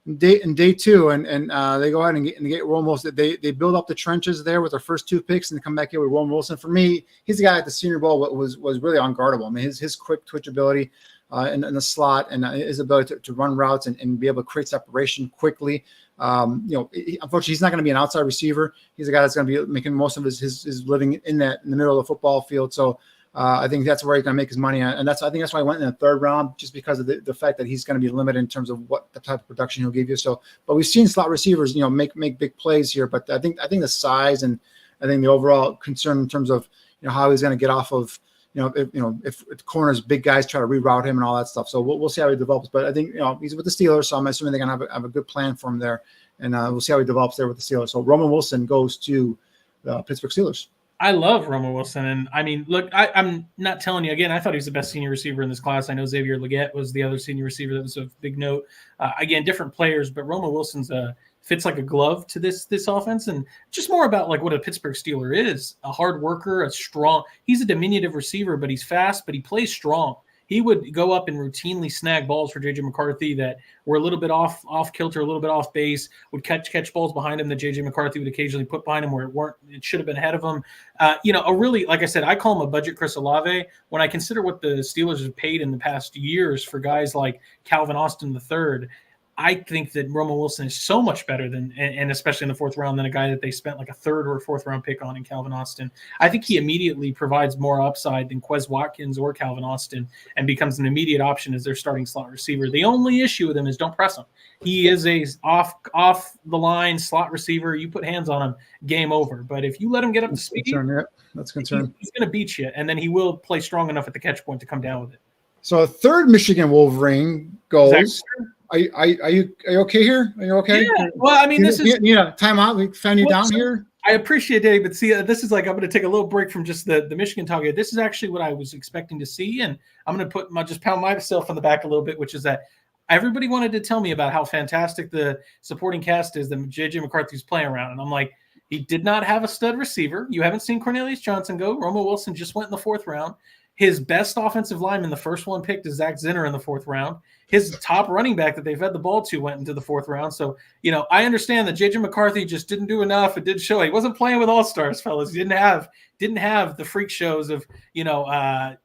in day two, and they go ahead and get Warren Wilson. They build up the trenches there with their first 2 picks and come back here with Warren Wilson. For me, he's the guy at the Senior Bowl was really unguardable. I mean, his quick twitch ability in the slot and his ability to run routes and be able to create separation quickly. Unfortunately, he's not going to be an outside receiver. He's a guy that's going to be making most of his living in the middle of the football field. So I think that's where he's going to make his money. And I think that's why I went in the 3rd round, just because of the fact that he's going to be limited in terms of what the type of production he'll give you. So, but we've seen slot receivers, make big plays here. But I think the size and I think the overall concern in terms of how he's going to get off of if corners, big guys try to reroute him and all that stuff. So we'll see how he develops. But I think he's with the Steelers, so I'm assuming they're going to have a good plan for him there, and we'll see how he develops there with the Steelers. So Roman Wilson goes to the Pittsburgh Steelers. I love Roman Wilson, and I mean, look, I'm not telling you again. I thought he was the best senior receiver in this class. I know Xavier Legette was the other senior receiver that was a big note. Again, different players, but Roman Wilson's fits like a glove to this offense, and just more about like what a Pittsburgh Steeler is: a hard worker, a strong. He's a diminutive receiver, but he's fast, but he plays strong. He would go up and routinely snag balls for J.J. McCarthy that were a little bit off kilter, a little bit off base, would catch balls behind him that J.J. McCarthy would occasionally put behind him where it should have been ahead of him. A really, like I said, I call him a budget Chris Olave. When I consider what the Steelers have paid in the past years for guys like Calvin Austin III, I think that Roman Wilson is so much better than, and especially in the 4th round, than a guy that they spent like a 3rd or 4th round pick on in Calvin Austin. I think he immediately provides more upside than Quez Watkins or Calvin Austin and becomes an immediate option as their starting slot receiver. The only issue with him is don't press him. He is a off the line slot receiver. You put hands on him, game over. But if you let him get up to speed, that's concern. He's going to beat you, and then he will play strong enough at the catch point to come down with it. So a 3rd Michigan Wolverine goes. Are you okay here? Are you okay? Yeah. Well, I mean, this is timeout. We found you down here. I appreciate it, but see, this is like I'm going to take a little break from just the Michigan talk here. This is actually what I was expecting to see, and I'm going to just pound myself on the back a little bit, which is that everybody wanted to tell me about how fantastic the supporting cast is that J.J. McCarthy's playing around, and I'm like, he did not have a stud receiver. You haven't seen Cornelius Johnson go. Romo Wilson just went in the 4th round. His best offensive lineman, the first one picked, is Zach Zinner in the 4th round. His top running back that they fed the ball to went into the 4th round. So, I understand that J.J. McCarthy just didn't do enough. It did show. He wasn't playing with all-stars, fellas. He didn't have the freak shows of, Jaden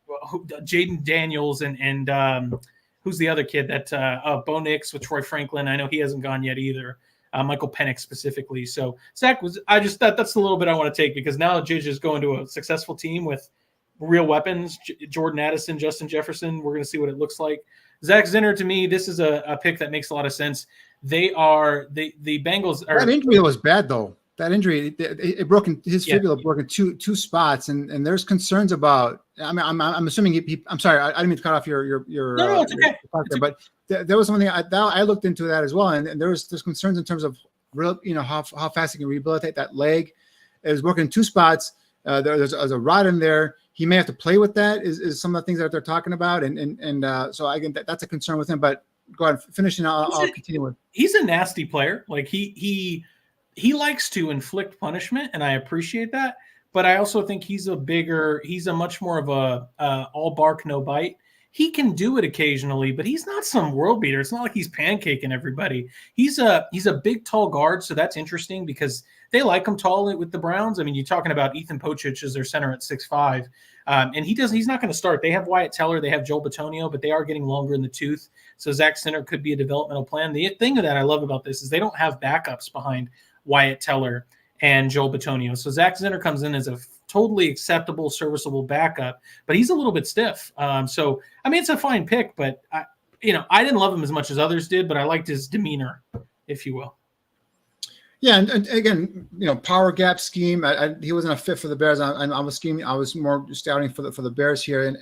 Daniels and who's the other kid that Bo Nix with Troy Franklin. I know he hasn't gone yet either. Michael Penix specifically. So Zach that's the little bit I want to take, because now JJ is going to a successful team with real weapons. Jordan Addison, Justin Jefferson. We're going to see what it looks like. Zach Zinner, to me, this is a pick that makes a lot of sense. The Bengals are. That injury was bad though. That injury, it broke his fibula broke in two spots, and there's concerns about. I mean, I'm assuming I'm sorry, I didn't mean to cut off your. No, it's okay. But there was something I looked into that as well, and there's concerns in terms of real, how fast he can rehabilitate that leg. It was broken in 2 spots. There's a rod in there. He may have to play with that. Is some of the things that they're talking about, and so again, that's a concern with him. But go ahead, finish, and I'll continue with. He's a nasty player. Like he likes to inflict punishment, and I appreciate that. but I also think he's a much more of a all bark, no bite. He can do it occasionally, but he's not some world beater. It's not like he's pancaking everybody. He's a big, tall guard, so that's interesting because they like him tall with the Browns. I mean, you're talking about Ethan Pocic as their center at 6'5", and he's not going to start. They have Wyatt Teller, they have Joel Bitonio, but they are getting longer in the tooth. So Zach Sinnott could be a developmental plan. The thing that I love about this is they don't have backups behind Wyatt Teller and Joel Bitonio. So Zach Sinnott comes in as a totally acceptable, serviceable backup, but he's a little bit stiff. So, I mean, it's a fine pick, but I didn't love him as much as others did, but I liked his demeanor, if you will. Yeah, and again, power gap scheme. He wasn't a fit for the Bears. I was scheming. I was more scouting for the Bears here,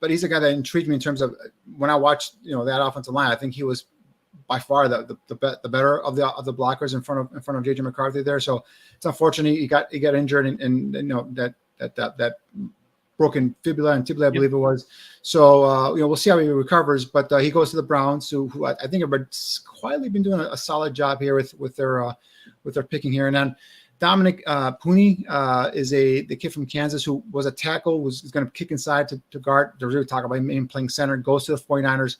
but he's a guy that intrigued me in terms of when I watched that offensive line. I think he was by far the better of the blockers in front of JJ McCarthy there. So it's unfortunate he got injured and that broken fibula and tibia, I believe it was. So we'll see how he recovers. But he goes to the Browns, who I think have quietly been doing a solid job here with their picking here. And then Dominic Pooney is the kid from Kansas who was a tackle, was going to kick inside to guard. They're really talking about him playing center. Goes to the 49ers.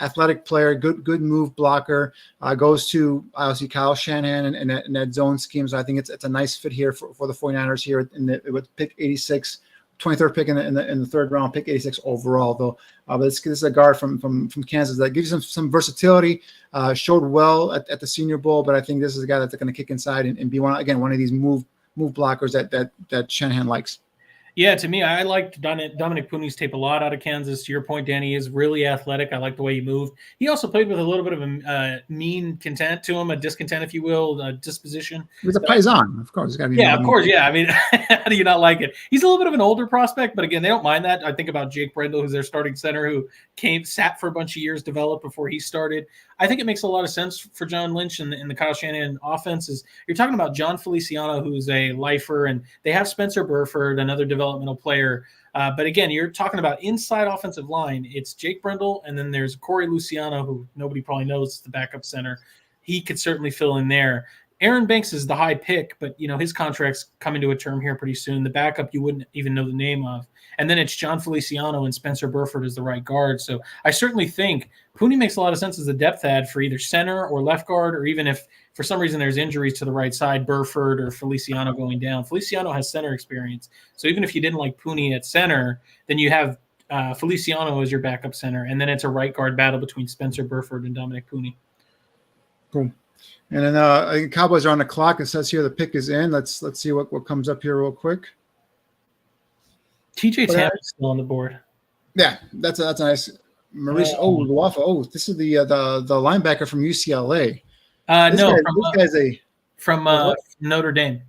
Athletic player, good move blocker, goes to obviously Kyle Shanahan and that zone scheme. So I think it's a nice fit here for the 49ers here with pick 86, 23rd pick in the third round, pick 86 overall though. But this is a guard from Kansas that gives him some versatility. Showed well at the Senior Bowl, but I think this is a guy that's going to kick inside and be one of these move blockers that Shanahan likes. Yeah, to me, I liked Dominic Pooney's tape a lot out of Kansas. To your point, Danny, he is really athletic. I like the way he moved. He also played with a little bit of a mean content to him, a discontent, if you will, a disposition. He was a paisan, of course. Yeah, of course, yeah. I mean, how do you not like it? He's a little bit of an older prospect, but again, they don't mind that. I think about Jake Brendel, who's their starting center, who sat for a bunch of years, developed before he started. I think it makes a lot of sense for John Lynch and the Kyle Shanahan offense. You're talking about John Feliciano, who's a lifer, and they have Spencer Burford, another developmental player. But again, you're talking about inside offensive line. It's Jake Brendel, and then there's Corey Luciano, who nobody probably knows is the backup center. He could certainly fill in there. Aaron Banks is the high pick, but his contract's coming to a term here pretty soon. The backup you wouldn't even know the name of. And then it's John Feliciano and Spencer Burford as the right guard. So I certainly think Pooney makes a lot of sense as a depth add for either center or left guard, or even if for some reason there's injuries to the right side, Burford or Feliciano going down. Feliciano has center experience. So even if you didn't like Pooney at center, then you have Feliciano as your backup center. And then it's a right guard battle between Spencer Burford and Dominic Pooney. Cool. And then I think Cowboys are on the clock. It says here the pick is in. Let's see what comes up here real quick. TJ Tampa's still on the board. Yeah, that's a nice. Maurice Luafa. Oh, this is the linebacker from UCLA. From Notre Dame.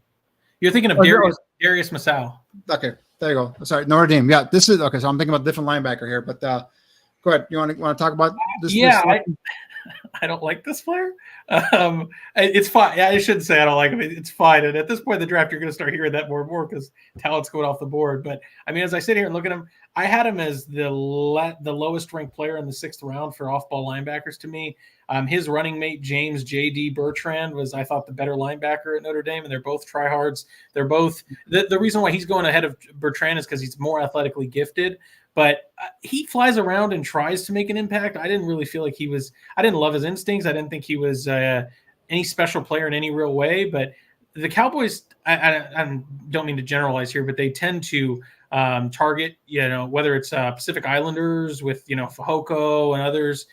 You're thinking of Darius Masau. Okay, there you go. Sorry, Notre Dame. Yeah, this is okay. So I'm thinking about a different linebacker here, but go ahead. You want to talk about this? Yeah, I don't like this player. It's fine. I shouldn't say I don't like him. It's fine. And at this point in the draft, you're going to start hearing that more and more because talent's going off the board. But I mean, as I sit here and look at him, I had him as the lowest ranked player in the 6th round for off-ball linebackers to me. His running mate, James J.D. Bertrand, was, I thought, the better linebacker at Notre Dame, and they're both tryhards. They're both the reason why he's going ahead of Bertrand is because he's more athletically gifted. But he flies around and tries to make an impact. I didn't really feel like I didn't love his instincts. I didn't think he was any special player in any real way. But the Cowboys, I don't mean to generalize here, but they tend to target, whether it's Pacific Islanders with, Fahoko and others.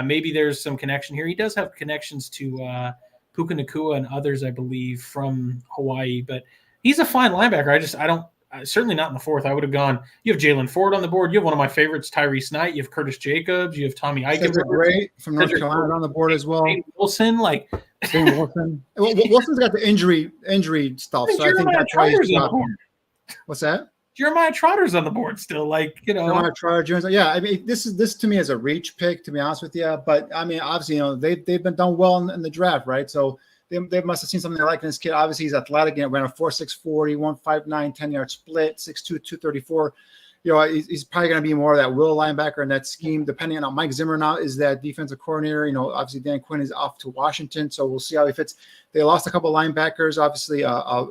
Maybe there's some connection here. He does have connections to Puka Nacua and others, I believe, from Hawaii. But he's a fine linebacker. I don't. Certainly not in the 4th. I would have gone. You have Jalen Ford on the board. You have one of my favorites, Tyrese Knight. You have Curtis Jacobs. You have Tommy Eichenberg. Great from North Carolina on the board as well. Wilson, Wilson. Wilson's got the injury stuff, so I think that's why he's on the board. What's that? Jeremiah Trotter's on the board still. Jeremiah Trotter Jr. Yeah, I mean, this to me is a reach pick, to be honest with you. But I mean, obviously, they've been done well in the draft, right? So. They must have seen something they like in this kid. Obviously, he's athletic. Ran a 4.6 40, 159, 10-yard split, 6'2", 234. He's probably going to be more of that will linebacker in that scheme. Depending on Mike Zimmer now is that defensive coordinator. Obviously Dan Quinn is off to Washington, so we'll see how he fits. They lost a couple of linebackers. Obviously,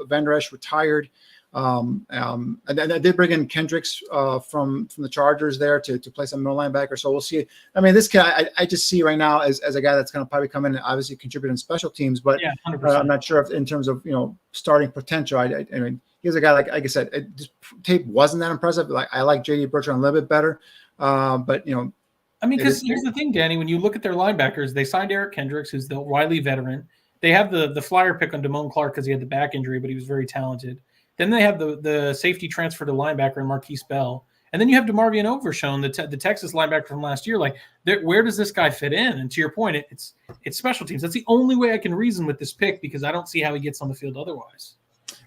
Van Der Esch retired. And I did bring in Kendricks from the Chargers there to play some middle linebacker. So we'll see. I mean, this guy I just see right now as a guy that's going to probably come in and obviously contribute in special teams, but Yeah, I'm not sure if in terms of starting potential. I mean, he's a guy like I said, this tape wasn't that impressive. Like I like JD Bertrand a little bit better, but I mean, because here's the thing, Danny. When you look at their linebackers, they signed Eric Kendricks, who's the wily veteran. They have the flyer pick on Damone Clark because he had the back injury, but he was very talented. Then they have the safety transfer to linebacker in Marquise Bell. And then you have DeMarvion Overshown, the Texas linebacker from last year. Like, where does this guy fit in? And to your point, it's special teams. That's the only way I can reason with this pick because I don't see how he gets on the field otherwise.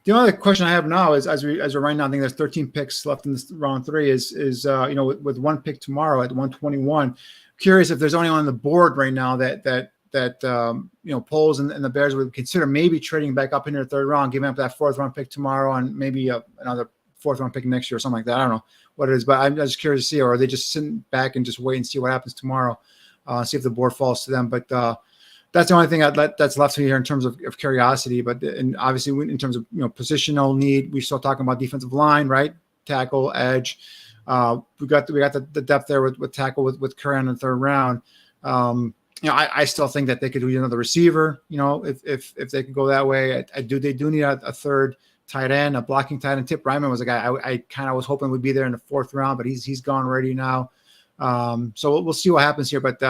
The only question I have now is as we're right now, I think there's 13 picks left in this round 3 is with one pick tomorrow at 121. Curious if there's only on the board right now that Poles and the Bears would consider maybe trading back up into the 3rd round, giving up that 4th round pick tomorrow and maybe another 4th round pick next year or something like that. I don't know what it is, but I'm just curious to see, or are they just sitting back and just wait and see what happens tomorrow, see if the board falls to them. But that's the only thing that's left here in terms of curiosity. But and obviously in terms of positional need, we're still talking about defensive line, right? Tackle, edge. We got the depth there with tackle with Curry in the 3rd round. I still think that they could do another receiver. If they could go that way, they do need a 3rd tight end, a blocking tight end. Tip Ryman was a guy I kind of was hoping would be there in the 4th round, but he's gone already now. So we'll see what happens here. But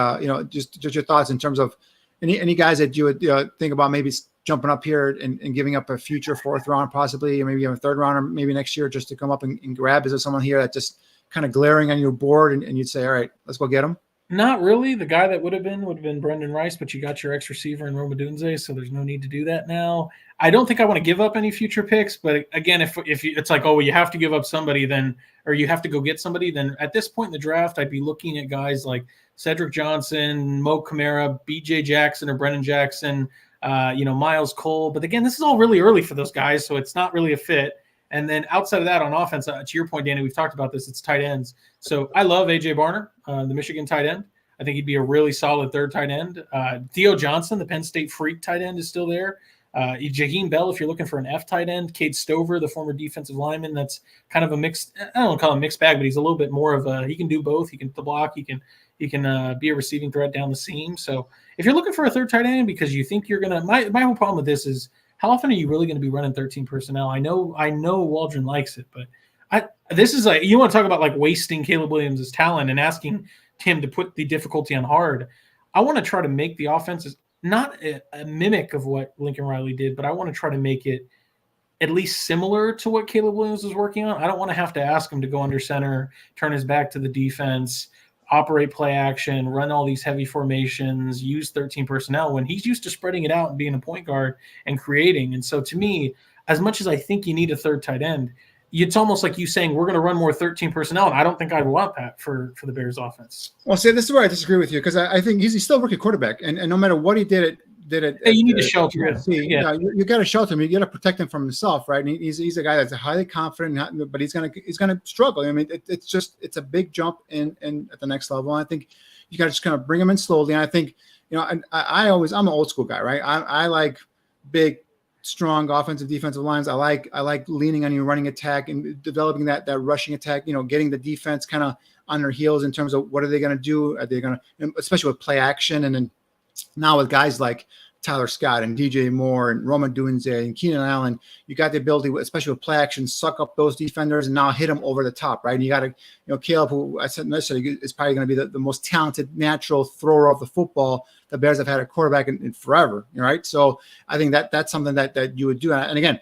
just your thoughts in terms of any guys that you would think about maybe jumping up here and giving up a future 4th round, possibly, or maybe a 3rd round, or maybe next year just to come up and grab. Is there someone here that just kind of glaring on your board and you'd say, all right, let's go get him? Not really. The guy that would have been Brendan Rice, but you got your ex receiver in Rome Odunze, so there's no need to do that now. I don't think I want to give up any future picks, but again, if it's like, you have to give up somebody, then, or you have to go get somebody, then at this point in the draft, I'd be looking at guys like Cedric Johnson, Mo Kamara, BJ Jackson or Brennan Jackson, Miles Cole. But again, this is all really early for those guys, so it's not really a fit. And then outside of that, on offense, to your point, Danny, we've talked about this, it's tight ends. So I love A.J. Barner, the Michigan tight end. I think he'd be a really solid 3rd tight end. Theo Johnson, the Penn State freak tight end, is still there. Jaheim Bell, if you're looking for an F tight end. Cade Stover, the former defensive lineman, that's kind of a mixed – I don't want to call him mixed bag, but he's a little bit more of a – he can do both. He can block. He can be a receiving threat down the seam. So if you're looking for a 3rd tight end because you think you're going to – my whole problem with this is – how often are you really going to be running 13 personnel? I know Waldron likes it, but this is like, you want to talk about like wasting Caleb Williams' talent and asking him to put the difficulty on hard. I want to try to make the offenses not a mimic of what Lincoln Riley did, but I want to try to make it at least similar to what Caleb Williams was working on. I don't want to have to ask him to go under center, turn his back to the defense, operate play action, run all these heavy formations, use 13 personnel when he's used to spreading it out and being a point guard and creating. And so to me, as much as I think you need a 3rd tight end, it's almost like you saying we're going to run more 13 personnel. And I don't think I'd want that for the Bears offense. Well, see, this is where I disagree with you because I think he's still a rookie quarterback. And no matter what he did it. Hey, you need to shelter him. Yeah, you got to shelter him. You got to protect him from himself, right? And he's a guy that's highly confident, but he's gonna struggle. I mean, it's a big jump in at the next level. And I think you got to just kind of bring him in slowly. And I think I'm an old school guy, right? I like big, strong offensive defensive lines. I like leaning on your running attack and developing that rushing attack. Getting the defense kind of on their heels in terms of what are they going to do? Are they going to, especially with play action, and then now with guys like Tyler Scott and DJ Moore and Roman Odunze and Keenan Allen, you got the ability, especially with play action, suck up those defenders and now hit them over the top, right? And you got to, Caleb, who I said necessarily is probably going to be the most talented natural thrower of the football the Bears have had a quarterback in forever, right? So I think that's something that you would do. And again,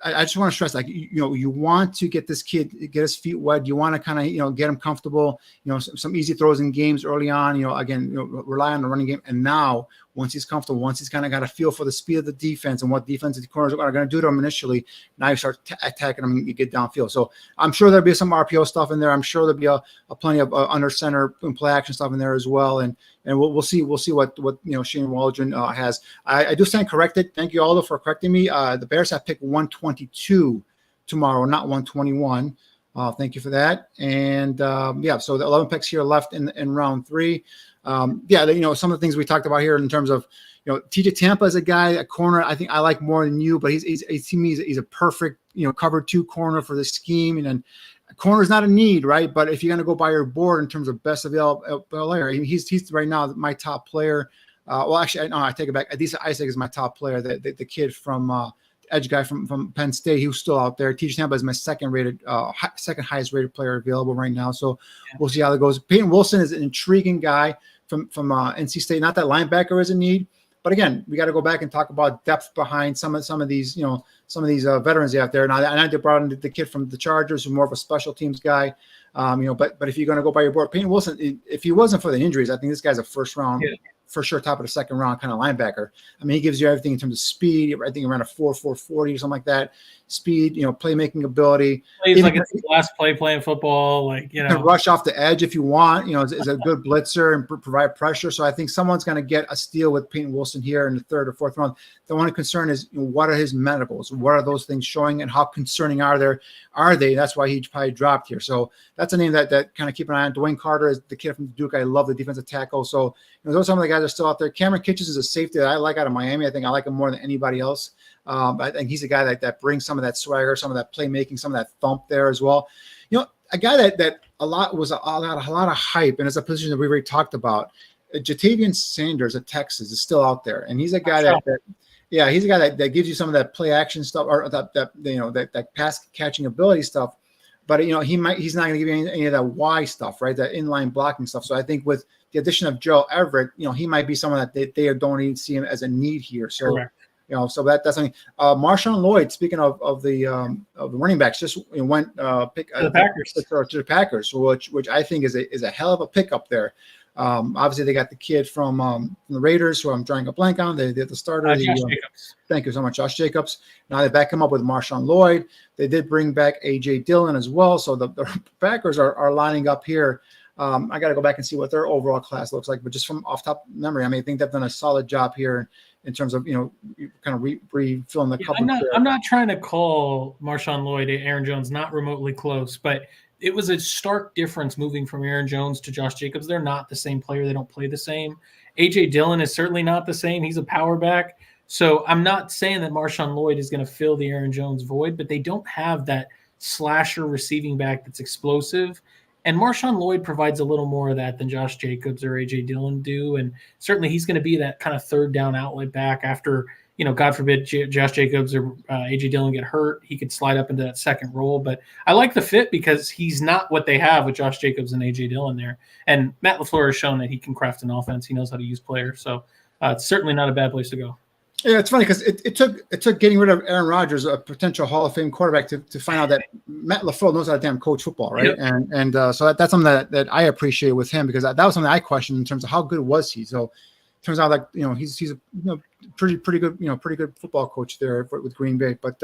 I just want to stress, like, you want to get this kid, get his feet wet. You want to kind of, get him comfortable, some easy throws in games early on, rely on the running game. And now once he's comfortable, once he's kind of got a feel for the speed of the defense and what defensive corners are going to do to him initially, now you start attacking him and you get downfield. So I'm sure there'll be some RPO stuff in there. I'm sure there'll be a plenty of under center and play action stuff in there as well. And we'll see what Shane Waldron has. I do stand corrected. Thank you, Aldo, for correcting me. The Bears have picked 122 tomorrow, not 121. Thank you for that. And so the 11 picks here left in round 3. Some of the things we talked about here in terms of, TJ Tampa is a guy, a corner I think I like more than you, but he's to me, he's a perfect, cover 2 corner for the scheme. And then corner is not a need, right? But if you're going to go by your board in terms of best available player, he's right now my top player. I take it back. Adisa Isaac is my top player. The kid from edge guy from Penn State, he was still out there. TJ Tampa is my second highest rated player available right now. So we'll see how that goes. Peyton Wilson is an intriguing guy from NC State. Not that linebacker is a need, but again, we got to go back and talk about depth behind some of these veterans out there. Now, I brought in the kid from the Chargers, who's more of a special teams guy. But if you're going to go by your board, Peyton Wilson, if he wasn't for the injuries, I think this guy's a first round. Yeah. For sure, top of the second round kind of linebacker. I mean, he gives you everything in terms of speed. I think around a 4.40 or something like that. Speed, playmaking ability. Plays like it's the last play playing football. Can rush off the edge if you want. Is a good blitzer and provide pressure. So I think someone's going to get a steal with Peyton Wilson here in the 3rd or 4th round. The one concern is what are his medicals? What are those things showing, and how concerning are they? That's why he probably dropped here. So that's a name that kind of keep an eye on. Dwayne Carter is the kid from Duke. I love the defensive tackle. So those are some of the guys that are still out there. Cameron Kitchens is a safety that I like out of Miami. I think I like him more than anybody else. I think he's a guy that brings some of that swagger, some of that playmaking, some of that thump there as well. A guy that a lot of hype, and it's a position that we already talked about. Jatavian Sanders at Texas is still out there, and he's a guy he's a guy that gives you some of that play action stuff, or that pass catching ability stuff. But he's not going to give you any of that Y stuff, right? That inline blocking stuff. So I think with the addition of Joe Everett, he might be someone that they don't even see him as a need here. So. Correct. So that's something. Marshawn Lloyd, speaking of the running backs, just went pick to the Packers, which I think is a hell of a pickup there. Obviously, they got the kid from the Raiders, who I'm drawing a blank on. They did the starter. Josh Jacobs. Thank you so much, Josh Jacobs. Now they back him up with Marshawn Lloyd. They did bring back A.J. Dillon as well. So the Packers are lining up here. I got to go back and see what their overall class looks like, but just from off top memory, I think they've done a solid job here in terms of kind of refilling the cup. I'm not trying to call Marshawn Lloyd Aaron Jones not remotely close, but it was a stark difference moving from Aaron Jones to Josh Jacobs. They're not the same player. They don't play the same. A.J. Dillon is certainly not the same. He's a power back. So I'm not saying that Marshawn Lloyd is going to fill the Aaron Jones void, but they don't have that slasher receiving back that's explosive. And Marshawn Lloyd provides a little more of that than Josh Jacobs or A.J. Dillon do. And certainly he's going to be that kind of third down outlet back after, God forbid Josh Jacobs or A.J. Dillon get hurt. He could slide up into that second role. But I like the fit because he's not what they have with Josh Jacobs and A.J. Dillon there. And Matt LaFleur has shown that he can craft an offense. He knows how to use players. So it's certainly not a bad place to go. Yeah, it's funny because it took getting rid of Aaron Rodgers, a potential Hall of Fame quarterback, to find out that Matt LaFleur knows how to damn coach football, right? Yep. And so that's something that I appreciate with him, because that was something I questioned in terms of how good was he. So it turns out he's a pretty good football coach there with Green Bay. But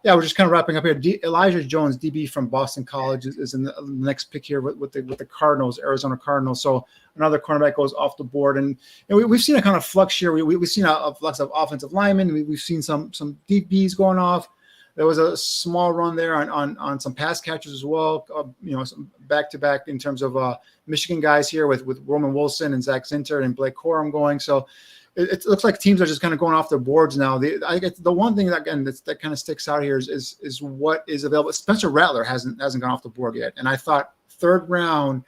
we're just kind of wrapping up here. Elijah Jones, DB from Boston College, is in the next pick here with the Cardinals, Arizona Cardinals. So another cornerback goes off the board, and we've seen a kind of flux here. We've seen a flux of offensive linemen. We've seen some DBs going off. There was a small run there on some pass catchers as well. Some back-to-back in terms of Michigan guys here with Roman Wilson and Zach Zinter and Blake Corum going. So it looks like teams are just kind of going off their boards now. The one thing that kind of sticks out here is what is available. Spencer Rattler hasn't gone off the board yet, and I thought 3rd round,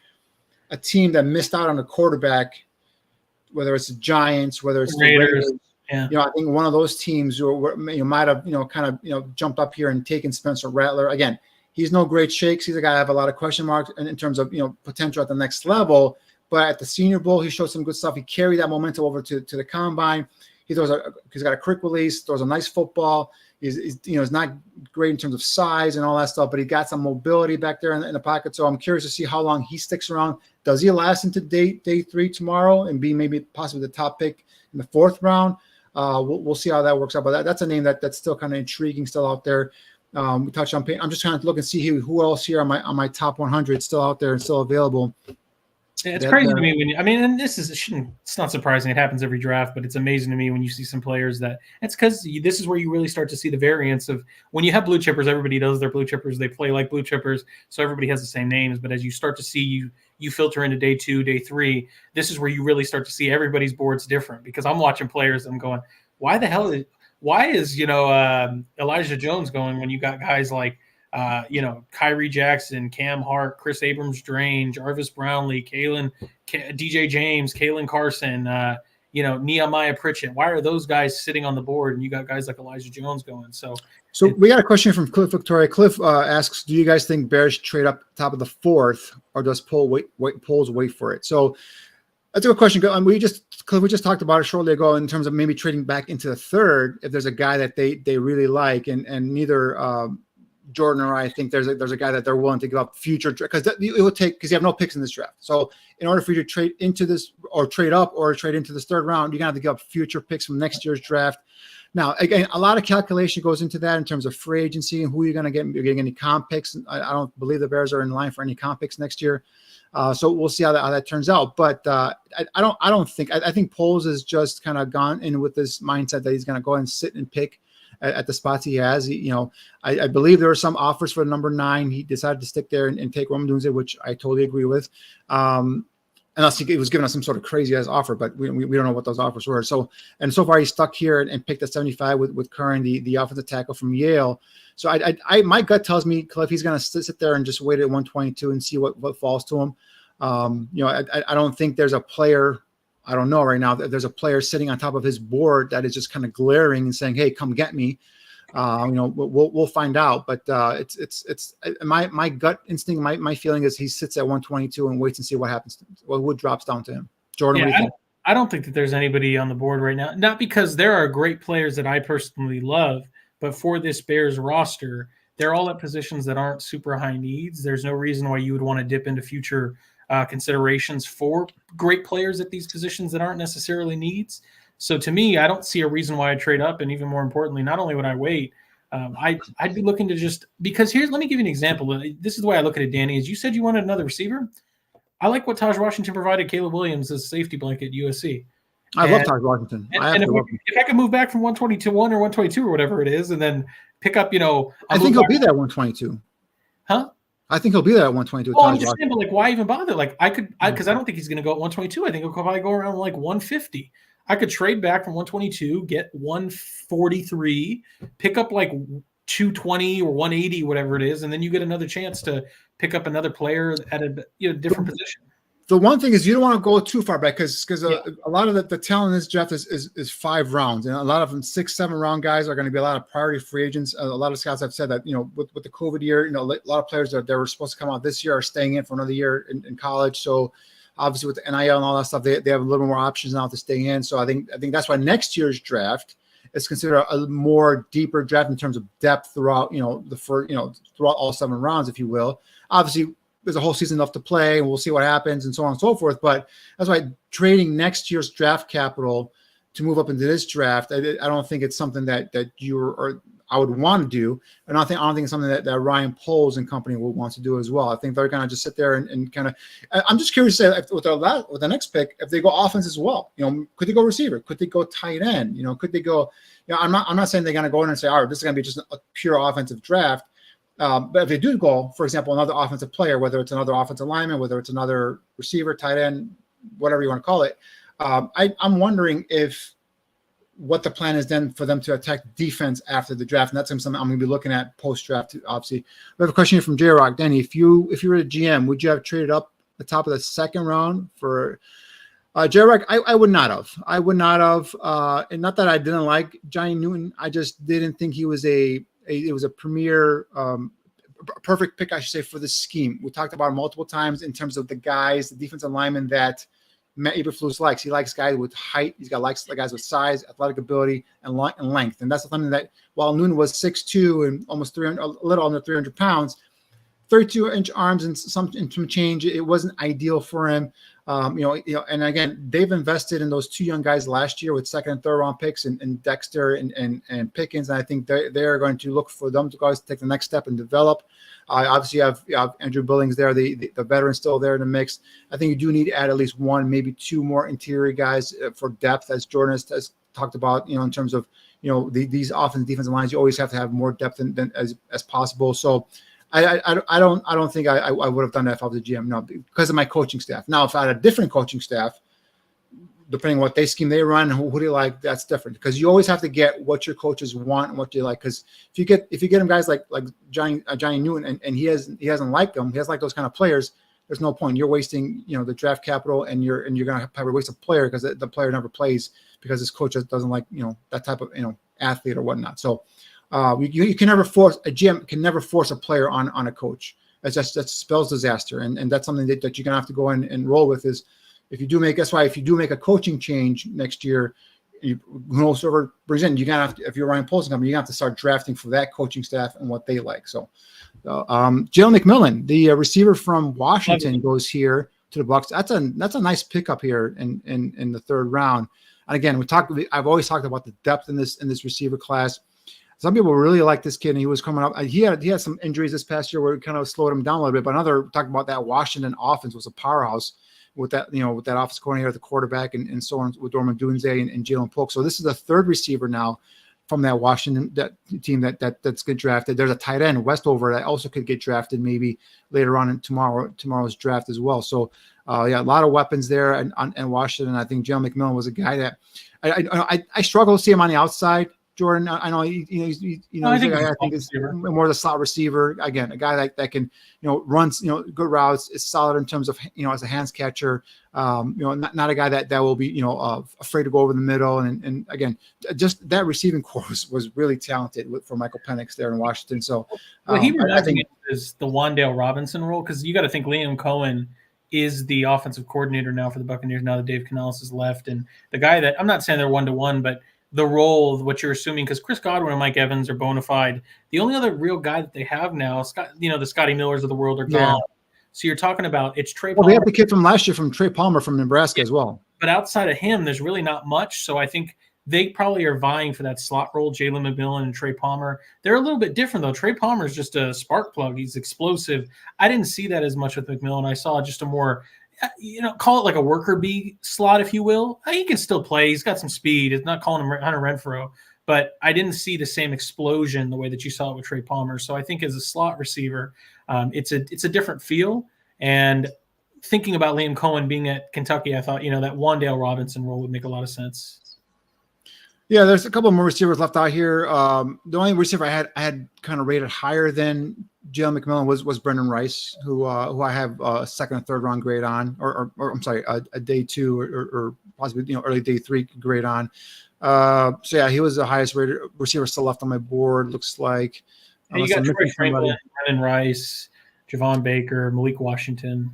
a team that missed out on a quarterback, whether it's the Giants, whether it's the Raiders. Yeah. I think one of those teams might have jumped up here and taken Spencer Rattler. Again, he's no great shakes. He's a guy I have a lot of question marks in terms of potential at the next level. But at the Senior Bowl, he showed some good stuff. He carried that momentum over to the combine. He's got a quick release, throws a nice football. He's not great in terms of size and all that stuff, but he got some mobility back there in the pocket. So I'm curious to see how long he sticks around. Does he last into day 3 tomorrow and be maybe possibly the top pick in the 4th round? We'll see how that works out. But that's a name that's still kind of intriguing, still out there. We touched on. I'm just trying to look and see who else here on my top 100 still out there and still available. It's crazy to me and it's not surprising. It happens every draft, but it's amazing to me when you see some players that it's because this is where you really start to see the variance of when you have blue chippers, everybody knows they're blue chippers. They play like blue chippers. So everybody has the same names. But as you start to see you filter into day 2, day 3, this is where you really start to see everybody's boards different because I'm watching players. I'm going, why is Elijah Jones going when you got guys like, Kyrie Jackson, Cam Hart, Chris Abrams-Drain, Jarvis Brownlee, DJ James, Kalen Carson, Nehemiah Pritchett. Why are those guys sitting on the board and you got guys like Elijah Jones going? So we got a question from Cliff Victoria. Cliff asks, do you guys think Bears trade up top of the 4th or does Poles wait for it? So that's a good question. We just talked about it shortly ago in terms of maybe trading back into the 3rd if there's a guy that they really like and neither Jordan or I think there's a guy that they're willing to give up future because it will take because you have no picks in this draft. So in order for you to trade into this or trade up or trade into this 3rd round, you're gonna have to give up future picks from next year's draft. Now, again, a lot of calculation goes into that in terms of free agency and who you're gonna get. You're getting any comp picks. I don't believe the Bears are in line for any comp picks next year. So we'll see how that turns out. But I think Poles has just kind of gone in with this mindset that he's gonna go and sit and pick at the spots he has. I believe there were some offers for number 9. He decided to stick there and take Odunze, which I totally agree with. Unless he was giving us some sort of crazy ass offer, but we don't know what those offers were. So far he's stuck here and picked at 75 with Curran, the offensive tackle from Yale. So my gut tells me Cliff he's going to sit there and just wait at 122 and see what falls to him. I don't think there's a player. I don't know right now that there's a player sitting on top of his board that is just kind of glaring and saying, "Hey, come get me." We'll find out. But it's my gut instinct. My feeling is he sits at 122 and waits and see what happens. What drops down to him. Jordan, I don't think that there's anybody on the board right now. Not because there are great players that I personally love, but for this Bears roster, they're all at positions that aren't super high needs. There's no reason why you would want to dip into future considerations for great players at these positions that aren't necessarily needs. So to me, I don't see a reason why I trade up. And even more importantly, not only would I wait, I'd be looking to because let me give you an example. This is the way I look at it, Danny, is you said you wanted another receiver. I like what Taj Washington provided Caleb Williams as safety blanket at USC. I love Taj Washington. If I could move back from 122 or 122 or whatever it is, and then pick up, I think he'll be there at 122. Huh? I think he'll be there at 122. Well, I'm just saying, but why even bother? Because I don't think he's going to go at 122. I think he'll probably go around 150. I could trade back from 122, get 143, pick up 220 or 180, whatever it is, and then you get another chance to pick up another player at a different position. The one thing is you don't want to go too far back because a lot of the talent in this draft is 5 rounds, and a lot of them 6, 7 round guys are going to be a lot of priority free agents. A lot of scouts have said that with the COVID year, a lot of players that were supposed to come out this year are staying in for another year in college. So obviously with the NIL and all that stuff, they have a little more options now to stay in. So I think that's why next year's draft is considered a more deeper draft in terms of depth throughout throughout all 7 rounds, if you will. Obviously, there's a whole season left to play, and we'll see what happens and so on and so forth. But that's why trading next year's draft capital to move up into this draft, I don't think it's something that I would want to do. And I don't think it's something that Ryan Poles and company will want to do as well. I think they're going to just sit there and kind of. I'm just curious to say with the next pick, if they go offense as well, could they go receiver? Could they go tight end? Could they go? I'm not saying they're going to go in and say, all right, this is going to be just a pure offensive draft. But if they do go, for example, another offensive player, whether it's another offensive lineman, whether it's another receiver, tight end, whatever you want to call it, I'm wondering what the plan is then for them to attack defense after the draft. And that's something I'm going to be looking at post-draft, obviously. We have a question here from J-Rock. Danny, if you were a GM, would you have traded up the top of the 2nd round for J-Rock? I would not have. I would not have. And not that I didn't like Johnny Newton. I just didn't think he was a premier, perfect pick, I should say, for the scheme. We talked about it multiple times in terms of the defensive linemen that Matt Eberflus likes. He likes guys with height. He's got likes guys with size, athletic ability, and length. And that's something that while Newton was 6'2" and almost 300, a little under 300 pounds, 32-inch arms and some change. It wasn't ideal for him. And again, they've invested in those two young guys last year with second and third round picks and Dexter and Pickens. And I think they're going to look for them to guys to take the next step and develop. Obviously, you have Andrew Billings there, the veteran still there in the mix. I think you do need to add at least one, maybe two more interior guys for depth, as Jordan has talked about, in terms of, these offensive defensive lines. You always have to have more depth than as possible. So I don't think I would have done that if I was a GM. No, because of my coaching staff. Now, if I had a different coaching staff, depending on what scheme they run and who they like, that's different. Because you always have to get what your coaches want and what they like. Because if you get them guys like Johnny Newton and he hasn't liked them, he has like those kind of players. There's no point. You're wasting the draft capital and you're going to probably waste a player because the player never plays because his coach doesn't like that type of athlete or whatnot. So. You can never force a GM can never force a player on a coach. That spells disaster, and that's something that you're gonna have to go in and roll with. Is if you do make a coaching change next year, whoever brings in, you're gonna have to, if you're Ryan Poles company, you're gonna have to start drafting for that coaching staff and what they like. So, Jalen McMillan, the receiver from Washington, goes here to the Bucs. That's a nice pickup here in the third round. And again, I've always talked about the depth in this receiver class. Some people really like this kid, and he was coming up. He had some injuries this past year where it kind of slowed him down a little bit. But talking about that Washington offense was a powerhouse with that offense coordinator at the quarterback and so on with Odunze and Jaylen Pulk. So this is the third receiver now from that Washington team that's get drafted. There's a tight end Westover that also could get drafted maybe later on in tomorrow's draft as well. So a lot of weapons there and Washington. I think Jalen McMillan was a guy that I struggle to see him on the outside. Jordan, I know I think he's more of a slot receiver. Again, a guy that can runs good routes, is solid in terms of as a hands catcher. Not a guy that will be afraid to go over the middle. And again, just that receiving core was really talented for Michael Penix there in Washington. So he reminds me is the Wan'Dale Robinson role, because you got to think Liam Cohen is the offensive coordinator now for the Buccaneers now that Dave Canales has left, and the guy that I'm not saying they're 1-to-1, but the role of what you're assuming, because Chris Godwin and Mike Evans are bona fide. The only other real guy that they have now, the Scotty Millers of the world are gone. So you're talking about it's Trey Palmer. Well, they have the kid from last year from Trey Palmer from Nebraska as well. But outside of him, there's really not much. So I think they probably are vying for that slot role, Jalen McMillan and Trey Palmer. They're a little bit different, though. Trey Palmer is just a spark plug. He's explosive. I didn't see that as much with McMillan. I saw just a more – call it like a worker bee slot, if you will. He can still play. He's got some speed. It's not calling him Hunter Renfrow, but I didn't see the same explosion the way that you saw it with Trey Palmer. So I think as a slot receiver, it's a different feel. And thinking about Liam Cohen being at Kentucky, I thought, that Wan'Dale Robinson role would make a lot of sense. Yeah, there's a couple more receivers left out here. The only receiver I had kind of rated higher than Jalen McMillan was Brendan Rice, who I have a second and third round grade on, or I'm sorry, a day 2 or possibly early day 3 grade on. So yeah, he was the highest rated receiver still left on my board. Looks like you got Troy Franklin, Brendan Rice, Javon Baker, Malik Washington.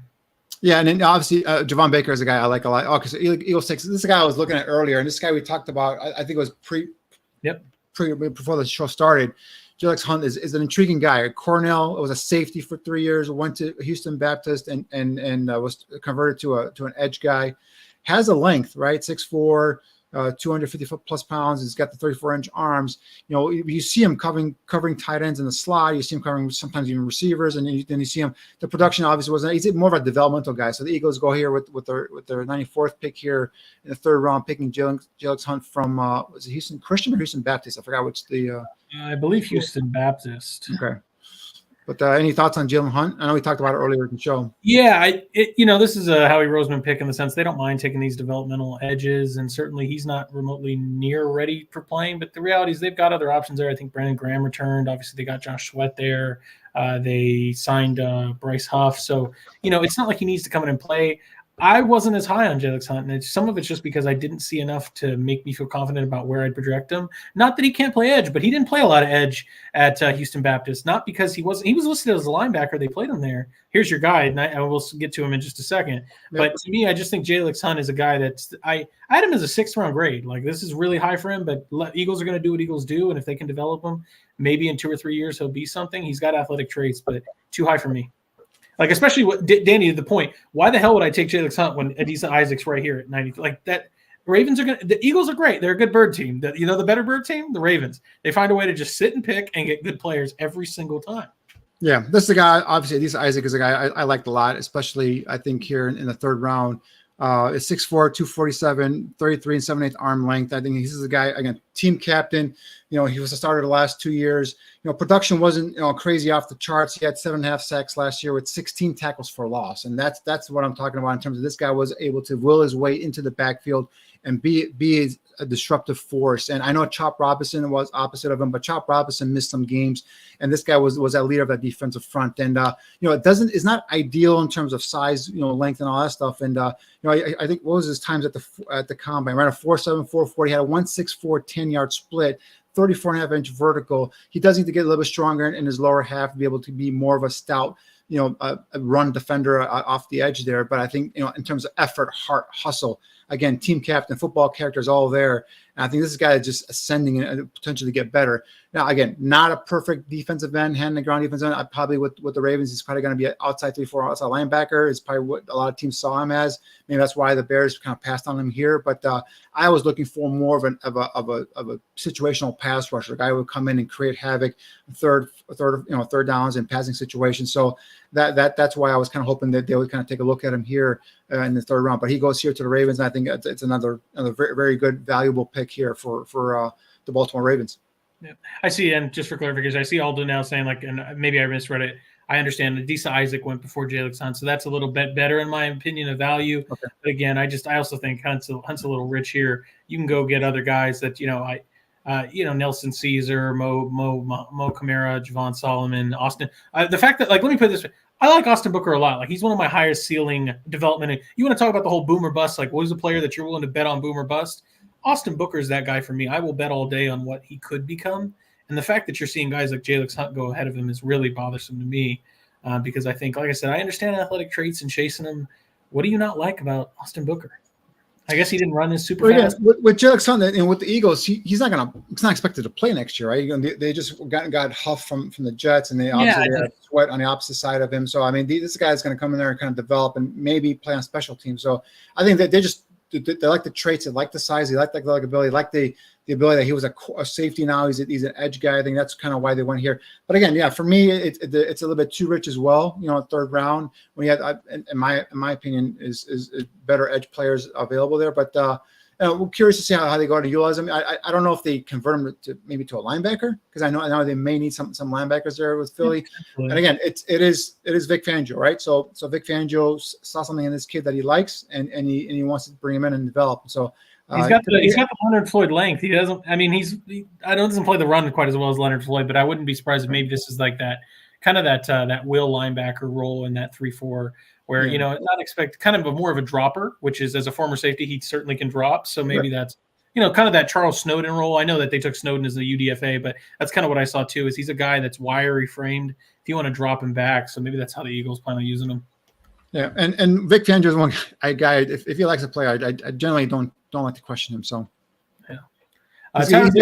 Yeah, and then obviously Javon Baker is a guy I like a lot. Oh, because Eagles takes this is a guy I was looking at earlier, and this guy we talked about, I think it was before the show started. Jaylen Hunt is an intriguing guy. Cornell was a safety for 3 years, went to Houston Baptist and was converted to an edge guy. Has a length, right? 6'4", 250 plus pounds. He's got the 34-inch arms. You see him covering tight ends in the slot. You see him covering sometimes even receivers, and then you see him. The production obviously wasn't. He's more of a developmental guy. So the Eagles go here with their 94th pick here in the third round, picking Jaylen Hunt from was it Houston Christian or Houston Baptist? I forgot which the. I believe Houston Baptist. Okay. But any thoughts on Jaylen Hunt? I know we talked about it earlier in the show. Yeah, this is a Howie Roseman pick in the sense they don't mind taking these developmental edges, and certainly he's not remotely near ready for playing. But the reality is they've got other options there. I think Brandon Graham returned. Obviously, they got Josh Sweat there. They signed Bryce Huff. So, it's not like he needs to come in and play. I wasn't as high on Jaylen Hunt, and some of it's just because I didn't see enough to make me feel confident about where I'd project him. Not that he can't play edge, but he didn't play a lot of edge at Houston Baptist. Not because he was listed as a linebacker. They played him there. Here's your guide, and I will get to him in just a second. Yep. But to me, I just think Jaylen Hunt is a guy that's I had him as a 6th round grade. Like, this is really high for him, but Eagles are going to do what Eagles do, and if they can develop him, maybe in 2 or 3 years he'll be something. He's got athletic traits, but too high for me. Like, especially what Danny, the point, why the hell would I take Jaylen Hunt when Adisa Isaac's right here at 90? Like, that Ravens are going to – the Eagles are great. They're a good bird team. The better bird team? The Ravens. They find a way to just sit and pick and get good players every single time. Yeah, this is the guy – obviously, Adisa Isaac is a guy I liked a lot, especially I think here in the 3rd round. Is 6'4", 247, 33 and 7/8 arm length. I think he's a guy, again, team captain. He was a starter the last 2 years. Production wasn't crazy off the charts. He had 7.5 sacks last year with 16 tackles for loss, and that's what I'm talking about in terms of this guy was able to will his way into the backfield and be a disruptive force. And I know Chop Robinson was opposite of him, but Chop Robinson missed some games, and this guy was that leader of that defensive front. And it's not ideal in terms of size, length and all that stuff. And I think what was his times at the combine? Ran a 4.7, 4.40, had a 1.64 10-yard split, 34.5-inch vertical. He does need to get a little bit stronger in his lower half to be able to be more of a stout, a run defender off the edge there. But I think, in terms of effort, heart, hustle, again, team captain, football characters all there. And I think this guy is just ascending and potentially get better. Now, again, not a perfect defensive end, hand in the ground defensive end. Probably with the Ravens, he's probably going to be an outside 3-4 outside linebacker. Is probably what a lot of teams saw him as. Maybe that's why the Bears kind of passed on him here. But I was looking for more of a situational pass rusher, a guy who would come in and create havoc, third downs and passing situations. So that's why I was kind of hoping that they would kind of take a look at him here in the 3rd round. But he goes here to the Ravens, and I think it's another very, very good, valuable pick here for the Baltimore Ravens. Yeah, I see. And just for clarification, I see Aldo now saying, like, and maybe I misread it. I understand Adisa Isaac went before Jaylen Hunt, so that's a little bit better in my opinion of value. Okay. But again, I also think Hunt's a little rich here. You can go get other guys that Nelson Caesar, Mo Kamara, Javon Solomon, Austin. The fact that, like, let me put it this way. I like Austin Booker a lot. Like, he's one of my highest ceiling development. You want to talk about the whole boomer bust? Like, what is a player that you're willing to bet on boomer bust? Austin Booker is that guy for me. I will bet all day on what he could become. And the fact that you're seeing guys like Jaylen Hunt go ahead of him is really bothersome to me because I think, like I said, I understand athletic traits and chasing him. What do you not like about Austin Booker? I guess he didn't run as super fast. With Jaylen Hunt and with the Eagles, he's not expected to play next year, right? They just got huffed from the Jets, and they obviously had Sweat on the opposite side of him. So I mean, this guy's going to come in there and kind of develop and maybe play on special teams. So I think that they like the traits, they like the size, they like the ability, like the ability that he was a safety. Now he's an edge guy. I think that's kind of why they went here. But again, yeah, for me, it's a little bit too rich as well. 3rd round when he had, in my opinion, is better edge players available there. But we're curious to see how they go to utilize him. I don't know if they convert him to a linebacker, because I know they may need some linebackers there with Philly. And again, it is Vic Fangio, right? So Vic Fangio saw something in this kid that he likes, and he wants to bring him in and develop. So he's got the Leonard Floyd length. He doesn't. I mean, doesn't play the run quite as well as Leonard Floyd, but I wouldn't be surprised if maybe this is like that kind of that will linebacker role in that 3-4. Where, not expect kind of more of a dropper, which is, as a former safety, he certainly can drop. So maybe that's, kind of that Charles Snowden role. I know that they took Snowden as the UDFA, but that's kind of what I saw too, is he's a guy that's wiry framed if you want to drop him back. So maybe that's how the Eagles plan on using him. Yeah. And Vic Fangio is one guy, if he likes a player, I generally don't like to question him. So yeah. I think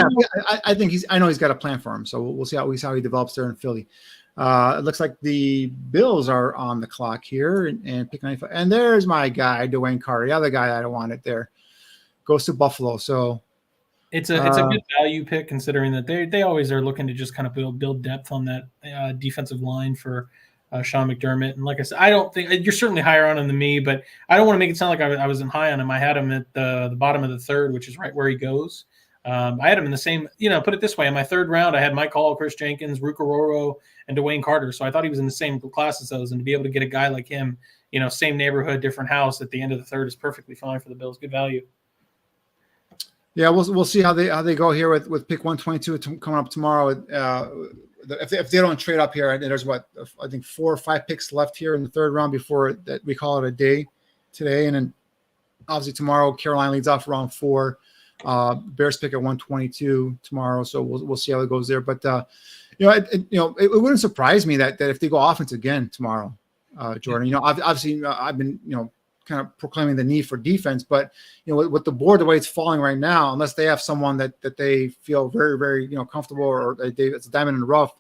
I know he's got a plan for him. So we'll see how he develops there in Philly. It looks like the Bills are on the clock here and pick 95. And there's my guy, DeWayne Carter, the other guy I don't want it there. Goes to Buffalo. So it's a good value pick, considering that they always are looking to just kind of build depth on that defensive line for Sean McDermott. And like I said, I don't think you're certainly higher on him than me, but I don't want to make it sound like I wasn't high on him. I had him at the bottom of the 3rd, which is right where he goes. I had him in the same, put it this way, in my 3rd round, I had Mike Hall, Chris Jenkins, Ruke Orhorhoro, and DeWayne Carter. So I thought he was in the same class as those, and to be able to get a guy like him, same neighborhood, different house at the end of the 3rd is perfectly fine for the Bills. Good value. Yeah, we'll see how they go here with pick 122 coming up tomorrow. If they don't trade up here, there's I think 4 or 5 picks left here in the 3rd round before that we call it a day today, and then obviously tomorrow Carolina leads off round 4. Bears pick at 122 tomorrow, so we'll see how it goes there. But it wouldn't surprise me that if they go offense again tomorrow, Jordan. Obviously I've been kind of proclaiming the need for defense, but with the board the way it's falling right now, unless they have someone that they feel very, very comfortable, or it's a diamond in the rough,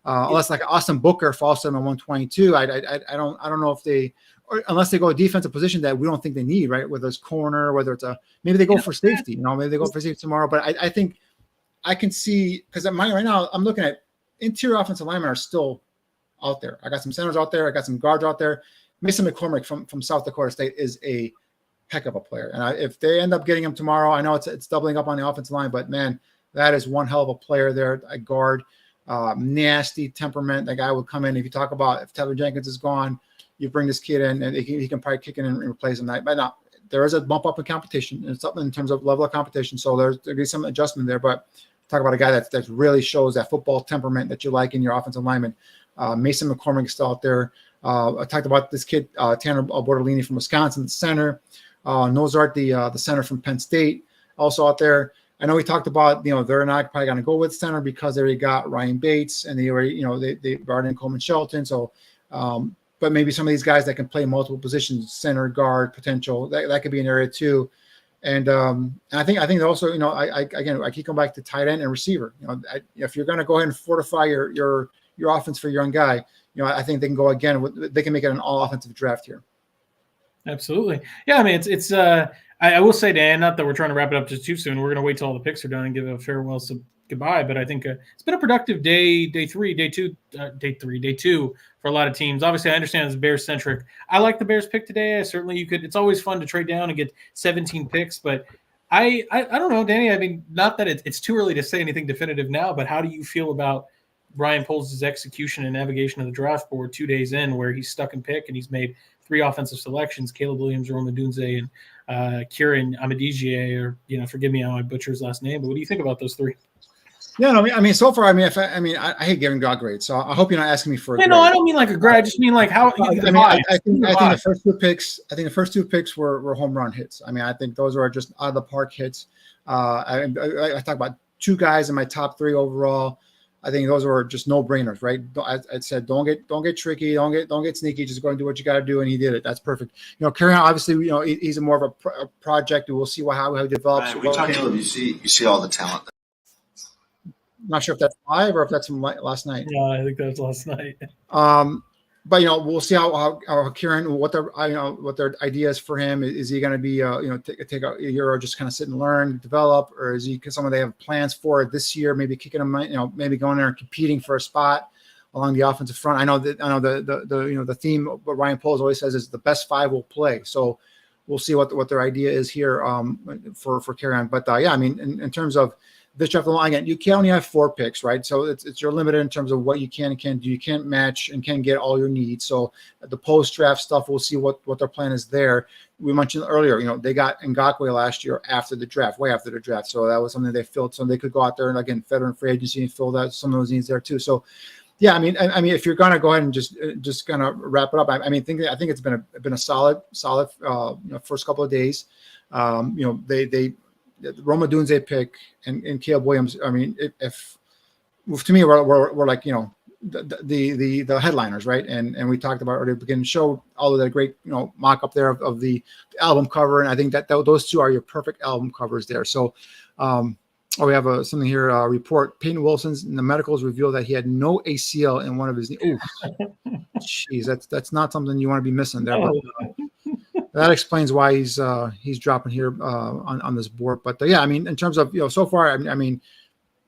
unless like Austin Booker falls to them at 122, I don't know if they, or unless they go a defensive position that we don't think they need, right? Whether it's corner, whether it's maybe they go for safety, maybe they go for safety tomorrow. But I think I can see, because right now I'm looking at interior offensive linemen are still out there. I got some centers out there. I got some guards out there. Mason McCormick from South Dakota State is a heck of a player. And if they end up getting him tomorrow, I know it's doubling up on the offensive line, but man, that is one hell of a player there. A guard, nasty temperament. That guy would come in. If you talk about if Tevin Jenkins is gone, you bring this kid in, and he can probably kick in and replace him. But now there is a bump up in competition, and something in terms of level of competition. So there'll be some adjustment there. But talk about a guy that really shows that football temperament that you like in your offensive lineman. Mason McCormick is still out there. I talked about this kid, Tanner Bortolini from Wisconsin, the center. Nozart, the center from Penn State, also out there. I know we talked about, they're not probably going to go with center because they already got Ryan Bates, and they already, they brought in Coleman Shelton. So, but maybe some of these guys that can play multiple positions, center, guard, potential, that could be an area too. And I think also, I keep going back to tight end and receiver. If you're going to go ahead and fortify your offense for your young guy, I think they can go again. They can make it an all offensive draft here. Absolutely. Yeah. I mean, it's I will say, Dan, not that we're trying to wrap it up just too soon. We're going to wait till all the picks are done and give a farewell goodbye. But I think it's been a productive day two for a lot of teams. Obviously, I understand it's Bears centric. I like the Bears pick today. It's always fun to trade down and get 17 picks, but I don't know, Danny. I mean, not that it's too early to say anything definitive now, but how do you feel about Ryan Poles' execution and navigation of the draft board 2 days in, where he's stuck in pick and he's made 3 offensive selections: Caleb Williams, Rome Odunze, and Kieran Amadigie, or forgive me how I butcher his last name, but what do you think about those 3? Yeah, no, I mean, so far, I hate giving God grades, so I hope you're not asking me for a grade. No, I don't mean like a grade. I just mean like how. I think the first 2 picks. I think the first 2 picks were home run hits. I mean, I think those were just out of the park hits. I talk about 2 guys in my top 3 overall. I think those were just no brainers, right? I said, don't get tricky, don't get sneaky. Just go and do what you got to do, and he did it. That's perfect. Carrion, obviously, he's more of a project. We'll see how he develops. We talked to him. You see all the talent. Not sure if that's live or if that's from last night. Yeah, I think that was last night. But we'll see how Kieran, what their idea is for him. Is he going to be take a year or just kind of sit and learn, develop, or is he someone they have plans for this year? Maybe kicking him, maybe going there and competing for a spot along the offensive front. I know the theme what Ryan Poles always says is the best 5 will play. So we'll see what their idea is here for Kieran. But yeah, I mean, in terms of this draft alone, again, you can only have 4 picks, right? So it's you're limited in terms of what you can and can't do. You can't match and can't get all your needs. So the post-draft stuff, we'll see what their plan is there. We mentioned earlier, they got Ngakoue last year way after the draft. So that was something they filled. So they could go out there and, again, veteran free agency and fill that some of those needs there too. So, yeah, I mean, if you're gonna go ahead and just kind of wrap it up, I think it's been a solid first couple of days. The Rome Odunze pick and Caleb Williams. I mean, if to me, we're like the headliners, right? And we talked about earlier beginning show all of that great mock up there of the album cover, and I think that those 2 are your perfect album covers there. So, we have something here. Report: Peyton Wilson's the medicals reveal that he had no ACL in one of his knees. Oh, jeez, that's not something you want to be missing there. But, that explains why he's dropping here on this board. But yeah, I mean, in terms of so far, I mean,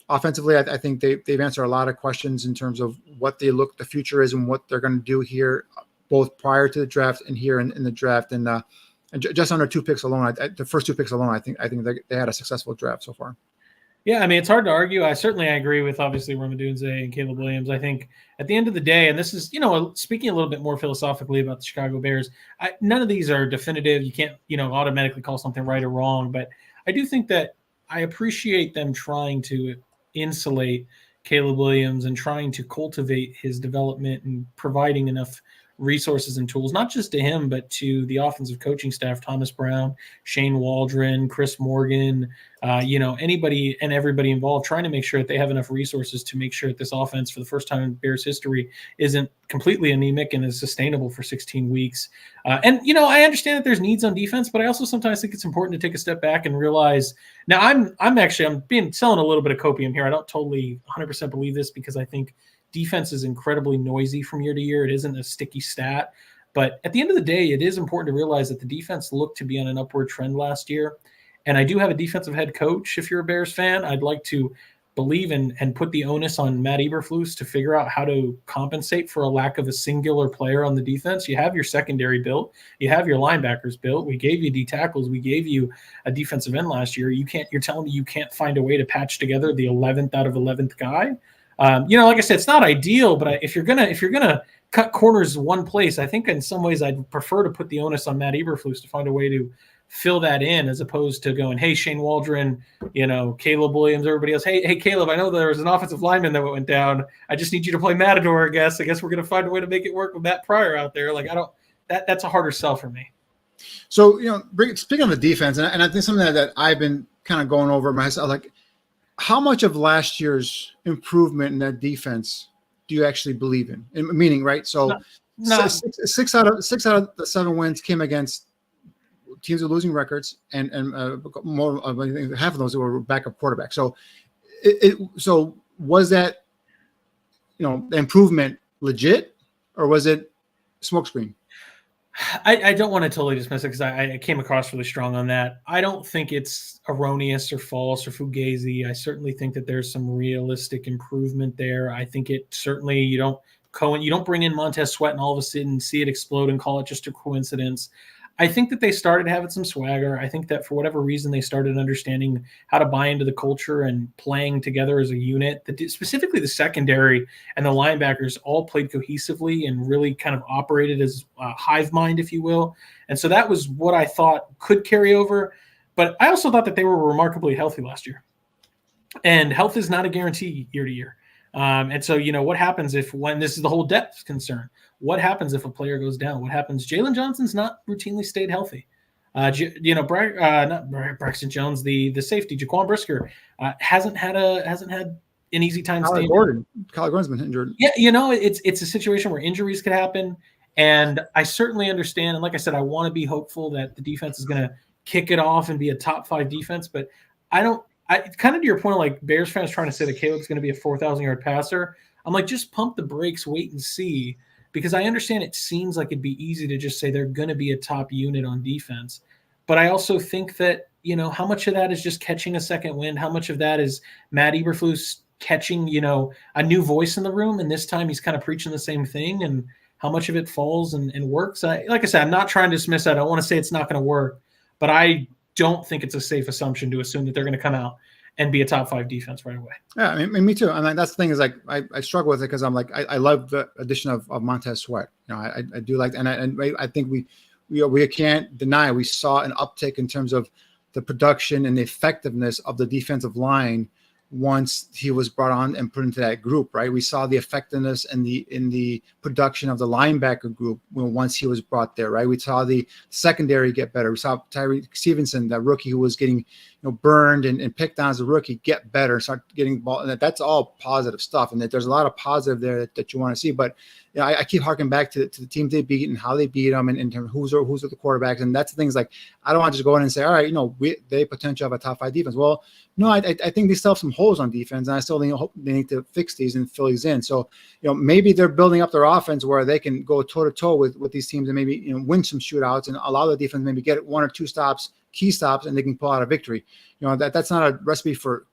offensively, I think they've answered a lot of questions in terms of what the future is and what they're going to do here, both prior to the draft and here in the draft. And just under 2 picks alone, the first 2 picks alone, I think they had a successful draft so far. Yeah, I mean, it's hard to argue. I agree with, obviously, Rome Odunze and Caleb Williams. I think at the end of the day, and this is, speaking a little bit more philosophically about the Chicago Bears, none of these are definitive. You can't, automatically call something right or wrong. But I do think that I appreciate them trying to insulate Caleb Williams and trying to cultivate his development and providing enough resources and tools, not just to him, but to the offensive coaching staff, Thomas Brown, Shane Waldron, Chris Morgan, anybody and everybody involved, trying to make sure that they have enough resources to make sure that this offense, for the first time in Bears history, isn't completely anemic and is sustainable for 16 weeks. I understand that there's needs on defense, but I also sometimes think it's important to take a step back and realize, now I'm selling a little bit of copium here. I don't totally 100% believe this, because I think defense is incredibly noisy from year to year. It isn't a sticky stat. But at the end of the day, it is important to realize that the defense looked to be on an upward trend last year. And I do have a defensive head coach. If you're a Bears fan, I'd like to believe and put the onus on Matt Eberflus to figure out how to compensate for a lack of a singular player on the defense. You have your secondary built. You have your linebackers built. We gave you D tackles. We gave you a defensive end last year. You're telling me you can't find a way to patch together the 11th out of 11th guy? Like I said, it's not ideal, but if you're gonna cut corners one place, I think in some ways I'd prefer to put the onus on Matt Eberflus to find a way to fill that in, as opposed to going, hey, Shane Waldron, Caleb Williams, everybody else. Hey, Caleb, I know there was an offensive lineman that went down. I just need you to play Matador, I guess. I guess we're gonna find a way to make it work with Matt Pryor out there. Like, that's a harder sell for me. So, speaking of the defense, and I think something that I've been kind of going over myself, like, how much of last year's improvement in that defense do you actually believe in? Meaning, right? So, six out of the 7 wins came against teams with losing records, and more, I think half of those were backup quarterbacks. So, so was that, the improvement legit, or was it smokescreen? I don't want to totally dismiss it, because I came across really strong on that. I don't think it's erroneous or false or fugazi. I certainly think that there's some realistic improvement there. I think it certainly, you don't bring in Montez Sweat and all of a sudden see it explode and call it just a coincidence. I think that they started having some swagger. I think that for whatever reason, they started understanding how to buy into the culture and playing together as a unit. Specifically, the secondary and the linebackers all played cohesively and really kind of operated as a hive mind, if you will. And so that was what I thought could carry over. But I also thought that they were remarkably healthy last year. And health is not a guarantee year to year. And so, what happens when this is the whole depth concern? What happens if a player goes down? What happens? Jalen Johnson's not routinely stayed healthy. Not Braxton Jones, the safety, Jaquan Brisker, hasn't had an easy time staying. Kyle Gordon's been injured. Yeah, it's a situation where injuries could happen, and I certainly understand. And like I said, I want to be hopeful that the defense is going to kick it off and be a top 5 defense. But I kind of to your point, like Bears fans trying to say that Caleb's going to be a 4,000-yard passer. I'm like, just pump the brakes, wait and see. Because I understand it seems like it'd be easy to just say they're going to be a top unit on defense. But I also think that, how much of that is just catching a second wind? How much of that is Matt Eberflus catching, a new voice in the room? And this time he's kind of preaching the same thing. And how much of it falls and works? Like I said, I'm not trying to dismiss that. I don't want to say it's not going to work. But I don't think it's a safe assumption to assume that they're going to come out and be a top 5 defense right away. Yeah, I mean, me too. I mean, that's the thing is, like, I struggle with it because I'm like, I love the addition of Montez Sweat. I do like, and I think we can't deny we saw an uptick in terms of the production and the effectiveness of the defensive line once he was brought on and put into that group, right? We saw the effectiveness in the production of the linebacker group once he was brought there, right? We saw the secondary get better. We saw Tyreek Stevenson, that rookie who was getting burned and picked on as a rookie, get better, start getting ball. And that's all positive stuff, and that there's a lot of positive there that you want to see. But I keep harking back to the teams they beat and how they beat them, and in terms of who's are the quarterbacks, and that's the things like I don't want to just go in and say, all right, they potentially have a top 5 defense. Well, no, I think they still have some holes on defense, and I still think they need to fix these and fill these in. So maybe they're building up their offense where they can go toe to toe with these teams and maybe win some shootouts and allow the defense maybe get 1 or 2 stops, key stops, and they can pull out a victory. That's not a recipe for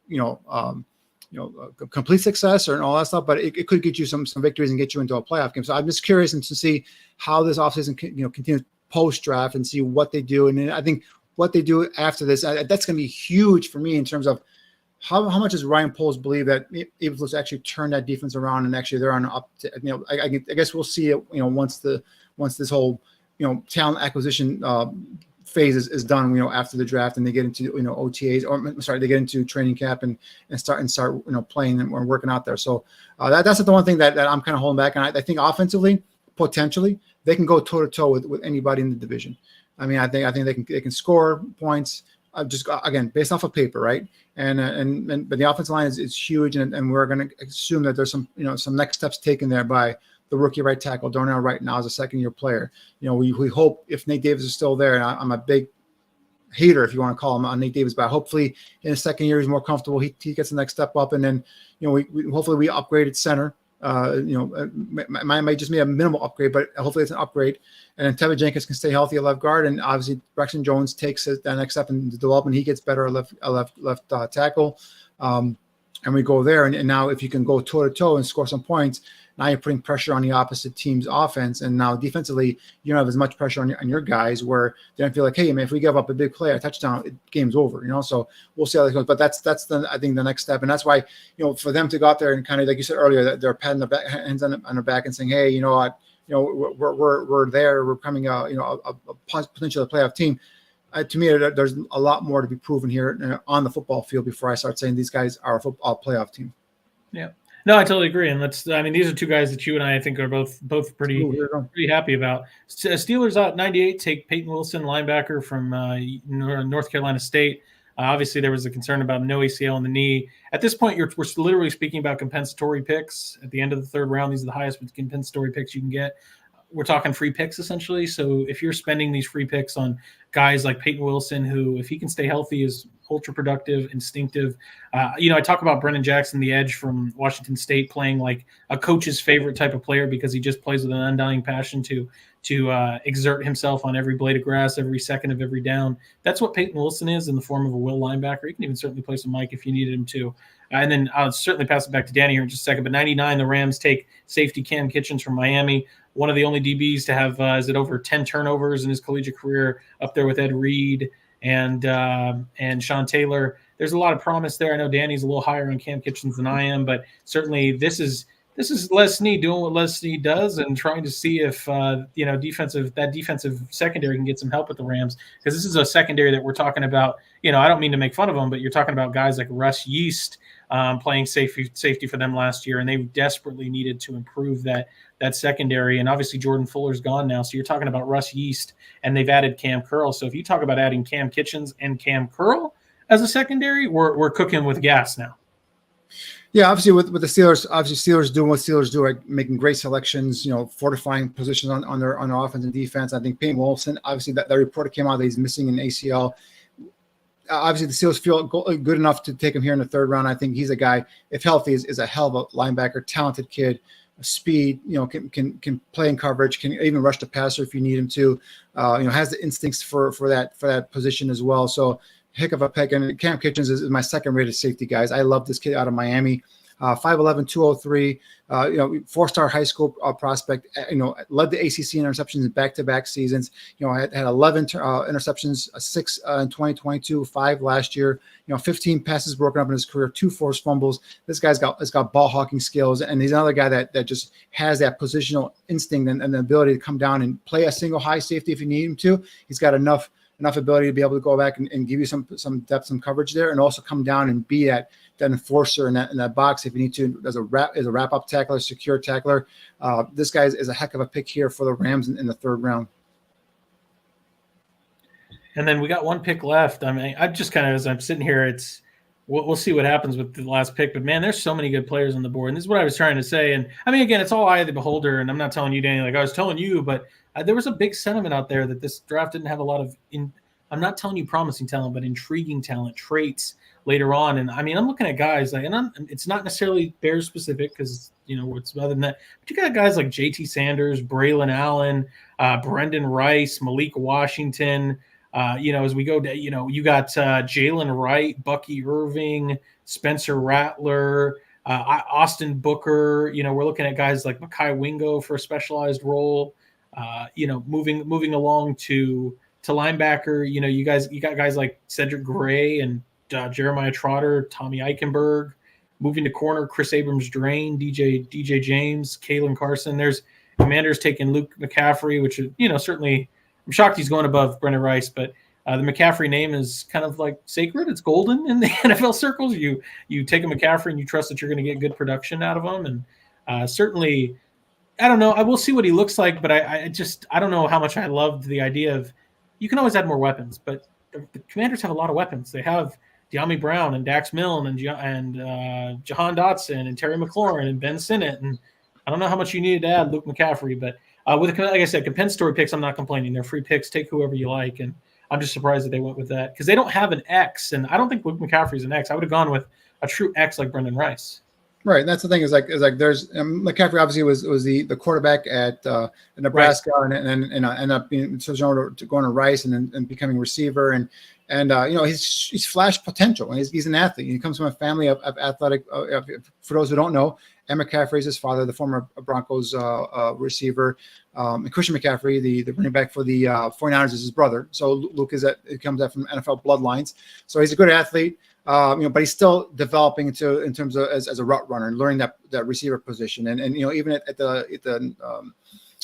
complete success or all that stuff, but it could get you some victories and get you into a playoff game. So I'm just curious to see how this offseason continues post draft and see what they do. And then I think what they do after this, that's going to be huge for me in terms of how much does Ryan Poles believe that Eberflus actually turn that defense around and actually they're on an up. I guess we'll see it. Once this whole talent acquisition phase is done, after the draft and they get into OTAs, or sorry, they get into training camp and start playing and working out there. So that's the one thing that I'm kind of holding back. And I think offensively, potentially they can go toe to toe with anybody in the division. I mean, I think they can score points. Just again based off of paper, right? But the offensive line is huge, and we're going to assume that there's some next steps taken there by the rookie right tackle Darnell Wright now as a second-year player. We hope if Nate Davis is still there, and I'm a big hater, if you want to call him, on Nate Davis, but hopefully in his second year he's more comfortable. He gets the next step up, and then we hopefully we upgraded center. Might just be a minimal upgrade, but hopefully it's an upgrade. And then Tevin Jenkins can stay healthy at left guard, and obviously Braxton Jones takes that next step in the development. He gets better at left tackle, and we go there. And now if you can go toe to toe and score some points, now you're putting pressure on the opposite team's offense. And now defensively, you don't have as much pressure on your guys where they don't feel like, hey, man, if we give up a big play, a touchdown, game's over, So we'll see how that goes. But that's I think the next step. And that's why, for them to go out there and kind of, like you said earlier, that they're patting their hands on their back and saying, hey, you know what, we're there, we're coming out, a potential playoff team. To me, there's a lot more to be proven here on the football field before I start saying these guys are a football playoff team. Yeah. No, I totally agree. And these are two guys that you and I think are both pretty happy about. Steelers out 98 take Peyton Wilson, linebacker from North Carolina State. Obviously, there was a concern about no ACL in the knee. At this point, we're literally speaking about compensatory picks. At the end of the third round, these are the highest compensatory picks you can get. We're talking free picks, essentially. So if you're spending these free picks on guys like Peyton Wilson, who, if he can stay healthy, is ultra productive, instinctive. I talk about Brendan Jackson, the edge from Washington State, playing like a coach's favorite type of player because he just plays with an undying passion to exert himself on every blade of grass, every second of every down. That's what Peyton Wilson is in the form of a will linebacker. He can even certainly play some Mike if you needed him to. And then I'll certainly pass it back to Danny here in just a second. But 99, the Rams take safety Cam Kitchens from Miami. One of the only DBs to have, over 10 turnovers in his collegiate career, up there with Ed Reed and Sean Taylor. There's a lot of promise there. I know Danny's a little higher on Cam Kitchens than I am, but certainly this is Les Snead doing what Les Snead does and trying to see if defensive secondary can get some help with the Rams, because this is a secondary that we're talking about. I don't mean to make fun of them, but you're talking about guys like Russ Yeast playing safety for them last year, and they desperately needed to improve that secondary. And obviously Jordan Fuller's gone now, so you're talking about Russ Yeast, and they've added Cam Curl. So if you talk about adding Cam Kitchens and Cam Curl as a secondary, we're cooking with gas now. Yeah, obviously with the Steelers, Steelers doing what Steelers do, like making great selections, fortifying positions on their offense and defense. I think Peyton Wilson, obviously that report came out that he's missing an ACL. Obviously, the Steelers feel good enough to take him here in the third round. I think he's a guy, if healthy, is a hell of a linebacker, talented kid, speed, can play in coverage, can even rush the passer if you need him to. Has the instincts for that position as well. So heck of a pick. And Cam Kitchens is my second-rated safety, guys. I love this kid out of Miami. 5'11", 203, 4-star high school prospect, led the ACC in interceptions in back-to-back seasons. Had 11 interceptions, 6 in 2022, 5 last year, 15 passes broken up in his career, 2 forced fumbles. This guy's got ball hawking skills, and he's another guy that just has that positional instinct and the ability to come down and play a single high safety if you need him to. He's got enough ability to be able to go back and give you some depth, some coverage there, and also come down and be that enforcer in that box if you need to, as a wrap up tackler, secure tackler. This guy is a heck of a pick here for the Rams in the third round. And then we got one pick left. I mean, I'm just kind of, as I'm sitting here, we'll see what happens with the last pick. But man, there's so many good players on the board, and this is what I was trying to say. And I mean, again, it's all eye of the beholder. And I'm not telling you, Danny, like I was telling you, but there was a big sentiment out there that this draft didn't have a lot of I'm not telling you promising talent, but intriguing talent, traits later on. And I mean, I'm looking at guys like, and it's not necessarily Bears specific because, it's other than that, but you got guys like JT Sanders, Braylon Allen, Brendan Rice, Malik Washington. As we go to, you got Jalen Wright, Bucky Irving, Spencer Rattler, Austin Booker. We're looking at guys like Mekhi Wingo for a specialized role. Moving along to linebacker, you got guys like Cedric Gray and Jeremiah Trotter, Tommy Eichenberg. Moving to corner, Chris Abrams-Drain, DJ James, Kalen Carson. There's Commanders taking Luke McCaffrey, which is, certainly I'm shocked he's going above Brendan Rice, but the McCaffrey name is kind of like sacred. It's golden in the NFL circles. You take a McCaffrey and you trust that you're going to get good production out of him. And certainly I don't know. I will see what he looks like, but I don't know how much I loved the idea of you can always add more weapons, but the Commanders have a lot of weapons. They have De'Ami Brown and Dax Milne and Jahan Dotson and Terry McLaurin and Ben Sinnott, and I don't know how much you needed to add Luke McCaffrey, but like I said, compensatory picks, I'm not complaining. They're free picks. Take whoever you like, and I'm just surprised that they went with that because they don't have an X, and I don't think Luke McCaffrey is an X. I would have gone with a true X like Brendan Rice. Right, and that's the thing is like there's McCaffrey obviously was the quarterback at Nebraska, right. and ended up being to going to Rice and becoming receiver and he's flash potential and he's an athlete. He comes from a family of athletic. For those who don't know, Ed McCaffrey is his father, the former Broncos receiver, and Christian McCaffrey, the running back for the 49ers, is his brother. So Luke comes out from NFL bloodlines. So he's a good athlete. But he's still developing in terms of as a route runner and learning that receiver position. And even at the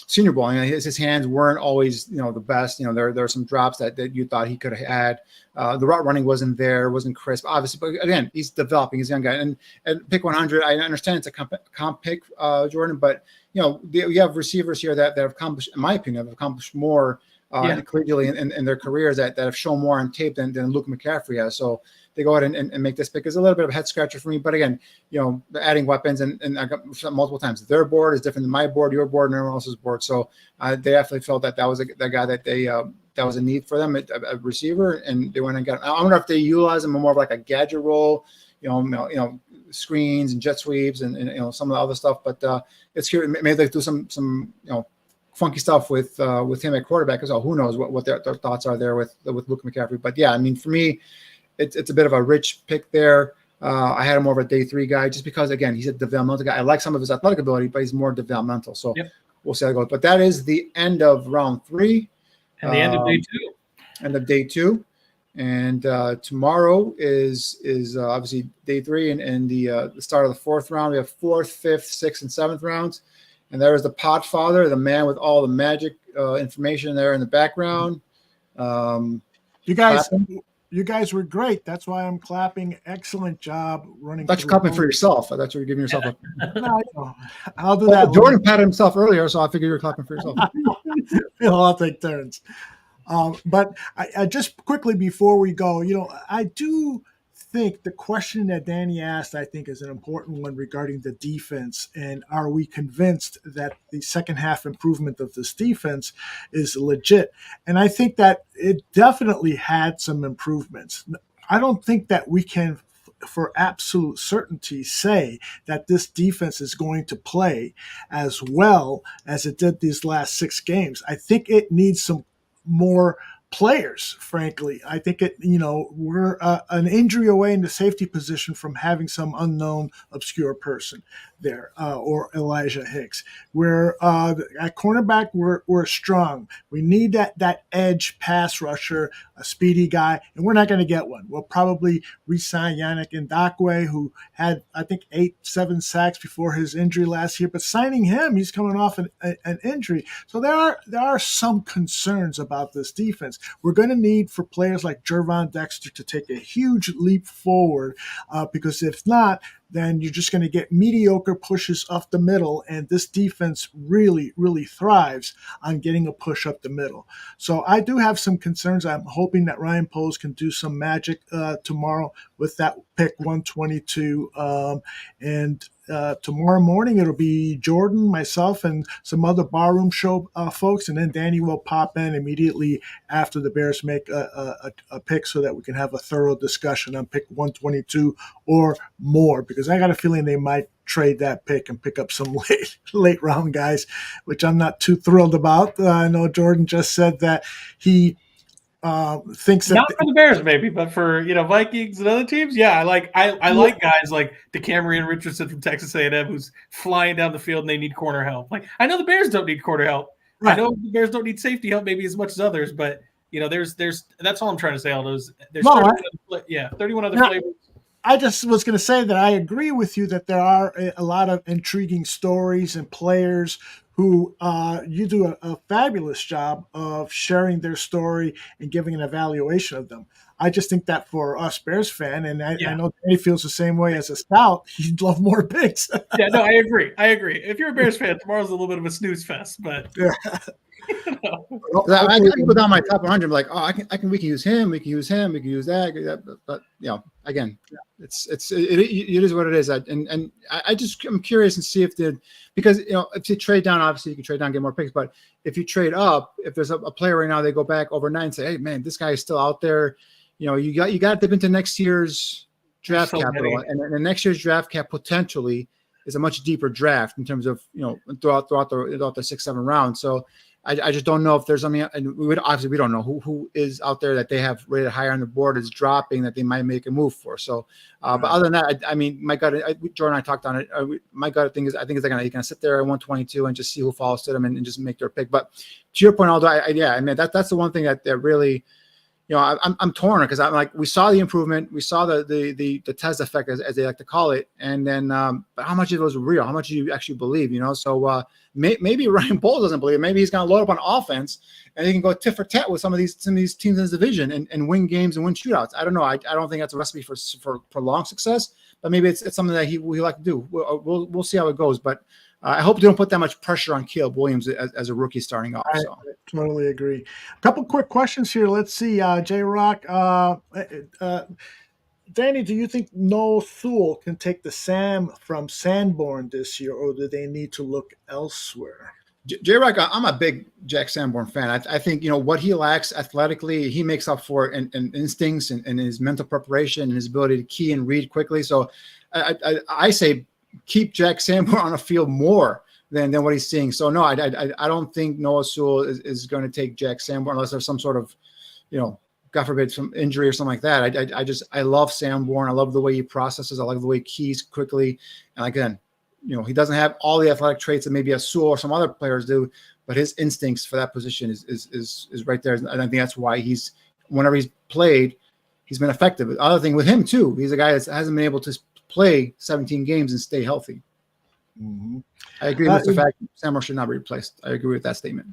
Senior Bowl, his hands weren't always the best. There are some drops that you thought he could have had. The route running wasn't crisp, obviously. But again, he's developing. He's a young guy. And pick 100, I understand it's a comp pick, Jordan. But you have receivers here that have accomplished, in my opinion, have accomplished more collegially in their careers that have shown more on tape than Luke McCaffrey has. So they go ahead and make this pick. Is a little bit of a head scratcher for me, but again, adding weapons and I got multiple times. Their board is different than my board, your board, and everyone else's board. So they definitely felt that was the guy that they that was a need for them, a receiver, and they went and got. I wonder if they utilize him more of like a gadget role, screens and jet sweeps and some of the other stuff. But it's curious. Maybe they do some funky stuff with him at quarterback as well. Who knows what their thoughts are there with Luke McCaffrey? But yeah, I mean, for me, it's a bit of a rich pick there. I had him more of a day 3 guy just because, again, he's a developmental guy. I like some of his athletic ability, but he's more developmental. So we'll see how it goes. But that is the end of round 3. And the end of day 2. End of day 2. And tomorrow is obviously day 3 and the start of the 4th round. We have 4th, 5th, 6th, and 7th rounds. And there is the Podfather, the man with all the magic information there in the background. You guys were great. That's why I'm clapping. Excellent job running. That's clapping for yourself. That's what you're giving yourself No, I'll do that. Jordan patted himself earlier, so I figured you were clapping for yourself. I'll take turns. But I just quickly before we go, I do think the question that Danny asked, I think, is an important one regarding the defense. And are we convinced that the second half improvement of this defense is legit? And I think that it definitely had some improvements. I don't think that we can, for absolute certainty, say that this defense is going to play as well as it did these last 6 games. I think it needs some more players, frankly. I think we're an injury away in the safety position from having some unknown obscure person there, or Elijah Hicks. We're at cornerback, we're strong. We need that edge pass rusher, a speedy guy, and we're not going to get one. We'll probably re-sign Yannick Ngakoue, who had, I think, 7 sacks before his injury last year. But signing him, he's coming off an injury. So there are some concerns about this defense. We're going to need for players like Gervon Dexter to take a huge leap forward, because if not, then you're just going to get mediocre pushes up the middle, and this defense really, really thrives on getting a push up the middle. So I do have some concerns. I'm hoping that Ryan Poles can do some magic tomorrow with that pick 122. And tomorrow morning, it'll be Jordan, myself, and some other Barroom show folks, and then Danny will pop in immediately after the Bears make a pick so that we can have a thorough discussion on pick 122 or more, because I got a feeling they might trade that pick and pick up some late round guys, which I'm not too thrilled about. I know Jordan just said that he thinks that not for the Bears maybe, but for Vikings and other teams, I like guys like DeCamerion Richardson from Texas A&M who's flying down the field and they need corner help. Like, I know the Bears don't need corner help. Right. I know the Bears don't need safety help maybe as much as others, but there's that's all I'm trying to say. Aldo, there's 31 other flavors. I just was going to say that I agree with you that there are a lot of intriguing stories and players who you do a fabulous job of sharing their story and giving an evaluation of them. I just think that for us Bears fan, and I know Danny feels the same way as a scout, he'd love more picks. Yeah, no, I agree. If you're a Bears fan, tomorrow's a little bit of a snooze fest, but Yeah. I can go down my top 100. Like, we can use him. We can use him. We can use that. But again, it is what it is. I'm curious and see because if you trade down, obviously you can trade down and get more picks. But if you trade up, if there's a player right now, they go back overnight and say, hey man, this guy is still out there. You got to dip into next year's draft capital, and the next year's draft cap potentially is a much deeper draft in terms of throughout the 6-7 rounds. So I just don't know if there's something, and we don't know who is out there that they have rated higher on the board is dropping that they might make a move for. So, but other than that, I mean, my gut, Jordan and I talked on it. My gut thing is, I think they're gonna sit there at 122 and just see who falls to them and just make their pick. But to your point, Aldo, I mean that's the one thing that really, I'm torn because I'm like, we saw the improvement, we saw the test effect as they like to call it, and then but how much of it was real? How much do you actually believe? So maybe Ryan Poles doesn't believe it. Maybe he's going to load up on offense and he can go tit for tat with some of these teams in his division and win games and win shootouts. I don't know. I don't think that's a recipe for prolonged success, but maybe it's something that he like to do. We'll see how it goes, but. I hope they don't put that much pressure on Caleb Williams as a rookie starting off. So. I totally agree. A couple quick questions here. Let's see, J-Rock. Danny, do you think Noah Sewell can take the Sam from Sanborn this year, or do they need to look elsewhere? J-Rock, I'm a big Jack Sanborn fan. I think, what he lacks athletically, he makes up for it in instincts and his mental preparation and his ability to key and read quickly. So I say keep Jack Sanborn on the field more than what he's seeing. So no, I don't think Noah Sewell is going to take Jack Sanborn unless there's some sort of, God forbid, some injury or something like that. I love Sanborn. I love the way he processes. I like the way he keys quickly. And again, he doesn't have all the athletic traits that maybe a Sewell or some other players do, but his instincts for that position is right there. And I think that's why whenever he's played, he's been effective. The other thing with him too, he's a guy that hasn't been able to play 17 games and stay healthy. Mm-hmm. I agree with the fact that Sanborn should not be replaced. I agree with that statement.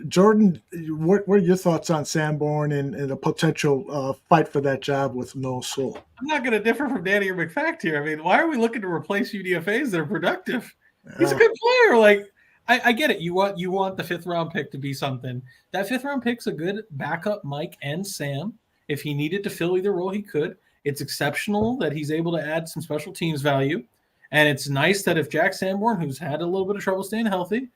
Jordan, what are your thoughts on Sanborn and a potential fight for that job with Noah Sewell? I'm not going to differ from Danny or McFact here. I mean, why are we looking to replace UDFAs that are productive? He's a good player. Like, I get it. You want the 5th round pick to be something. That 5th round pick's a good backup Mike and Sam. If he needed to fill either role, he could. It's exceptional that he's able to add some special teams value. And it's nice that if Jack Sanborn, who's had a little bit of trouble staying healthy,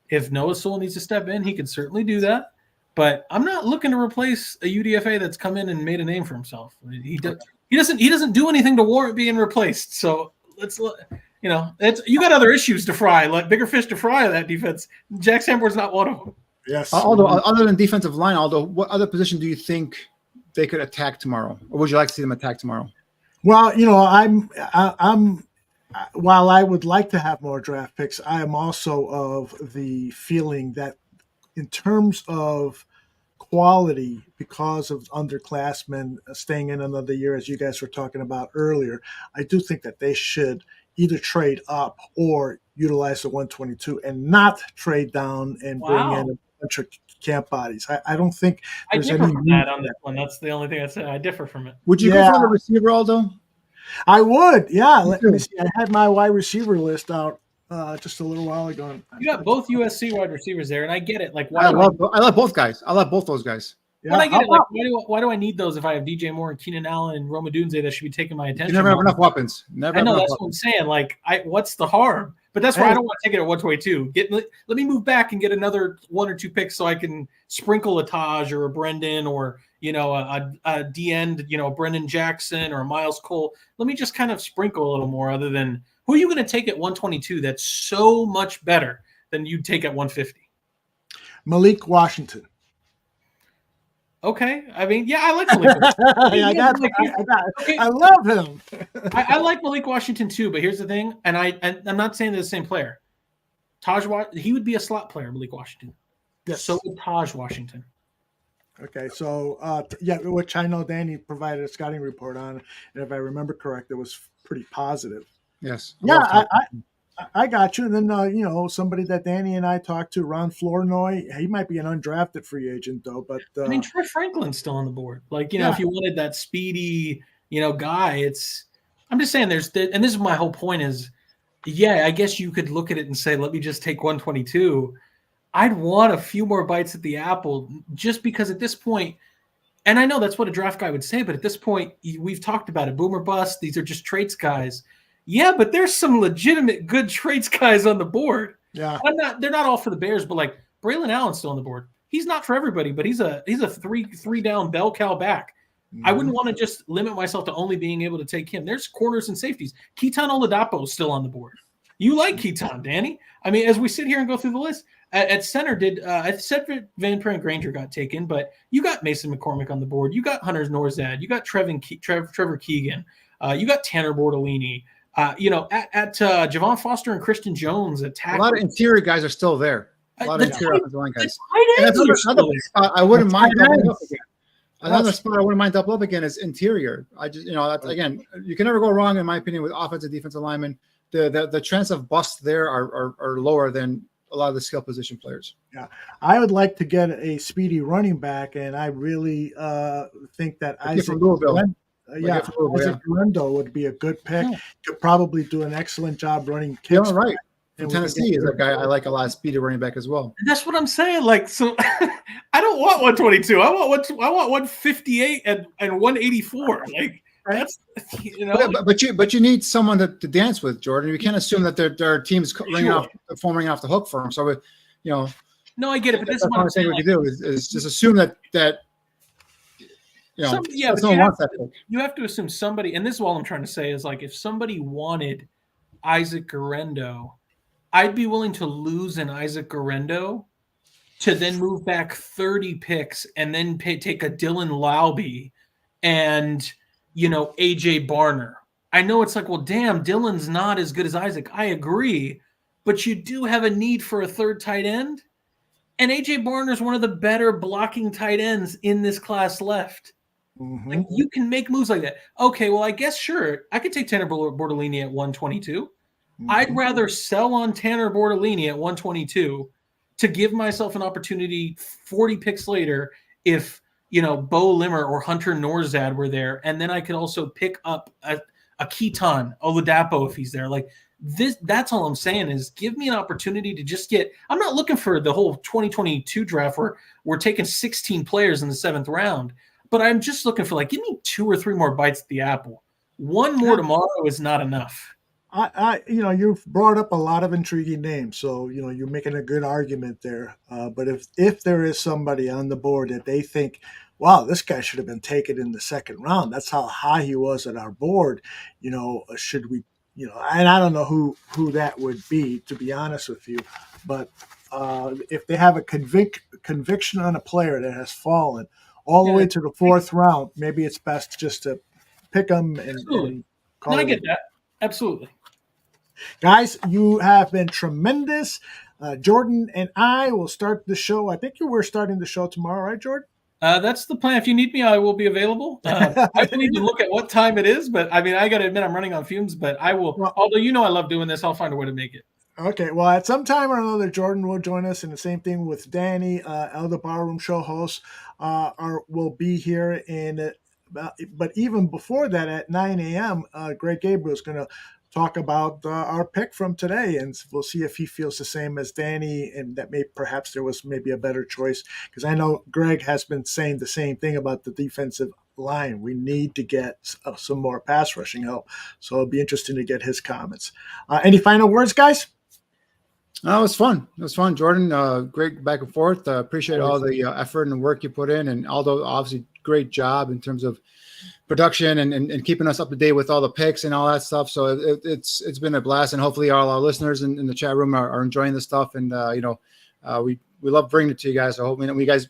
if Noah Sewell needs to step in, he can certainly do that. But I'm not looking to replace a UDFA that's come in and made a name for himself. He doesn't do anything to warrant being replaced. So you got other issues to fry, like bigger fish to fry on that defense. Jack Sanborn's not one of them. Yes. Although other than defensive line, what other position do you think they could attack tomorrow, or would you like to see them attack tomorrow? Well, I'm while I would like to have more draft picks, I am also of the feeling that in terms of quality, because of underclassmen staying in another year, as you guys were talking about earlier, I do think that they should either trade up or utilize the 122 and not trade down and bring in a bunch of camp bodies. I don't think there's I differ any from that on this one. That's the only thing I said. I differ from it. Would you go for the receiver, Aldo? I would, yeah. Let me see. I had my wide receiver list out just a little while ago. You got both USC wide receivers there, and I get it. Like, I love both guys. I love both those guys. Yeah, when I get it, like, why do I need those if I have DJ Moore and Keenan Allen and Rome Odunze that should be taking my attention? You never have enough weapons. I know that's what I'm saying. Like, what's the harm? But that's why I don't want to take it at 122. Let me move back and get another 1 or 2 picks so I can sprinkle a Taj or a Brendan or a D-end, Brendan Jackson or a Miles Cole. Let me just kind of sprinkle a little more. Other than who are you going to take at 122? That's so much better than you'd take at 150. Malik Washington. Okay, I mean, yeah, I like Malik. I love him. I like Malik Washington too, but here's the thing, and I'm not saying they're the same player. He would be a slot player, Malik Washington. Yes. So would Taj Washington. Okay, so which I know Danny provided a scouting report on, and if I remember correct, it was pretty positive. Yes. I got you. And then, somebody that Danny and I talked to, Ron Flournoy, he might be an undrafted free agent, though. But I mean, Troy Franklin's still on the board. Like, Yeah. if you wanted that speedy, guy, I'm just saying and this is my whole point is, yeah, I guess you could look at it and say, let me just take 122. I'd want a few more bites at the apple just because at this point, and I know that's what a draft guy would say, but at this point, we've talked about it. Boom or bust. These are just traits guys. Yeah, but there's some legitimate good traits guys on the board. Yeah. They're not all for the Bears, but like Braylon Allen's still on the board. He's not for everybody, but he's a three down bell cow back. Mm-hmm. I wouldn't want to just limit myself to only being able to take him. There's corners and safeties. Keaton Oladapo is still on the board. You like Keaton, Danny? I mean, as we sit here and go through the list, at center, I said Van Pran Granger got taken, but you got Mason McCormick on the board. You got Hunter Norzad. You got Trevor Keegan. You got Tanner Bortolini. At Javon Foster and Christian Jones. A lot of interior guys are still there. A lot of interior offensive line guys. Another spot I wouldn't mind doubling up again. Another spot I wouldn't mind doubling up again is interior. I just, that's, again, you can never go wrong, in my opinion, with offensive, defensive linemen. The chance of bust there are lower than a lot of the skill position players. Yeah, I would like to get a speedy running back, and I really think that Isaac Guerendo would be a good pick. Yeah. Could probably do an excellent job running kicks. Yeah, right. From Tennessee is a guy I like a lot of speedy running back as well. That's what I'm saying. Like, so I don't want 122. I want 158 and 184. Like, that's but you need someone to dance with, Jordan. You can't assume that there are teams forming off the hook for him. So, no, I get it. But this is what I'm saying. What you do is just assume that you have to assume somebody. And this is all I'm trying to say is, like, if somebody wanted Isaac Guerendo, I'd be willing to lose an Isaac Guerendo to then move back 30 picks and then take a Dylan Laube and AJ Barner. I know it's like, well, damn, Dylan's not as good as Isaac. I agree, but you do have a need for a third tight end, and AJ Barner is one of the better blocking tight ends in this class left. Mm-hmm. Like, you can make moves like that. Okay, well, I guess sure, I could take Tanner Bortolini at 122. Mm-hmm. I'd rather sell on Tanner Bortolini at 122 to give myself an opportunity 40 picks later if Bo Limmer or Hunter Norzad were there, and then I could also pick up a Keaton Oladapo if he's there. Like this, that's all I'm saying is give me an opportunity to just get. I'm not looking for the whole 2022 draft where we're taking 16 players in the 7th round, but I'm just looking for, like, give me 2 or 3 more bites at the apple. One more tomorrow is not enough. You've brought up a lot of intriguing names, so you're making a good argument there. But if there is somebody on the board that they think, wow, this guy should have been taken in the 2nd round, that's how high he was at our board. Should we? And I don't know who that would be, to be honest with you. But if they have a conviction on a player that has fallen all the way to the 4th round, maybe it's best just to pick them and call I get that. Absolutely. Guys, you have been tremendous. Jordan and I will start the show. I think we're starting the show tomorrow, right, Jordan? That's the plan. If you need me, I will be available. I don't need to look at what time it is, but I mean, I got to admit I'm running on fumes, but I will. Well, although I love doing this, I'll find a way to make it. Okay. Well, at some time or another, Jordan will join us, and the same thing with Danny, Elder Barroom show host, will be here. But even before that, at 9 a.m., Greg Gabriel is going to talk about our pick from today, and we'll see if he feels the same as Danny, and that perhaps there was maybe a better choice, because I know Greg has been saying the same thing about the defensive line. We need to get some more pass rushing help, so it'll be interesting to get his comments. Any final words, guys? It was fun. It was fun, Jordan. Great back and forth. Appreciate all the effort and the work you put in, and Aldo, obviously, great job in terms of production and keeping us up to date with all the picks and all that stuff. So it's been a blast, and hopefully all our listeners in the chat room are enjoying this stuff. And we love bringing it to you guys. So hopefully you guys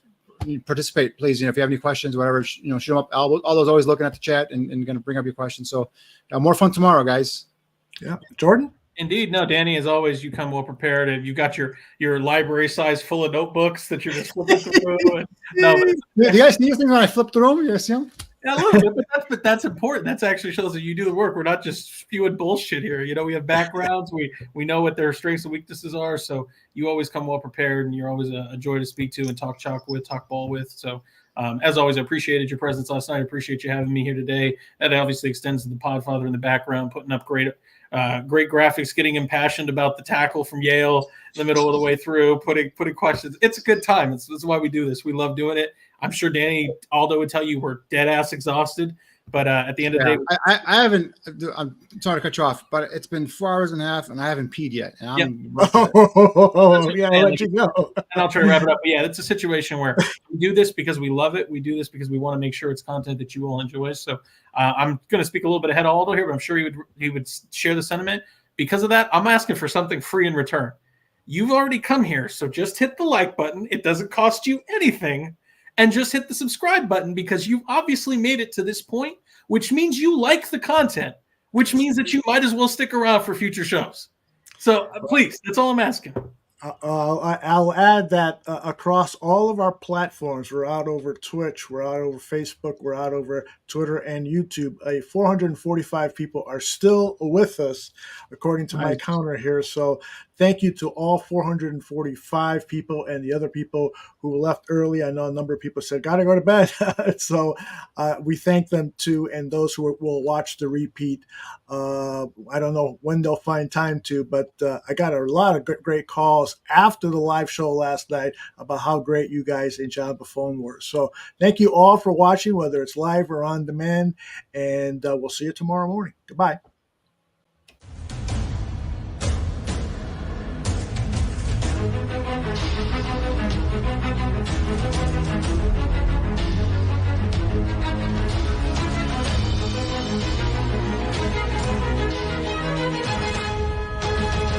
participate, please. If you have any questions, whatever, shoot them up. Aldo's always looking at the chat and going to bring up your questions. So more fun tomorrow, guys. Yeah, Jordan. Indeed. No, Danny, as always, you come well prepared, and you got your library size full of notebooks that you're just flipping through. Do you guys see things when I flip through them? You guys see them? Yeah, look, but that's important. That's actually shows that you do the work. We're not just spewing bullshit here. You know, we have backgrounds. We know what their strengths and weaknesses are. So you always come well prepared, and you're always a joy to speak to and talk ball with. So as always, I appreciated your presence last night. I appreciate you having me here today. That obviously extends to the Podfather in the background, putting up great graphics, getting impassioned about the tackle from Yale in the middle of the way through, putting questions. It's a good time. It's why we do this. We love doing it. I'm sure Danny Aldo would tell you we're dead ass exhausted, but at the end of the day, I haven't. I'm sorry to cut you off, but it's been 4 hours and a half, and I haven't peed yet. And I'll let you go. And I'll try to wrap it up. But yeah, it's a situation where we do this because we love it. We do this because we want to make sure it's content that you all enjoy. So I'm going to speak a little bit ahead of Aldo here, but I'm sure he would share the sentiment. Because of that, I'm asking for something free in return. You've already come here, so just hit the like button. It doesn't cost you anything. And just hit the subscribe button because you've obviously made it to this point, which means you like the content, which means that you might as well stick around for future shows. So please, that's all I'm asking. I'll add that across all of our platforms, we're out over Twitch, we're out over Facebook, we're out over Twitter and YouTube. 445 people are still with us, according to my counter here. So thank you to all 445 people and the other people who left early. I know a number of people said, got to go to bed. So we thank them too, and those who will watch the repeat. I don't know when they'll find time to, but I got a lot of great calls after the live show last night about how great you guys and John Buffone were. So thank you all for watching, whether it's live or on demand, and we'll see you tomorrow morning. Goodbye.